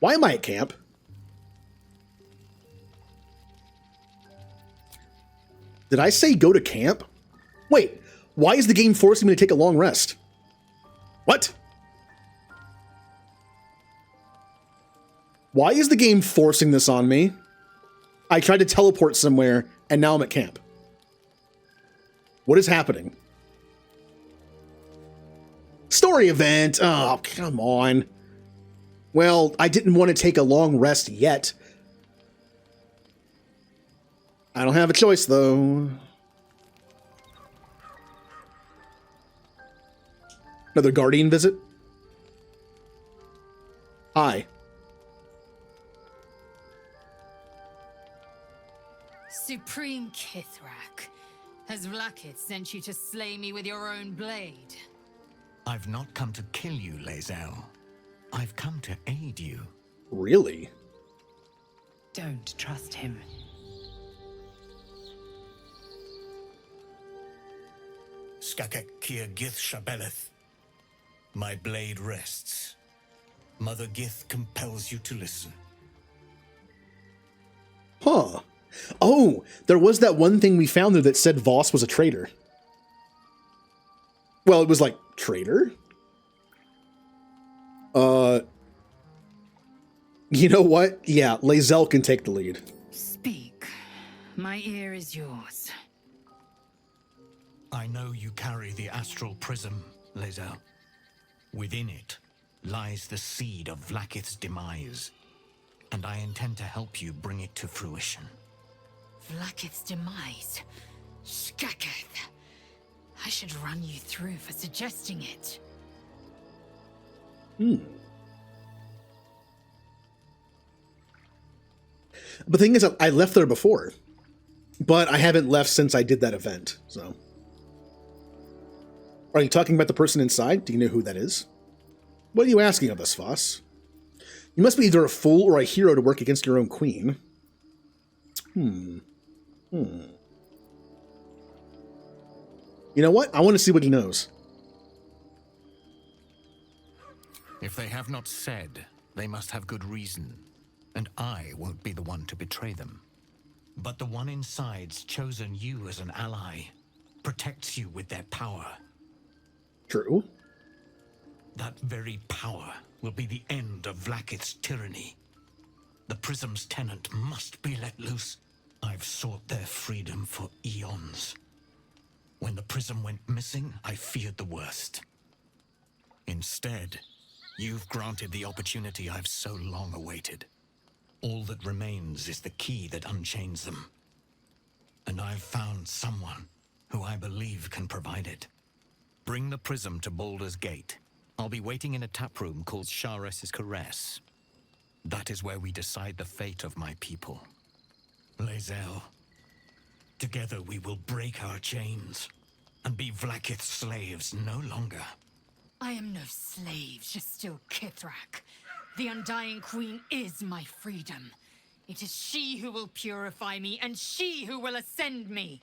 Why am I at camp? Did I say go to camp? Wait, why is the game forcing me to take a long rest? What? Why is the game forcing this on me? I tried to teleport somewhere, and now I'm at camp. What is happening? Story event! Oh, come on. Well, I didn't want to take a long rest yet. I don't have a choice, though. Another Guardian visit? Hi. Supreme Kithrak, has Vlakith sent you to slay me with your own blade? I've not come to kill you, Lae'zel. I've come to aid you. Really? Don't trust him. Skakek Kier Gith Shabeleth. My blade rests. Mother Gith compels you to listen. Huh. Oh, there was that one thing we found there that said Voss was a traitor. Well, it was like, traitor? You know what? Yeah, Lae'zel can take the lead. Speak. My ear is yours. I know you carry the astral prism, Lae'zel. Within it lies the seed of Vlakith's demise, and I intend to help you bring it to fruition. Vlakith's demise? Skaketh. I should run you through for suggesting it. The thing is, I left there before, but I haven't left since I did that event, so. Are you talking about the person inside? Do you know who that is? What are you asking of us, Voss? You must be either a fool or a hero to work against your own queen. You know what? I want to see what he knows. If they have not said, they must have good reason, and I won't be the one to betray them. But the one inside's chosen you as an ally, protects you with their power. True. That very power will be the end of Vlakith's tyranny. The Prism's tenant must be let loose. I've sought their freedom for eons. When the Prism went missing, I feared the worst. Instead, You've granted the opportunity I've so long awaited. All that remains is the key that unchains them. And I've found someone who I believe can provide it. Bring the prism to Baldur's Gate. I'll be waiting in a taproom called Shares's Caress. That is where we decide the fate of my people. Lae'zel, together we will break our chains and be Vlaakith's slaves no longer. I am no slave, just still Kithrak. The Undying Queen is my freedom. It is she who will purify me, and she who will ascend me.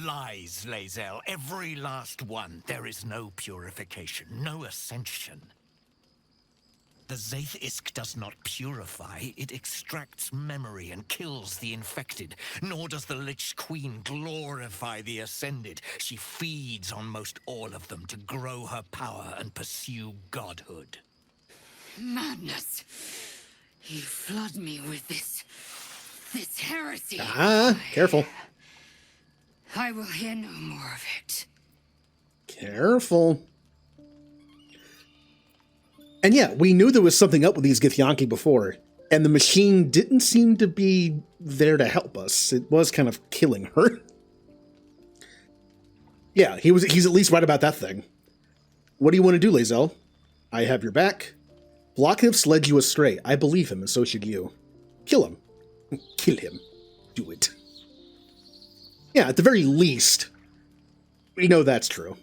Lies, Lae'zel, every last one. There is no purification, no ascension. The Zaith-Isk does not purify, it extracts memory and kills the infected. Nor does the Lich Queen glorify the ascended. She feeds on most all of them to grow her power and pursue godhood. Madness. You flood me with this heresy. Careful. I will hear no more of it. Careful. And yeah, we knew there was something up with these Githyanki before, and the machine didn't seem to be there to help us. It was kind of killing her. Yeah, he's at least right about that thing. What do you want to do, Lae'zel? I have your back. Vlaakith's led you astray. I believe him, and so should you. Kill him. Kill him. Do it. Yeah, at the very least, we know that's true.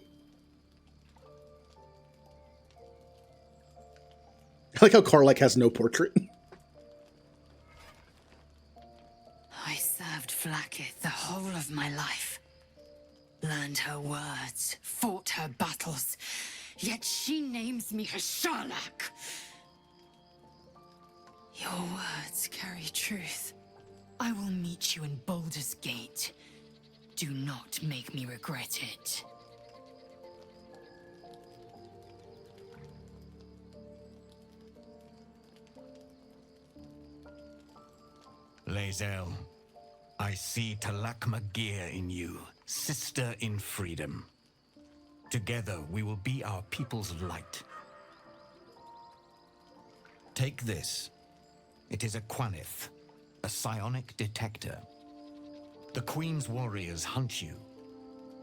I like how Karlach has no portrait. I served Vlaakith the whole of my life. Learned her words, fought her battles, yet she names me her Sharlak. Your words carry truth. I will meet you in Baldur's Gate. Do not make me regret it. Lae'zel, I see Talak Magir in you, sister in freedom. Together we will be our people's light. Take this. It is a Quanith, a psionic detector. The Queen's warriors hunt you.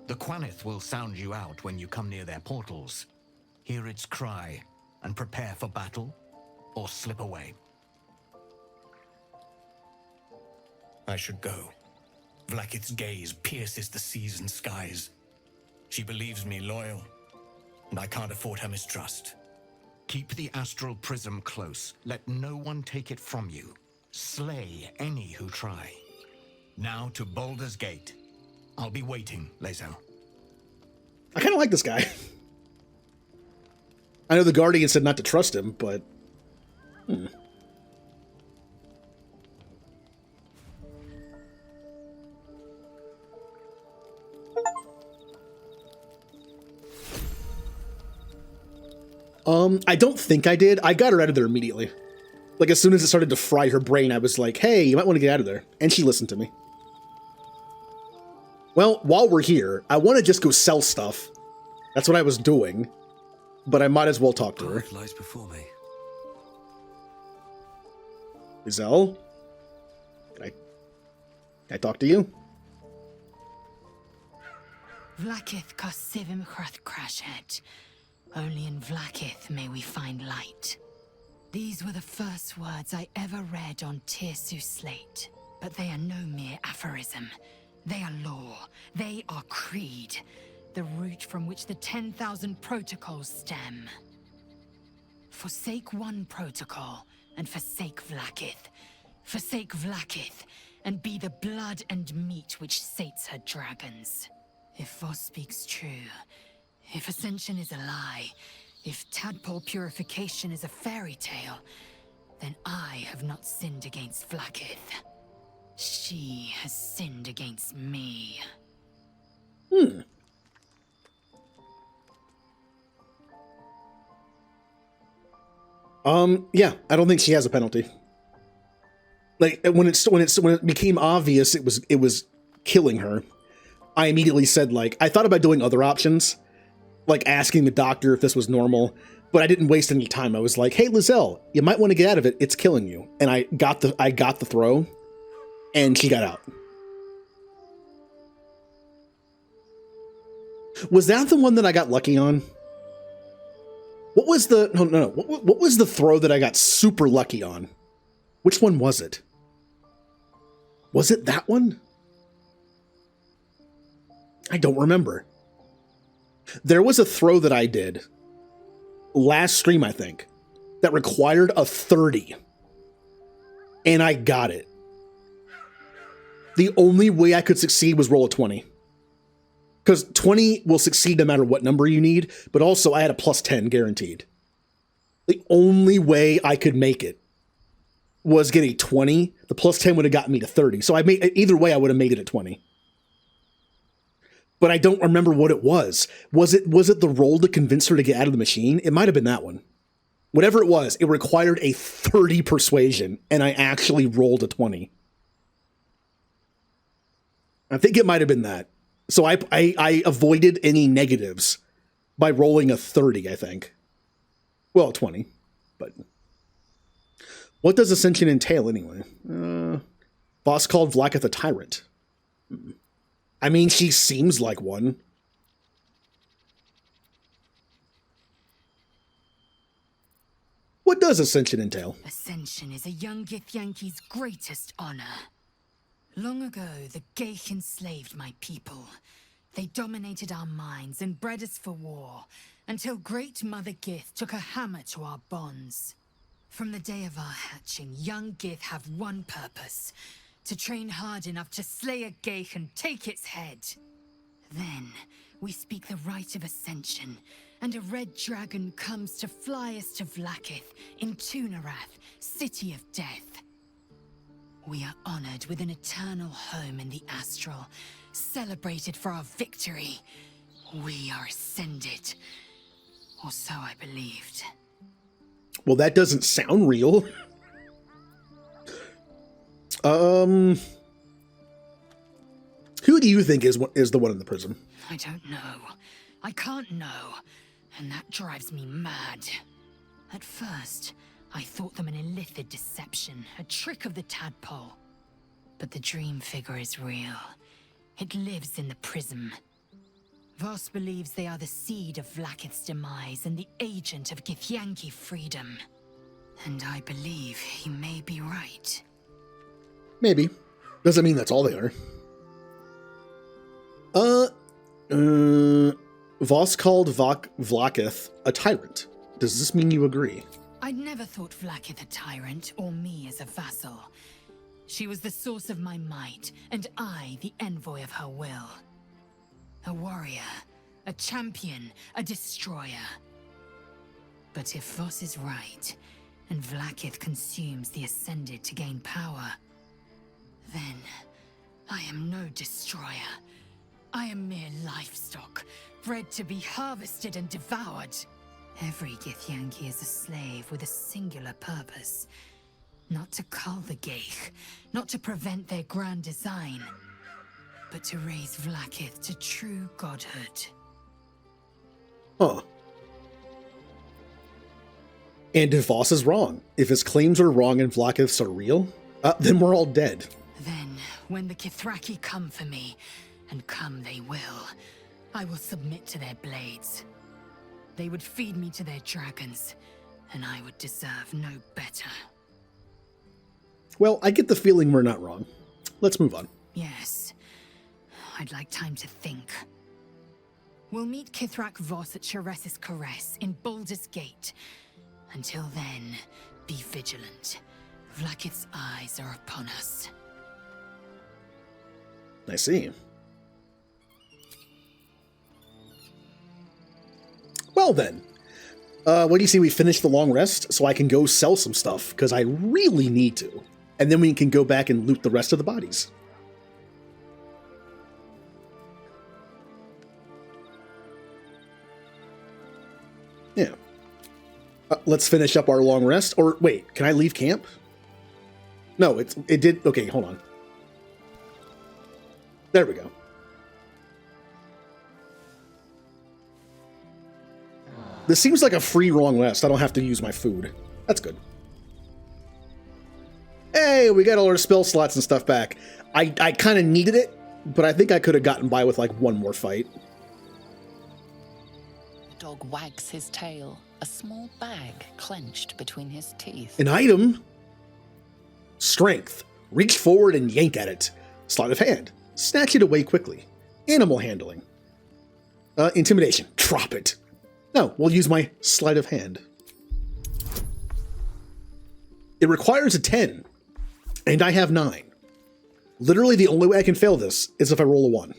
The Quanith will sound you out when you come near their portals. Hear its cry and prepare for battle, or slip away. I should go. Vlaakith's gaze pierces the seas and skies. She believes me loyal, and I can't afford her mistrust. Keep the astral prism close. Let no one take it from you. Slay any who try. Now to Baldur's Gate. I'll be waiting, Lae'zel. I kind of like this guy. I know the Guardian said not to trust him, but... I don't think I did. I got her out of there immediately. Like, as soon as it started to fry her brain, I was like, hey, you might want to get out of there. And she listened to me. Well, while we're here, I want to just go sell stuff. That's what I was doing. But I might as well talk to her. Lies before me. Lae'zel? Can I talk to you? Vlaakith Kosivim Hrath Crashhead. Only in Vlaakith may we find light. These were the first words I ever read on Tirsu's slate. But they are no mere aphorism. They are law. They are creed. The root from which the 10,000 protocols stem. Forsake one protocol, and forsake Vlaakith. Forsake Vlaakith, and be the blood and meat which sates her dragons. If Voss speaks true, if Ascension is a lie, if tadpole purification is a fairy tale, then I have not sinned against Vlaakith. She has sinned against me. Yeah, I don't think she has a penalty. Like, when it became obvious it was killing her, I immediately said, like, I thought about doing other options, like asking the doctor if this was normal, But I didn't waste any time. I was like, hey, Lizelle, you might want to get out of it. It's killing you. And I got the throw, and she got out. Was that the one that I got lucky on? What was the... No. What was the throw that I got super lucky on? Which one was it? Was it that one? I don't remember. There was a throw that I did last stream, I think, that required a 30. And I got it. The only way I could succeed was roll a 20. Because 20 will succeed no matter what number you need, but also I had a plus 10 guaranteed. The only way I could make it was get a 20. The plus 10 would have gotten me to 30. So either way, I would have made it at 20. But I don't remember what it was. Was it the roll to convince her to get out of the machine? It might have been that one. Whatever it was, it required a 30 persuasion, and I actually rolled a 20. I think it might have been that. So I avoided any negatives by rolling a 30, I think. Well, 20, but... What does Ascension entail, anyway? Boss called Vlaakith a tyrant. I mean, she seems like one. What does Ascension entail? Ascension is a young Githyanki's greatest honor. Long ago, the Geich enslaved my people. They dominated our minds and bred us for war, until Great Mother Gith took a hammer to our bonds. From the day of our hatching, young Gith have one purpose: to train hard enough to slay a Geich and take its head. Then, we speak the rite of ascension, and a red dragon comes to fly us to Vlaakith in Tunarath, City of Death. We are honored with an eternal home in the astral, celebrated for our victory. We are ascended. Or so I believed. Well, that doesn't sound real. Who do you think is the one in the prison? I don't know. I can't know. And that drives me mad. At first, I thought them an illithid deception, a trick of the tadpole. But the dream figure is real. It lives in the prism. Voss believes they are the seed of Vlaakith's demise and the agent of Githyanki freedom. And I believe he may be right. Maybe. Doesn't mean that's all they are. Voss called Vlaakith a tyrant. Does this mean you agree? I'd never thought Vlaakith a tyrant, or me as a vassal. She was the source of my might, and I the envoy of her will. A warrior, a champion, a destroyer. But if Voss is right, and Vlaakith consumes the Ascended to gain power, then I am no destroyer. I am mere livestock, bred to be harvested and devoured. Every Githyanki is a slave with a singular purpose. Not to cull the Geich, not to prevent their grand design, but to raise Vlaakith to true godhood. Huh. And if Voss is wrong, if his claims are wrong and Vlaakiths are real, then we're all dead. Then, when the Kithraki come for me, and come they will, I will submit to their blades. They would feed me to their dragons, and I would deserve no better. Well, I get the feeling we're not wrong. Let's move on. Yes. I'd like time to think. We'll meet Kithrak Voss at Chares's Caress in Baldur's Gate. Until then, be vigilant. Vlaakith's eyes are upon us. I see. Well then, what do you say we finish the long rest so I can go sell some stuff, because I really need to. And then we can go back and loot the rest of the bodies. Yeah. Let's finish up our long rest. Or wait, can I leave camp? No, it did. Okay, hold on. There we go. This seems like a free long rest. I don't have to use my food. That's good. Hey, we got all our spell slots and stuff back. I kind of needed it, but I think I could have gotten by with like one more fight. The dog wags his tail, a small bag clenched between his teeth. An item. Strength. Reach forward and yank at it. Sleight of hand. Snatch it away quickly. Animal handling. Intimidation. Drop it. No, we'll use my sleight of hand. It requires a 10, and I have 9. Literally the only way I can fail this is if I roll a 1.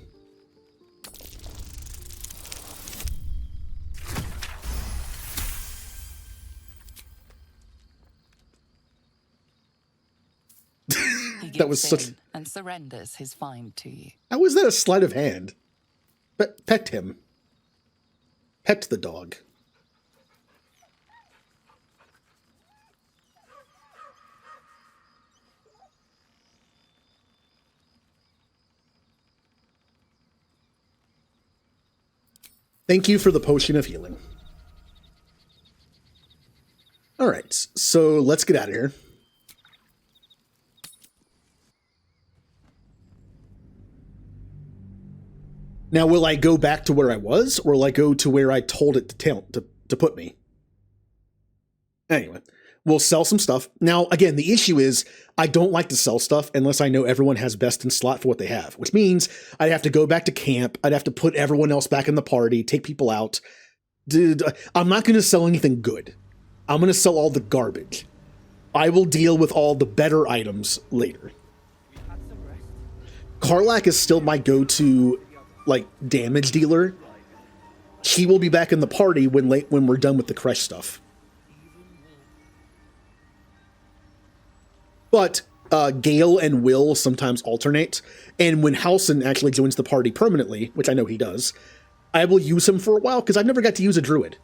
That was such... and surrenders his find to you. How is that a sleight of hand? Pet him. Pet the dog. Thank you for the potion of healing. All right, so let's get out of here. Now, will I go back to where I was, or will I go to where I told it to put me? Anyway, we'll sell some stuff. Now, again, the issue is I don't like to sell stuff unless I know everyone has best in slot for what they have, which means I'd have to go back to camp. I'd have to put everyone else back in the party, take people out. Dude, I'm not going to sell anything good. I'm going to sell all the garbage. I will deal with all the better items later. Karlach is still my go-to like damage dealer. He will be back in the party when we're done with the Kresh stuff. But Gale and Will sometimes alternate, and when Halsin actually joins the party permanently, which I know he does, I will use him for a while because I've never got to use a druid.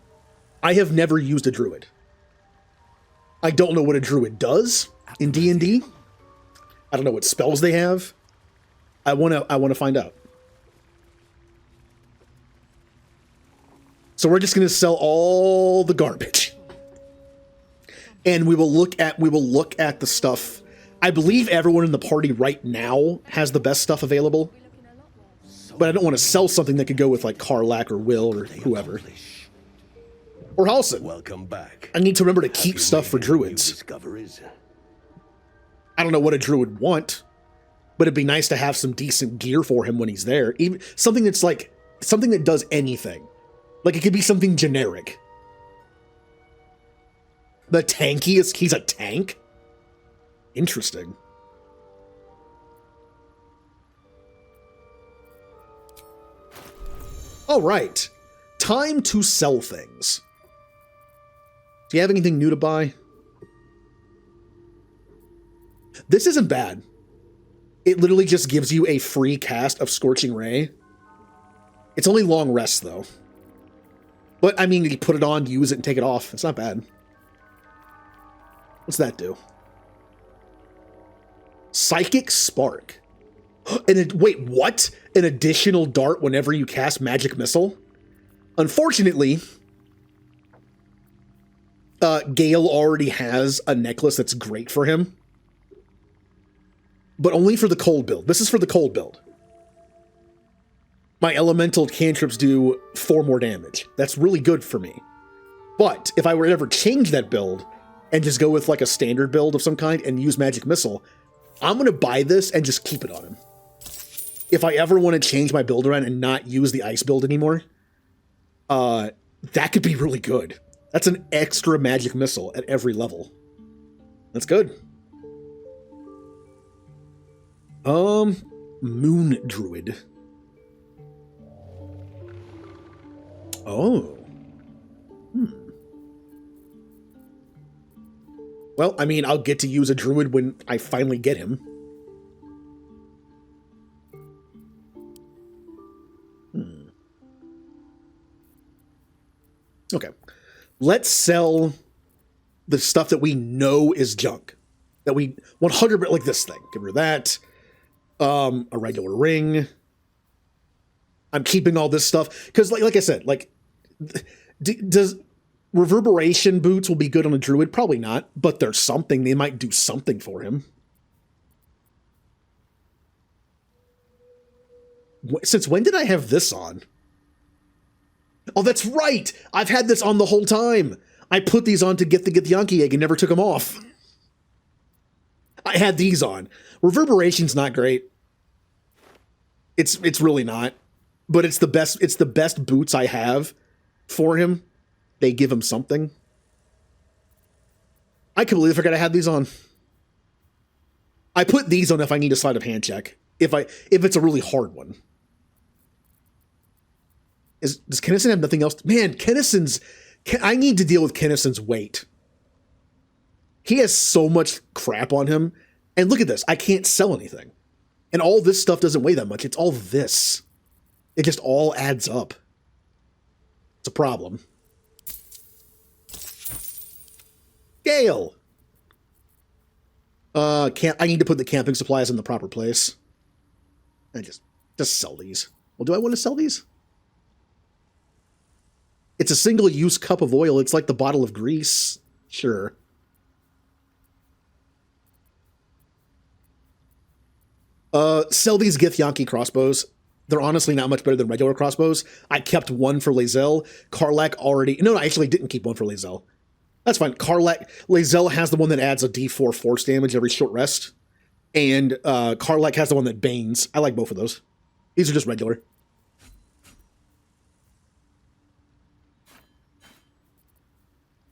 I have never used a druid. I don't know what a druid does in D&D. I don't know what spells they have. I want to find out. So we're just going to sell all the garbage. And we will look at the stuff. I believe everyone in the party right now has the best stuff available. But I don't want to sell something that could go with like Karlach or Will or whoever. Or Halsin. Welcome back. I need to remember to keep stuff for druids. I don't know what a druid would want, but it'd be nice to have some decent gear for him when he's there. Even something that's like something that does anything. Like, it could be something generic. The tankiest, he's a tank? Interesting. All right. Time to sell things. Do you have anything new to buy? This isn't bad. It literally just gives you a free cast of Scorching Ray. It's only long rest, though. But, I mean, you put it on, use it, and take it off. It's not bad. What's that do? Psychic Spark. Wait, what? An additional dart whenever you cast Magic Missile? Unfortunately, Gale already has a necklace that's great for him. But only for the cold build. This is for the cold build. My elemental cantrips do 4 more damage. That's really good for me. But if I were to ever change that build and just go with like a standard build of some kind and use Magic Missile, I'm going to buy this and just keep it on him. If I ever want to change my build around and not use the ice build anymore, that could be really good. That's an extra Magic Missile at every level. That's good. Moon Druid. Oh. Well, I mean, I'll get to use a druid when I finally get him. Okay. Let's sell the stuff that we know is junk. That we 100%, like this thing. Get rid of that. A regular ring. I'm keeping all this stuff because, like I said, like, Reverberation boots will be good on a druid. Probably not, but there's something. They might do something for him. Since when did I have this on? Oh, that's right. I've had this on the whole time. I put these on to get the Githyanki egg and never took them off. I had these on. Reverberation's not great. It's really not. But it's the best boots I have for him. They give him something. I completely forgot I had these on. I put these on if I need a sleight of hand check. If it's a really hard one. Does Kennison have nothing else? Man, I need to deal with Kennison's weight. He has so much crap on him. And look at this. I can't sell anything. And all this stuff doesn't weigh that much. It's all this. It just all adds up. It's a problem. Gale! I need to put the camping supplies in the proper place. I just sell these. Well, do I want to sell these? It's a single-use cup of oil. It's like the bottle of grease. Sure. Sell these Githyanki crossbows. They're honestly not much better than regular crossbows. I kept one for Lae'zel. Karlach already... No, I actually didn't keep one for Lae'zel. That's fine. Lae'zel has the one that adds a d4 force damage every short rest. And Karlach has the one that banes. I like both of those. These are just regular.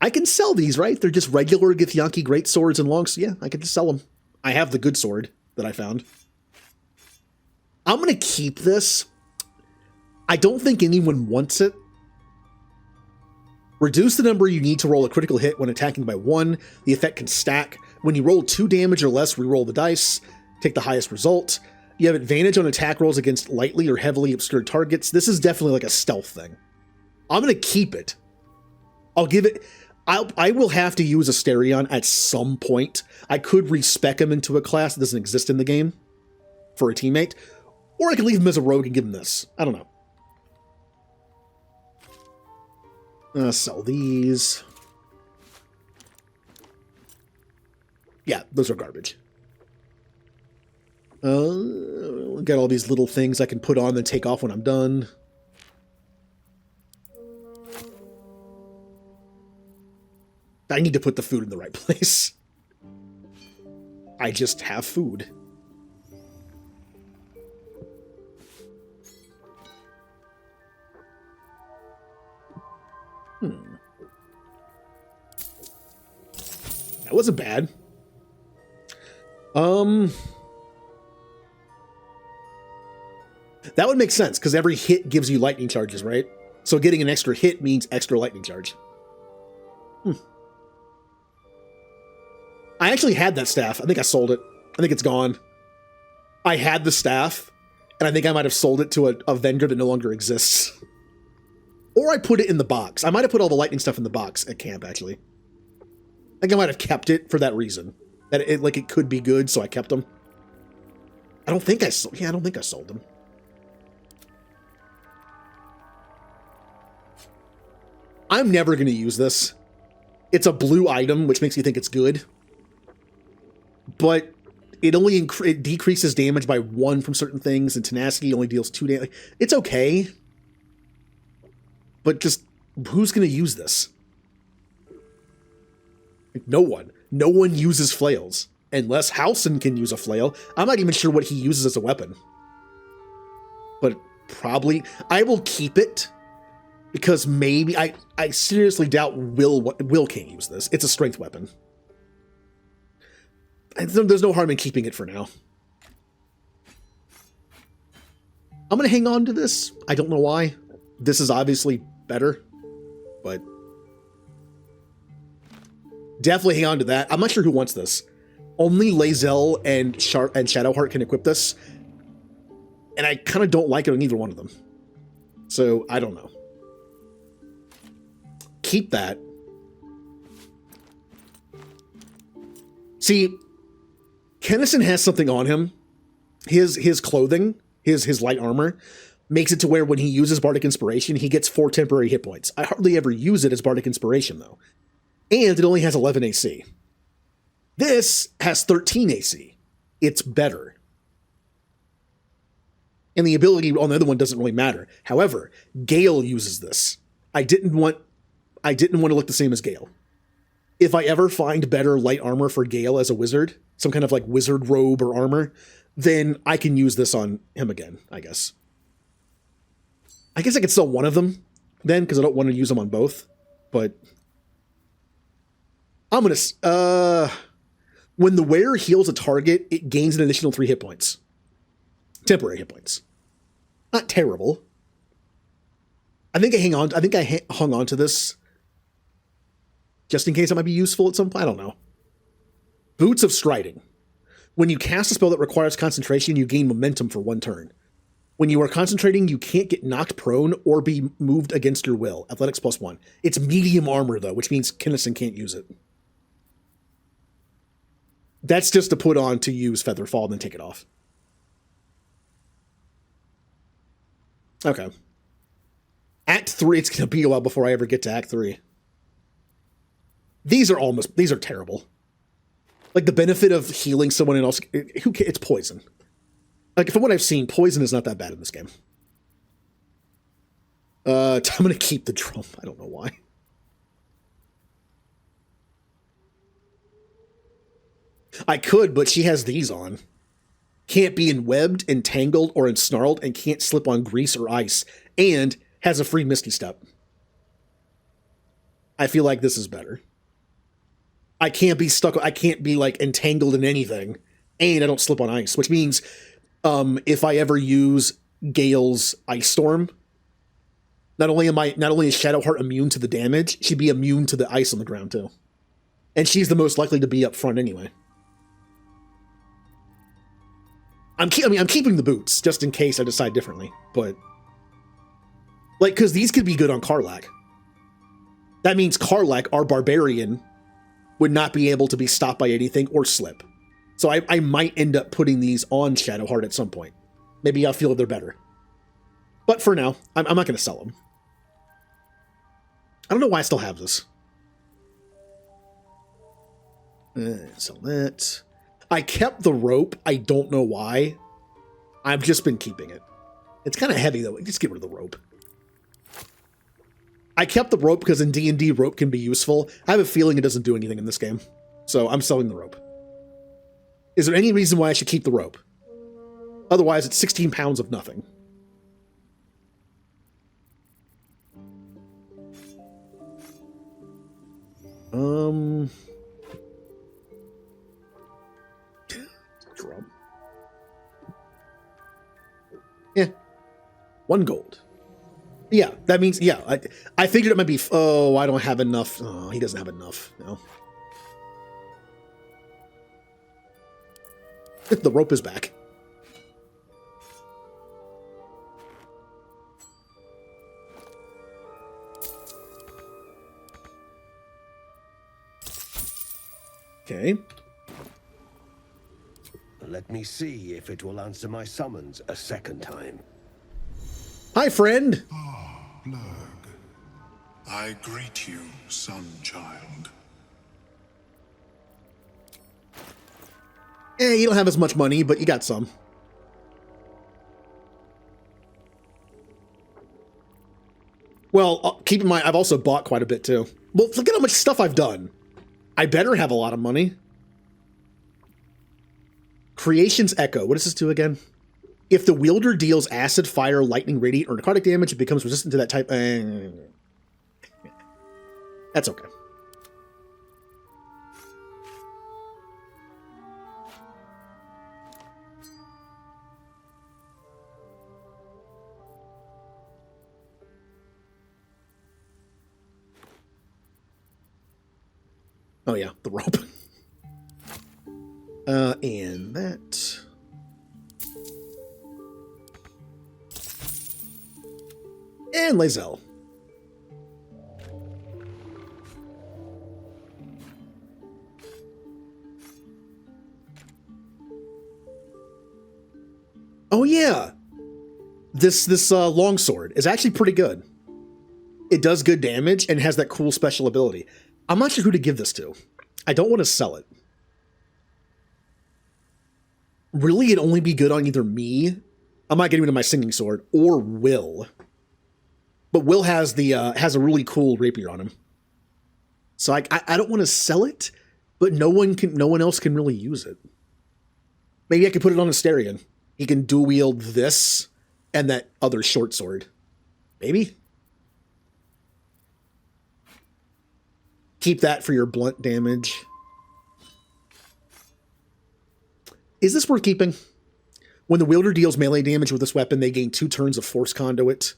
I can sell these, right? They're just regular Githyanki great swords and longs. Yeah, I can just sell them. I have the good sword that I found. I'm going to keep this. I don't think anyone wants it. Reduce the number you need to roll a critical hit when attacking by 1. The effect can stack. When you roll 2 damage or less, reroll the dice. Take the highest result. You have advantage on attack rolls against lightly or heavily obscured targets. This is definitely like a stealth thing. I'm going to keep it. I'll give it... I will have to use Asterion at some point. I could respec him into a class that doesn't exist in the game for a teammate. Or I could leave him as a rogue and give him this. I don't know. Sell these. Yeah, those are garbage. Got all these little things I can put on and take off when I'm done. I need to put the food in the right place. I just have food. That wasn't bad. That would make sense, because every hit gives you lightning charges, right? So getting an extra hit means extra lightning charge. I actually had that staff. I think I sold it. I think it's gone. I had the staff, and I think I might have sold it to a vendor that no longer exists. Or I put it in the box. I might have put all the lightning stuff in the box at camp, actually. I think I might have kept it for that reason. That it could be good, so I kept them. I don't think I sold... Yeah, I don't think I sold them. I'm never going to use this. It's a blue item, which makes me think it's good. But it only it decreases damage by 1 from certain things, and tenacity only deals 2 damage. It's okay. But just, who's going to use this? No one. No one uses flails. Unless Halsin can use a flail. I'm not even sure what he uses as a weapon. But probably... I will keep it. Because maybe... I seriously doubt Will can't use this. It's a strength weapon. There's no harm in keeping it for now. I'm going to hang on to this. I don't know why. This is obviously better. But... definitely hang on to that. I'm not sure who wants this. Only Lae'zel and Shadowheart can equip this. And I kind of don't like it on either one of them. So, I don't know. Keep that. See, Kennison has something on him. His clothing, his light armor, makes it to where when he uses Bardic Inspiration, he gets 4 temporary hit points. I hardly ever use it as Bardic Inspiration, though. And it only has 11 AC. This has 13 AC. It's better. And the ability on the other one doesn't really matter. However, Gale uses this. I didn't want to look the same as Gale. If I ever find better light armor for Gale as a wizard, some kind of like wizard robe or armor, then I can use this on him again, I guess. I guess I could sell one of them then, because I don't want to use them on both. But I'm going to... when the wearer heals a target, it gains an additional 3 hit points. Temporary hit points. Not terrible. I think I hung on to this just in case it might be useful at some point. I don't know. Boots of Striding. When you cast a spell that requires concentration, you gain momentum for 1 turn. When you are concentrating, you can't get knocked prone or be moved against your will. Athletics +1. It's medium armor, though, which means Kinnison can't use it. That's just to put on to use Featherfall and then take it off. Okay. Act 3, it's going to be a while before I ever get to Act 3. These are terrible. Like, the benefit of healing someone else, it's poison. Like, from what I've seen, poison is not that bad in this game. I'm going to keep the drum. I don't know why. I could, but she has these on. Can't be enwebbed, entangled, or ensnarled, and can't slip on grease or ice, and has a free Misty Step. I feel like this is better. I can't be like entangled in anything, and I don't slip on ice, which means if I ever use Gale's Ice Storm, not only is Shadowheart immune to the damage, she'd be immune to the ice on the ground too. And she's the most likely to be up front anyway. I'm keeping the boots just in case I decide differently, but like, because these could be good on Karlach. That means Karlach, our barbarian, would not be able to be stopped by anything or slip. So I might end up putting these on Shadowheart at some point. Maybe I'll feel they're better. But for now, I'm not going to sell them. I don't know why I still have this. Sell that. I kept the rope. I don't know why. I've just been keeping it. It's kind of heavy, though. Just get rid of the rope. I kept the rope because in D&D, rope can be useful. I have a feeling it doesn't do anything in this game. So I'm selling the rope. Is there any reason why I should keep the rope? Otherwise, it's 16 pounds of nothing. Drum. Yeah. 1 gold. Yeah, that means, yeah, I figured it might be, oh, I don't have enough. Oh, he doesn't have enough. No. The rope is back. Okay. Let me see if it will answer my summons a second time. Hi, friend. Blurg. I greet you, son-child. You don't have as much money, but you got some. Well, keep in mind, I've also bought quite a bit, too. Well, look at how much stuff I've done. I better have a lot of money. Creation's Echo. What does this do again? If the wielder deals acid, fire, lightning, radiant, or necrotic damage, it becomes resistant to that type. That's okay. Oh yeah, the rope. And that. And Lae'zel. Oh yeah. This longsword is actually pretty good. It does good damage and has that cool special ability. I'm not sure who to give this to. I don't want to sell it. Really, it'd only be good on either me. I'm not getting rid of my singing sword, or Will. But Will has has a really cool rapier on him. So I don't want to sell it, but no one else can really use it. Maybe I could put it on Asterion. He can dual wield this and that other short sword. Maybe. Keep that for your blunt damage. Is this worth keeping? When the wielder deals melee damage with this weapon, they gain 2 turns of Force Conduit.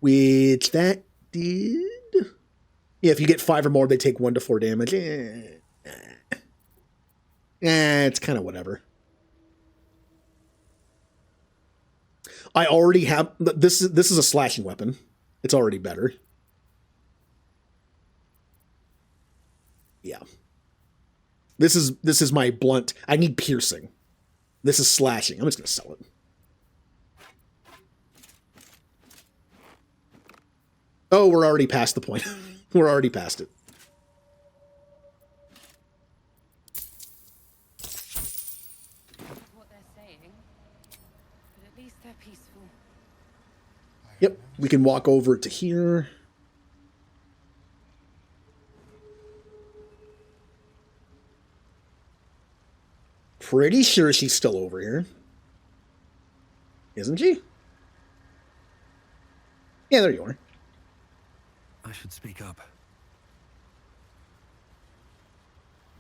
Which that did... Yeah, if you get 5 or more, they take 1 to 4 damage. It's kind of whatever. I already have... This is a slashing weapon. It's already better. Yeah. This is my blunt. I need piercing. This is slashing. I'm just going to sell it. Oh, we're already past the point. We're already past it. What they're saying, but at least they're peaceful. Yep, we can walk over to here. Pretty sure she's still over here. Isn't she? Yeah, there you are. I should speak up.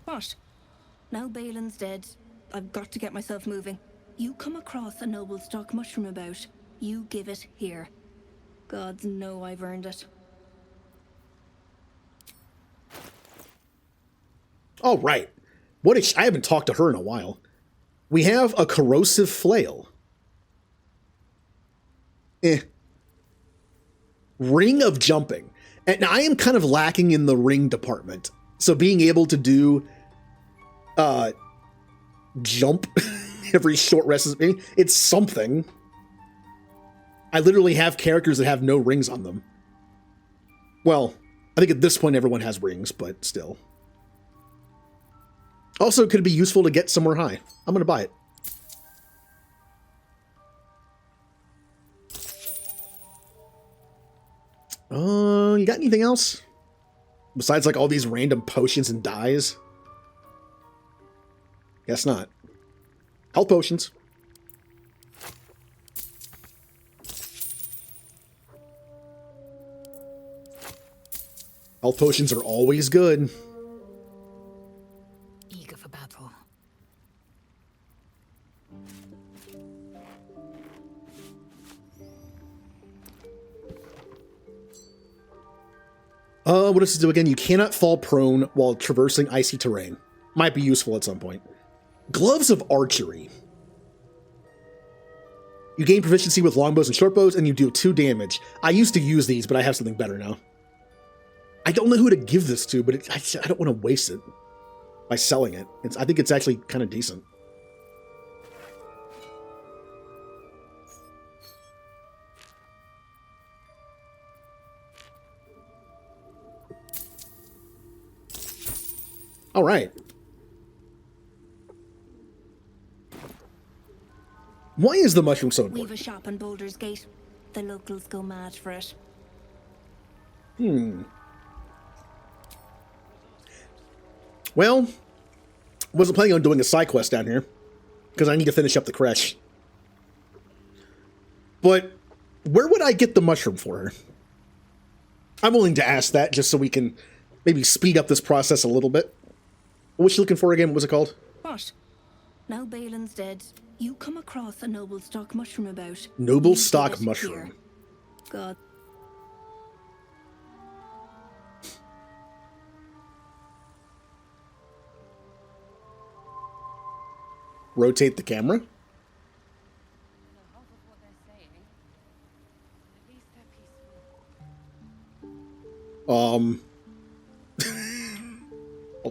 What? Now Balin's dead. I've got to get myself moving. You come across a noble stock mushroom about, you give it here. Gods know I've earned it. Oh, right. What is I haven't talked to her in a while. We have a corrosive flail. Ring of jumping. And I am kind of lacking in the ring department. So being able to do jump every short rest is it's something. I literally have characters that have no rings on them. Well, I think at this point everyone has rings, but still. Also, could it be useful to get somewhere high? I'm going to buy it. You got anything else? Besides, like, all these random potions and dyes? Guess not. Health potions. Health potions are always good. Eager for battle. What does it do again? You cannot fall prone while traversing icy terrain. Might be useful at some point. Gloves of Archery. You gain proficiency with longbows and shortbows, and you deal 2 damage. I used to use these, but I have something better now. I don't know who to give this to, but I don't want to waste it by selling it. I think it's actually kind of decent. All right. Why is the mushroom so important? We've a shop on Baldur's Gate. The locals go mad for it. Well, wasn't planning on doing a side quest down here because I need to finish up the creche. But where would I get the mushroom for her? I'm willing to ask that just so we can maybe speed up this process a little bit. What was she looking for again? What was it called? What? Now Balin's dead. You come across a noble stock mushroom about. Noble stock mushroom. Here. God. Rotate the camera. Hold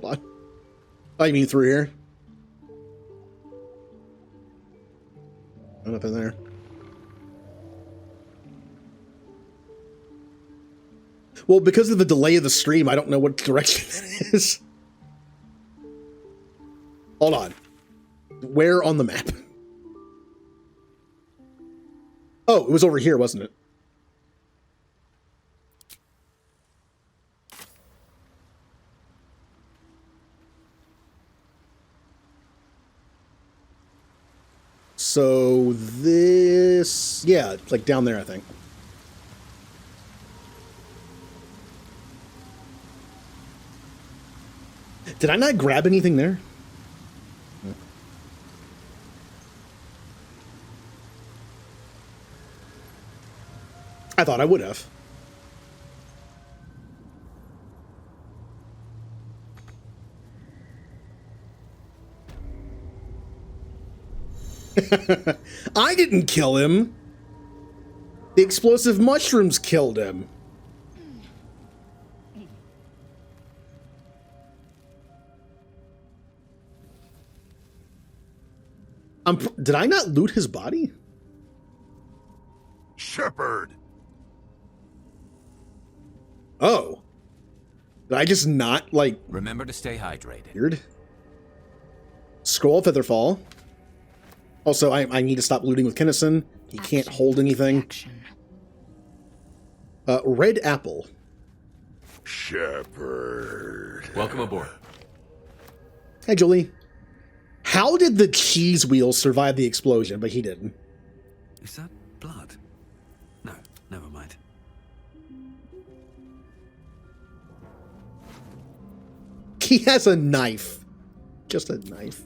on. Oh, you mean through here? Nothing there. Well, because of the delay of the stream, I don't know what direction it is. Hold on. Where on the map? Oh, it was over here, wasn't it? So this, yeah, it's like down there, I think. Did I not grab anything there? I thought I would have. I didn't kill him. The explosive mushrooms killed him. Did I not loot his body? Shepherd. Oh. Did I just not, like... Remember to stay hydrated. Weird. Scroll of Featherfall. Also, I need to stop looting with Kinnison. He can't hold anything. Red apple. Shepherd. Welcome aboard. Hey, Julie. How did the cheese wheel survive the explosion, but he didn't? Is that blood? No, never mind. He has a knife. Just a knife.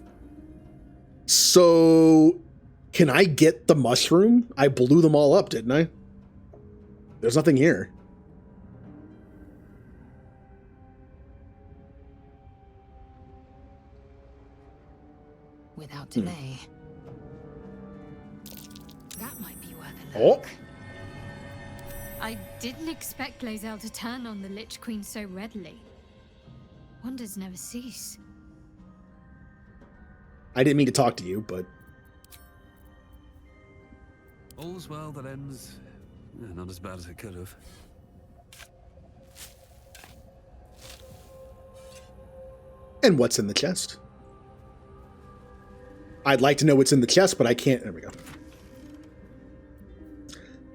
So, can I get the mushroom? I blew them all up, didn't I? There's nothing here. Without delay. That might be worth a Oh. look. I didn't expect Lae'zel to turn on the Lich Queen so readily. Wonders never cease. I didn't mean to talk to you, but... All's well that ends... not as bad as it could have. And what's in the chest? I'd like to know what's in the chest, but I can't. There we go.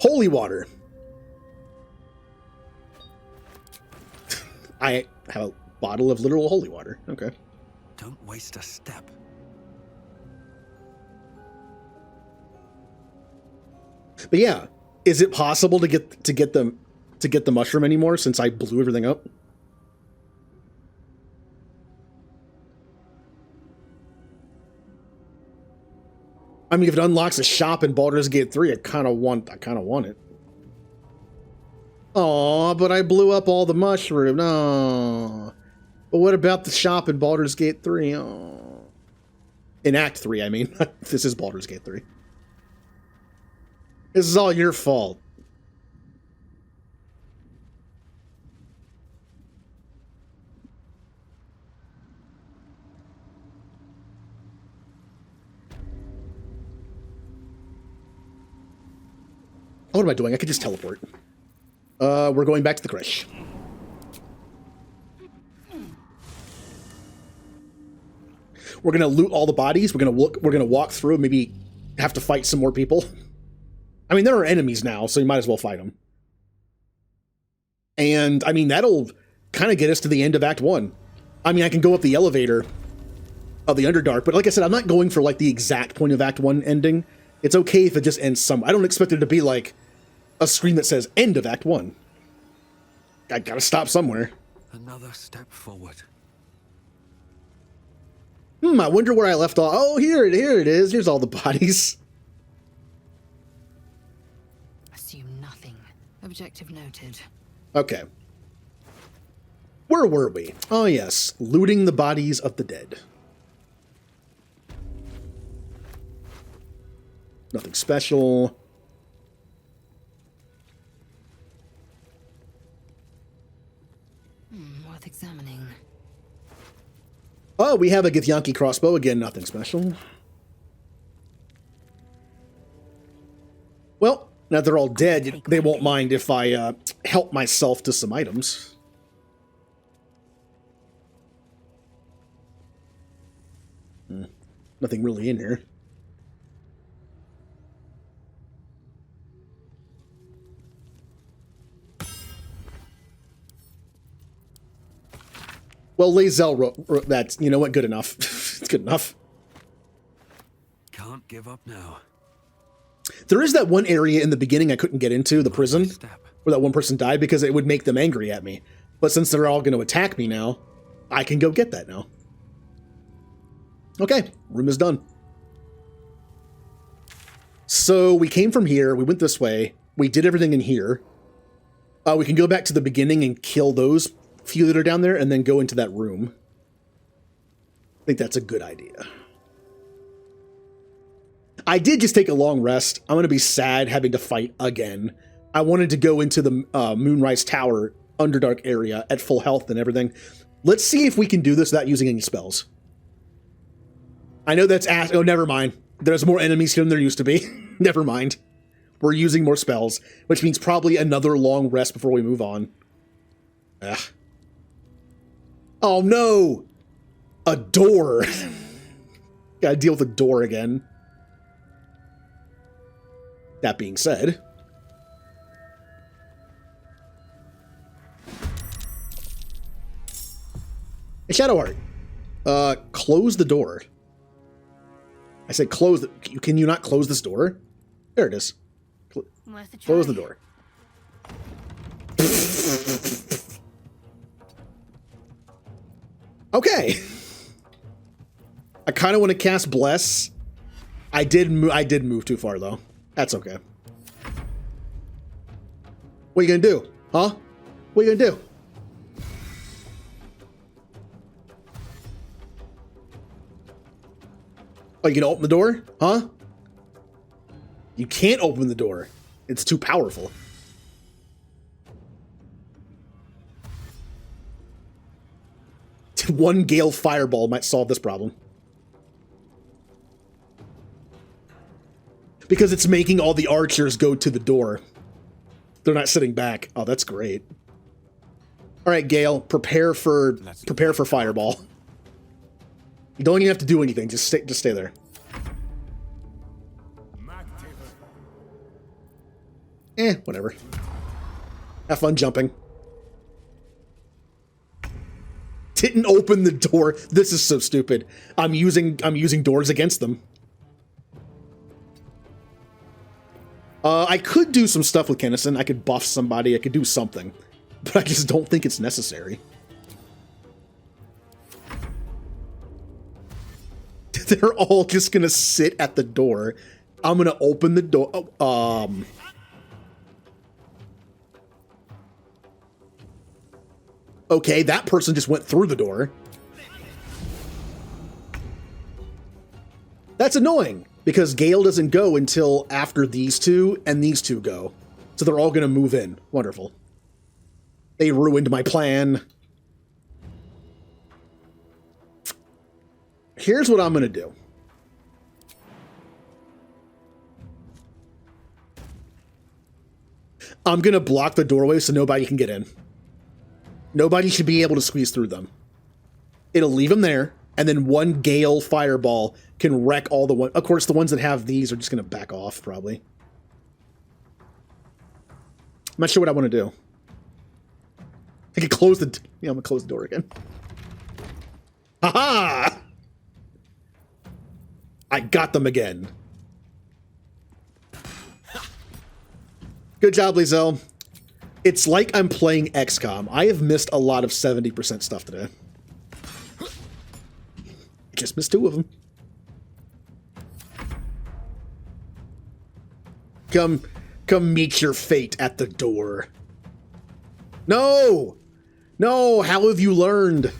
Holy water. I have a bottle of literal holy water. Okay. Don't waste a step. But yeah, is it possible to get the mushroom anymore since I blew everything up? I mean, if it unlocks a shop in Baldur's Gate 3, I kind of want it. Aw, but I blew up all the mushroom. No. But what about the shop in Baldur's Gate 3? Oh. In Act 3, I mean. This is Baldur's Gate 3. This is all your fault. What am I doing? I could just teleport. We're going back to the Krish. We're gonna loot all the bodies. We're gonna walk through and maybe have to fight some more people. I mean, there are enemies now, so you might as well fight them. And, I mean, that'll kind of get us to the end of Act 1. I mean, I can go up the elevator of the Underdark, but like I said, I'm not going for, like, the exact point of Act 1 ending. It's okay if it just ends somewhere. I don't expect it to be, like, a screen that says, end of Act 1. I gotta stop somewhere. Another step forward. I wonder where I left off. Oh, here it is. Here's all the bodies. Assume nothing. Objective noted. Okay. Where were we? Oh, yes. Looting the bodies of the dead. Nothing special. Worth examining. Oh, we have a Githyanki crossbow. Again, nothing special. Well, Now they're all dead, they won't mind if I help myself to some items. Nothing really in here. Well, Lae'zel wrote that. You know what? Good enough. It's good enough. Can't give up now. There is that one area in the beginning I couldn't get into, the prison, where that one person died because it would make them angry at me. But since they're all going to attack me now, I can go get that now. Okay, room is done. So we came from here, we went this way, we did everything in here. We can go back to the beginning and kill those few that are down there and then go into that room. I think that's a good idea. I did just take a long rest. I'm going to be sad having to fight again. I wanted to go into the Moonrise Tower Underdark area at full health and everything. Let's see if we can do this without using any spells. I know that's oh, never mind. There's more enemies here than there used to be. Never mind. We're using more spells, which means probably another long rest before we move on. Ugh. Oh no! A door! Gotta deal with a door again. That being said... Hey, Shadowheart. Close the door. I said close the... Can you not close this door? There it is. Close the door. Okay. I kind of want to cast Bless. I did move too far, though. That's okay. What are you going to do? Huh? What are you going to do? Oh, you going to open the door? Huh? You can't open the door. It's too powerful. One Gale Fireball might solve this problem. Because it's making all the archers go to the door. They're not sitting back. Oh, that's great. All right, Gale, prepare for Fireball. You don't even have to do anything. Just stay there. Whatever. Have fun jumping. Didn't open the door. This is so stupid. I'm using doors against them. I could do some stuff with Kennison. I could buff somebody. I could do something. But I just don't think it's necessary. They're all just gonna sit at the door. I'm gonna open the door. Oh, okay, that person just went through the door. That's annoying, because Gale doesn't go until after these two and these two go. So they're all going to move in. Wonderful. They ruined my plan. Here's what I'm going to do. I'm going to block the doorway so nobody can get in. Nobody should be able to squeeze through them. It'll leave them there, and then one Gale Fireball can wreck all the ones. Of course, the ones that have these are just going to back off, probably. I'm not sure what I want to do. I can close the... Yeah, I'm going to close the door again. Ha-ha! I got them again. Good job, Lae'zel. It's like I'm playing XCOM. I have missed a lot of 70% stuff today. I just missed 2 of them. Come meet your fate at the door. No! No, how have you learned?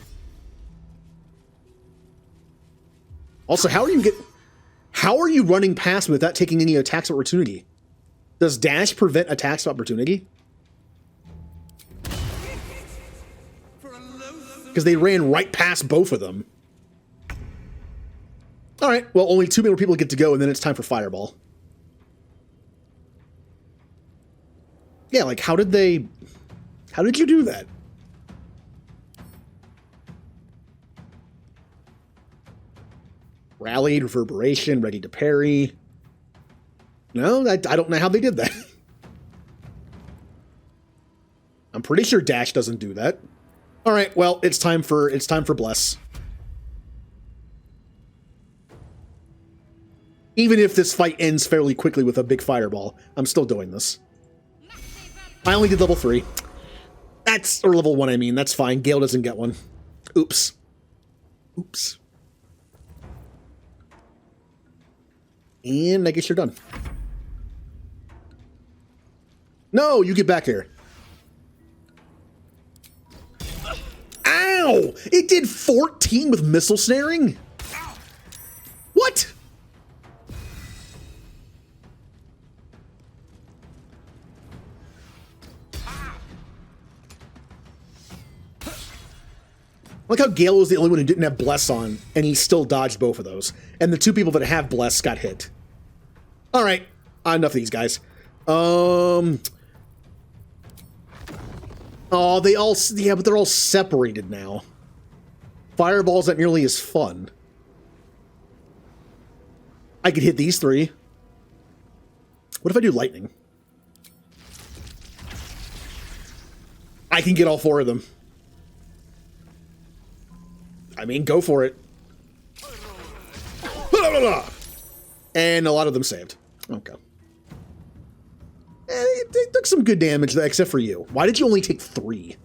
Also, how are you running past me without taking any attacks of opportunity? Does dash prevent attacks of opportunity? Because they ran right past both of them. Alright, well, only 2 more people get to go, and then it's time for Fireball. Yeah, like, how did you do that? Rallied, reverberation, ready to parry. No, I don't know how they did that. I'm pretty sure dash doesn't do that. All right, well, it's time for bless. Even if this fight ends fairly quickly with a big fireball, I'm still doing this. I only did level 3. Or level 1, I mean. That's fine. Gale doesn't get one. Oops. Oops. And I guess you're done. No, you get back here. Ow! It did 14 with missile snaring? What? Like how Gale was the only one who didn't have Bless on, and he still dodged both of those. And the 2 people that have Bless got hit. Alright, enough of these guys. Oh, they all... Yeah, but they're all separated now. Fireball's not nearly as fun. I could hit these 3. What if I do lightning? I can get all 4 of them. I mean, go for it. And a lot of them saved. Okay. They took some good damage, except for you. Why did you only take 3?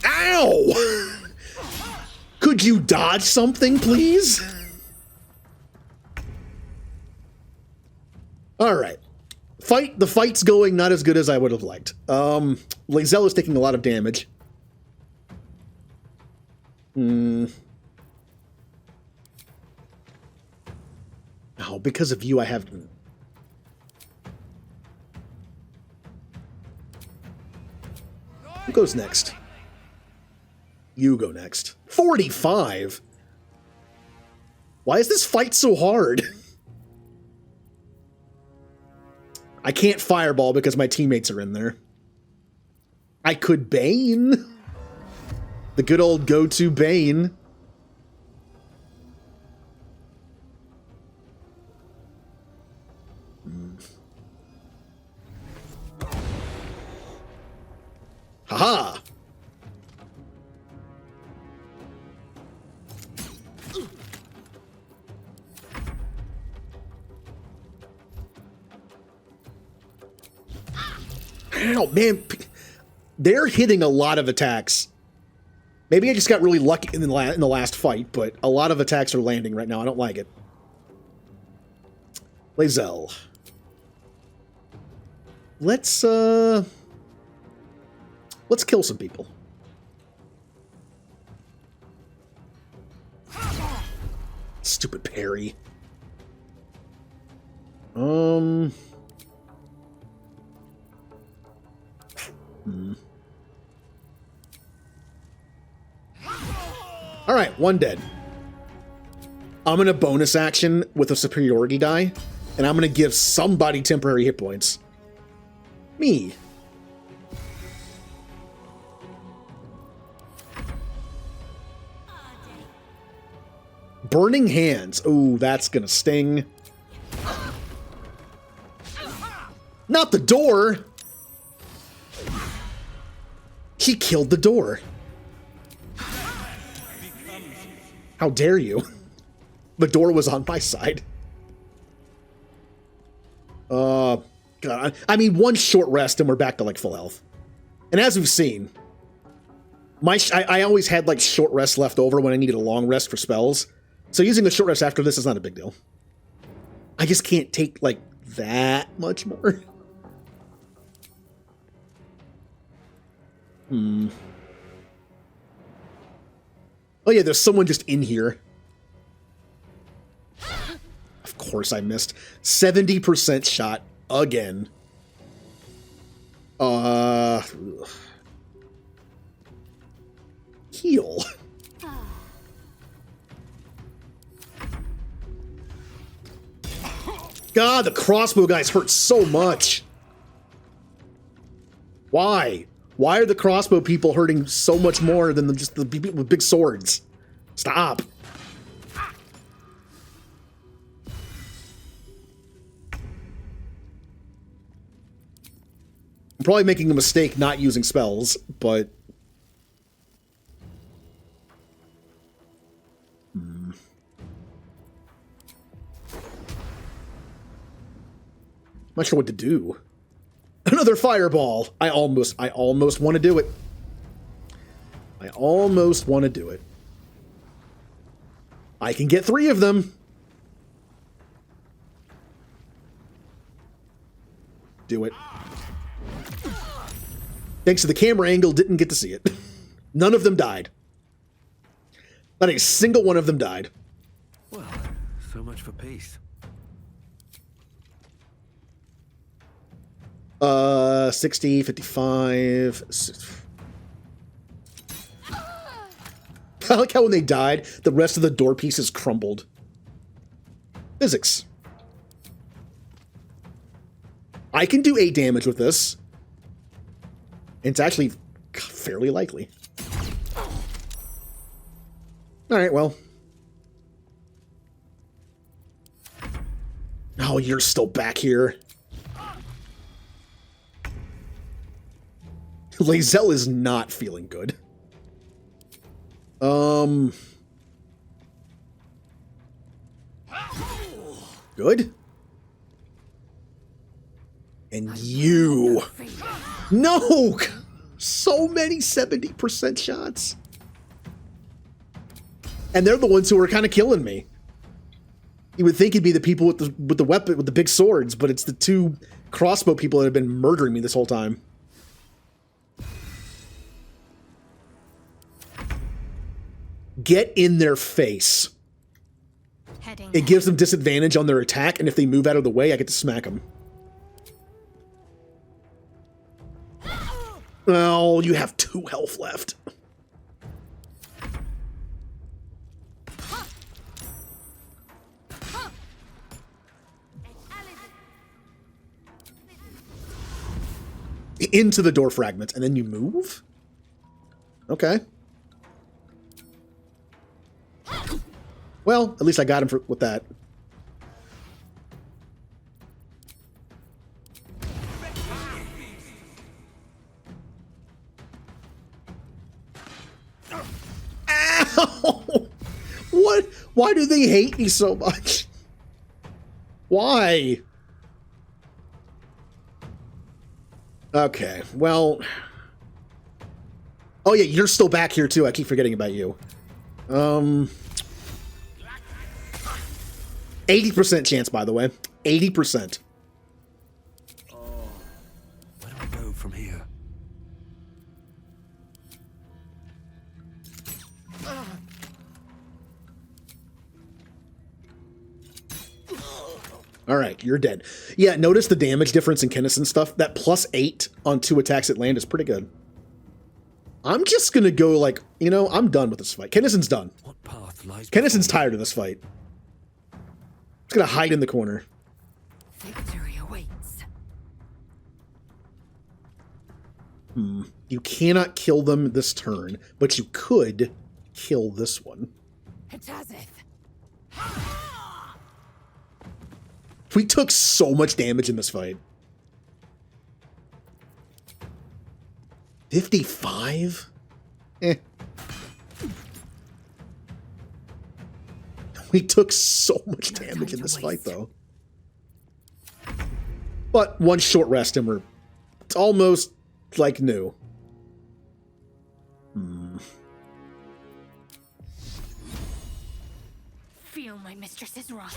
Ow! Could you dodge something, please? All right. The fight's going not as good as I would have liked. Lae'zel is taking a lot of damage. Oh, because of you, I have... Who goes next? You go next. 45? Why is this fight so hard? I can't fireball because my teammates are in there. I could Bane. The good old go-to Bane. Haha! Ow, man. They're hitting a lot of attacks. Maybe I just got really lucky in the last fight, but a lot of attacks are landing right now. I don't like it. Lae'zel. Let's kill some people. Stupid parry. All right, 1 dead. I'm gonna bonus action with a superiority die, and I'm gonna give somebody temporary hit points. Me. Burning hands. Oh, that's gonna sting. Not the door. He killed the door. How dare you? The door was on my side. God. I mean, 1 short rest and we're back to like full health. And as we've seen, I always had like short rest left over when I needed a long rest for spells. So using a short rest after this is not a big deal. I just can't take like that much more. Oh yeah, there's someone just in here. Of course I missed. 70% shot again. Heal. God, the crossbow guys hurt so much. Why? Why are the crossbow people hurting so much more than just the people with big swords? Stop. I'm probably making a mistake not using spells, but... I'm not sure what to do. Another fireball. I almost want to do it. I almost want to do it. I can get 3 of them. Do it. Thanks to the camera angle, didn't get to see it. None of them died. Not a single one of them died. Well, so much for peace. 60, 55... I like how when they died, the rest of the door pieces crumbled. Physics. I can do 8 damage with this. It's actually fairly likely. Alright, well. Oh, you're still back here. Lae'zel is not feeling good. Good. And you. No! So many 70% shots. And they're the ones who are kind of killing me. You would think it'd be the people with the weapon with the big swords, but it's the 2 crossbow people that have been murdering me this whole time. Get in their face. It gives them disadvantage on their attack, and if they move out of the way, I get to smack them. Oh, you have 2 health left. Into the door fragments, and then you move? Okay. Well, at least I got him with that. Ow! What? Why do they hate me so much? Why? Okay, well... Oh yeah, you're still back here too. I keep forgetting about you. 80% chance, by the way. 80%. Oh, where do I go from here? Alright, you're dead. Yeah, notice the damage difference in Kinnison stuff. That +8 on 2 attacks at land is pretty good. I'm just gonna go like, you know, I'm done with this fight. Kinnison's done. What path lies Kinnison's tired of this fight. Just gonna hide in the corner. Victory awaits. You cannot kill them this turn, but you could kill this one. We took so much damage in this fight. 55? We took so much damage in this fight, though. But 1 short rest and it's almost like new. Feel my mistress's wrath.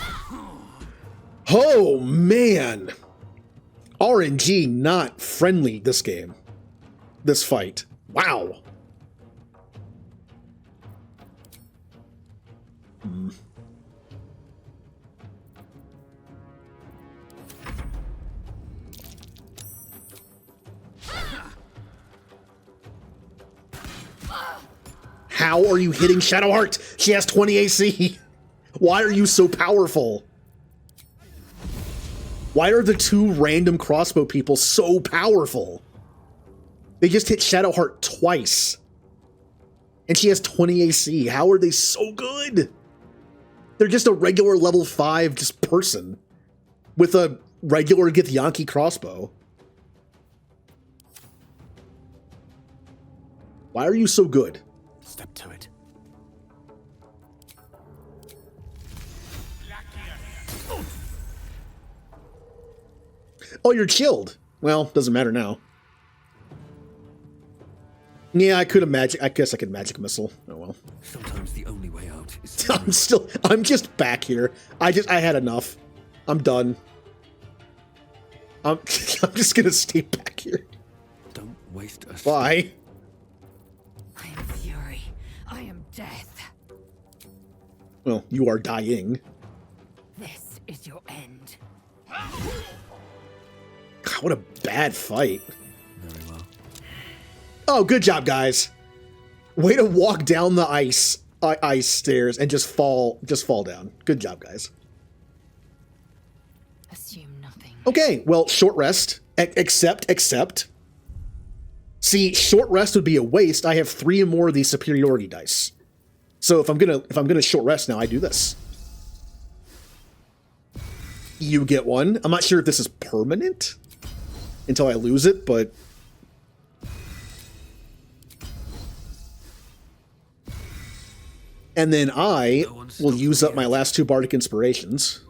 Oh, man. RNG not friendly this game. This fight. Wow. How are you hitting Shadowheart? She has 20 AC. Why are you so powerful? Why are the two random crossbow people so powerful? They just hit Shadowheart twice. And she has 20 AC. How are they so good? They're just a regular level 5 just person with a regular Githyanki crossbow. Why are you so good? Step to it. Oh, you're chilled. Well, doesn't matter now. Yeah, I could have magic. I guess I could magic missile. Oh well. Sometimes the only way out is I'm just back here. I had enough. I'm done. I'm just gonna stay back here. Don't waste a Bye. I am fury. I am death. Well, you are dying. This is your end. God, what a bad fight. Very well. Oh, good job, guys. Way to walk down the ice stairs and just fall down. Good job, guys. Assume nothing. Okay, well, short rest. Except. See, short rest would be a waste. I have 3 more of these superiority dice. So if I'm gonna short rest now, I do this. You get 1. I'm not sure if this is permanent until I lose it, but and then I will use up my last 2 bardic inspirations.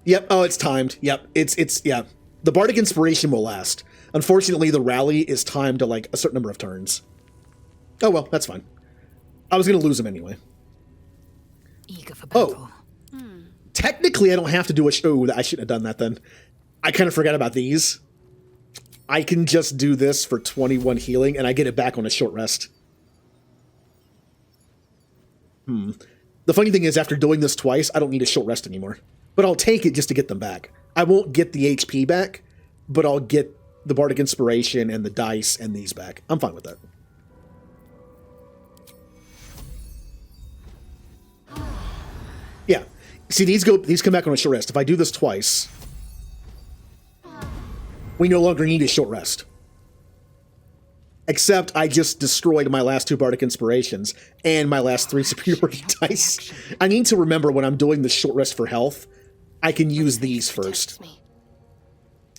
Yep. Oh, it's timed. Yep. Yeah. The bardic inspiration will last. Unfortunately, the rally is timed to like a certain number of turns. Oh well, that's fine. I was gonna lose him anyway. Eager for battle. Oh. Technically, I don't have to do a show. I shouldn't have done that then. I kind of forgot about these. I can just do this for 21 healing, and I get it back on a short rest. The funny thing is, after doing this twice, I don't need a short rest anymore. But I'll take it just to get them back. I won't get the HP back, but I'll get the bardic inspiration and the dice and these back. I'm fine with that. Yeah. See, these come back on a short rest. If I do this twice, we no longer need a short rest. Except I just destroyed my last 2 bardic inspirations and my last 3 superiority dice. I need to remember when I'm doing the short rest for health, I can use these first.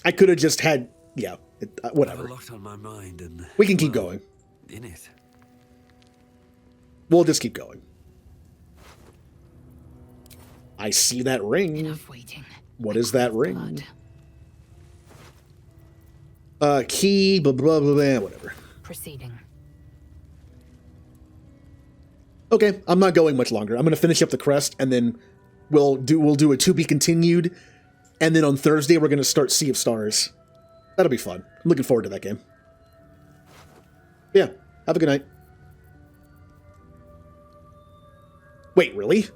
I could have just had, yeah, whatever. A lot on my mind and We can keep going. in it. We'll just keep going. I see that ring. Enough waiting. What is that ring? Key, blah, blah, blah, blah, whatever. Proceeding. Okay, I'm not going much longer. I'm going to finish up the crest, and then we'll do a to be continued, and then on Thursday we're going to start Sea of Stars. That'll be fun. I'm looking forward to that game. Yeah, have a good night. Wait, really?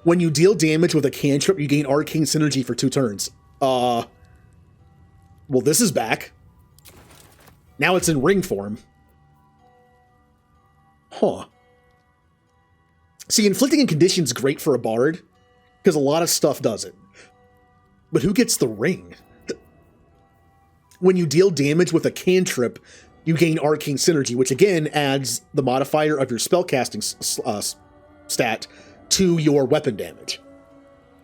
When you deal damage with a cantrip, you gain arcane synergy for 2 turns. Well, this is back. Now it's in ring form. Huh. See, inflicting a condition's great for a bard, because a lot of stuff does it. But who gets the ring? When you deal damage with a cantrip, you gain arcane synergy, which again adds the modifier of your spellcasting stat to your weapon damage.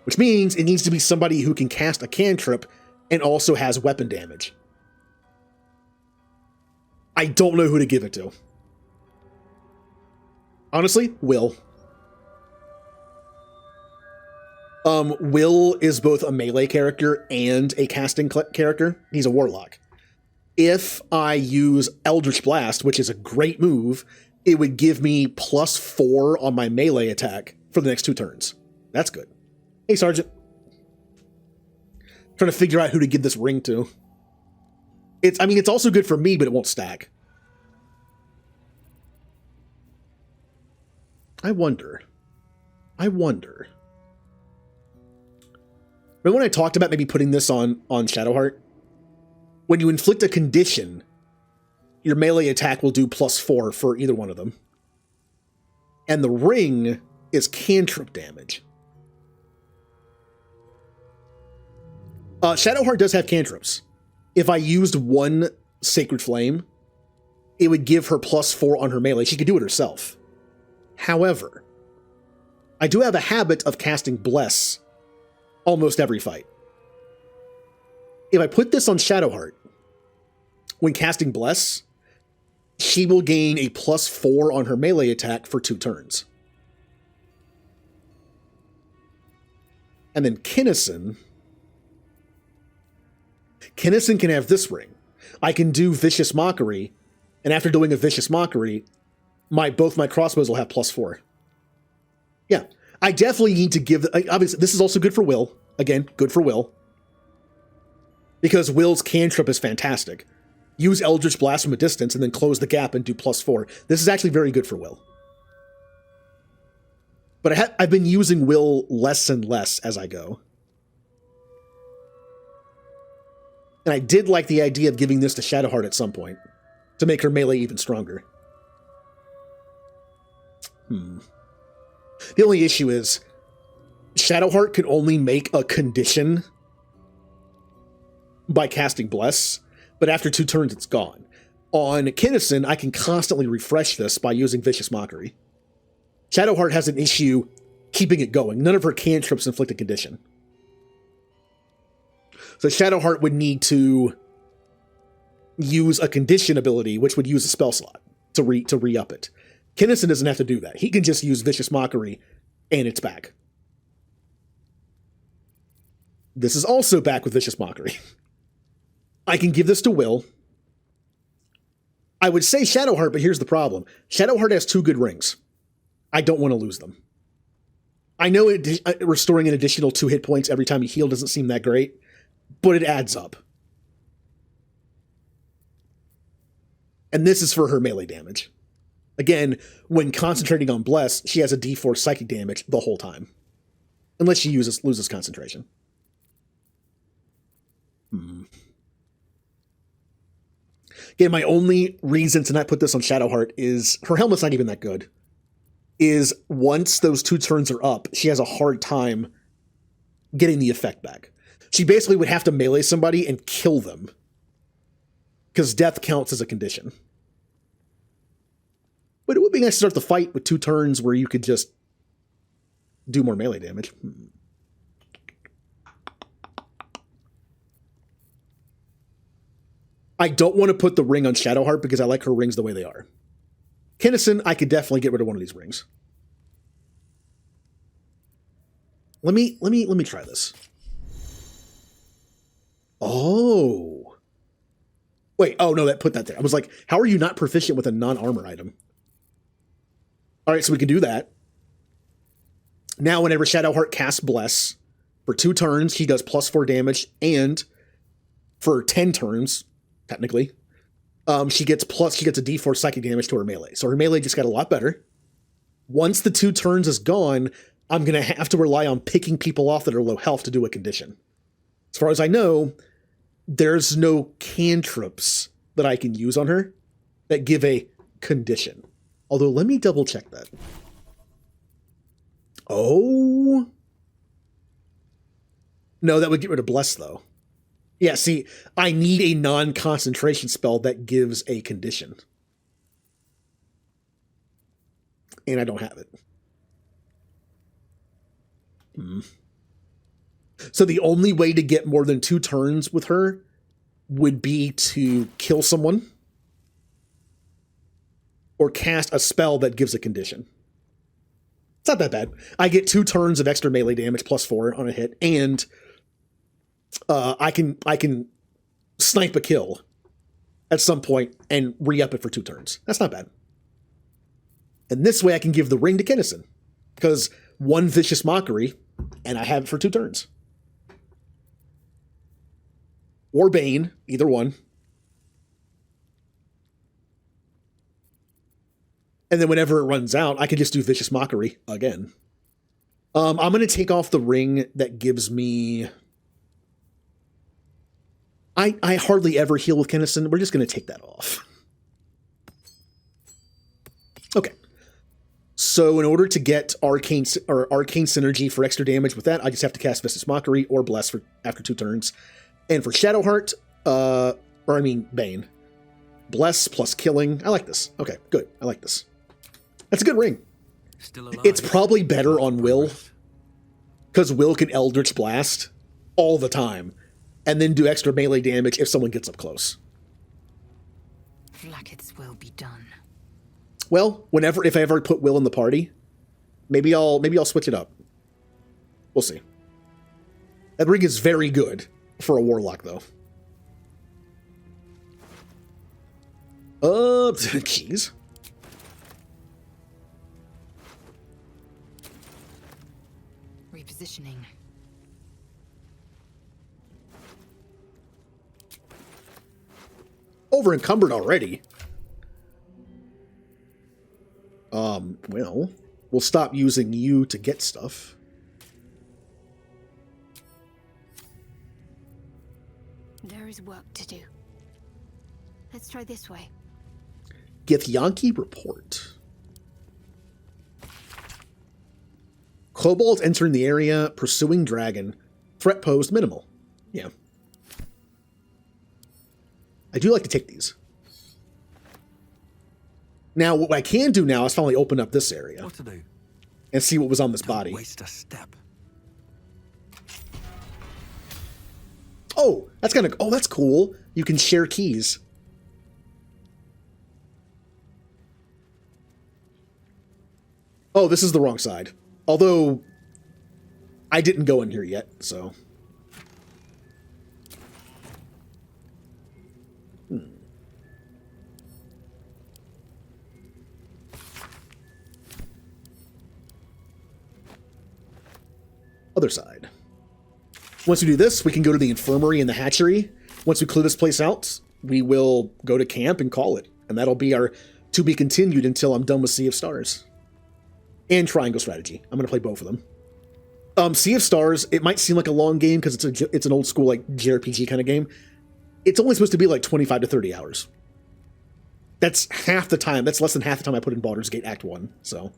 Which means it needs to be somebody who can cast a cantrip and also has weapon damage. I don't know who to give it to. Honestly, Will. Will is both a melee character and a casting character. He's a warlock. If I use Eldritch Blast, which is a great move, it would give me +4 on my melee attack for the next 2 turns. That's good. Hey, Sergeant. Trying to figure out who to give this ring to. It's also good for me, but it won't stack. I wonder. Remember when I talked about maybe putting this on Shadowheart? When you inflict a condition, your melee attack will do +4 for either one of them. And the ring is cantrip damage. Shadowheart does have cantrips. If I used one Sacred Flame, it would give her +4 on her melee. She could do it herself. However, I do have a habit of casting Bless almost every fight. If I put this on Shadowheart, when casting Bless, she will gain a +4 on her melee attack for 2 turns. And then Kinnison can have this ring. I can do Vicious Mockery, and after doing a Vicious Mockery, both my crossbows will have +4. Yeah, I definitely need to give... Obviously, this is also good for Will. Again, good for Will. Because Will's cantrip is fantastic. Use Eldritch Blast from a distance and then close the gap and do +4. This is actually very good for Will. But I've been using Will less and less as I go. And I did like the idea of giving this to Shadowheart at some point, to make her melee even stronger. The only issue is, Shadowheart can only make a condition by casting Bless, but after 2 turns it's gone. On Kinnison, I can constantly refresh this by using Vicious Mockery. Shadowheart has an issue keeping it going. None of her cantrips inflict a condition. So Shadowheart would need to use a condition ability, which would use a spell slot to re-up it. Kinnison doesn't have to do that. He can just use Vicious Mockery, and it's back. This is also back with Vicious Mockery. I can give this to Will. I would say Shadowheart, but here's the problem. Shadowheart has 2 good rings. I don't want to lose them. I know restoring an additional 2 hit points every time you heal doesn't seem that great, but it adds up. And this is for her melee damage. Again, when concentrating on Bless, she has a D4 psychic damage the whole time. Unless she loses concentration. Again, my only reason to not put this on Shadowheart is her helmet's not even that good. Is once those 2 turns are up, she has a hard time getting the effect back. She basically would have to melee somebody and kill them, because death counts as a condition. But it would be nice to start the fight with 2 turns where you could just do more melee damage. I don't want to put the ring on Shadowheart because I like her rings the way they are. Kinnison, I could definitely get rid of one of these rings. Let me try this. Oh. Wait, oh no, put that there. I was like, how are you not proficient with a non-armor item? All right, so we can do that. Now, whenever Shadowheart casts Bless, for 2 turns, he does +4 damage, and for 10 turns, technically, she gets a D4 psychic damage to her melee. So her melee just got a lot better. Once the 2 turns is gone, I'm going to have to rely on picking people off that are low health to do a condition. As far as I know, there's no cantrips that I can use on her that give a condition. Although, let me double check that. Oh. No, that would get rid of Bless, though. Yeah, see, I need a non-concentration spell that gives a condition. And I don't have it. So the only way to get more than 2 turns with her would be to kill someone or cast a spell that gives a condition. It's not that bad. I get 2 turns of extra melee damage +4 on a hit, and I can snipe a kill at some point and re-up it for 2 turns. That's not bad. And this way I can give the ring to Kinnison, because 1 Vicious Mockery, and I have it for 2 turns. Or Bane, either one. And then whenever it runs out, I can just do Vicious Mockery again. I'm going to take off the ring that gives me... I hardly ever heal with Kinnison. We're just going to take that off. Okay. So in order to get arcane synergy for extra damage with that, I just have to cast Vicious Mockery or Bless for after 2 turns. And for Shadowheart, Bane. Bless plus killing. I like this. Okay, good. I like this. That's a good ring. It's probably better on Will, because Will can Eldritch Blast all the time, and then do extra melee damage if someone gets up close. Vlaakith's will be done. Well, if I ever put Will in the party, maybe I'll switch it up. We'll see. That ring is very good for a warlock, though. Keys. Repositioning. Over encumbered already. Well, we'll stop using you to get stuff. There is work to do. Let's try this way. Githyanki report. Kobolds entering the area, pursuing dragon. Threat posed minimal. Yeah. I do like to take these. Now, what I can do now is finally open up this area. What to do? And see what was on this body. Waste a step. Oh, that's kind of... Oh, that's cool. You can share keys. Oh, this is the wrong side. Although, I didn't go in here yet, so... Other side. Once we do this, we can go to the infirmary and the hatchery. Once we clear this place out, we will go to camp and call it. And that'll be our to be continued until I'm done with Sea of Stars. And Triangle Strategy. I'm going to play both of them. Sea of Stars, it might seem like a long game because it's an old school like JRPG kind of game. It's only supposed to be like 25 to 30 hours. That's half the time. That's less than half the time I put in Baldur's Gate Act 1, so...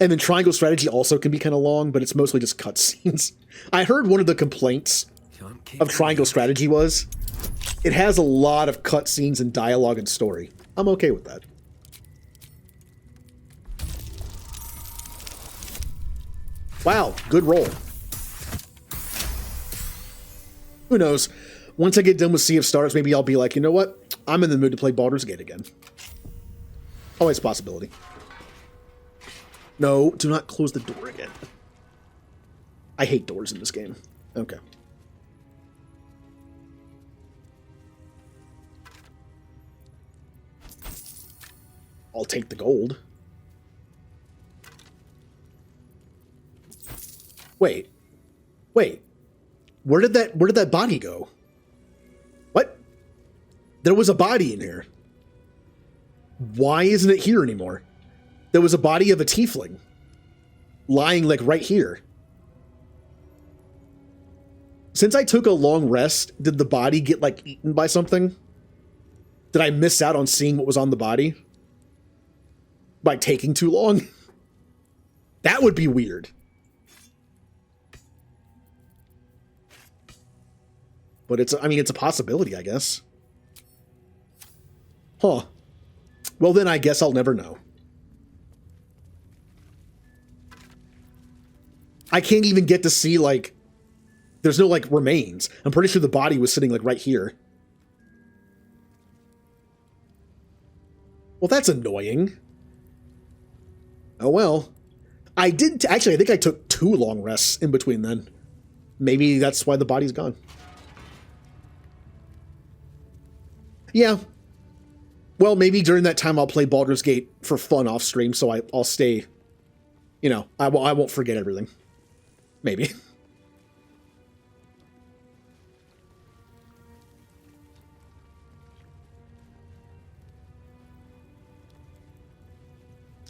And then Triangle Strategy also can be kind of long, but it's mostly just cutscenes. I heard one of the complaints of Triangle Strategy was it has a lot of cutscenes and dialogue and story. I'm okay with that. Wow, good roll. Who knows? Once I get done with Sea of Stars, maybe I'll be like, you know what? I'm in the mood to play Baldur's Gate again. Always a possibility. No, do not close the door again. I hate doors in this game. Okay. I'll take the gold. Wait. Where did that body go? What? There was a body in here. Why isn't it here anymore? There was a body of a tiefling lying like right here. Since I took a long rest, did the body get like eaten by something? Did I miss out on seeing what was on the body? By taking too long? That would be weird. But it's a possibility, I guess. Huh. Well, then I guess I'll never know. I can't even get to see, like, there's no, like, remains. I'm pretty sure the body was sitting, like, right here. Well, that's annoying. Oh, well. Actually, I think I took 2 long rests in between then. Maybe that's why the body's gone. Yeah. Well, maybe during that time I'll play Baldur's Gate for fun off stream, so I'll stay, you know, I won't forget everything. Maybe.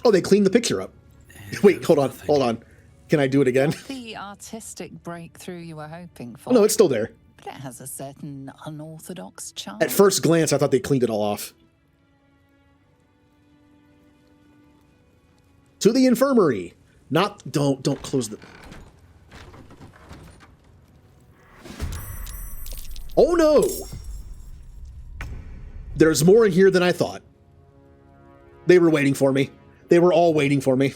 Oh, they cleaned the picture up. Wait, hold on. Can I do it again? Not the artistic breakthrough you were hoping for. Oh, no, it's still there. But it has a certain unorthodox charm. At first glance, I thought they cleaned it all off. To the infirmary. Don't close the... Oh no! There's more in here than I thought. They were waiting for me. They were all waiting for me.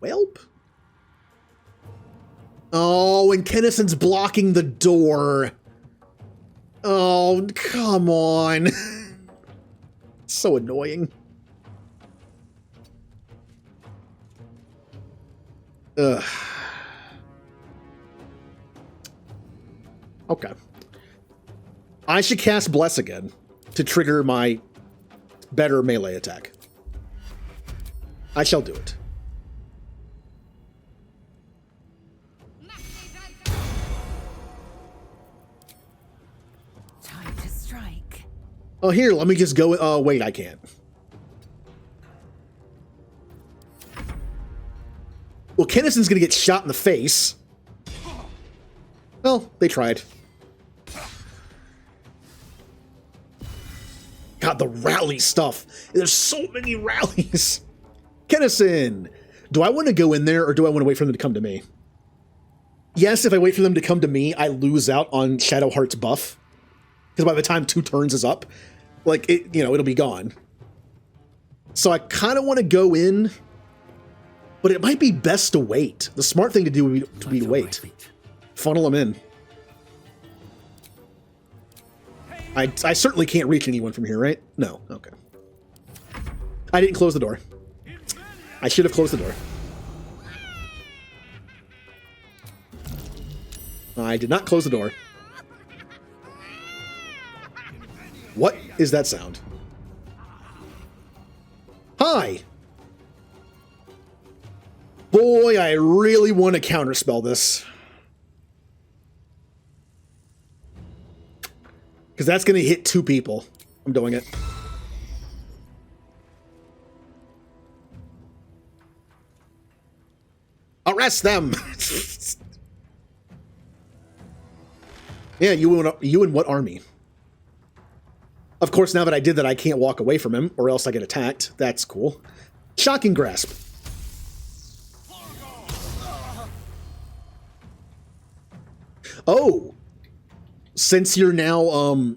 Welp. Oh, and Kennison's blocking the door. Oh, come on. So annoying. Ugh. Okay. I should cast Bless again to trigger my better melee attack. I shall do it. Time to strike. Oh, here, let me just go. Oh, wait, I can't. Well, Kennison's gonna get shot in the face. Well, they tried. God, the rally stuff. There's so many rallies. Kennison, do I want to go in there or do I want to wait for them to come to me? Yes, if I wait for them to come to me, I lose out on Shadowheart's buff. Because by the time 2 turns is up, like, it, you know, it'll be gone. So I kind of want to go in, but it might be best to wait. The smart thing to do would be to wait. Funnel them in. I certainly can't reach anyone from here, right? No. Okay. I didn't close the door. I should have closed the door. I did not close the door. What is that sound? Hi! Boy, I really want to counterspell this. Because that's going to hit 2 people. I'm doing it. Arrest them! Yeah, you and what army? Of course, now that I did that, I can't walk away from him, or else I get attacked. That's cool. Shocking Grasp. Oh! Since you're now,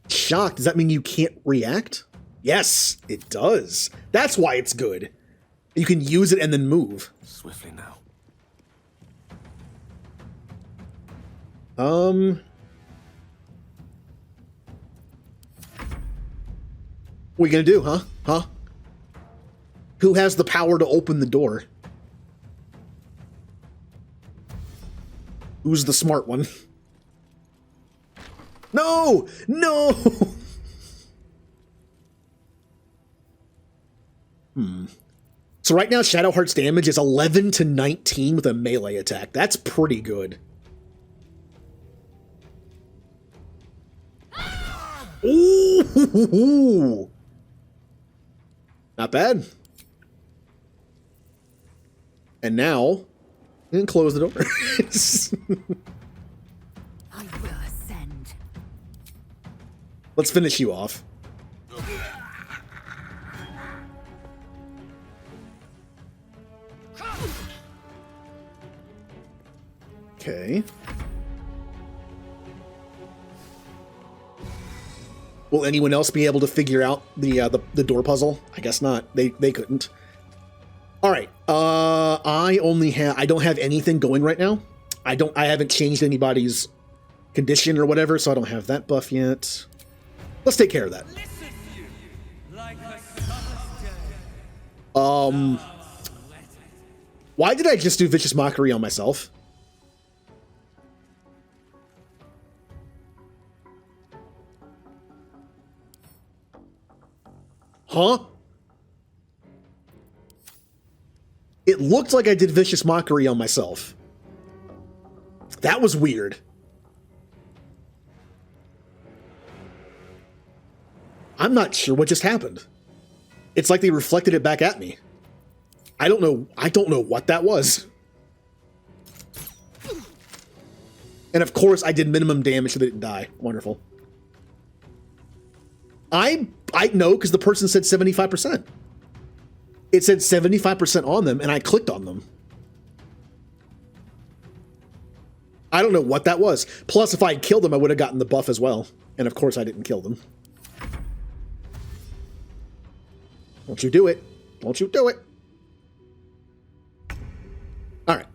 shocked, does that mean you can't react? Yes, it does. That's why it's good. You can use it and then move. Swiftly now. What are you gonna do, huh? Huh? Who has the power to open the door? Who's the smart one? No! No! So right now, Shadowheart's damage is 11 to 19 with a melee attack. That's pretty good. Ooh! Not bad. And now, you can close the door. I will ascend. Let's finish you off. Okay. Will anyone else be able to figure out the door puzzle? I guess not. They couldn't. All right. I don't have anything going right now. I haven't changed anybody's condition or whatever, so I don't have that buff yet. Let's take care of that. Why did I just do Vicious Mockery on myself? Huh? It looked like I did Vicious Mockery on myself. That was weird. I'm not sure what just happened. It's like they reflected it back at me. I don't know what that was. And of course I did minimum damage so they didn't die. Wonderful. I know because the person said 75%. It said 75% on them, and I clicked on them. I don't know what that was. Plus, if I had killed them, I would have gotten the buff as well. And of course, I didn't kill them. Don't you do it. Don't you do it. All right.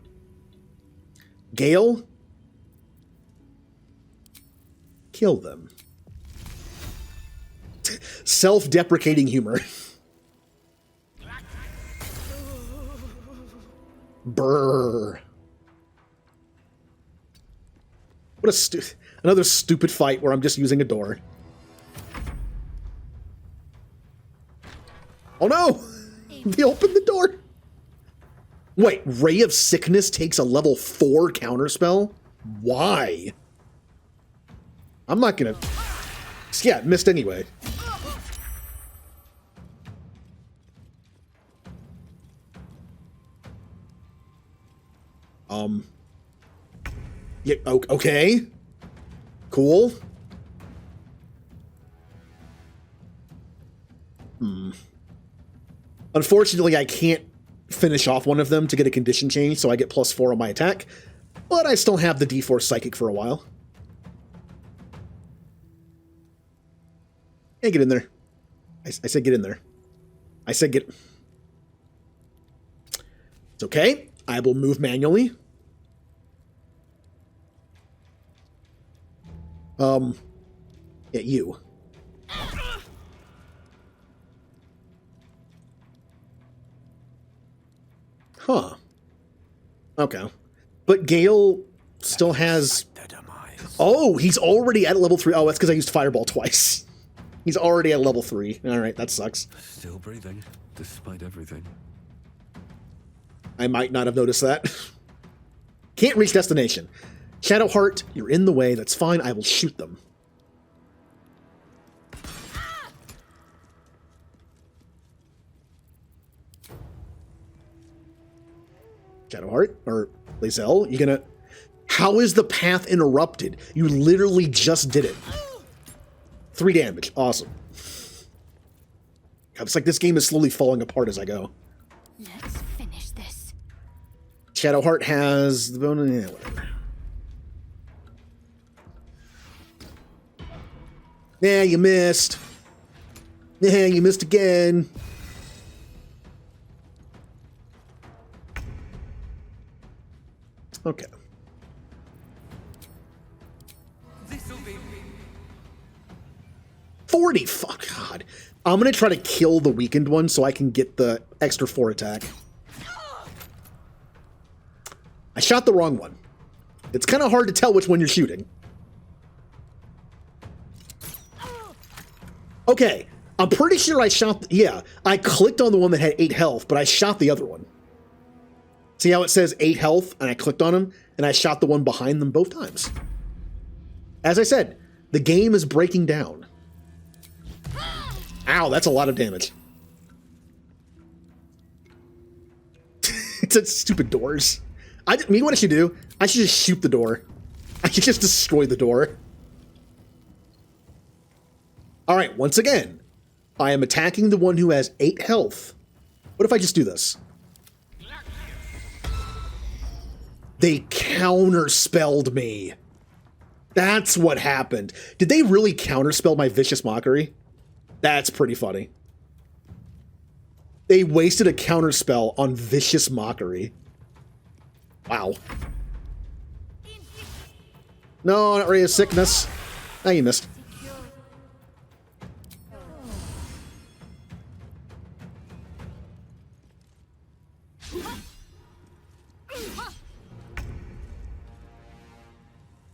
Gale. Kill them. Self-deprecating humor. Brrr. What a another stupid fight where I'm just using a door. Oh no! They opened the door! Wait, Ray of Sickness takes a level 4 counterspell? Why? I'm not gonna... Yeah, missed anyway. Yeah, okay. Cool. Unfortunately, I can't finish off one of them to get a condition change, so I get +4 on my attack. But I still have the D4 Psychic for a while. Hey, get in there. I said get in there. I said get... It's okay. I will move manually. Yeah, you. Huh. Okay. But Gale still has... Oh, he's already at level 3. Oh, that's because I used Fireball twice. He's already at level 3. Alright, that sucks. Still breathing, despite everything. I might not have noticed that. Can't reach destination. Shadowheart, you're in the way. That's fine. I will shoot them. Shadowheart, or Lae'zel, you gonna... How is the path interrupted? You literally just did it. 3 damage. Awesome. It's like this game is slowly falling apart as I go. Let's finish this. Shadowheart has the bonus... Yeah, whatever. Yeah, you missed. Yeah, you missed again. Okay. This'll be 40. Fuck God. I'm gonna try to kill the weakened one so I can get the extra 4 attack. I shot the wrong one. It's kind of hard to tell which one you're shooting. Okay, I'm pretty sure I shot... Yeah, I clicked on the one that had 8 health, but I shot the other one. See how it says 8 health, and I clicked on him, and I shot the one behind them both times. As I said, the game is breaking down. Ow, that's a lot of damage. It's a stupid doors. Me, what I should do, I should just shoot the door. I should just destroy the door. Alright, once again, I am attacking the one who has 8 health. What if I just do this? They counterspelled me. That's what happened. Did they really counterspell my Vicious Mockery? That's pretty funny. They wasted a counterspell on Vicious Mockery. Wow. No, not Ray of Sickness. Ah, you missed.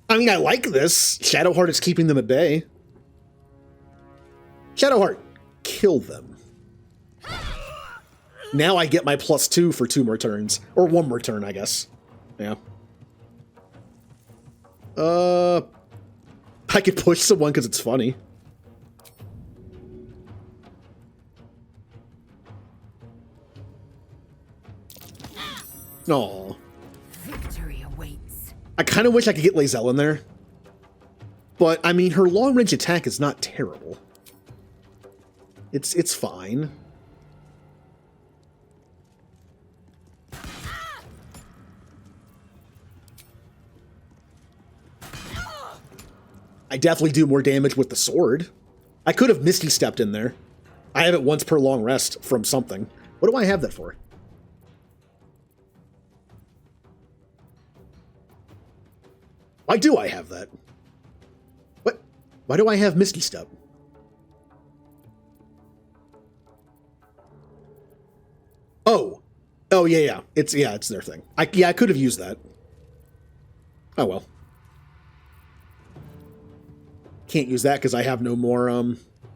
I mean, I like this. Shadowheart is keeping them at bay. Shadowheart, kill them. Now I get my +2 for 2 more turns. Or 1 more turn, I guess. Yeah. I could push someone because it's funny. Aww. Victory awaits. I kind of wish I could get Lae'zel in there. But, I mean, her long-range attack is not terrible. It's fine. I definitely do more damage with the sword. I could have Misty Stepped in there. I have it once per long rest from something. What do I have that for? Why do I have that? What? Why do I have Misty Step? Oh. Oh, yeah. It's their thing. I could have used that. Oh, well. Can't use that because I have no more, Oh,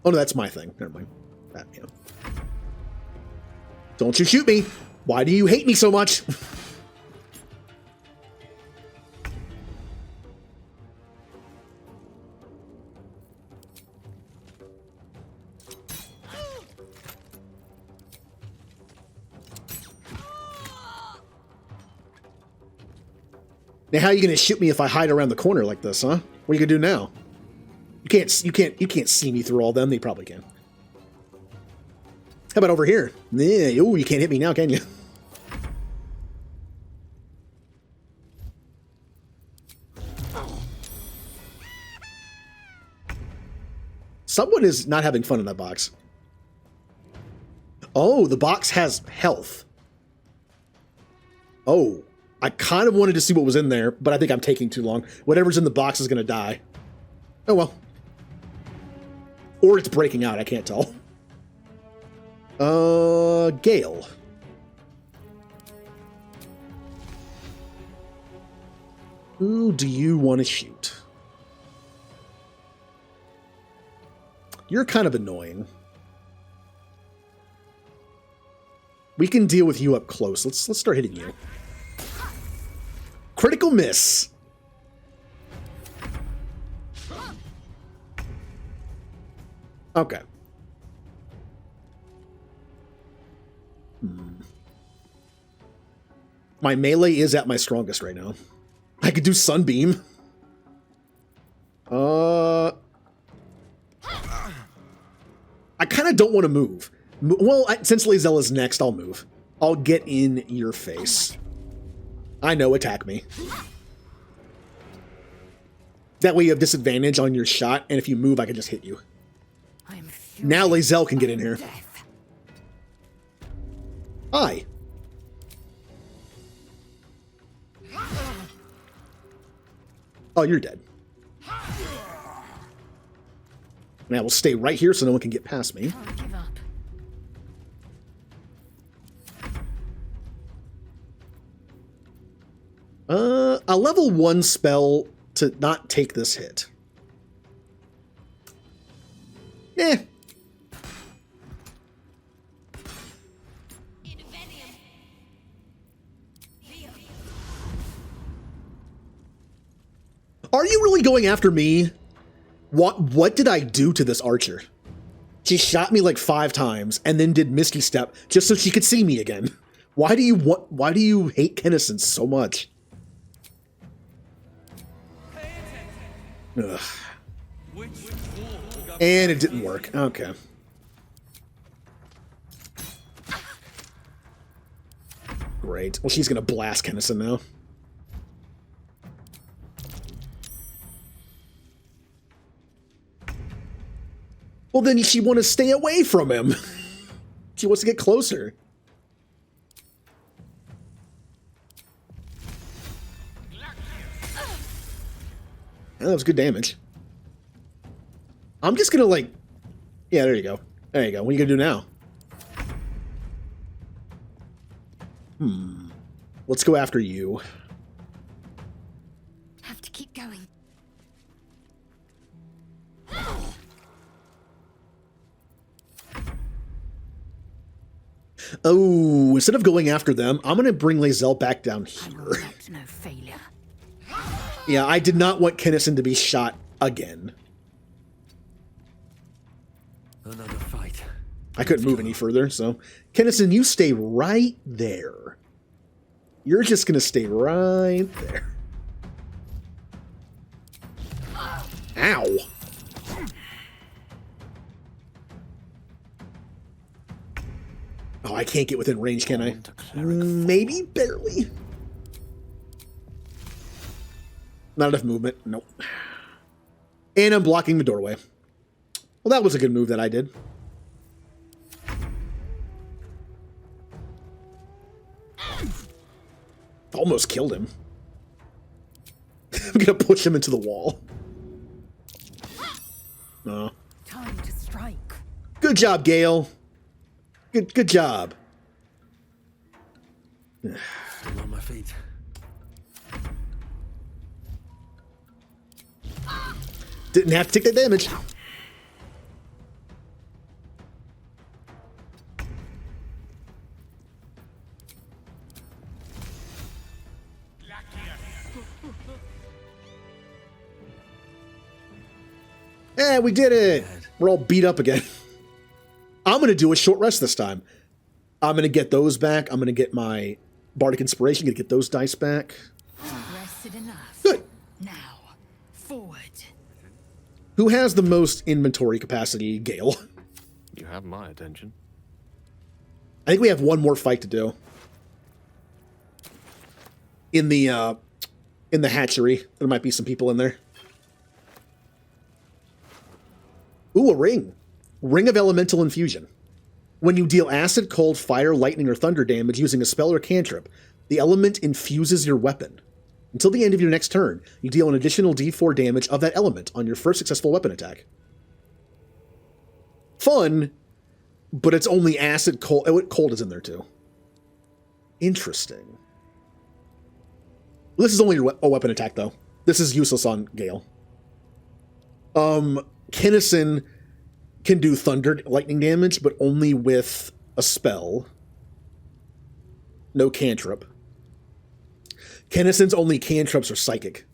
no, that's my thing. Never mind. That, yeah. Don't you shoot me! Why do you hate me so much? Now, how are you going to shoot me if I hide around the corner like this, huh? What are you going to do now? You can't see me through all them. They probably can. How about over here? Yeah, ooh, you can't hit me now, can you? Someone is not having fun in that box. Oh, the box has health. Oh, I kind of wanted to see what was in there, but I think I'm taking too long. Whatever's in the box is going to die. Oh, well. Or it's breaking out, I can't tell. Gale. Who do you want to shoot? You're kind of annoying. We can deal with you up close. Let's start hitting you. Critical miss. Okay. My melee is at my strongest right now. I could do Sunbeam. I kind of don't want to move. Well, since Lae'zel is next, I'll move. I'll get in your face. I know, attack me. That way you have disadvantage on your shot, and if you move, I can just hit you. Now Lae'zel can get in here. Hi. Oh, you're dead. Now we'll stay right here so no one can get past me. A level 1 spell to not take this hit. Eh. Are you really going after me? What did I do to this archer? She shot me like 5 times and then did Misty Step just so she could see me again. Why do you hate Kennison so much? Ugh. And it didn't work. Okay. Great. Well, she's gonna blast Kennison now. Well, then she wants to stay away from him. She wants to get closer. Oh, that was good damage. I'm just gonna like... Yeah, there you go. There you go. What are you gonna do now? Let's go after you. Have to keep going. Oh, instead of going after them, I'm gonna bring Lae'zel back down here. No failure. Yeah, I did not want Kennison to be shot again. Another fight. I couldn't move any further, so... Kennison, you stay right there. You're just gonna stay right there. Ow! Oh, I can't get within range, can I? Maybe? Barely? Not enough movement. Nope. And I'm blocking the doorway. Well, that was a good move that I did. Almost killed him. I'm gonna push him into the wall. Oh. Time to strike. Good job, Gale. Good job. Still on my feet. Didn't have to take that damage. Yeah, we did it. We're all beat up again. I'm going to do a short rest this time. I'm going to get those back. I'm going to get my Bardic Inspiration. Going to get those dice back. Rested enough. Good. Now, forward. Who has the most inventory capacity? Gale. You have my attention. I think we have one more fight to do. In the hatchery. There might be some people in there. Ooh, a ring. Ring of Elemental Infusion. When you deal acid, cold, fire, lightning, or thunder damage using a spell or cantrip, the element infuses your weapon. Until the end of your next turn, you deal an additional d4 damage of that element on your first successful weapon attack. Fun, but it's only acid, cold. Oh, cold is in there too. Interesting. This is only a weapon attack, though. This is useless on Gale. Kinnison can do thunder lightning damage, but only with a spell. No cantrip. Kinnison's only cantrips are psychic.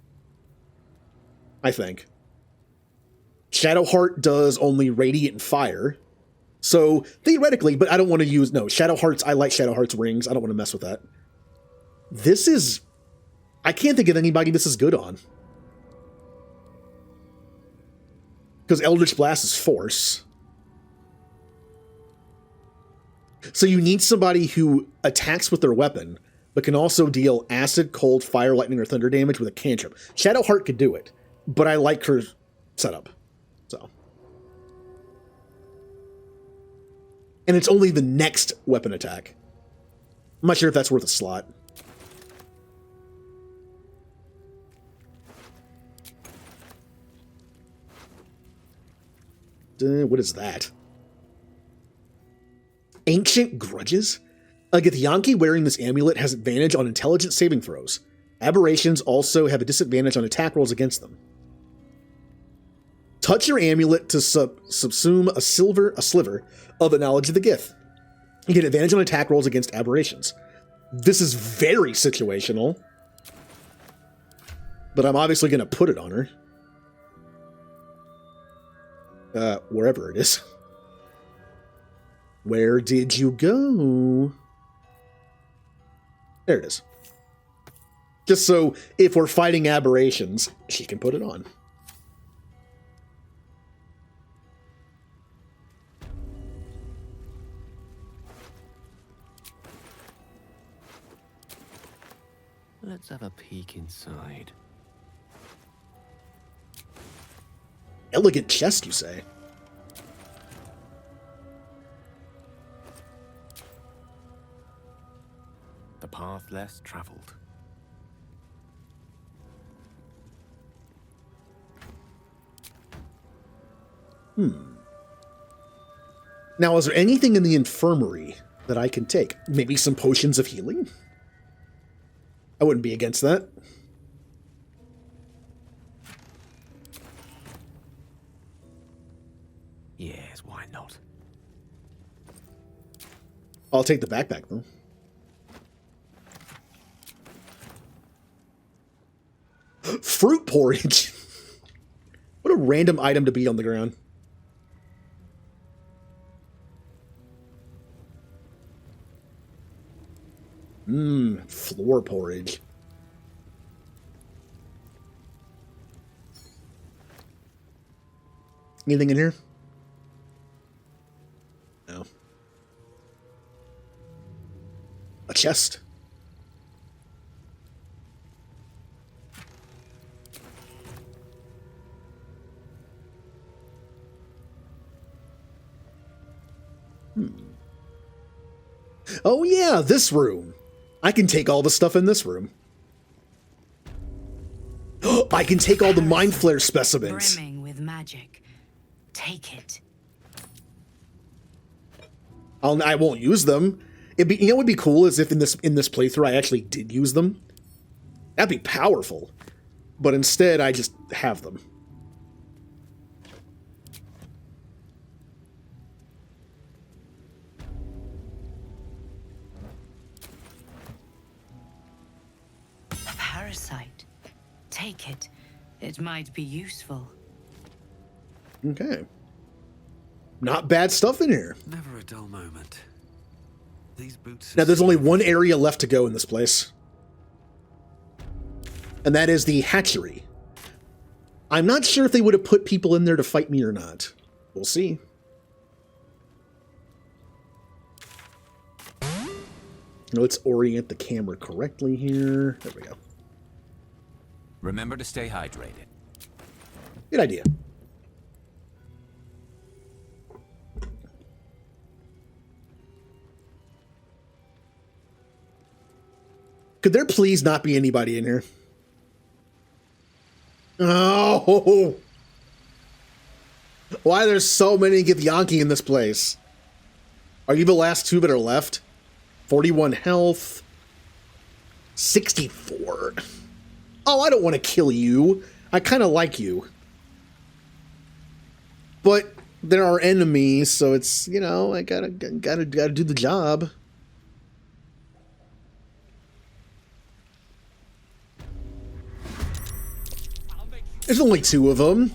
I think. Shadowheart does only radiant and fire. So, theoretically, but I don't want to use... No, Shadowheart's... I like Shadowheart's rings. I don't want to mess with that. This is... I can't think of anybody this is good on. Because Eldritch Blast is force. So you need somebody who attacks with their weapon, but can also deal acid, cold, fire, lightning, or thunder damage with a cantrip. Shadowheart could do it, but I like her setup. So. And it's only the next weapon attack. I'm not sure if that's worth a slot. What is that? Ancient Grudges? A Githyanki wearing this amulet has advantage on intelligence saving throws. Aberrations also have a disadvantage on attack rolls against them. Touch your amulet to subsume a sliver of the knowledge of the Gith. You get advantage on attack rolls against aberrations. This is very situational. But I'm obviously going to put it on her. Wherever it is. Where did you go? There it is. Just so if we're fighting aberrations, she can put it on. Let's have a peek inside. Elegant chest, you say? The path less traveled. Now, is there anything in the infirmary that I can take? Maybe some potions of healing? I wouldn't be against that. Yes, why not? I'll take the backpack, though. Fruit porridge. What a random item to be on the ground. Floor porridge. Anything in here? No. A chest. Oh yeah, this room. I can take all the stuff in this room. I can take all the mind flare specimens. Brimming with magic. Take it. I won't use them. It'd be, you know what would be cool is if in this playthrough I actually did use them. That'd be powerful. But instead I just have them. A parasite. Take it. It might be useful. Okay. Not bad stuff in here. Never a dull moment. These boots. Now there's only one area left to go in this place. And that is the hatchery. I'm not sure if they would have put people in there to fight me or not. We'll see. Let's orient the camera correctly here. There we go. Remember to stay hydrated. Good idea. Could there please not be anybody in here? Oh! Why are there so many Githyanki in this place? Are you the last two that are left? 41 health. 64. Oh, I don't want to kill you. I kind of like you. But they're our enemies, so it's, you know, I gotta do the job. There's only 2 of them.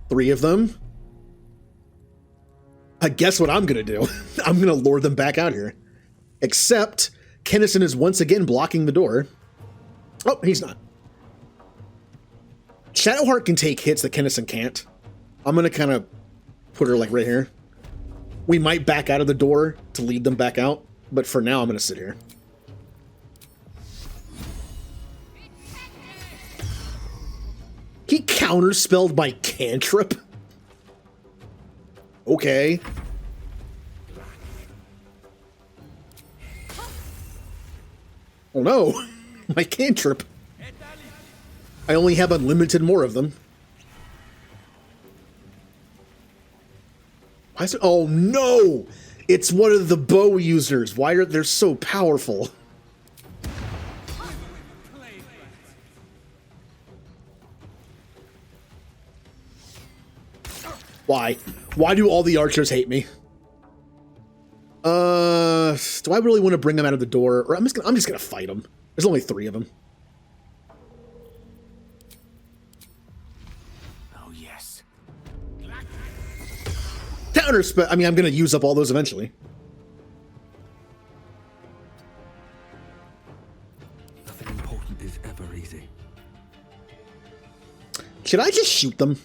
3 of them. I guess what I'm gonna do. I'm gonna lure them back out here. Except, Kennison is once again blocking the door. Oh, he's not. Shadowheart can take hits that Kennison can't. I'm gonna kind of put her like right here. We might back out of the door to lead them back out, but for now I'm gonna sit here. He counterspelled my cantrip? Okay. Oh no, my cantrip. I only have unlimited more of them. Why is it? Oh no! It's one of the bow users. Why are they so powerful? Why? Why do all the archers hate me? Do I really want to bring them out of the door? Or I'm just gonna fight them. There's only 3 of them. Oh yes. Counterspell. I mean, I'm gonna use up all those eventually. Nothing important is ever easy. Should I just shoot them?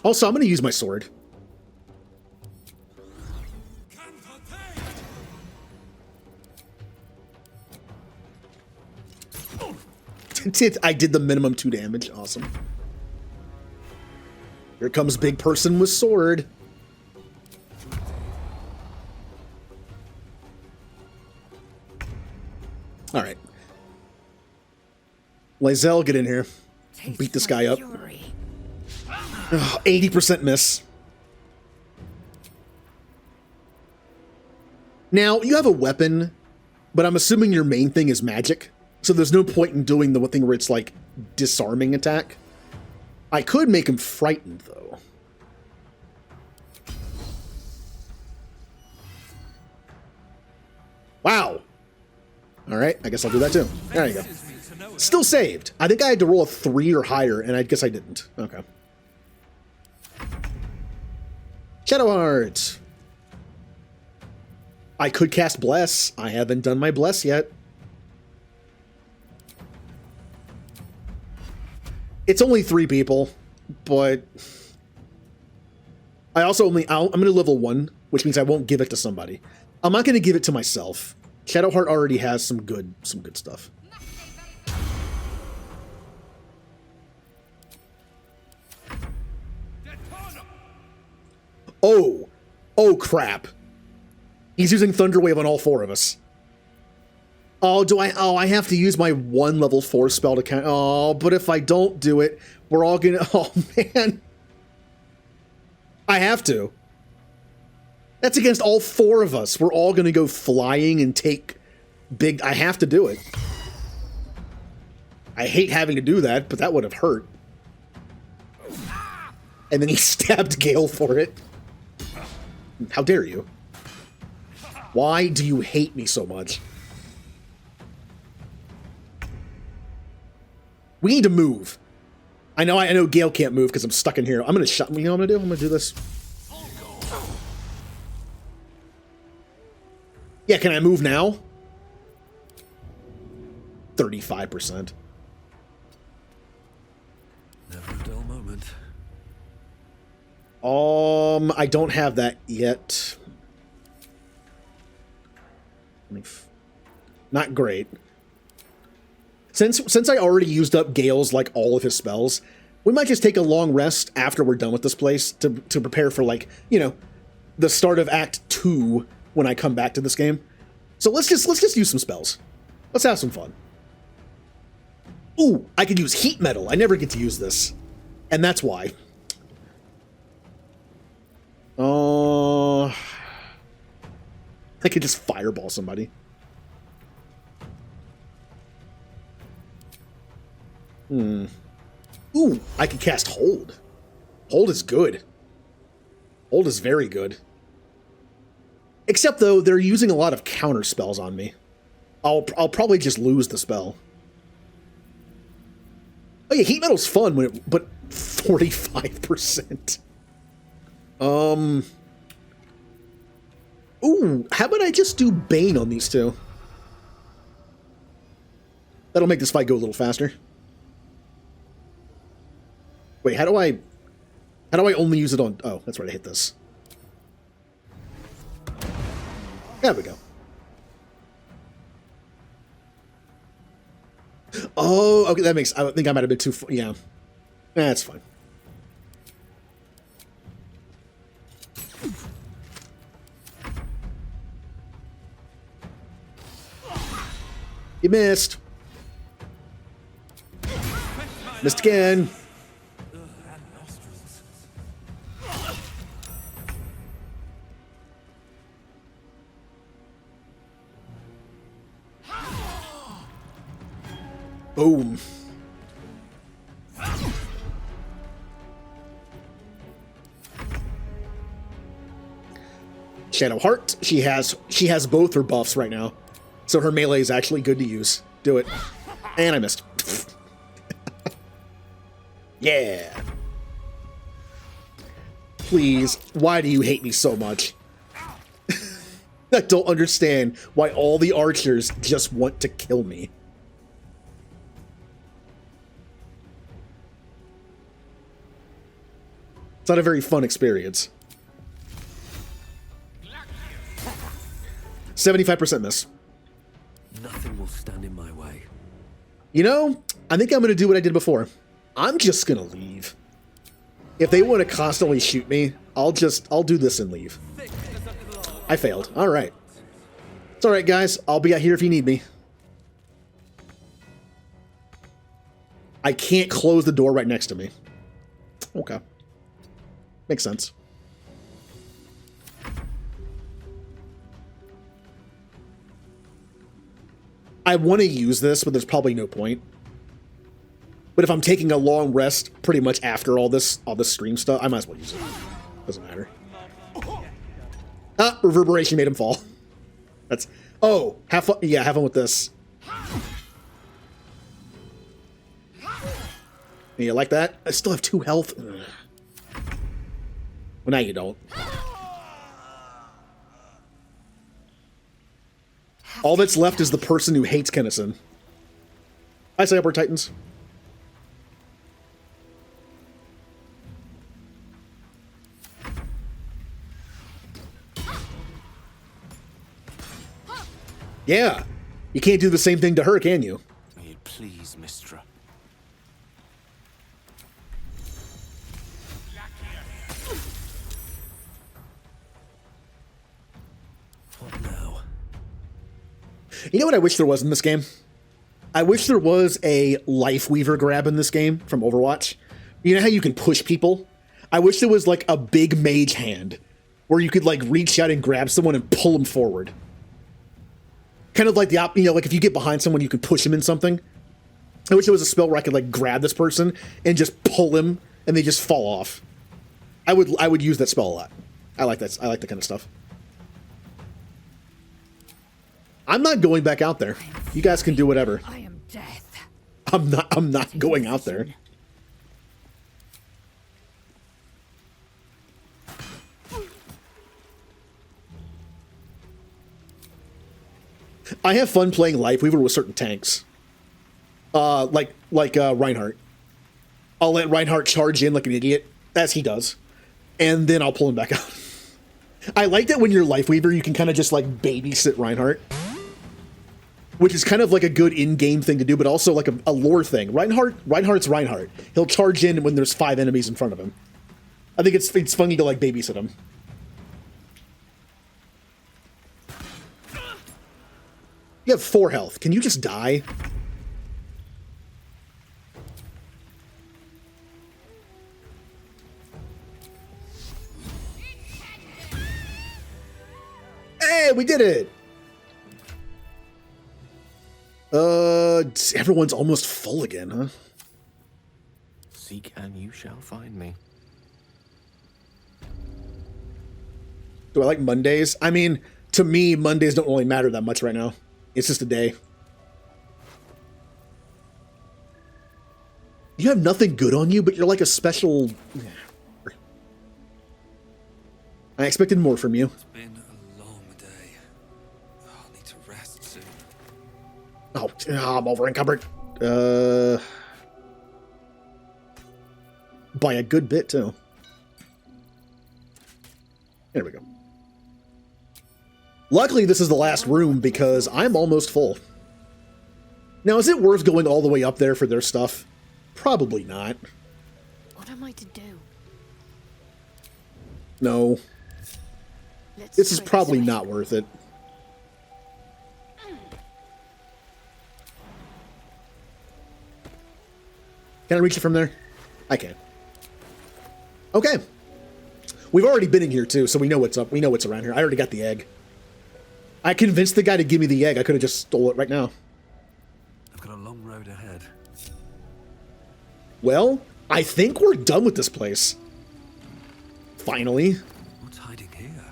Also, I'm gonna use my sword. I did the minimum 2 damage. Awesome. Here comes big person with sword. All right. Lae'zel, get in here. Beat this guy up. 80% miss. Now, you have a weapon, but I'm assuming your main thing is magic. So there's no point in doing the thing where it's like disarming attack. I could make him frightened though. Wow. All right, I guess I'll do that too. There you go. Still saved. I think I had to roll a 3 or higher, and I guess I didn't. Okay. Shadowheart. I could cast Bless. I haven't done my Bless yet. It's only 3 people, but I also I'm going to level 1, which means I won't give it to somebody. I'm not going to give it to myself. Shadowheart already has some good stuff. Oh crap. He's using Thunder Wave on all 4 of us. Oh, I have to use my 1 level 4 spell to count. Oh, but if I don't do it, we're all gonna... Oh, man. I have to. That's against all 4 of us. We're all gonna go flying and take big... I have to do it. I hate having to do that, but that would have hurt. And then he stabbed Gale for it. How dare you? Why do you hate me so much? We need to move. I know Gale can't move because I'm stuck in here. I'm gonna shut. You know what I'm gonna do? I'm gonna do this. Yeah, can I move now? 35%. Never a dull moment. I don't have that yet. Not great. Since I already used up Gale's, like, all of his spells, we might just take a long rest after we're done with this place to prepare for, like, you know, the start of Act 2 when I come back to this game. So let's just use some spells. Let's have some fun. Ooh, I could use Heat Metal. I never get to use this. And that's why. I could just fireball somebody. Ooh, I can cast Hold. Hold is good. Hold is very good. Except, though, they're using a lot of counter spells on me. I'll probably just lose the spell. Oh yeah, Heat Metal's fun, but 45%. Ooh, how about I just do Bane on these two? That'll make this fight go a little faster. Wait, how do I only use it on... Oh, that's right, I hit this. There we go. Oh, okay, that makes... I think I might have been too... Yeah. That's fine. You missed. Missed again. Boom. Shadow Heart. She has both her buffs right now. So her melee is actually good to use. Do it. And I missed. Yeah. Please, why do you hate me so much? I don't understand why all the archers just want to kill me. It's not a very fun experience. 75% miss. Nothing will stand in my way. You know, I think I'm going to do what I did before. I'm just going to leave. If they want to constantly shoot me, I'll do this and leave. I failed. All right. It's all right, guys. I'll be out here if you need me. I can't close the door right next to me. Okay. Makes sense. I want to use this, but there's probably no point. But if I'm taking a long rest pretty much after all this stream stuff, I might as well use it. Doesn't matter. Ah, Reverberation made him fall. That's... Oh, have fun. Yeah, have fun with this. You like that? I still have 2 health. Ugh. Well, now you don't. All that's left is the person who hates Kennison. I say Upper Titans. Yeah. You can't do the same thing to her, can you? May it please, Mistra. You know what I wish there was in this game? I wish there was a Life Weaver grab in this game from Overwatch. You know how you can push people? I wish there was like a big mage hand where you could like reach out and grab someone and pull them forward. Kind of like the like if you get behind someone, you can push him in something. I wish there was a spell where I could like grab this person and just pull him and they just fall off. I would use that spell a lot. I like that. I like that kind of stuff. I'm not going back out there. You guys can do whatever. I am death. I'm not going out there. I have fun playing Life Weaver with certain tanks. Like Reinhardt. I'll let Reinhardt charge in like an idiot, as he does, and then I'll pull him back out. I like that when you're Life Weaver, you can kind of just like babysit Reinhardt, which is kind of like a good in-game thing to do, but also like a lore thing. Reinhardt's Reinhardt. He'll charge in when there's 5 enemies in front of him. I think it's funny to like babysit him. You have 4 health. Can you just die? Hey, we did it! Everyone's almost full again, huh? Seek and you shall find me. Do I like Mondays? I mean, to me, Mondays don't really matter that much right now. It's just a day. You have nothing good on you, but you're like a special... I expected more from you. It's been a long day. I'll need to rest soon. Oh, I'm over encumbered. By a good bit, too. There we go. Luckily, this is the last room because I'm almost full. Now, is it worth going all the way up there for their stuff? Probably not. What am I to do? No. This is probably not worth it. Can I reach it from there? I can. Okay. We've already been in here, too, so we know what's up. We know what's around here. I already got the egg. I convinced the guy to give me the egg. I could have just stole it right now. I've got a long road ahead. Well, I think we're done with this place. Finally. What's hiding here?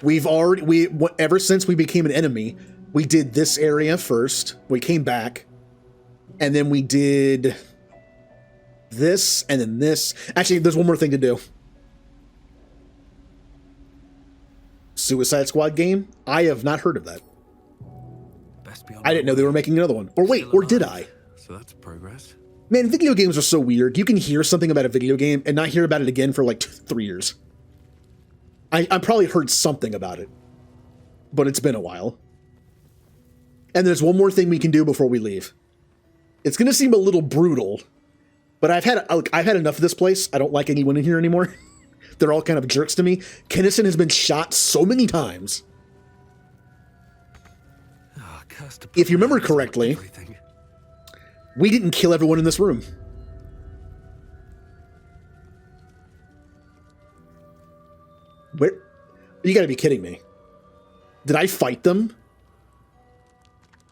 We've already, ever since we became an enemy, we did this area first. We came back. And then we did this, and then this. Actually, there's one more thing to do. Suicide Squad game? I have not heard of that. I didn't know they were making another one. Or wait, or did I? So that's progress. Man, video games are so weird. You can hear something about a video game and not hear about it again for like 3 years. I probably heard something about it, but it's been a while. And there's one more thing we can do before we leave. It's going to seem a little brutal, but I've had enough of this place. I don't like anyone in here anymore. They're all kind of jerks to me. Kennison has been shot so many times. Oh, if you remember correctly, we didn't kill everyone in this room. Where? You gotta be kidding me. Did I fight them?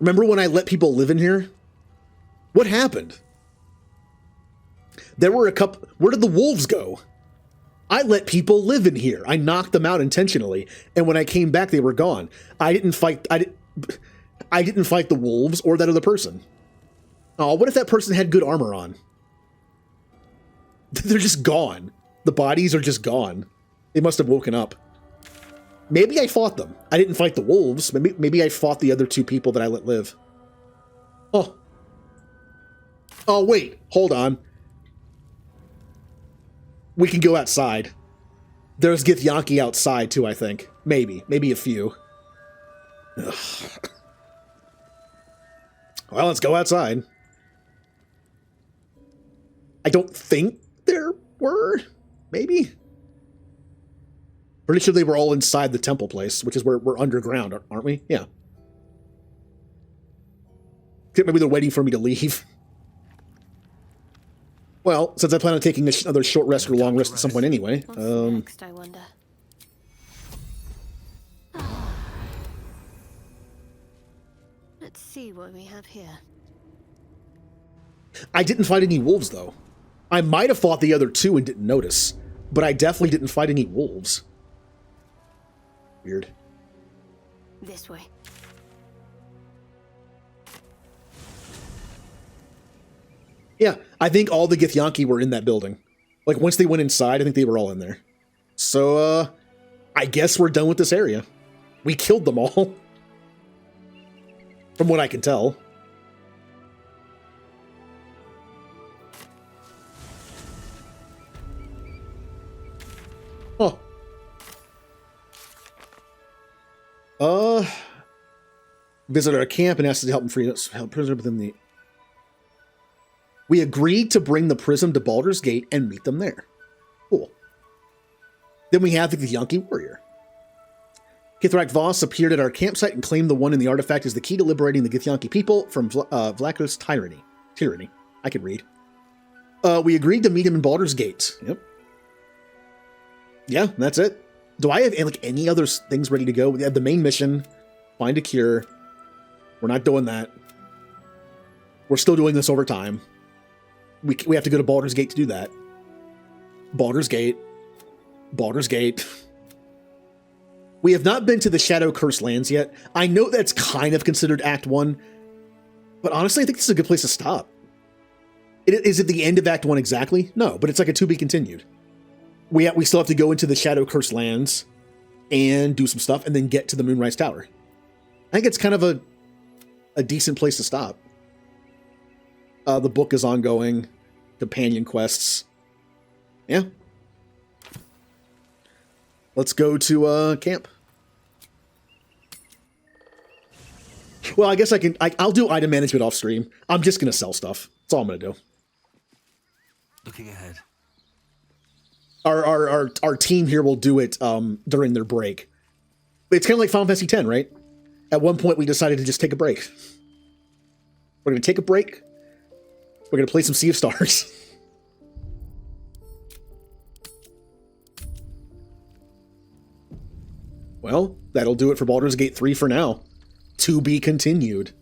Remember when I let people live in here? What happened? There were a couple... Where did the wolves go? I let people live in here. I knocked them out intentionally, and when I came back, they were gone. I didn't fight the wolves or that other person. Oh, what if that person had good armor on? They're just gone. The bodies are just gone. They must have woken up. Maybe I fought them. I didn't fight the wolves. Maybe I fought the other 2 people that I let live. Oh. Oh, wait. Hold on. We can go outside. There's Githyanki outside, too, I think. Maybe. Maybe a few. Ugh. Well, let's go outside. I don't think there were. Maybe. Pretty sure they were all inside the temple place, which is where we're underground, aren't we? Yeah. Maybe they're waiting for me to leave. Well, since I plan on taking another short rest or long rest at some point anyway. What's next, I wonder? Let's see what we have here. I didn't fight any wolves, though. I might have fought the other two and didn't notice, but I definitely didn't fight any wolves. Weird. This way. Yeah, I think all the Githyanki were in that building. Like, once they went inside, I think they were all in there. So, I guess we're done with this area. We killed them all. From what I can tell. Oh. Visit our camp and asked us to help him free us, help prisoner within the... We agreed to bring the prism to Baldur's Gate and meet them there. Cool. Then we have the Githyanki warrior. Kithrak Voss appeared at our campsite and claimed the one in the artifact is the key to liberating the Githyanki people from Vlakos' tyranny. I can read. We agreed to meet him in Baldur's Gate. Yep. Yeah, that's it. Do I have like any other things ready to go? We have the main mission, find a cure. We're not doing that. We're still doing this over time. We have to go to Baldur's Gate to do that. Baldur's Gate. Baldur's Gate. We have not been to the Shadow Cursed Lands yet. I know that's kind of considered Act 1, but honestly, I think this is a good place to stop. Is it the end of Act 1 exactly? No, but it's like a to be continued. We still have to go into the Shadow Cursed Lands and do some stuff and then get to the Moonrise Tower. I think it's kind of a decent place to stop. The book is ongoing. Companion quests. Yeah. Let's go to camp. Well, I guess I'll do item management off stream. I'm just going to sell stuff. That's all I'm going to do. Looking ahead. Our team here will do it during their break. It's kind of like Final Fantasy X, right? At one point, we decided to just take a break. We're going to take a break. We're going to play some Sea of Stars. Well, that'll do it for Baldur's Gate 3 for now. To be continued.